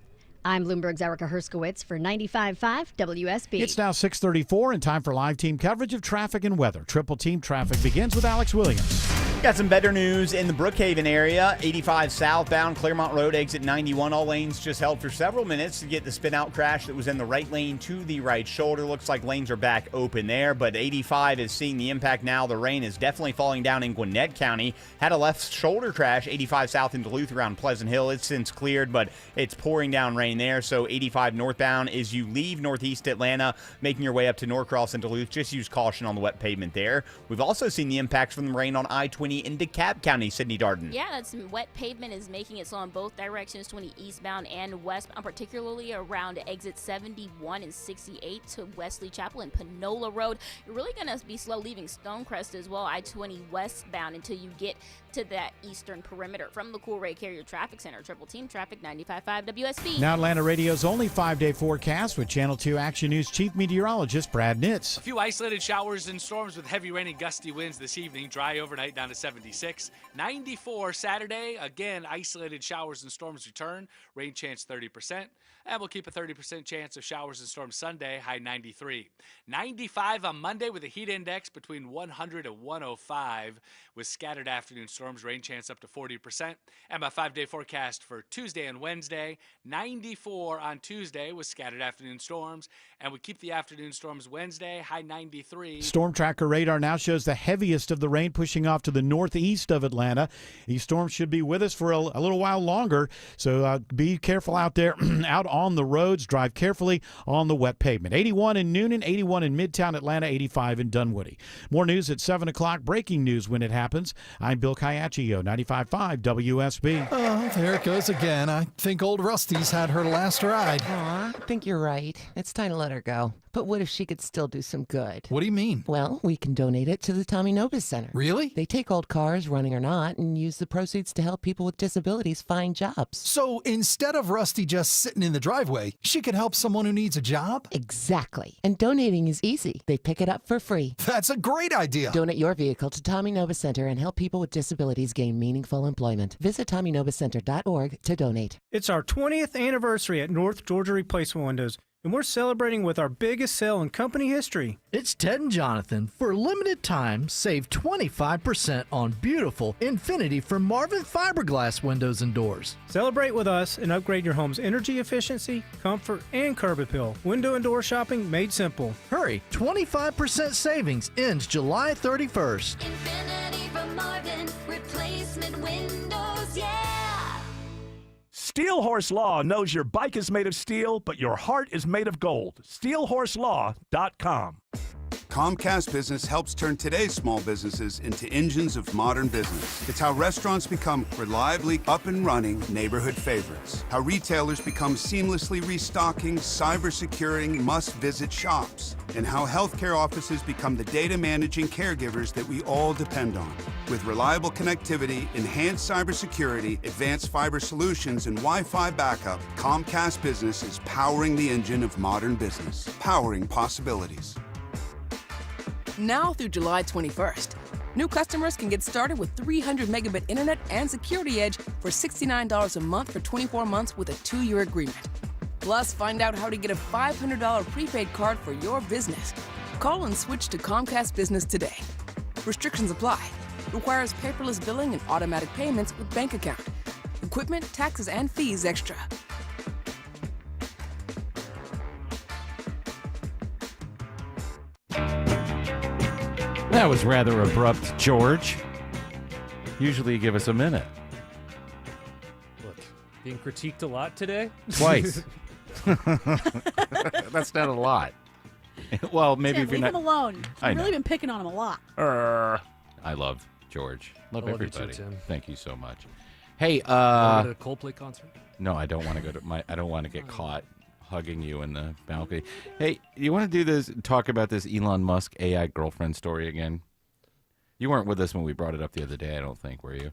I'm Bloomberg's Erica Herskowitz for 95.5 WSB. It's now 6:34 and time for live team coverage of traffic and weather. Triple team traffic begins with Alex Williams. Got some better news in the Brookhaven area. 85 southbound, Claremont Road, exit 91. All lanes just held for several minutes to get the spin-out crash that was in the right lane to the right shoulder. Looks like lanes are back open there, but 85 is seeing the impact now. The rain is definitely falling down in Gwinnett County. Had a left shoulder crash, 85 south in Duluth around Pleasant Hill. It's since cleared, but it's pouring down rain there. So 85 northbound, as you leave northeast Atlanta, making your way up to Norcross and Duluth, just use caution on the wet pavement there. We've also seen the impacts from the rain on I-20 in DeKalb County. Sydney Darden. Yeah, that's wet pavement is making it slow in both directions, 20 eastbound and westbound, particularly around exit 71 and 68 to Wesley Chapel and Panola Road. You're really going to be slow leaving Stonecrest as well, I-20 westbound, until you get to that eastern perimeter. From the Cool Ray Carrier Traffic Center, Triple Team Traffic, 95.5 WSB. Now Atlanta Radio's only 5-day forecast with Channel 2 Action News Chief Meteorologist Brad Nitz. A few isolated showers and storms with heavy rain and gusty winds this evening. Dry overnight down to 76. 94 Saturday. Again, isolated showers and storms return. Rain chance 30%. And we'll keep a 30% chance of showers and storms Sunday, high 93. 95 on Monday with a heat index between 100 and 105 with scattered afternoon storms, rain chance up to 40%. And my 5-day forecast for Tuesday and Wednesday, 94 on Tuesday with scattered afternoon storms. And we keep the afternoon storms Wednesday, high 93. Storm Tracker radar now shows the heaviest of the rain pushing off to the northeast of Atlanta. These storms should be with us for a little while longer, so be careful out there, out on the roads. Drive carefully on the wet pavement. 81 in Noonan, 81 in Midtown Atlanta, 85 in Dunwoody. More news at 7 o'clock. Breaking news when it happens. I'm Bill Caiaccio, 95.5 WSB. Oh, there it goes again. I think old Rusty's had her last ride. Aw, I think you're right. It's time to let her go. But what if she could still do some good? What do you mean? Well, we can donate it to the Tommy Nobis Center. Really? They take old cars, running or not, and use the proceeds to help people with disabilities find jobs. So instead of Rusty just sitting in the driveway, she could help someone who needs a job? Exactly. And donating is easy. They pick it up for free. That's a great idea. Donate your vehicle to Tommy Nobis Center and help people with disabilities gain meaningful employment. Visit TommyNobisCenter.org to donate. It's our 20th anniversary at North Georgia Replacement Windows, and we're celebrating with our biggest sale in company history. It's Ted and Jonathan. For a limited time, save 25% on beautiful Infinity from Marvin fiberglass windows and doors. Celebrate with us and upgrade your home's energy efficiency, comfort, and curb appeal. Window and door shopping made simple. Hurry, 25% savings ends July 31st. Infinity from Marvin, replacement windows, yeah! Steel Horse Law knows your bike is made of steel, but your heart is made of gold. SteelHorseLaw.com. Comcast Business helps turn today's small businesses into engines of modern business. It's how restaurants become reliably up and running neighborhood favorites. How retailers become seamlessly restocking, cyber-securing, must-visit shops. And how healthcare offices become the data managing caregivers that we all depend on. With reliable connectivity, enhanced cybersecurity, advanced fiber solutions, and Wi-Fi backup, Comcast Business is powering the engine of modern business, powering possibilities. Now through July 21st, new customers can get started with 300 megabit internet and Security Edge for $69 a month for 24 months with a 2-year agreement. Plus, find out how to get a $500 prepaid card for your business. Call and switch to Comcast Business today. Restrictions apply. Requires paperless billing and automatic payments with bank account. Equipment, taxes, and fees extra. That was rather abrupt, George. Usually you give us a minute. Look, being critiqued a lot today? Twice. That's not a lot. Well, maybe Tim, if you're leave not... him alone. I You've really know. been picking on him a lot. I love George. Love I love you everybody. too, Tim. Thank you so much. Hey, Go to the Coldplay concert? No, I don't want to go to I don't want to get caught hugging you in the balcony. Hey, you want to do this? Talk about this Elon Musk AI girlfriend story again? You weren't with us when we brought it up the other day. I don't think, were you?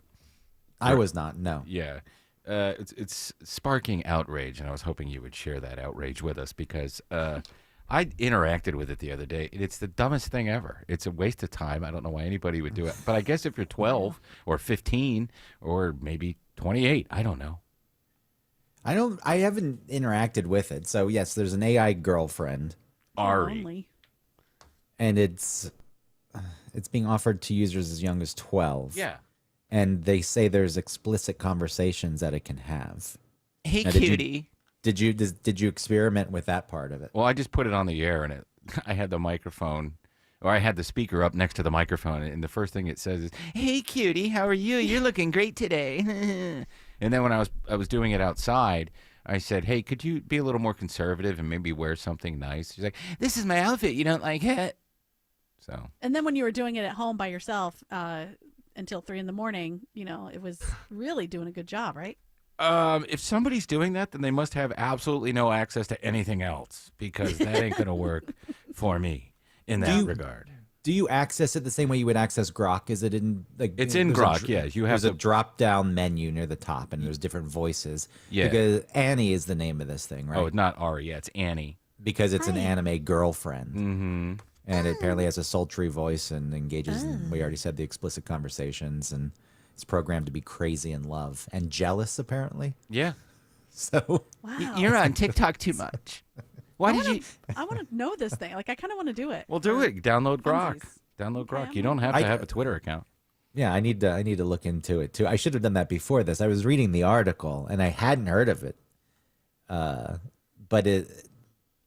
I was not. No. Yeah. It's sparking outrage, and I was hoping you would share that outrage with us because I interacted with it the other day. It's the dumbest thing ever. It's a waste of time. I don't know why anybody would do it. But I guess if you're 12 or 15 or maybe 28, I don't know. I haven't interacted with it. So yes, there's an AI girlfriend, Ari, and it's being offered to users as young as 12. Yeah. And they say there's explicit conversations that it can have. Hey, now, cutie. Did you experiment with that part of it? Well, I just put it on the air, and I had the microphone, or I had the speaker up next to the microphone, and the first thing it says is, "Hey, cutie, how are you? You're looking great today." And then when I was doing it outside, I said, "Hey, could you be a little more conservative and maybe wear something nice?" She's like, "This is my outfit. You don't like it?" So. And then when you were doing it at home by yourself until 3 a.m, it was really doing a good job, right? If somebody's doing that, then they must have absolutely no access to anything else because that ain't gonna work for me in that regard. Do you access it the same way you would access Grok? Is it in like? It's in Grok, yeah. You have there's a drop-down menu near the top, and there's different voices. Yeah. Because Annie is the name of this thing, right? Oh, not Ari. Yeah, it's Annie. Because it's an anime girlfriend. Mm-hmm. And it apparently has a sultry voice and engages in, we already said, the explicit conversations, and it's programmed to be crazy in love and jealous, apparently. Yeah. So Wow. You're on TikTok too much. Why did you? I want to know this thing. Like, I kind of want to do it. Well, do it. Download Grok. Download Grok. You don't have to have a Twitter account. Yeah, I need to look into it too. I should have done that before this. I was reading the article and I hadn't heard of it. But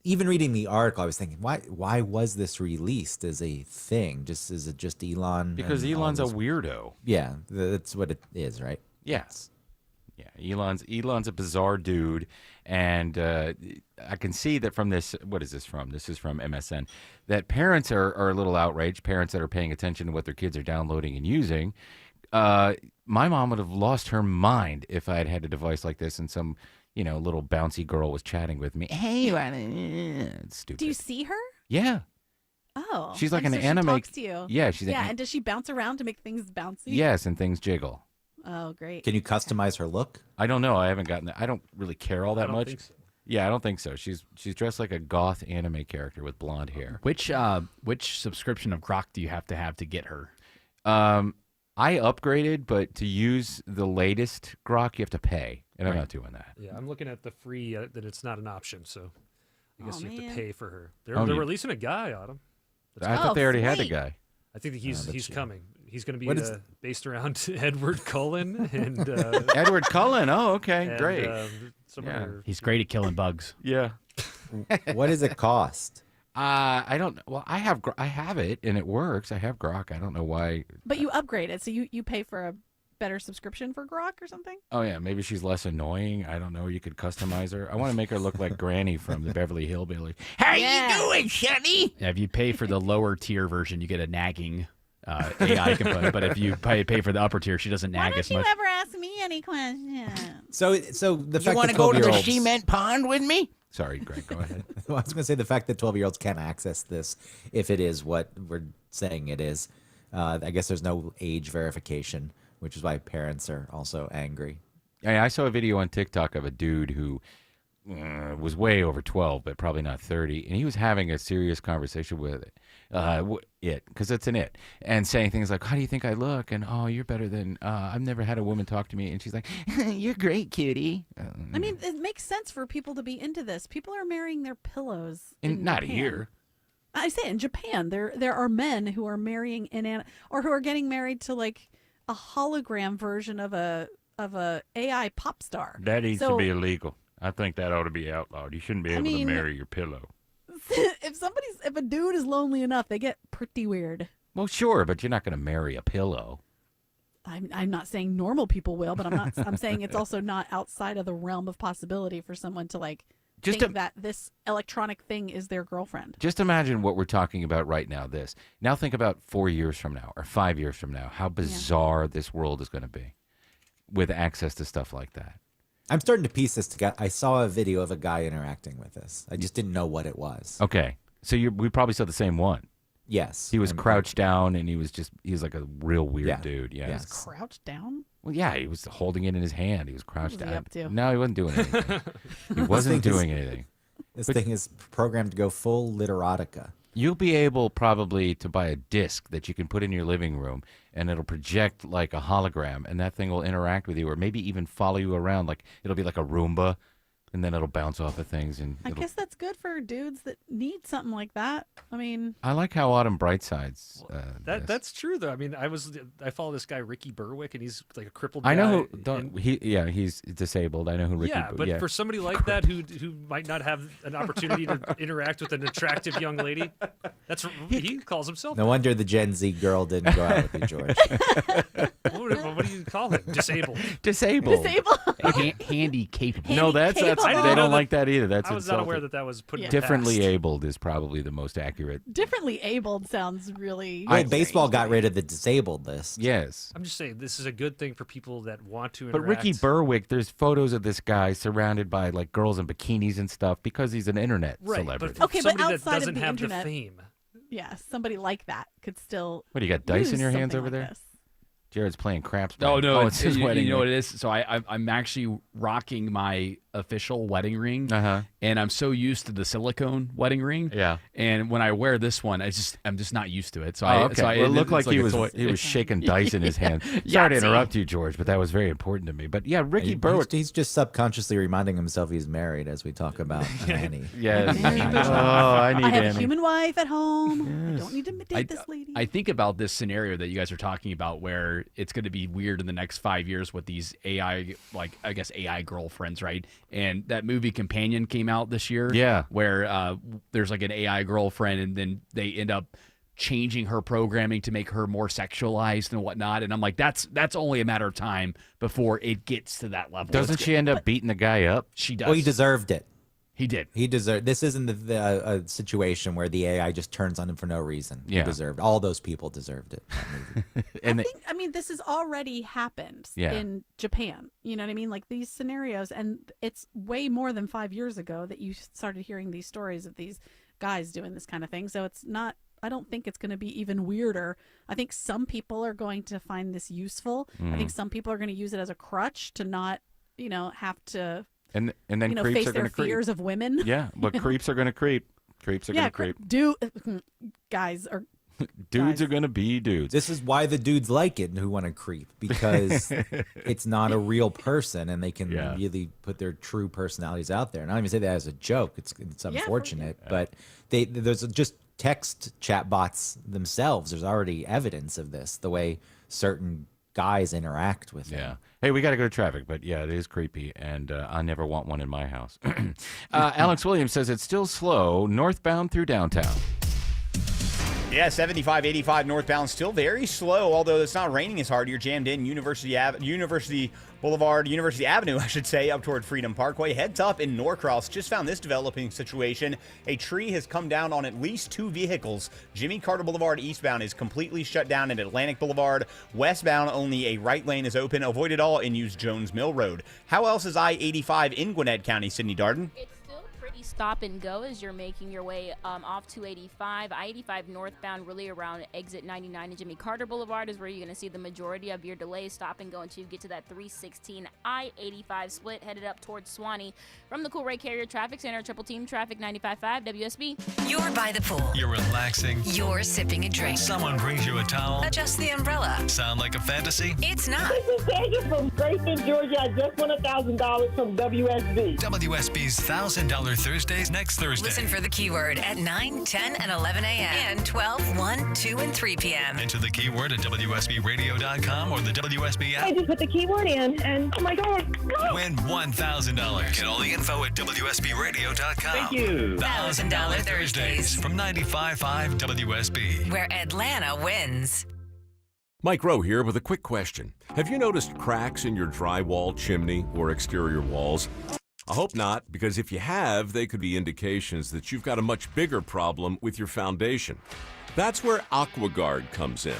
even reading the article, I was thinking, why was this released as a thing? Is it just Elon? Because and Elon's a all this- weirdo. Yeah, that's what it is, right? Yes. Yeah, Elon's a bizarre dude, and I can see that from this. What is this from? This is from MSN. That parents are a little outraged. Parents that are paying attention to what their kids are downloading and using. My mom would have lost her mind if I had had a device like this and some little bouncy girl was chatting with me. Hey, it's stupid. Do you see her? Yeah. Oh. She's like and an so anime. She talks to you. Yeah, she's and does she bounce around to make things bouncy? Yes, and things jiggle. Oh, great. Can you customize her look? I don't know. I haven't gotten that. I don't really care all that I don't much. think so. Yeah, I don't think so. She's dressed like a goth anime character with blonde hair. Which subscription of Grok do you have to get her? I upgraded, but to use the latest Grok, you have to pay, and I'm not doing that. Yeah, I'm looking at the free that it's not an option, so I guess you have man. to pay for her. They're Oh, they're you- releasing a guy, Autumn. I thought they already had the guy. I think that he's coming. He's going to be What is- based around Edward Cullen and Edward Cullen. Oh, okay, and, great. Some Yeah. other He's great at killing bugs. Yeah. What does it cost? I don't. Well, I have it and it works. I have Grok. I don't know why. But you upgrade it, so you pay for a better subscription for Grok or something? Oh yeah, maybe she's less annoying. I don't know. You could customize her. I want to make her look like Granny from the Beverly Hillbillies. How you doing, Sonny? Yeah, if you pay for the lower tier version, you get a nagging AI component. But if you pay for the upper tier, she doesn't nag as much. Ever ask me any questions? So the You fact want that to go to the 12-year-olds cement pond with me? Sorry, Greg. Go ahead. Well, I was going to say the fact that 12-year-olds can access this, if it is what we're saying it is. I guess there's no age verification, which is why parents are also angry. I saw a video on TikTok of a dude who was way over 12, but probably not 30, and he was having a serious conversation with it, because it's an it, and saying things like, "How do you think I look?" and "Oh, you're better than I've never had a woman talk to me," and she's like, "You're great, cutie." I mean, it makes sense for people to be into this. People are marrying their pillows. In not Japan. here. I say in Japan, there are men who are marrying or who are getting married to like a hologram version of a AI pop star. That needs So- to be illegal. I think that ought to be outlawed. You shouldn't be able mean- to marry your pillow. if a dude is lonely enough, they get pretty weird. Well, sure, but you're not going to marry a pillow. I'm not saying normal people will, but I'm saying it's also not outside of the realm of possibility for someone to like Just think a- that this electronic thing is their girlfriend. Just imagine what we're talking about right now. This. Now think about 4 years from now or 5 years from now. How bizarre this world is going to be with access to stuff like that. I'm starting to piece this together. I saw a video of a guy interacting with this. I just didn't know what it was. Okay, so we probably saw the same one. Yes. He was crouched down, and he was like a real weird dude. Yeah. Yes. Crouched down? Well, yeah, he was holding it in his hand. He was crouched What was he down. up to? No, he wasn't doing anything. He wasn't doing anything. This But- thing is programmed to go full literotica. You'll be able probably to buy a disc that you can put in your living room, and it'll project like a hologram, and that thing will interact with you, or maybe even follow you around. Like it'll be like a Roomba, and then it'll bounce off of things. And I guess that's good for dudes that need something like that. I mean, I like how Autumn Brightsides. That's true though. I mean, I follow this guy Ricky Berwick, and he's like a crippled. I know guy, who. and- He's disabled. I know who Ricky. yeah, but for somebody like that who might not have an opportunity to interact with an attractive young lady, he calls himself. No wonder the Gen Z girl didn't go out with you, George. What do you call him? Disabled. Disabled. Handy capable. No, that's I didn't they know don't that- like that either. That's I was not aware insulting. that was put in Differently past. abled is probably the most accurate. differently abled sounds really. Well, baseball got rid of the disabled list. Yes. I'm just saying this is a good thing for people that want to But interact. Ricky Berwick, there's photos of this guy surrounded by like girls in bikinis and stuff because he's an internet Right, celebrity. but Okay, but somebody that outside of doesn't the have internet, the fame. Yeah, somebody like that could still. What, you got dice in use your hands something over like there? this. Jared's playing craps. Oh no! it's his you wedding. know what ring. it is. So I'm actually rocking my official wedding ring, and I'm so used to the silicone wedding ring. Yeah. And when I wear this one, I'm just not used to it. So Okay. I Well, it looked it's like he a was toy. shaking dice in his hand. Sorry to Yahtzee. interrupt you, George, but that was very important to me. But yeah, Ricky Berwick. He's just subconsciously reminding himself he's married as we talk about Annie. Yes. Oh, I need I have Annie. a human wife at home. I don't need to date this lady. I think about this scenario that you guys are talking about where it's going to be weird in the next 5 years with these AI, like I guess AI girlfriends, right? And that movie Companion came out this year. Yeah. Where there's like an AI girlfriend and then they end up changing her programming to make her more sexualized and whatnot. And I'm like, that's only a matter of time before it gets to that level. Doesn't she end up beating the guy up? She does. Well, he deserved it. He did. He deserved. This isn't a situation where the AI just turns on him for no reason. Yeah. He deserved. All those people deserved it. And I mean, this has already happened Yeah. in Japan. You know what I mean? Like these scenarios, and it's way more than 5 years ago that you started hearing these stories of these guys doing this kind of thing. So it's not. I don't think it's going to be even weirder. I think some people are going to find this useful. I think some people are going to use it as a crutch to not, have to. And then creeps face are going their to creep. fears of women. Yeah, but creeps are going to creep. Creeps are going to creep. Guys are. Dudes are going to be dudes. This is why the dudes like it and who want to creep, because it's not a real person and they can really put their true personalities out there. And I don't even say that as a joke. It's unfortunate, but there's just text chat bots themselves. There's already evidence of this, the way certain guys interact with them. Yeah. Hey, we got to go to traffic, but yeah, it is creepy, and I never want one in my house. Alex Williams says it's still slow northbound through downtown. Yeah, 75, 85 northbound, still very slow, although it's not raining as hard. You're jammed in University Avenue, I should say, up toward Freedom Parkway. Heads up in Norcross. Just found this developing situation. A tree has come down on at least 2 vehicles. Jimmy Carter Boulevard eastbound is completely shut down at Atlantic Boulevard. Westbound, only a right lane is open. Avoid it all and use Jones Mill Road. How else is I-85 in Gwinnett County, Sydney Darden? Stop and go as you're making your way off 285. I-85 northbound, really around exit 99 and Jimmy Carter Boulevard is where you're going to see the majority of your delays. Stop and go until you get to that 316 I-85 split, headed up towards Swanee. From the Cool Ray Carrier Traffic Center, Triple Team Traffic 95.5 WSB. You're by the pool. You're relaxing. You're sipping a drink. Someone brings you a towel. Adjust the umbrella. Sound like a fantasy? It's not. This is Sandra from Grayson, Georgia. I just won $1,000 from WSB. WSB's $1,000 Thursdays next Thursday. Listen for the keyword at 9, 10, and 11 a.m. and 12, 1, 2, and 3 p.m. Enter the keyword at WSBRadio.com or the WSB app. I just put the keyword in, and oh my God. Win $1,000. Get all the info at WSBRadio.com. Thank you. $1,000 Thursdays from 95.5 WSB, where Atlanta wins. Mike Rowe here with a quick question. Have you noticed cracks in your drywall, chimney, or exterior walls? I hope not, because if you have, they could be indications that you've got a much bigger problem with your foundation. That's where AquaGuard comes in,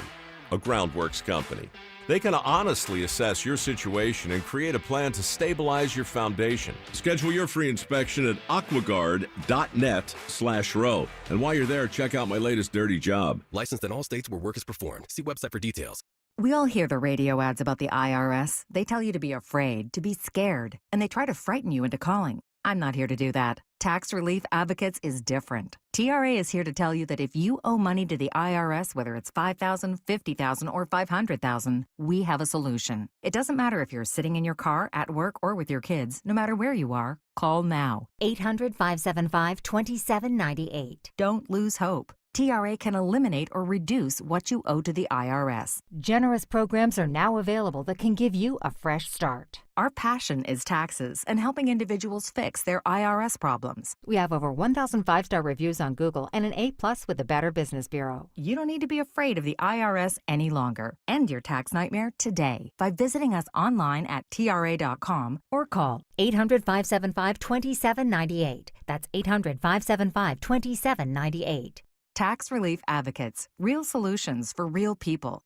a groundworks company. They can honestly assess your situation and create a plan to stabilize your foundation. Schedule your free inspection at aquaguard.net/row. And while you're there, check out my latest dirty job. Licensed in all states where work is performed. See website for details. We all hear the radio ads about the IRS. They tell you to be afraid, to be scared, and they try to frighten you into calling. I'm not here to do that. Tax Relief Advocates is different. TRA is here to tell you that if you owe money to the IRS, whether it's $5,000, $50,000, or $500,000, we have a solution. It doesn't matter if you're sitting in your car, at work, or with your kids. No matter where you are, call now. 800-575-2798. Don't lose hope. TRA can eliminate or reduce what you owe to the IRS. Generous programs are now available that can give you a fresh start. Our passion is taxes and helping individuals fix their IRS problems. We have over 1,000 5-star reviews on Google and an A+ with the Better Business Bureau. You don't need to be afraid of the IRS any longer. End your tax nightmare today by visiting us online at TRA.com or call 800-575-2798. That's 800-575-2798. Tax Relief Advocates. Real solutions for real people.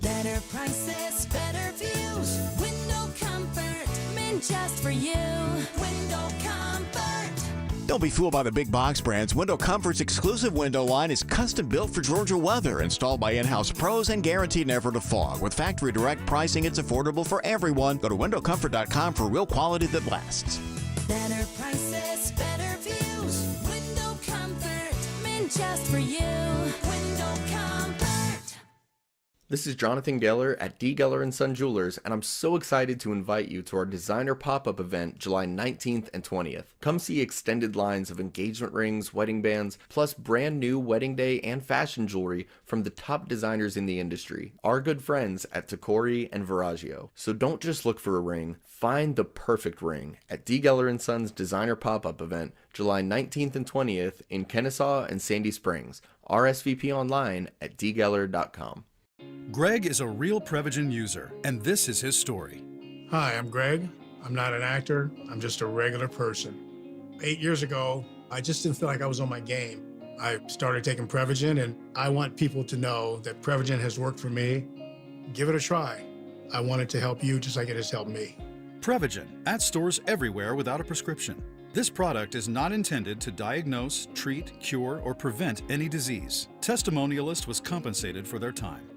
Better prices, better views. Window comfort, meant just for you. Window comfort. Don't be fooled by the big box brands. Window Comfort's exclusive window line is custom built for Georgia weather, installed by in-house pros and guaranteed never to fog. With factory direct pricing, it's affordable for everyone. Go to windowcomfort.com for real quality that lasts. Better prices, better views. Window comfort, meant just for you. Window comfort. This is Jonathan Geller at D. Geller & Son Jewelers, and I'm so excited to invite you to our designer pop-up event July 19th and 20th. Come see extended lines of engagement rings, wedding bands, plus brand new wedding day and fashion jewelry from the top designers in the industry, our good friends at Tacori and Veragio. So don't just look for a ring, find the perfect ring at D. Geller & Son's designer pop-up event July 19th and 20th in Kennesaw and Sandy Springs. RSVP online at dgeller.com. Greg is a real Prevagen user, and this is his story. Hi, I'm Greg. I'm not an actor. I'm just a regular person. 8 years ago, I just didn't feel like I was on my game. I started taking Prevagen, and I want people to know that Prevagen has worked for me. Give it a try. I want it to help you just like it has helped me. Prevagen, at stores everywhere without a prescription. This product is not intended to diagnose, treat, cure, or prevent any disease. Testimonialist was compensated for their time.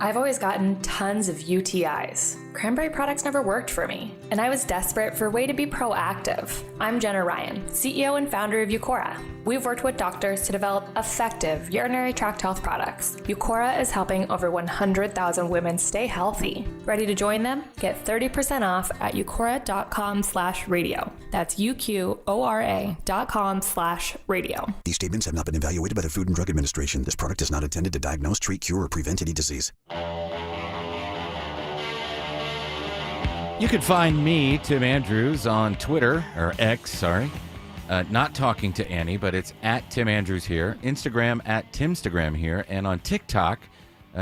I've always gotten tons of UTIs. Cranberry products never worked for me, and I was desperate for a way to be proactive. I'm Jenna Ryan, CEO and founder of Eucora. We've worked with doctors to develop effective urinary tract health products. Eucora is helping over 100,000 women stay healthy. Ready to join them? Get 30% off at eucora.com/radio. That's UQORA.com/radio. These statements have not been evaluated by the Food and Drug Administration. This product is not intended to diagnose, treat, cure, or prevent any disease. You can find me, Tim Andrews, on Twitter, or X, sorry. Not talking to Annie, but it's at Tim Andrews here. Instagram at Timstagram here. And on TikTok,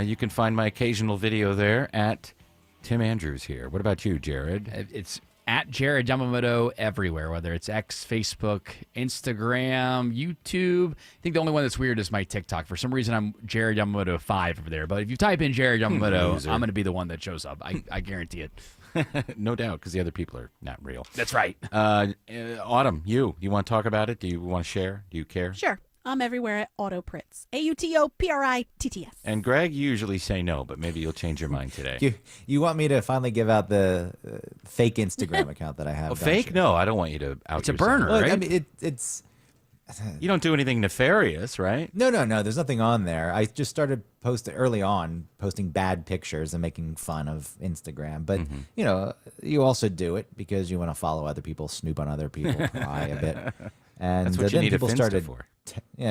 you can find my occasional video there at Tim Andrews here. What about you, Jared? It's at Jared Yamamoto everywhere, whether it's X, Facebook, Instagram, YouTube. I think the only one that's weird is my TikTok. For some reason, I'm Jared Yamamoto 5 over there. But if you type in Jared Yamamoto, I'm going to be the one that shows up. I guarantee it. No doubt, because the other people are not real. That's right. Autumn, you want to talk about it? Do you want to share? Do you care? Sure. I'm everywhere at Autopritz. AUTOPRITTS. And Greg, you usually say no, but maybe you'll change your mind today. You want me to finally give out the fake Instagram account that I have? Oh, fake? No, I don't want you to out It's a yourself. burner, Look, right? I mean, it's. You don't do anything nefarious, right? No. There's nothing on there. I just started posting bad pictures and making fun of Instagram. But you also do it because you want to follow other people, snoop on other people, pry a bit. And That's what you then need a people Finsta started. for.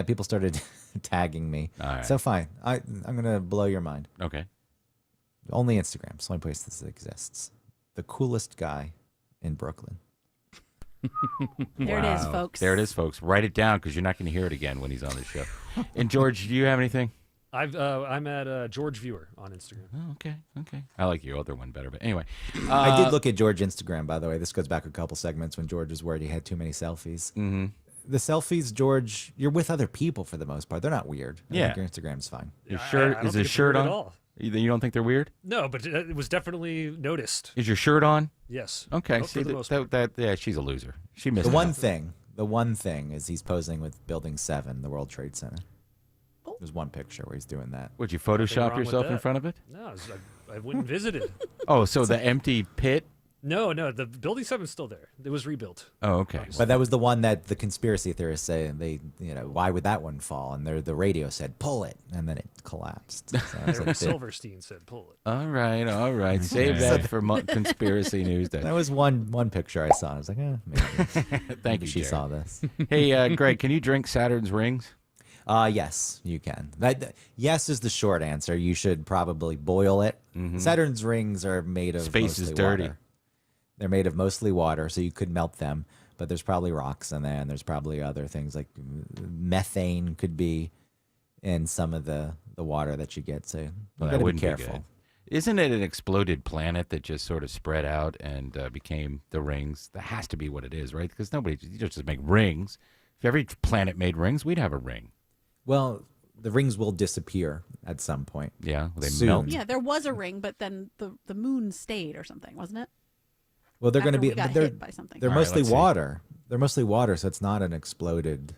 People started tagging me. All right. So fine. I'm gonna blow your mind. Okay. Only Instagram. It's the only place this exists. The coolest guy in Brooklyn. There it is, folks. There it is, folks. Write it down because you're not going to hear it again when he's on the show. And George, do you have anything? I'm at George Viewer on Instagram. Oh, okay. I like your other one better, but anyway. I did look at George Instagram, by the way. This goes back a couple segments when George was worried he had too many selfies. Mm-hmm. The selfies, George, you're with other people for the most part. They're not weird. I think your Instagram's fine. Your shirt, is his shirt on? At all. You don't think they're weird? No, but it was definitely noticed. Is your shirt on? Yes. Okay. For See, the most part. yeah, she's a loser. She missed The out. one thing is he's posing with Building 7, the World Trade Center. There's one picture where he's doing that. Would you Nothing Photoshop wrong with yourself in that. front of it? No, I went and visited. Oh, so the empty pit? No, the Building 7's still there. It was rebuilt. Oh, okay. But that was the one that the conspiracy theorists say why would that one fall? And the radio said pull it, and then it collapsed. So I was Eric like, Silverstein said pull it. All right. Save that for conspiracy news day. That was one picture I saw. I was like, maybe. Thank Maybe you, she Jared. saw this. Hey, Greg, can you drink Saturn's rings? Yes, you can. Yes is the short answer. You should probably boil it. Mhm. Saturn's rings are made of Space is mostly dirty. water. They're made of mostly water, so you could melt them. But there's probably rocks in there, and there's probably other things like methane could be in some of the water that you get. So you Well, that got to be wouldn't careful. good. Isn't it an exploded planet that just sort of spread out and became the rings? That has to be what it is, right? Because you don't just make rings. If every planet made rings, we'd have a ring. Well, the rings will disappear at some point. Yeah, they Soon. melt. Yeah, there was a ring, but then the moon stayed or something, wasn't it? Well, they're going to After be. we got They're, hit by something. they're All right, mostly let's see. water. They're mostly water, so it's not an exploded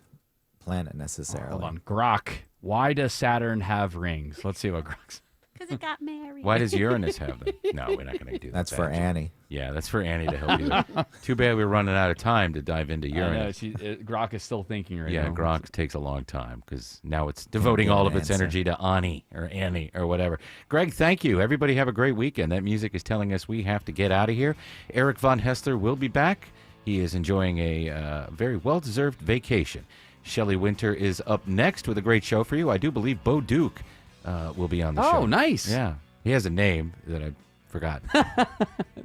planet necessarily. Hold on. Grok. Why does Saturn have rings? Let's see what Grok's. Because it got married. Why does Uranus have them? No, we're not going to do that. That's for Bad. Annie. Yeah, that's for Annie to help you. Too bad we're running out of time to dive into I know, Uranus. Grok is still thinking right Yeah, now. Gronk takes a long time because now it's devoting all of its answer. energy to Ani or Annie or whatever. Greg, thank you. Everybody have a great weekend. That music is telling us we have to get out of here. Eric Von Hessler will be back. He is enjoying a very well-deserved vacation. Shelley Winter is up next with a great show for you. I do believe Bo Duke will be on the show. Oh, nice. Yeah. He has a name that I forgot.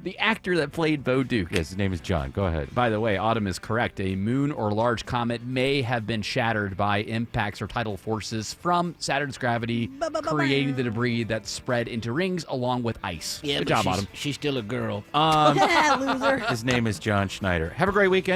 The actor that played Bo Duke. Yes, his name is John. Go ahead. By the way, Autumn is correct. A moon or large comet may have been shattered by impacts or tidal forces from Saturn's gravity, creating the debris that spread into rings along with ice. Yeah, Good but job, Autumn. She's still a girl. Yeah, loser. His name is John Schneider. Have a great weekend.